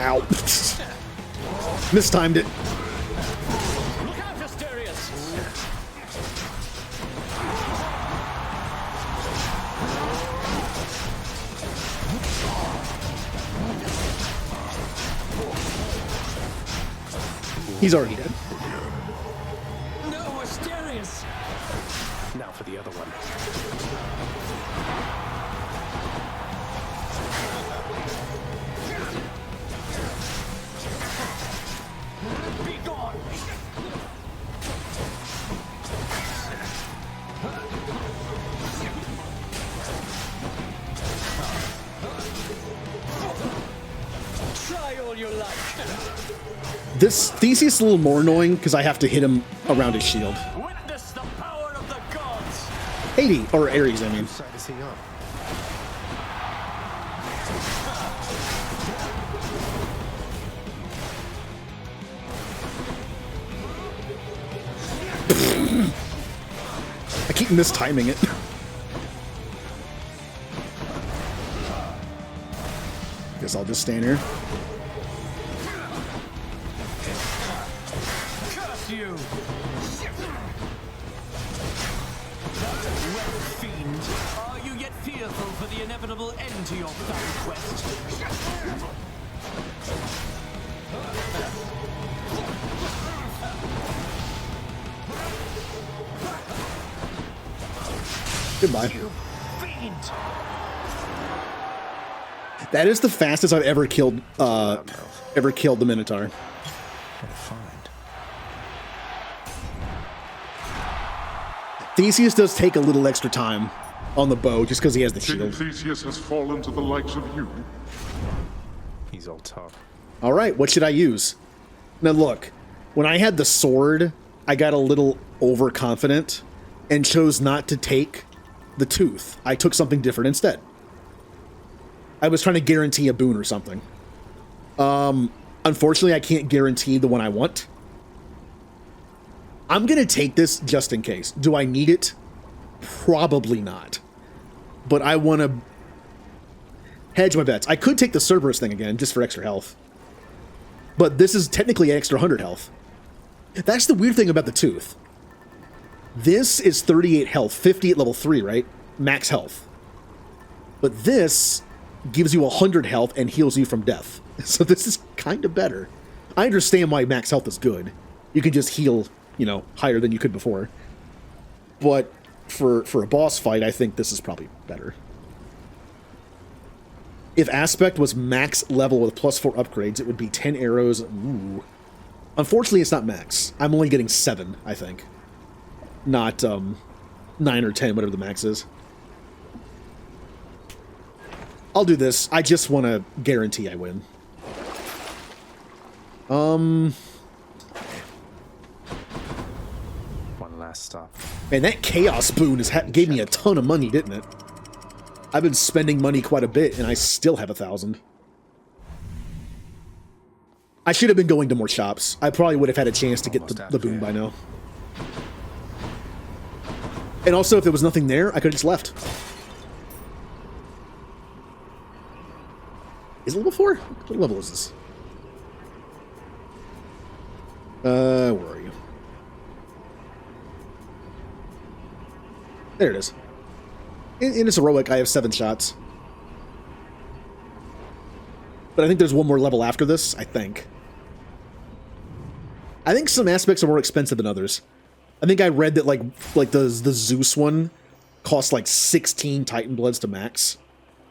Ow. Mistimed it. Look out, Asterius! He's already dead. No, Asterius! Now for the other one. Be gone! Try all you like. This Theseus is a little more annoying because I have to hit him around his shield. Witness the power of the gods. Hades, or Ares, I mean. Whose side is he on? I keep mistiming it. Guess I'll just stand here. Curse you! Well, fiend, are you yet fearful for the inevitable end to your foul quest? Goodbye. You fiend! That is the fastest I've ever killed the Minotaur. Theseus does take a little extra time on the bow just because he has the King shield. Theseus has fallen to the likes of you. He's all talk. All right, what should I use? Now look, when I had the sword, I got a little overconfident and chose not to take the tooth. I took something different instead. I was trying to guarantee a boon or something. Unfortunately, I can't guarantee the one I want. I'm going to take this just in case. Do I need it? Probably not. But I want to hedge my bets. I could take the Cerberus thing again, just for extra health. But this is technically an extra 100 health. That's the weird thing about the tooth. This is 38 health, 50 at level 3, right? Max health. But this gives you 100 health and heals you from death. So this is kind of better. I understand why max health is good. You can just heal, you know, higher than you could before. But for a boss fight, I think this is probably better. If Aspect was max level with +4 upgrades, it would be 10 arrows. Ooh. Unfortunately, it's not max. I'm only getting 7, I think. Not 9 or 10, whatever the max is. I'll do this. I just want to guarantee I win. One last stop. Man, that Chaos Boon gave me a ton of money, didn't it? I've been spending money quite a bit, and I still have 1,000. I should have been going to more shops. I probably would have had a chance to get the boon by now. And also, if there was nothing there, I could have just left. Is it level 4? What level is this? Where are you? There it is. In its heroic, I have 7 shots. But I think there's one more level after this, I think. I think some aspects are more expensive than others. I think I read that like the Zeus one costs like 16 Titan Bloods to max.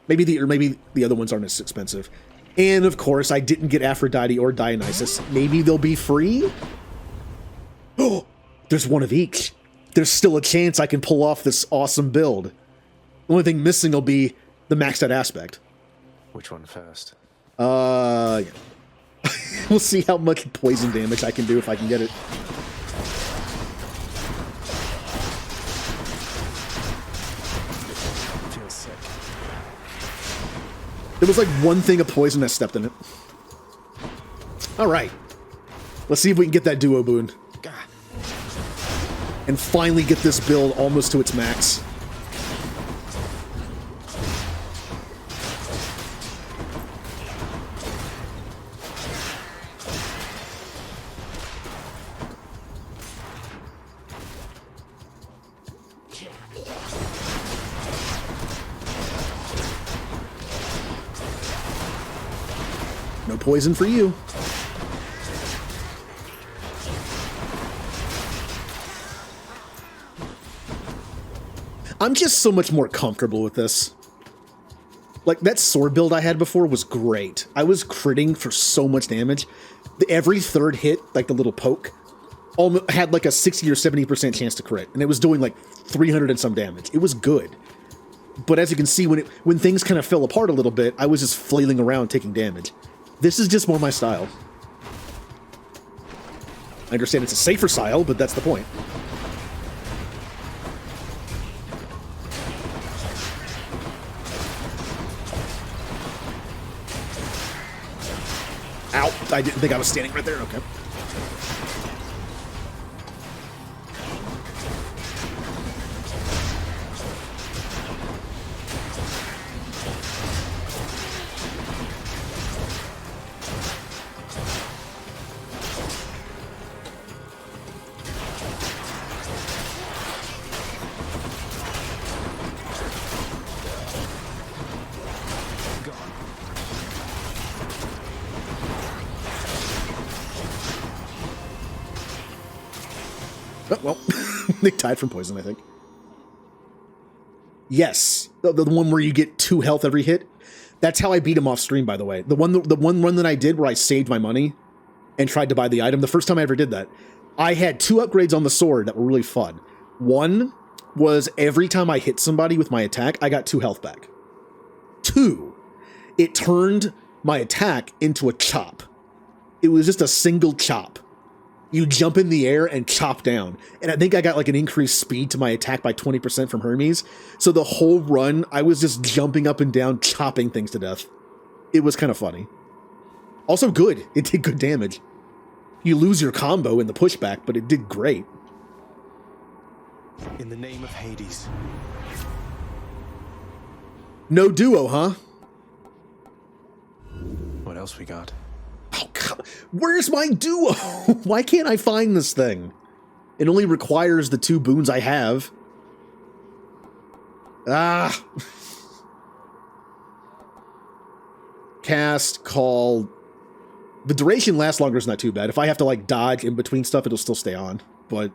Maybe the other ones aren't as expensive. And of course, I didn't get Aphrodite or Dionysus. Maybe they'll be free? Oh, there's one of each. There's still a chance I can pull off this awesome build. The only thing missing will be the maxed out aspect. Which one first? Yeah. We'll see how much poison damage I can do if I can get it. Feels sick. There was like one thing of poison that stepped in it. Alright. Let's see if we can get that duo boon. And finally get this build almost to its max. No poison for you. I'm just so much more comfortable with this. Like, that sword build I had before was great. I was critting for so much damage. Every third hit, like the little poke, had like a 60 or 70% chance to crit. And it was doing like 300 and some damage. It was good. But as you can see, when things kind of fell apart a little bit, I was just flailing around taking damage. This is just more my style. I understand it's a safer style, but that's the point. Ow! I didn't think I was standing right there. Okay. Oh, well, they died from poison, I think. Yes, the one where you get 2 health every hit. That's how I beat him off stream, by the way. The one run that I did where I saved my money and tried to buy the item, the first time I ever did that, I had 2 upgrades on the sword that were really fun. One was every time I hit somebody with my attack, I got 2 health back. 2, it turned my attack into a chop. It was just a single chop. You jump in the air and chop down. And I think I got like an increased speed to my attack by 20% from Hermes. So the whole run, I was just jumping up and down, chopping things to death. It was kind of funny. Also good. It did good damage. You lose your combo in the pushback, but it did great. In the name of Hades. No duo, huh? What else we got? Oh, come on. Where's my duo? Why can't I find this thing? It only requires the 2 boons I have. Ah. Cast, call. The duration lasts longer is not too bad. If I have to like dodge in between stuff, it'll still stay on. But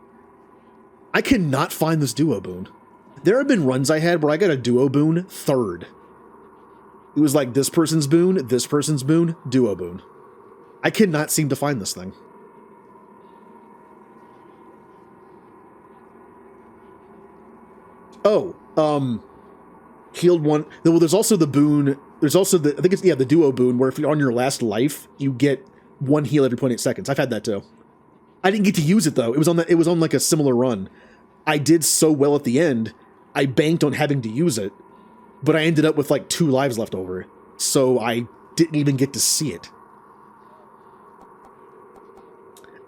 I cannot find this duo boon. There have been runs I had where I got a duo boon 3rd. It was like this person's boon, duo boon. I cannot seem to find this thing. Oh, healed 1. Well, there's also the boon. There's also the, I think it's, yeah, the duo boon, where if you're on your last life, you get 1 heal every 0.8 seconds. I've had that too. I didn't get to use it though. It was on like a similar run. I did so well at the end, I banked on having to use it, but I ended up with like 2 lives left over. So I didn't even get to see it.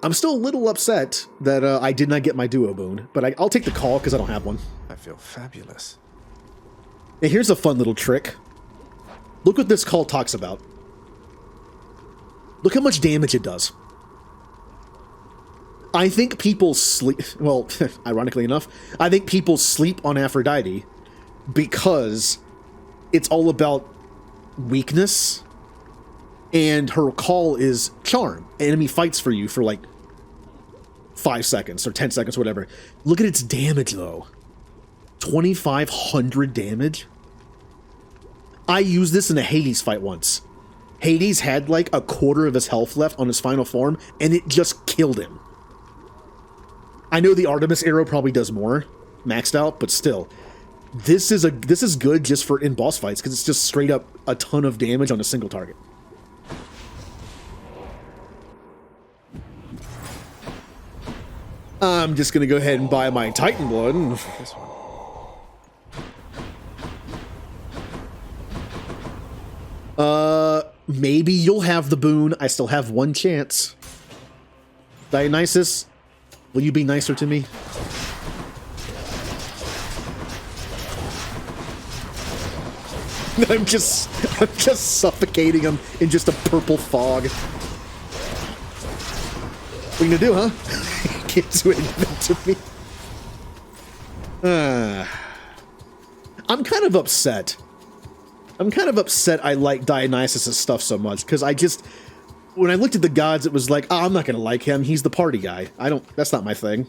I'm still a little upset that I did not get my duo boon, but I'll take the call because I don't have one. I feel fabulous. And here's a fun little trick. Look what this call talks about. Look how much damage it does. I think people sleep... Well, ironically enough, I think people sleep on Aphrodite because it's all about weakness, and her call is charm. Enemy fights for you for like 5 seconds or 10 seconds, whatever. Look at its damage, though. 2,500 damage? I used this in a Hades fight once. Hades had like a quarter of his health left on his final form, and it just killed him. I know the Artemis arrow probably does more, maxed out, but still. This is good just for in boss fights, because it's just straight up a ton of damage on a single target. I'm just gonna go ahead and buy my Titan Blood. This one. Maybe you'll have the boon. I still have one chance. Dionysus, will you be nicer to me? I'm just suffocating him in just a purple fog. What are you gonna do, huh? Can't do anything to me. I'm kind of upset. I like Dionysus' stuff so much, because when I looked at the gods, it was like, oh, I'm not gonna like him, he's the party guy. That's not my thing.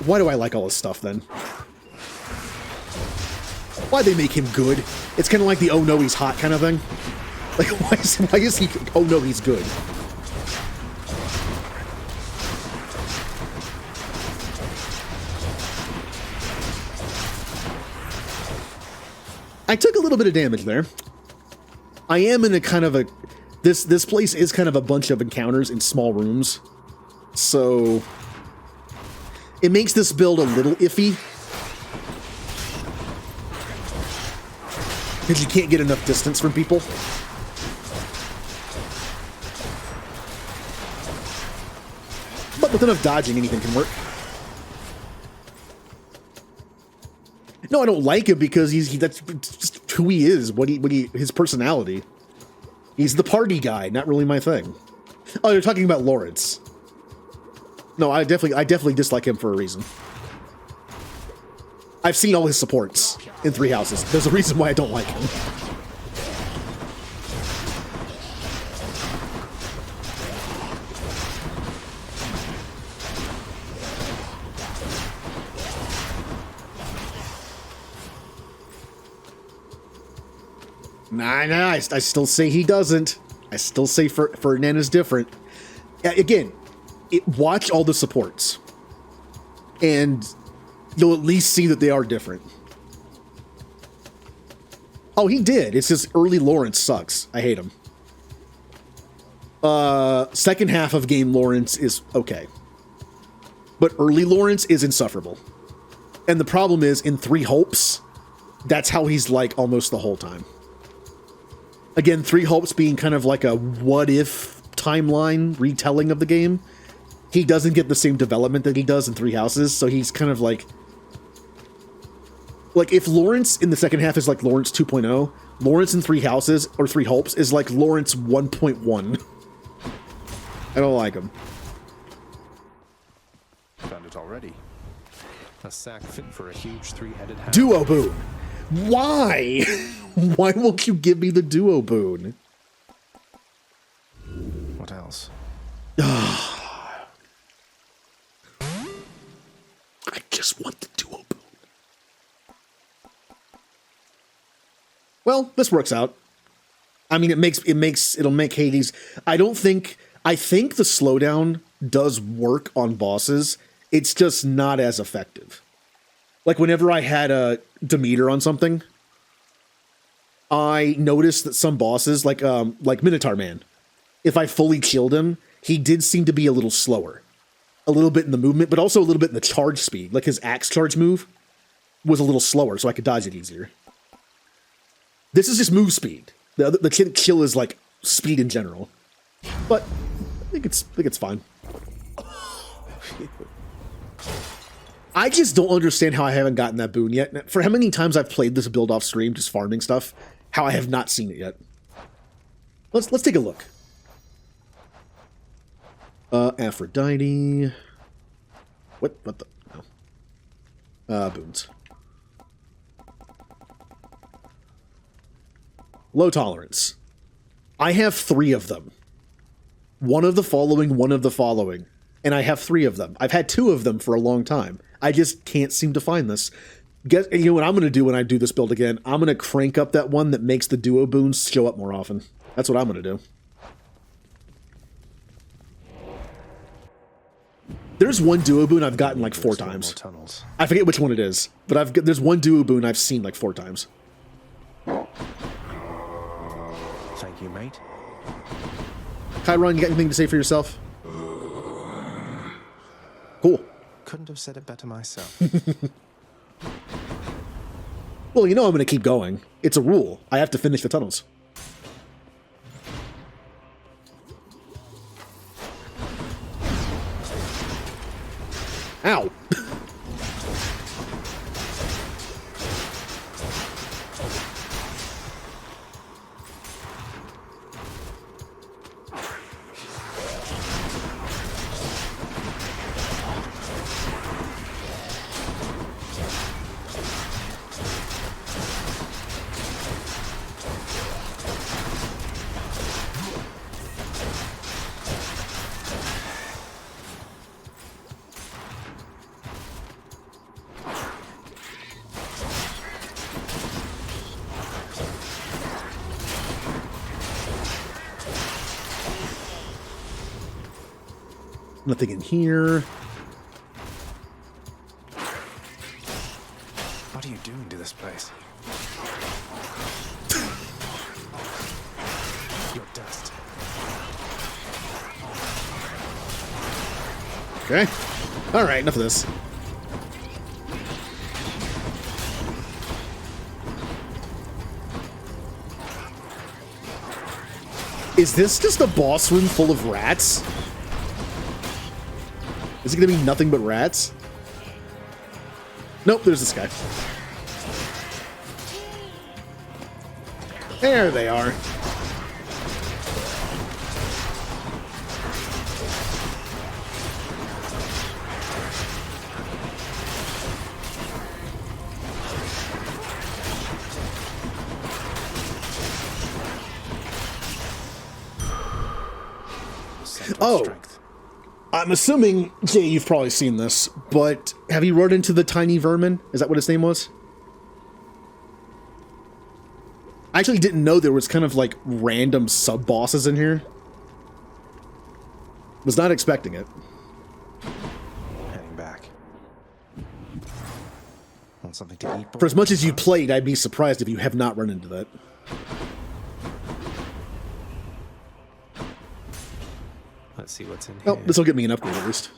Why do I like all his stuff, then? Why they make him good? It's kind of like the oh no, he's hot kind of thing. Like, why is he, oh no, he's good? I took a little bit of damage there. I am in a kind of a... This place is kind of a bunch of encounters in small rooms. So... it makes this build a little iffy. Because you can't get enough distance from people. But with enough dodging, anything can work. No, I don't like him because that's just who he is, his personality. He's the party guy, not really my thing. Oh, you're talking about Lawrence. No, I definitely dislike him for a reason. I've seen all his supports in Three Houses. There's a reason why I don't like him. Nah, I still say he doesn't. I still say Ferdinand is different. Again, watch all the supports, and you'll at least see that they are different. Oh, he did. It's just early Lawrence sucks. I hate him. Second half of game Lawrence is okay, but early Lawrence is insufferable. And the problem is, in Three Hopes, that's how he's like almost the whole time. Again, Three Hopes being kind of like a what-if timeline retelling of the game. He doesn't get the same development that he does in Three Houses, so he's kind of like... Like, if Lawrence in the second half is like Lawrence 2.0, Lawrence in Three Houses, or Three Hopes, is like Lawrence 1.1. I don't like him. Found it already. A sack fit for a huge three-headed hound. Duo boon! Why? Why won't you give me the duo boon? What else? I just want the duo boon. Well, this works out. I mean, it'll make Hades. I think the slowdown does work on bosses. It's just not as effective. Like, whenever I had a Demeter on something, I noticed that some bosses, like Minotaur Man, if I fully chilled him, he did seem to be a little slower. A little bit in the movement, but also a little bit in the charge speed. Like, his axe charge move was a little slower, so I could dodge it easier. This is just move speed. The chill is, like, speed in general. But I think it's fine. I just don't understand how I haven't gotten that boon yet. For how many times I've played this build off stream, just farming stuff, how I have not seen it yet. Let's take a look. Aphrodite. What the? No. Boons. Low tolerance. I have 3 of them. One of the following. And I have 3 of them. I've had 2 of them for a long time. I just can't seem to find this. You know what I'm going to do when I do this build again? I'm going to crank up that one that makes the duo boons show up more often. That's what I'm going to do. There's one duo boon I've gotten like 4 times. I forget which one it is, but there's one duo boon I've seen like 4 times. Thank you, mate. Chiron, you got anything to say for yourself? Cool. Couldn't have said it better myself. Well, you know I'm going to keep going. It's a rule. I have to finish the tunnels. Ow. Nothing in here. What are you doing to this place? Your dust. Okay. Alright, enough of this. Is this just a boss room full of rats? Is it going to be nothing but rats? Nope, there's this guy. There they are. Oh. I'm assuming, Jay, you've probably seen this, but have you run into the tiny vermin? Is that what his name was? I actually didn't know there was kind of like random sub-bosses in here. Was not expecting it. Heading back. Want something to eat? For as much as you played, I'd be surprised if you have not run into that. Let's see what's in here. Oh, this will get me an upgrade at least.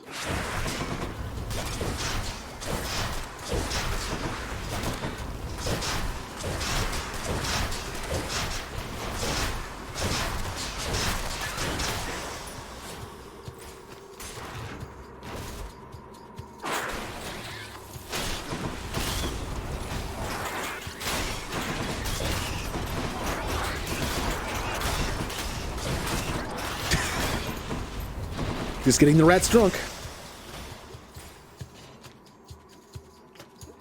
Just getting the rats drunk.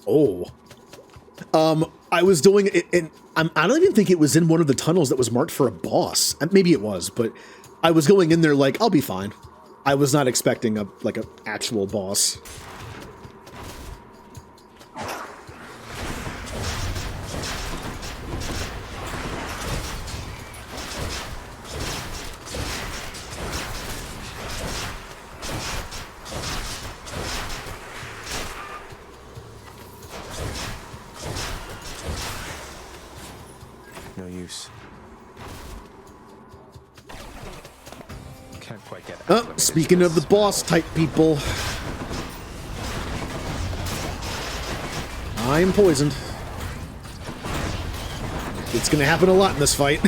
Oh. I was doing it, and I don't even think it was in one of the tunnels that was marked for a boss. Maybe it was, but I was going in there like, I'll be fine. I was not expecting an actual boss. No use. Can't quite get Oh, speaking of the boss type people, I'm poisoned. It's gonna happen a lot in this fight.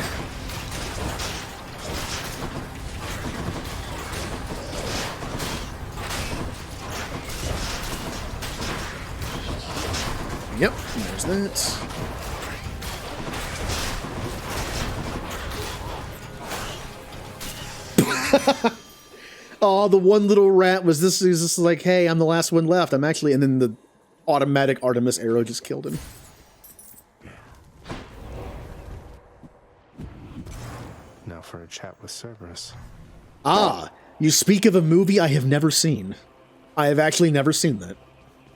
Yep, there's that. oh, the one little rat was this. He's just like, hey, I'm the last one left. I'm actually, and then the automatic Artemis arrow just killed him. Now for a chat with Cerberus. Ah, you speak of a movie I have never seen. I have actually never seen that.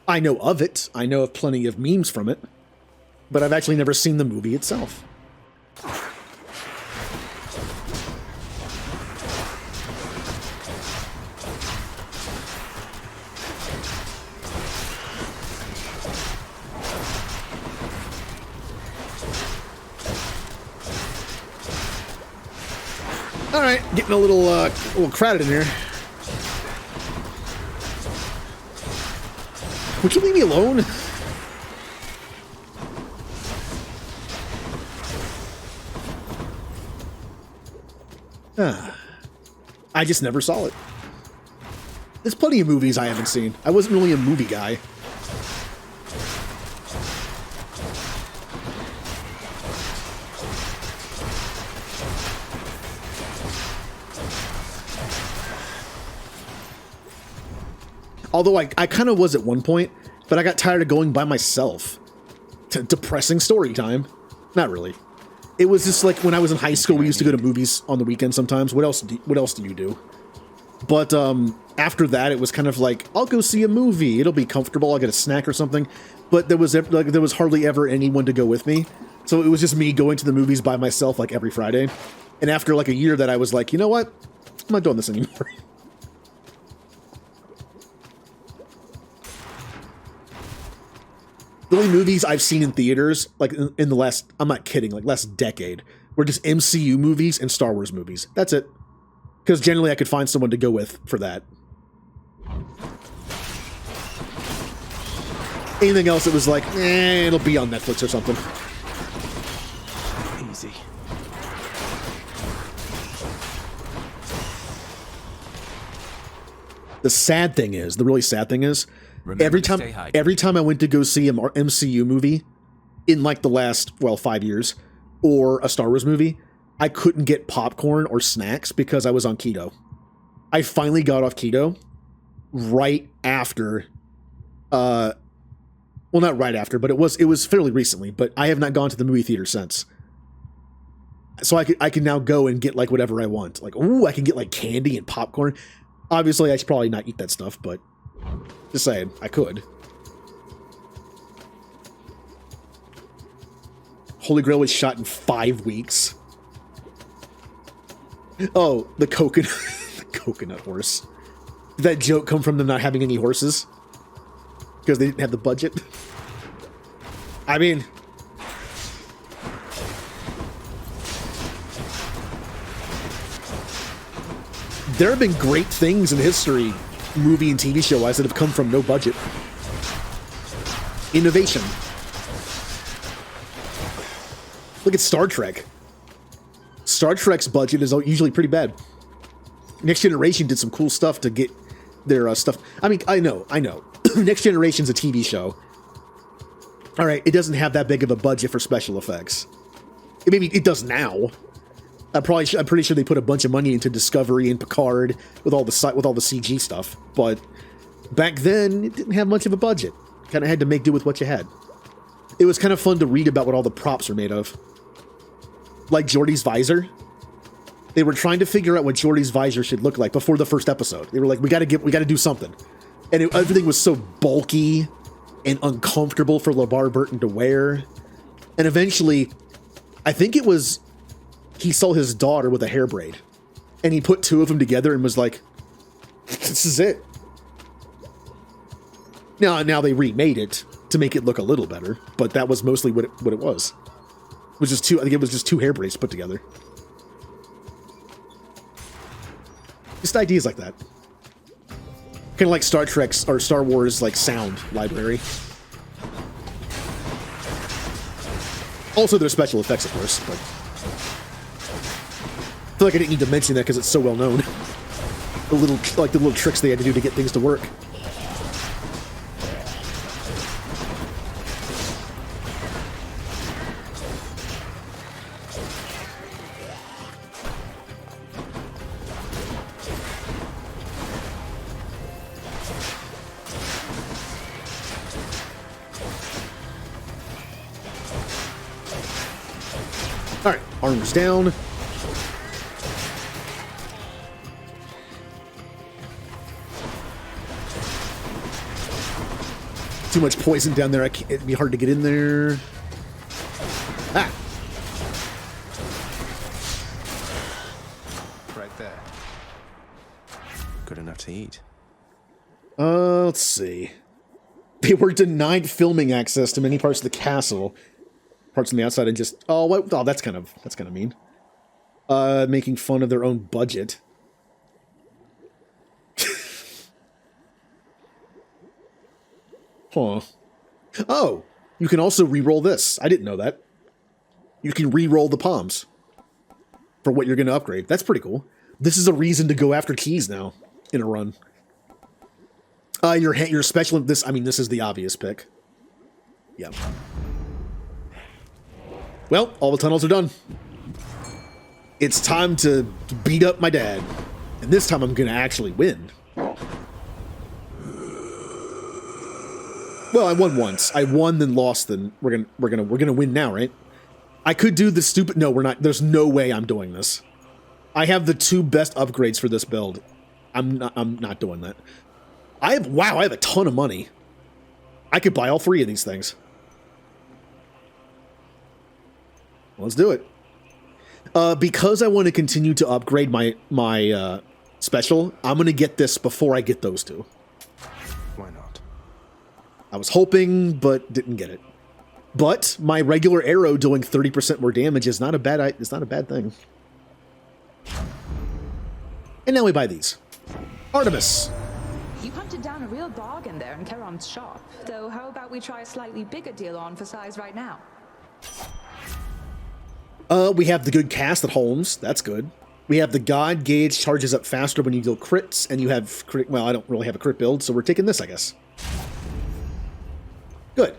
I know of it. I know of plenty of memes from it. But I've actually never seen the movie itself. All right, getting a little crowded in here. Would you leave me alone? I just never saw it. There's plenty of movies I haven't seen. I wasn't really a movie guy. Although I kind of was at one point, but I got tired of going by myself. Depressing story time. Not really. It was just like when I was in high school, we used to go to movies on the weekend sometimes. What else do you do? But after that, it was kind of like, I'll go see a movie. It'll be comfortable. I'll get a snack or something. But there was hardly ever anyone to go with me. So it was just me going to the movies by myself like every Friday. And after like a year that I was like, you know what? I'm not doing this anymore. The only movies I've seen in theaters, like in the last, I'm not kidding, like last decade, were just MCU movies and Star Wars movies. That's it. Because generally I could find someone to go with for that. Anything else, it was like, it'll be on Netflix or something. Easy. The really sad thing is, every time I went to go see an MCU movie in like the last, 5 years, or a Star Wars movie, I couldn't get popcorn or snacks because I was on keto. I finally got off keto right after, well, not right after, but it was fairly recently, but I have not gone to the movie theater since. So I can now go and get like whatever I want. Like, ooh, I can get like candy and popcorn. Obviously, I should probably not eat that stuff, but just saying, I could. Holy Grail was shot in 5 weeks. Oh, the coconut, the coconut horse. Did that joke come from them not having any horses? Because they didn't have the budget? I mean, there have been great things in history, movie and TV show-wise, that have come from no budget. Innovation. Look at Star Trek. Star Trek's budget is usually pretty bad. Next Generation did some cool stuff to get their stuff. I mean, I know. Next Generation's a TV show. All right, it doesn't have that big of a budget for special effects. Maybe it does now. I'm pretty sure they put a bunch of money into Discovery and Picard with all the CG stuff. But back then, it didn't have much of a budget. Kind of had to make do with what you had. It was kind of fun to read about what all the props are made of. Like Geordi's visor. They were trying to figure out what Geordi's visor should look like before the first episode. They were like, we got to do something. And everything was so bulky and uncomfortable for LeVar Burton to wear. And eventually, I think it was, he saw his daughter with a hair braid. And he put two of them together and was like, this is it. Now they remade it to make it look a little better, but that was mostly what it was. It was just I think it was just two hair braids put together. Just ideas like that. Kind of like Star Trek's or Star Wars like sound library. Also, there's special effects, of course, but I feel like I didn't need to mention that because it's so well known. The little tricks they had to do to get things to work. Alright, armor's down. Too much poison down there. It'd be hard to get in there. Ah! Right there. Good enough to eat. Let's see. They were denied filming access to many parts of the castle. Parts on the outside and just... Oh, what? Oh, that's kind of mean. Making fun of their own budget. Huh. Oh, you can also re-roll this. I didn't know that. You can re-roll the palms for what you're going to upgrade. That's pretty cool. This is a reason to go after keys now in a run. Your special... This, I mean, this is the obvious pick. Yeah. Well, all the tunnels are done. It's time to beat up my dad. And this time I'm going to actually win. Well, I won once. I won, then lost, then we're gonna win now, right? I could do the stupid... No, we're not. There's no way I'm doing this. I have the 2 best upgrades for this build. I'm not doing that. I have a ton of money. I could buy all 3 of these things. Let's do it. Because I want to continue to upgrade my special, I'm going to get this before I get those 2. Why not? I was hoping, but didn't get it. But my regular arrow doing 30% more damage is not a bad. It's not a bad thing. And now we buy these. Artemis. You hunted down a real bargain there in Charon's shop. Though how about we try a slightly bigger deal on for size right now? We have the good cast at Holmes. That's good. We have the God Gauge charges up faster when you deal crits, and you have crit. Well, I don't really have a crit build, so we're taking this, I guess. Good.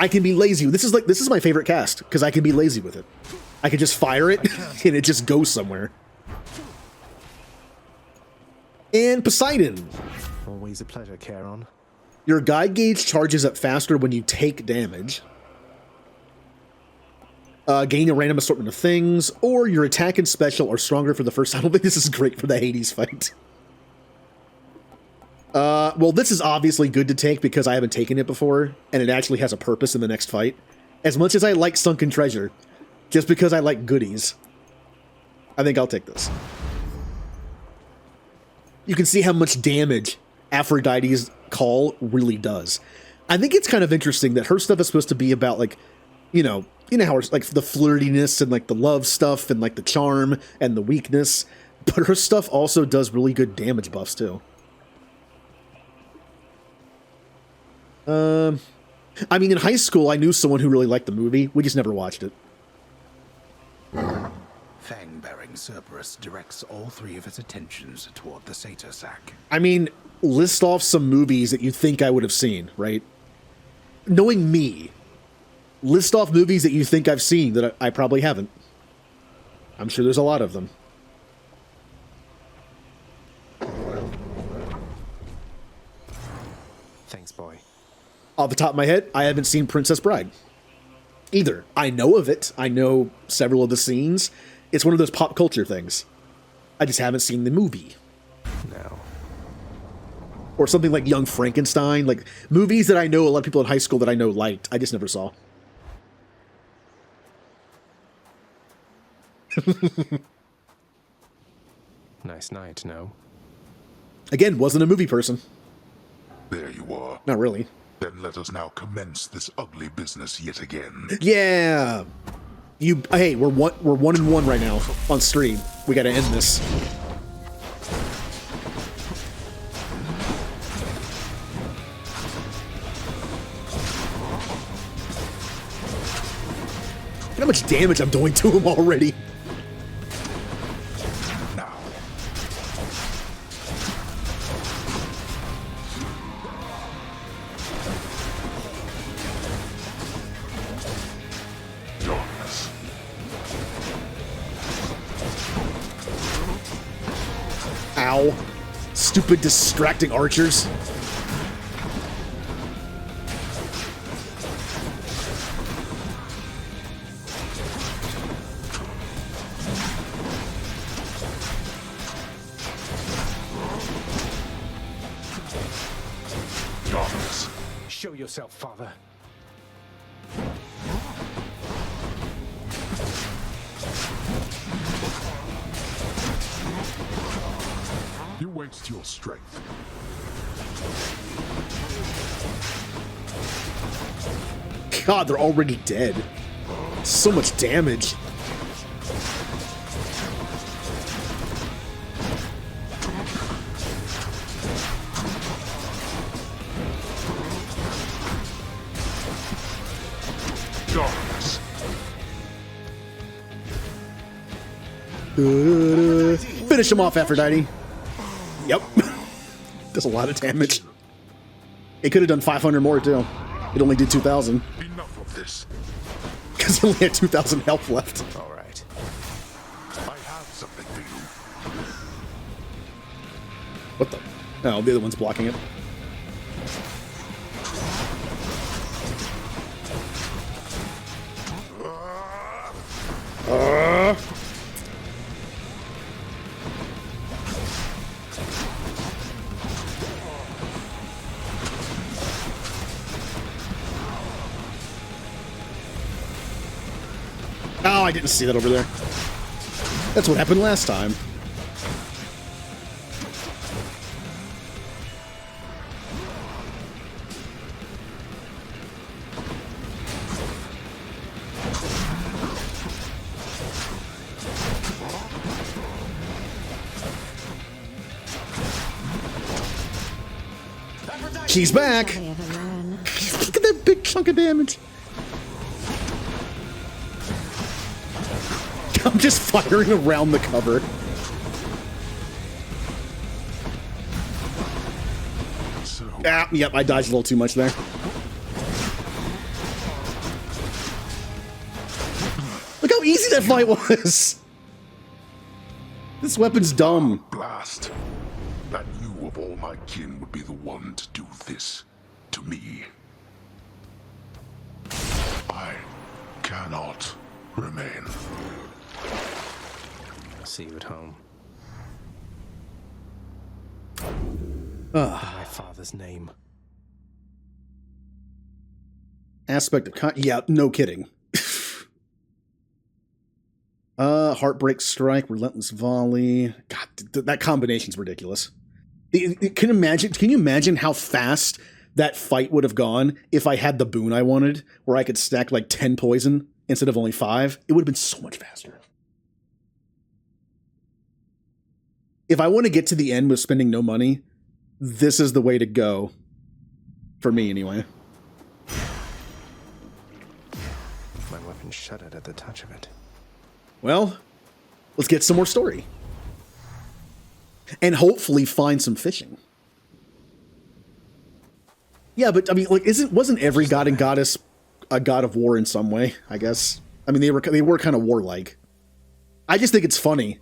I can be lazy. This is my favorite cast because I can be lazy with it. I can just fire it and it just goes somewhere. And Poseidon. Always a pleasure, Charon. Your God Gauge charges up faster when you take damage. Gain a random assortment of things, or your attack and special are stronger for the first time. I don't think this is great for the Hades fight. Well, this is obviously good to take because I haven't taken it before, and it actually has a purpose in the next fight. As much as I like Sunken Treasure, just because I like goodies, I think I'll take this. You can see how much damage Aphrodite's call really does. I think it's kind of interesting that her stuff is supposed to be about, like, you know how it's like the flirtiness and like the love stuff and like the charm and the weakness, but her stuff also does really good damage buffs too. I mean, in high school, I knew someone who really liked the movie. We just never watched it. Fang-bearing Cerberus directs all 3 of his attentions toward the satyr sack. I mean, list off some movies that you think I would have seen, right? Knowing me, list off movies that you think I've seen that I probably haven't. I'm sure there's a lot of them. Thanks, boy. Off the top of my head, I haven't seen Princess Bride. Either. I know of it. I know several of the scenes. It's one of those pop culture things. I just haven't seen the movie. No. Or something like Young Frankenstein. Like, movies that I know a lot of people in high school that I know liked. I just never saw. Nice night, no? Again, wasn't a movie person. There you are. Not really. Then let us now commence this ugly business yet again. Yeah. Hey, we're 1-1 right now on stream. We gotta end this. Look how much damage I'm doing to him already. Ow. Stupid distracting archers. Show yourself, father. You waste your strength. God, they're already dead. So much damage. Darkness. Finish him off, Aphrodite. Yep. Does a lot of damage. It could have done 500 more, too. It only did 2,000. Enough of this. Because he only had 2,000 health left. All right. I have something for you. What the? Oh, the other one's blocking it. Oh, I didn't see that over there. That's what happened last time. She's back! Look at that big chunk of damage. I'm just firing around the cover. Ah, yep, I dodged a little too much there. Look how easy that fight was! This weapon's dumb. Blast. That you of all my kin would be the one to do this to me. I cannot remain. I'll see you at home. In Ah. my father's name. Aspect of yeah, no kidding. Heartbreak Strike, Relentless Volley. God, that combination's ridiculous. Can you imagine how fast that fight would have gone if I had the boon I wanted, where I could stack like 10 poison instead of only 5? It would have been so much faster. If I want to get to the end with spending no money, this is the way to go. For me, anyway. My weapon shuddered at the touch of it. Well, let's get some more story. And hopefully find some fishing. Yeah, but I mean, like, wasn't every god and goddess a god of war in some way, I guess? I mean, they were kind of warlike. I just think it's funny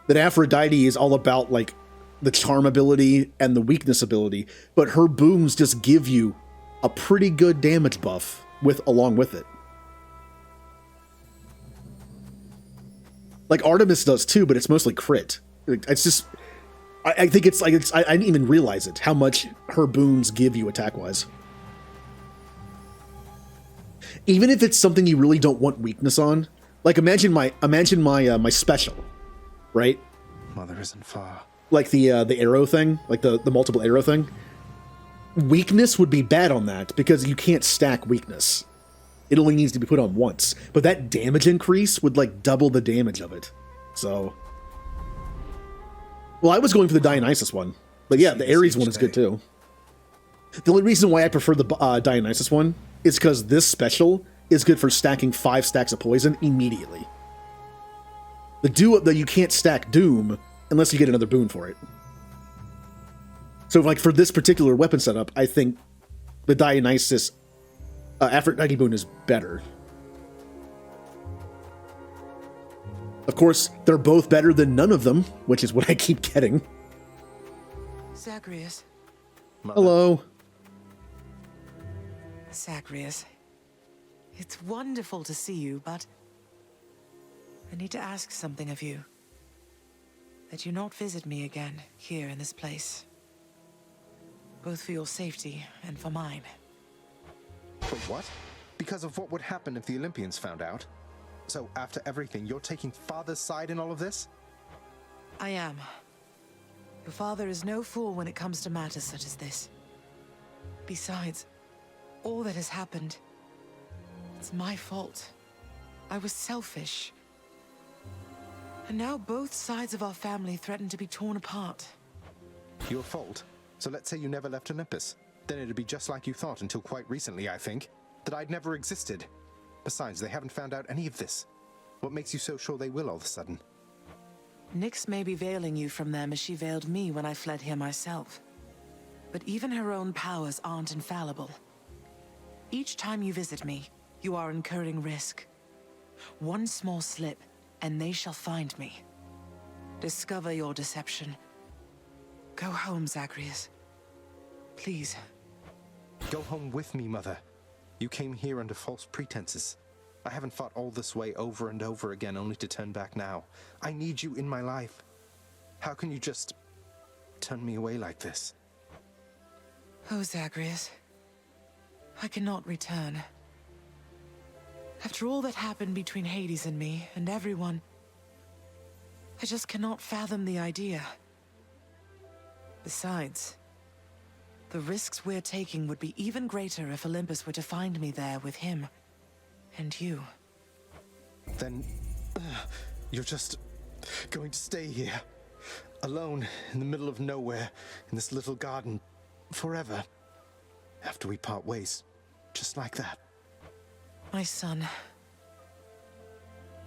that Aphrodite is all about, like, the charm ability and the weakness ability, but her boons just give you a pretty good damage buff along with it. Like Artemis does too, but it's mostly crit. It's just, I think it's like, I didn't even realize it, how much her boons give you attack-wise. Even if it's something you really don't want weakness on, like imagine my special, right? Mother isn't far. Like the arrow thing, like the multiple arrow thing. Weakness would be bad on that because you can't stack weakness. It only needs to be put on once. But that damage increase would like double the damage of it. So, well, I was going for the Dionysus one, but yeah, the Ares one is good too. The only reason why I prefer the Dionysus one is because this special is good for stacking 5 stacks of poison immediately. You can't stack Doom unless you get another boon for it. So, like, for this particular weapon setup, I think the Dionysus Aphrodite boon is better. Of course, they're both better than none of them, which is what I keep getting. Zagreus. Hello. Zagreus. It's wonderful to see you, but I need to ask something of you. That you not visit me again here in this place. Both for your safety and for mine. But what? Because of what would happen if the Olympians found out? So after everything, you're taking Father's side in all of this? I am. Your father is no fool when it comes to matters such as this. Besides, all that has happened, it's my fault. I was selfish. And now both sides of our family threaten to be torn apart. Your fault? So let's say you never left Olympus. Then it'd be just like you thought until quite recently, I think. That I'd never existed. Besides, they haven't found out any of this. What makes you so sure they will all of a sudden? Nyx may be veiling you from them as she veiled me when I fled here myself. But even her own powers aren't infallible. Each time you visit me, you are incurring risk. One small slip, and they shall find me. Discover your deception. Go home, Zagreus. Please. Go home with me, Mother. You came here under false pretenses. I haven't fought all this way over and over again only to turn back now. I need you in my life. How can you just turn me away like this? Oh, Zagreus. I cannot return. After all that happened between Hades and me, and everyone, I just cannot fathom the idea. Besides, the risks we're taking would be even greater if Olympus were to find me there with him. And you. Then, you're just going to stay here, alone in the middle of nowhere, in this little garden, forever, after we part ways, just like that. My son,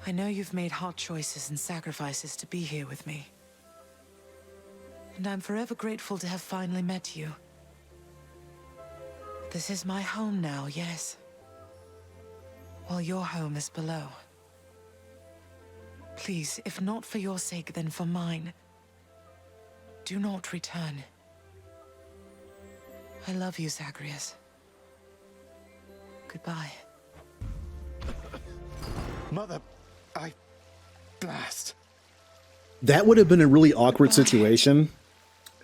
I know you've made hard choices and sacrifices to be here with me. And I'm forever grateful to have finally met you. This is my home now, yes. While your home is below. Please, if not for your sake, then for mine, do not return. I love you, Zagreus. Goodbye. Mother, blast. That would have been a really awkward situation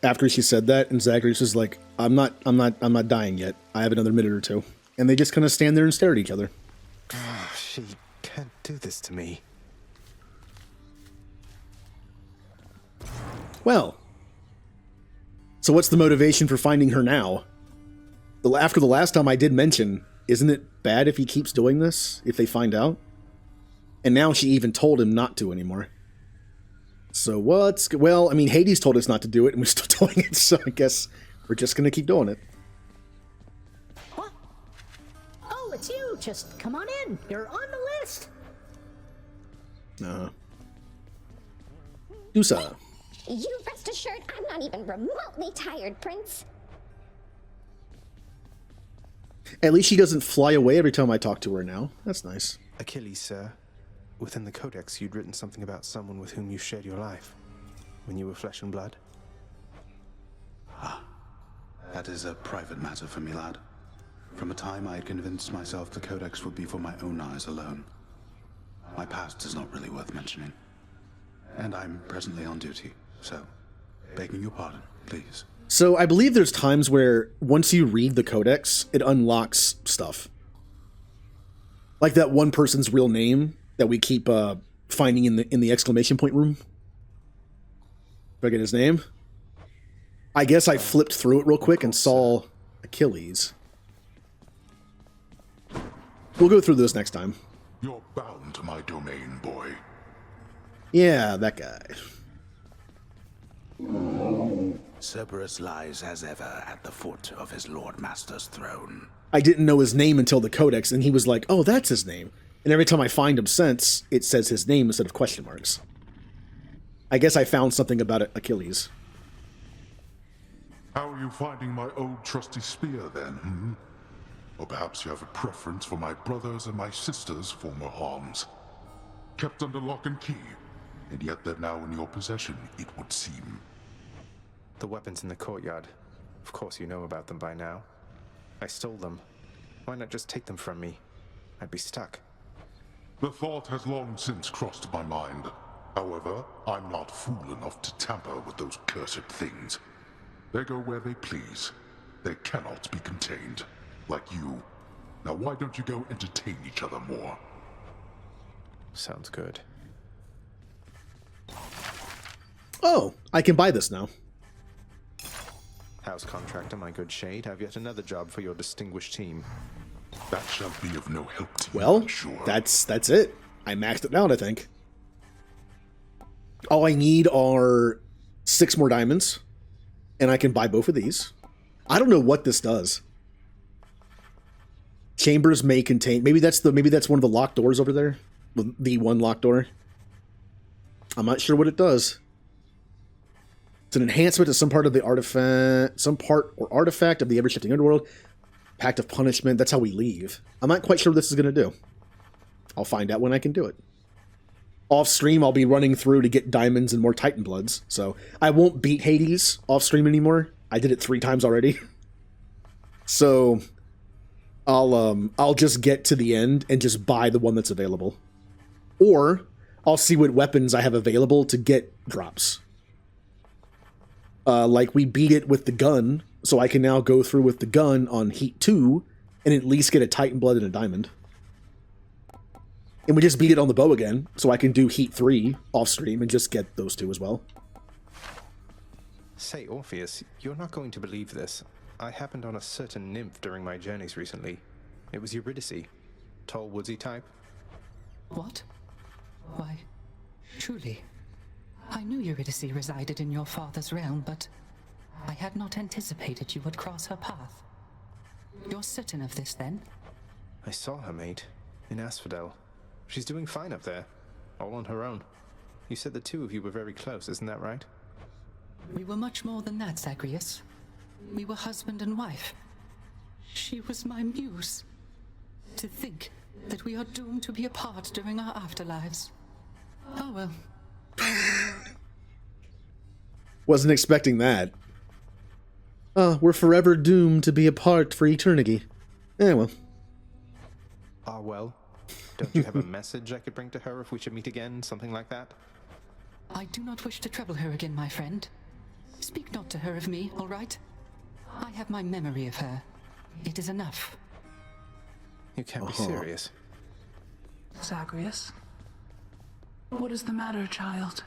after she said that, and Zagreus is like, I'm not dying yet. I have another minute or two. And they just kind of stand there and stare at each other. She can't do this to me. Well, so what's the motivation for finding her now? After the last time I did mention, isn't it bad if he keeps doing this, if they find out? And now she even told him not to anymore. So well, I mean, Hades told us not to do it, and we're still doing it, so I guess we're just going to keep doing it. What? Oh, it's you. Just come on in. You're on the list. Dusa. You rest assured I'm not even remotely tired, Prince. At least she doesn't fly away every time I talk to her now. That's nice. Achilles, sir. Within the Codex, you'd written something about someone with whom you shared your life, when you were flesh and blood. That is a private matter for me, lad. From a time I had convinced myself the Codex would be for my own eyes alone. My past is not really worth mentioning. And I'm presently on duty, so, begging your pardon, please. So I believe there's times where once you read the Codex, it unlocks stuff. Like that one person's real name that we keep finding in the exclamation point room. Forget his name. I guess I flipped through it real quick and saw Achilles. We'll go through this next time. You're bound to my domain, boy. Yeah, that guy. Cerberus lies as ever at the foot of his Lord Master's throne. I didn't know his name until the Codex, and he was like, oh, that's his name. And every time I find him since, it says his name instead of question marks. I guess I found something about it, Achilles. How are you finding my old trusty spear, then, Or perhaps you have a preference for my brother's and my sister's former arms. Kept under lock and key, and yet they're now in your possession, it would seem. The weapons in the courtyard. Of course you know about them by now. I stole them. Why not just take them from me? I'd be stuck. The thought has long since crossed my mind. However, I'm not fool enough to tamper with those cursed things. They go where they please. They cannot be contained. Like you. Now why don't you go entertain each other more? Sounds good. Oh, I can buy this now. House contractor, my good shade, have yet another job for your distinguished team. That shall be of no help to you, Well, I'm sure. that's it. I maxed it out, I think. All I need are 6 more diamonds, and I can buy both of these. I don't know what this does. Chambers may contain. Maybe that's one of the locked doors over there. The one locked door. I'm not sure what it does. It's an enhancement to some part of the artifact, of the ever-shifting underworld. Pact of punishment. That's how we leave. I'm not quite sure what this is going to do. I'll find out when I can do it. Off stream, I'll be running through to get diamonds and more Titan Bloods, so I won't beat Hades off stream anymore. I did it 3 times already. So I'll just get to the end and just buy the one that's available. Or I'll see what weapons I have available to get drops. Like we beat it with the gun, so I can now go through with the gun on Heat 2 and at least get a Titan Blood and a diamond. And we just beat it on the bow again, so I can do Heat 3 off stream and just get those 2 as well. Say, Orpheus, you're not going to believe this. I happened on a certain nymph during my journeys recently. It was Eurydice. Tall, woodsy type. What? Why, truly. I knew Eurydice resided in your father's realm, but I had not anticipated you would cross her path. You're certain of this, then? I saw her, mate, in Asphodel. She's doing fine up there, all on her own. You said the 2 of you were very close, isn't that right? We were much more than that, Zagreus. We were husband and wife. She was my muse. To think that we are doomed to be apart during our afterlives. Oh well. Wasn't expecting that. We're forever doomed to be apart for eternity. Well. Ah, well. Don't you have a message I could bring to her if we should meet again? Something like that? I do not wish to trouble her again, my friend. Speak not to her of me, all right? I have my memory of her. It is enough. You can't be serious. Zagreus? What is the matter, child?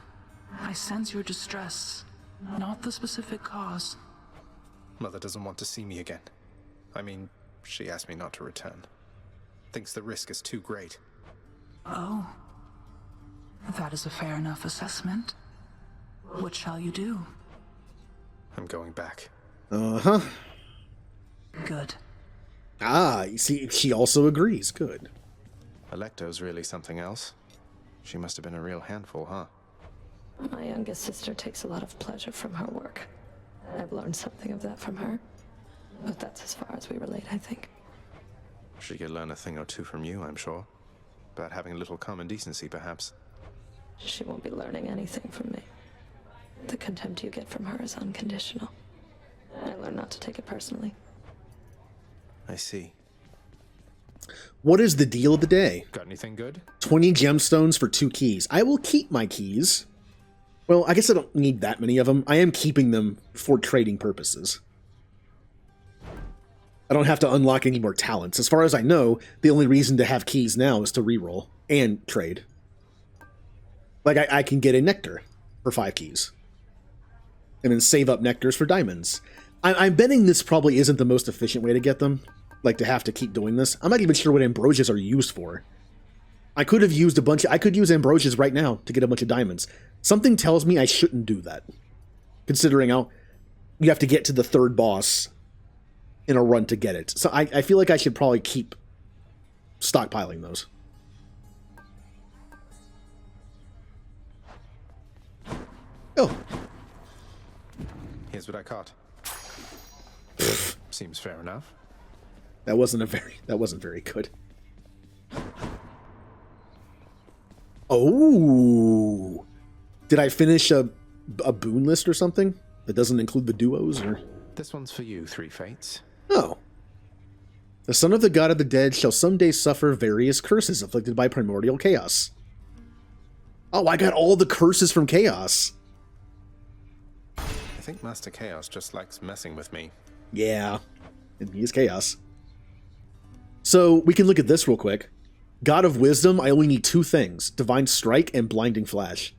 I sense your distress, not the specific cause. Mother doesn't want to see me again. I mean, she asked me not to return. Thinks the risk is too great. Oh. That is a fair enough assessment. What shall you do? I'm going back. Uh-huh. Good. Ah, you see, she also agrees. Good. Alecto's really something else. She must have been a real handful, huh? My youngest sister takes a lot of pleasure from her work. I've learned something of that from her. But that's as far as we relate, I think. She could learn a thing or 2 from you, I'm sure. About having a little common decency, perhaps. She won't be learning anything from me. The contempt you get from her is unconditional. I learned not to take it personally. I see. What is the deal of the day? Got anything good? 20 gemstones for 2 keys. I will keep my keys. Well, I guess I don't need that many of them. I am keeping them for trading purposes. I don't have to unlock any more talents. As far as I know, the only reason to have keys now is to reroll and trade. Like, I can get a nectar for 5 keys. And then save up nectars for diamonds. I'm betting this probably isn't the most efficient way to get them. Like, to have to keep doing this. I'm not even sure what ambrosias are used for. I could have used I could use ambrosias right now to get a bunch of diamonds. Something tells me I shouldn't do that. Considering how you have to get to the 3rd boss in a run to get it. So I feel like I should probably keep stockpiling those. Oh. Here's what I caught. Seems fair enough. That wasn't very good. Oh. Did I finish a boon list or something that doesn't include the duos or? This one's for you, 3 Fates. Oh. The son of the god of the dead shall someday suffer various curses afflicted by primordial chaos. Oh, I got all the curses from chaos. I think Master Chaos just likes messing with me. Yeah. And he is chaos. So we can look at this real quick. God of Wisdom, I only need 2 things. Divine Strike and Blinding Flash.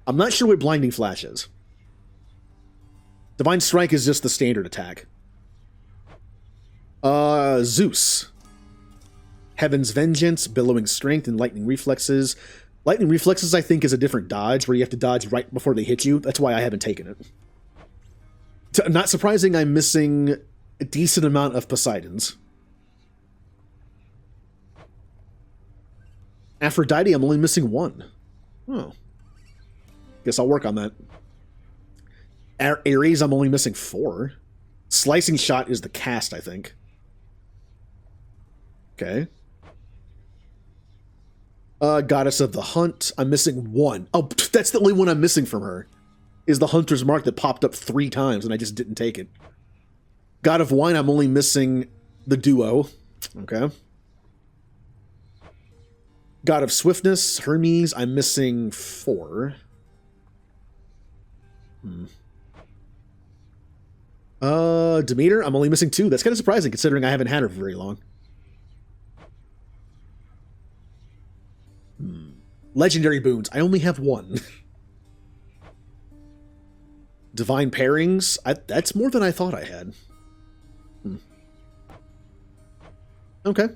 I'm not sure what Blinding Flash is. Divine Strike is just the standard attack. Zeus. Heaven's Vengeance, Billowing Strength, and Lightning Reflexes. Lightning Reflexes, I think, is a different dodge, where you have to dodge right before they hit you. That's why I haven't taken it. Not surprising, I'm missing a decent amount of Poseidons. Aphrodite, I'm only missing 1. Oh. Guess I'll work on that. Ares, I'm only missing 4. Slicing Shot is the cast, I think. Okay. Goddess of the Hunt, I'm missing 1. Oh, that's the only one I'm missing from her. Is the Hunter's Mark that popped up 3 times and I just didn't take it. God of Wine, I'm only missing the duo. Okay. God of Swiftness, Hermes, I'm missing 4. Demeter, I'm only missing 2. That's kind of surprising considering I haven't had her for very long. Legendary boons, I only have 1. Divine pairings, that's more than I thought I had. Okay.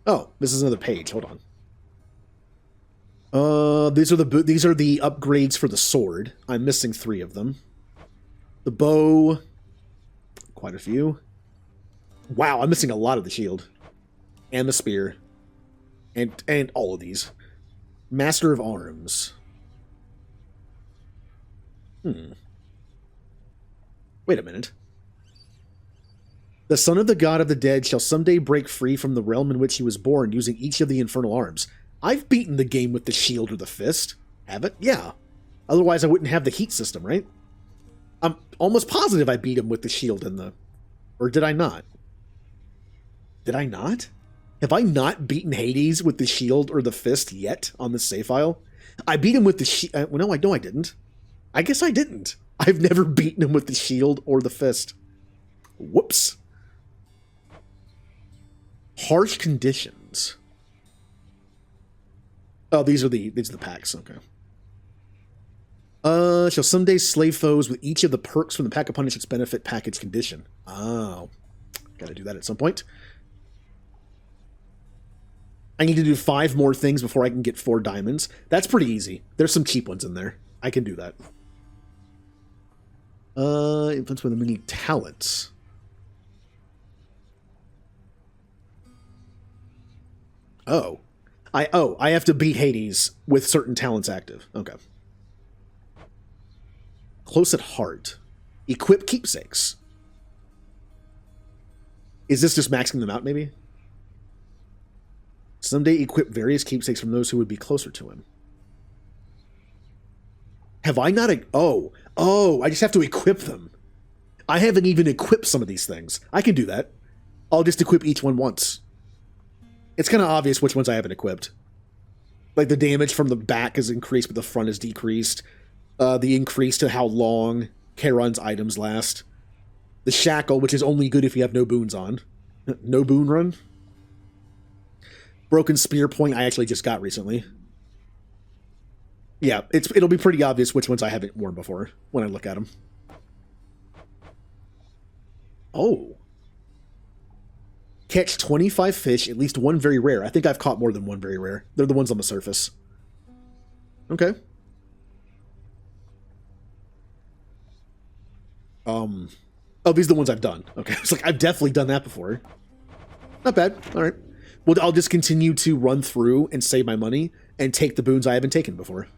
Oh, this is another page. Hold on. These are the upgrades for the sword. I'm missing 3 of them. The bow, quite a few. Wow, I'm missing a lot of the shield and the spear, and all of these. Master of Arms. Wait a minute. The son of the god of the dead shall someday break free from the realm in which he was born using each of the infernal arms. I've beaten the game with the shield or the fist. Have it? Yeah. Otherwise I wouldn't have the heat system, right? I'm almost positive I beat him with the shield and the... Or did I not? Did I not? Have I not beaten Hades with the shield or the fist yet on this save file? I beat him with the shield... no, I didn't. I guess I didn't. I've never beaten him with the shield or the fist. Whoops. Harsh conditions. Oh, these are the packs. Okay. Shall someday slay foes with each of the perks from the pack of punishments benefit package condition. Oh. Gotta do that at some point. I need to do 5 more things before I can get 4 diamonds. That's pretty easy. There's some cheap ones in there. I can do that. Influence with the many talents. Oh. I have to beat Hades with certain talents active. Okay. Close at heart. Equip keepsakes. Is this just maxing them out, maybe? Someday equip various keepsakes from those who would be closer to him. Have I not... Oh, I just have to equip them. I haven't even equipped some of these things. I can do that. I'll just equip each one once. It's kind of obvious which ones I haven't equipped. Like the damage from the back is increased, but the front is decreased. The increase to how long Charon's items last. The shackle, which is only good if you have no boons on. No boon run. Broken spear point I actually just got recently. Yeah, it'll be pretty obvious which ones I haven't worn before when I look at them. Oh. Catch 25 fish, at least 1 very rare. I think I've caught more than 1 very rare. They're the ones on the surface. Okay. Oh, these are the ones I've done. Okay, it's like I've definitely done that before. Not bad. All right. Well, I'll just continue to run through and save my money and take the boons I haven't taken before.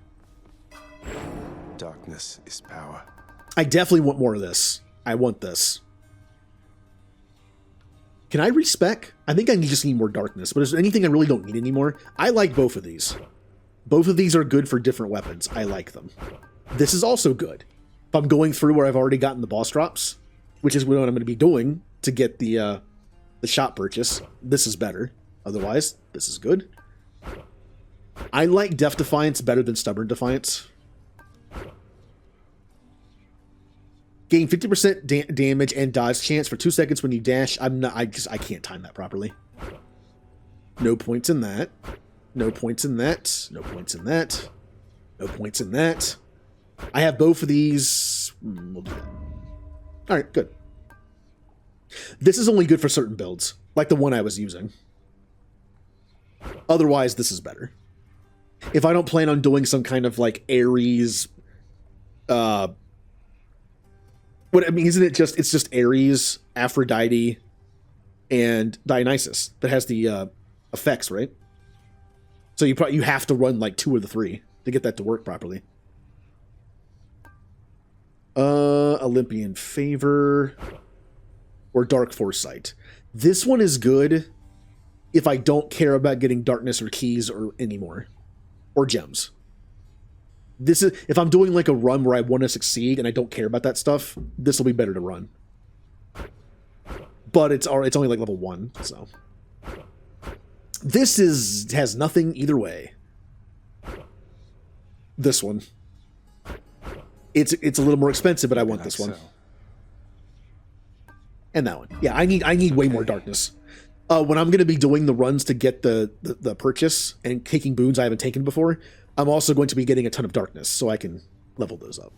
Darkness is power. I definitely want more of this. I want this. Can I respec? I think I just need more darkness, but is there anything I really don't need anymore? I like both of these. Both of these are good for different weapons. I like them. This is also good. If I'm going through where I've already gotten the boss drops, which is what I'm going to be doing to get the shop purchase, this is better. Otherwise, this is good. I like Deaf Defiance better than Stubborn Defiance. Gain 50% damage and dodge chance for 2 seconds when you dash. I can't time that properly. No points in that. No points in that. No points in that. No points in that. I have both of these. We'll do that. All right, good. This is only good for certain builds, like the one I was using. Otherwise, this is better. If I don't plan on doing some kind of like Ares, what I mean, isn't it just, it's just Ares, Aphrodite, and Dionysus that has the effects, right? So you have to run like 2 of the 3 to get that to work properly. Olympian Favor or Dark Foresight. This one is good if I don't care about getting darkness or keys or anymore, or gems. This is if I'm doing like a run where I want to succeed and I don't care about that stuff. This will be better to run. But it's only like level 1, so this has nothing either way. This one. It's a little more expensive, but I want this one. And that one. Yeah, I need way more darkness. When I'm going to be doing the runs to get the purchase and taking boons I haven't taken before, I'm also going to be getting a ton of darkness, so I can level those up.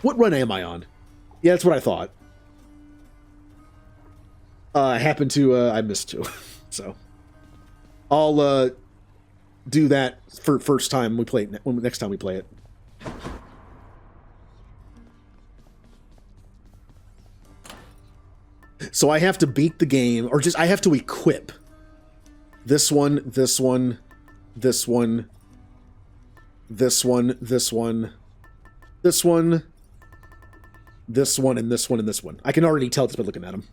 What run am I on? Yeah, that's what I thought. I happened to, I missed 2. So, I'll do that for first time we play it, next time we play it. So I have to beat the game, or just I have to equip this one, this one, this one, this one, this one, this one, this one, and this one, and this one. I can already tell just by looking at them.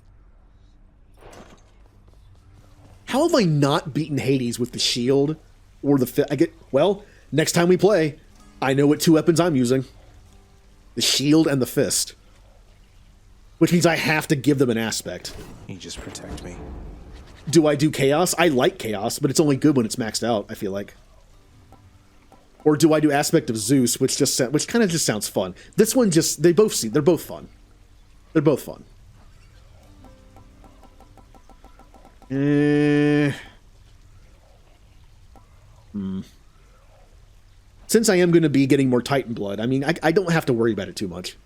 How have I not beaten Hades with the shield or the well, next time we play, I know what 2 weapons I'm using. The shield and the fist. Which means I have to give them an aspect. You just protect me. Do I do chaos? I like chaos, but it's only good when it's maxed out, I feel like. Or do I do aspect of Zeus, which kind of just sounds fun. This one just they're both fun. They're both fun. Since I am going to be getting more Titan blood, I mean, I don't have to worry about it too much.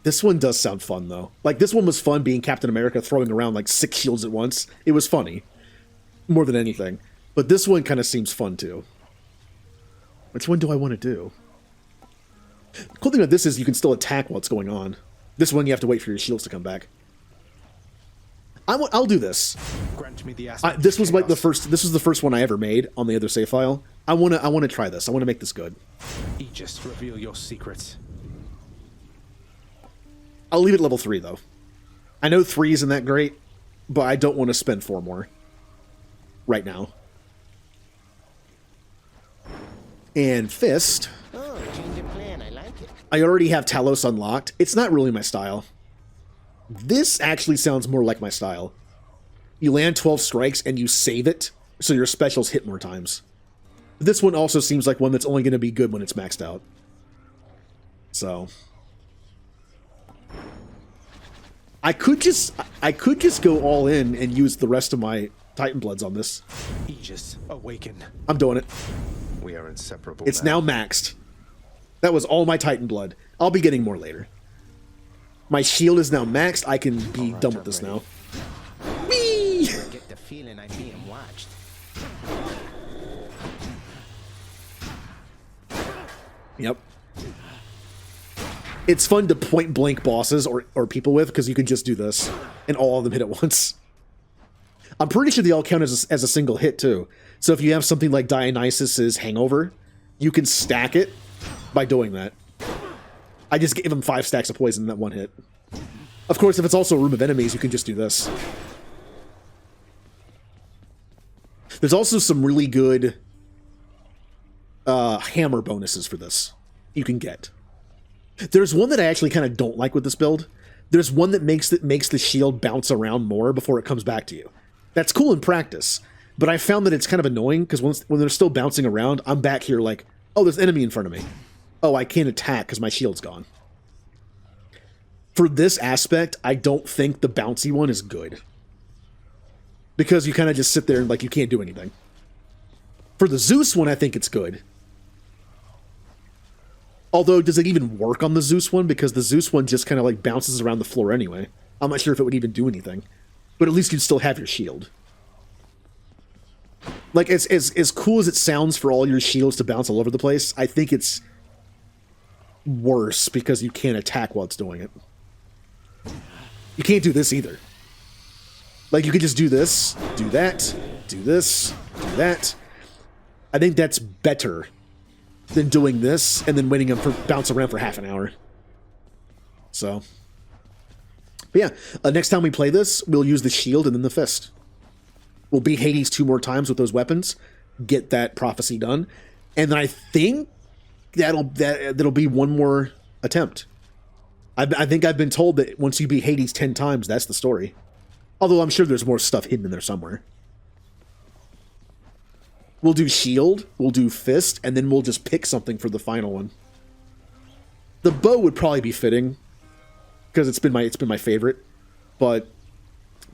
This one does sound fun, though. Like, this one was fun being Captain America throwing around, like, 6 shields at once. It was funny. More than anything. But this one kind of seems fun, too. Which one do I want to do? The cool thing about this is you can still attack while it's going on. This one, you have to wait for your shields to come back. I'll do this. Grant me the this was like the first. This was the first one I ever made on the other save file. I want to try this. I want to make this good. Aegis, reveal your secrets. I'll leave it level 3, though. I know 3 isn't that great, but I don't want to spend 4 more right now. And Fist. Oh, change of plan. I like it. I already have Talos unlocked. It's not really my style. This actually sounds more like my style. You land 12 strikes and you save it, so your specials hit more times. This one also seems like one that's only going to be good when it's maxed out. So... I could just go all in and use the rest of my Titan Bloods on this. Aegis, awaken. I'm doing it. We are inseparable. It's now maxed. That was all my Titan Blood. I'll be getting more later. My shield is now maxed. I can be done with this now. Whee! I get the feeling I'm being watched. Yep. It's fun to point blank bosses or people with, because you can just do this and all of them hit at once. I'm pretty sure they all count as a single hit too. So if you have something like Dionysus's Hangover, you can stack it by doing that. I just gave him 5 stacks of poison in that one hit. Of course, if it's also a room of enemies, you can just do this. There's also some really good hammer bonuses for this you can get. There's one that I actually kind of don't like with this build. There's one that makes the shield bounce around more before it comes back to you. That's cool in practice, but I found that it's kind of annoying because when they're still bouncing around, I'm back here like, Oh, there's an enemy in front of me. Oh, I can't attack because my shield's gone. For this aspect, I don't think the bouncy one is good. Because you kind of just sit there and like you can't do anything. For the Zeus one, I think it's good. Although, does it even work on the Zeus one? Because the Zeus one just kind of like bounces around the floor anyway. I'm not sure if it would even do anything. But at least you'd still have your shield. Like, as cool as it sounds for all your shields to bounce all over the place, I think it's worse because you can't attack while it's doing it. You can't do this either. Like, you could just do this, do that, do this, do that. I think that's better than doing this and then waiting for bounce around for half an hour. So, but yeah, next time we play this, we'll use the shield and then the fist. We'll beat Hades 2 more times with those weapons, get that prophecy done, and then I think that'll be one more attempt. I think I've been told that once you beat Hades 10 times, that's the story. Although I'm sure there's more stuff hidden in there somewhere. We'll do shield, we'll do fist, and then we'll just pick something for the final one. The bow would probably be fitting because it's been my favorite, but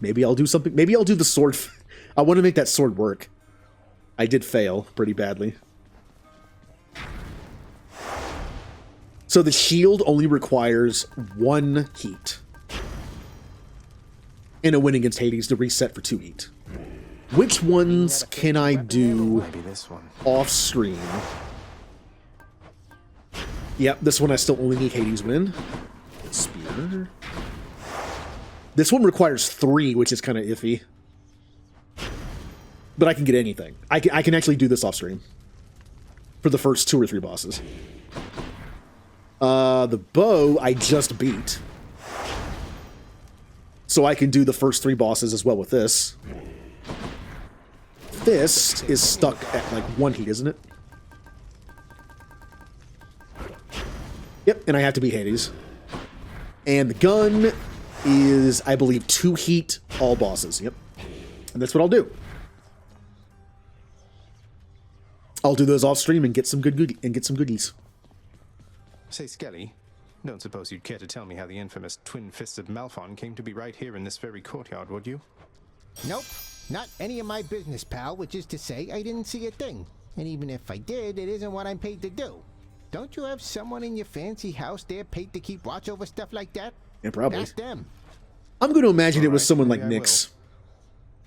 maybe I'll do something. Maybe I'll do the sword. I want to make that sword work. I did fail pretty badly. So the shield only requires 1 heat. In a win against Hades to reset for 2 heat. Which ones can I do off screen? Yep, this one I still only need Hades win. Spear. This one requires 3, which is kind of iffy. But I can get anything. I can actually do this off screen. For the first 2 or 3 bosses. The bow I just beat. So I can do the first 3 bosses as well with this. This is stuck at like 1 heat, isn't it? Yep, and I have to beat Hades. And the gun is, I believe, 2 heat, all bosses. Yep. And that's what I'll do. I'll do those off stream and get some goodies. Say, Skelly, don't suppose you'd care to tell me how the infamous twin-fisted Malphon came to be right here in this very courtyard, would you? Nope. Not any of my business, pal, which is to say I didn't see a thing. And even if I did, it isn't what I'm paid to do. Don't you have someone in your fancy house there paid to keep watch over stuff like that? Yeah, probably. Ask them. I'm going to imagine it was someone like Nyx.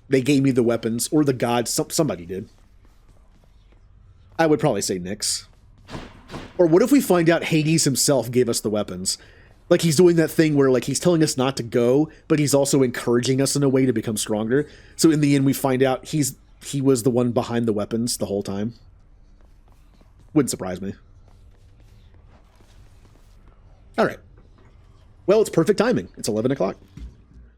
They gave me the weapons, or the gods. Somebody did. I would probably say Nyx. Or what if we find out Hades himself gave us the weapons? Like he's doing that thing where like he's telling us not to go, but he's also encouraging us in a way to become stronger. So in the end we find out he was the one behind the weapons the whole time. Wouldn't surprise me. Alright. Well, it's perfect timing. It's 11 o'clock.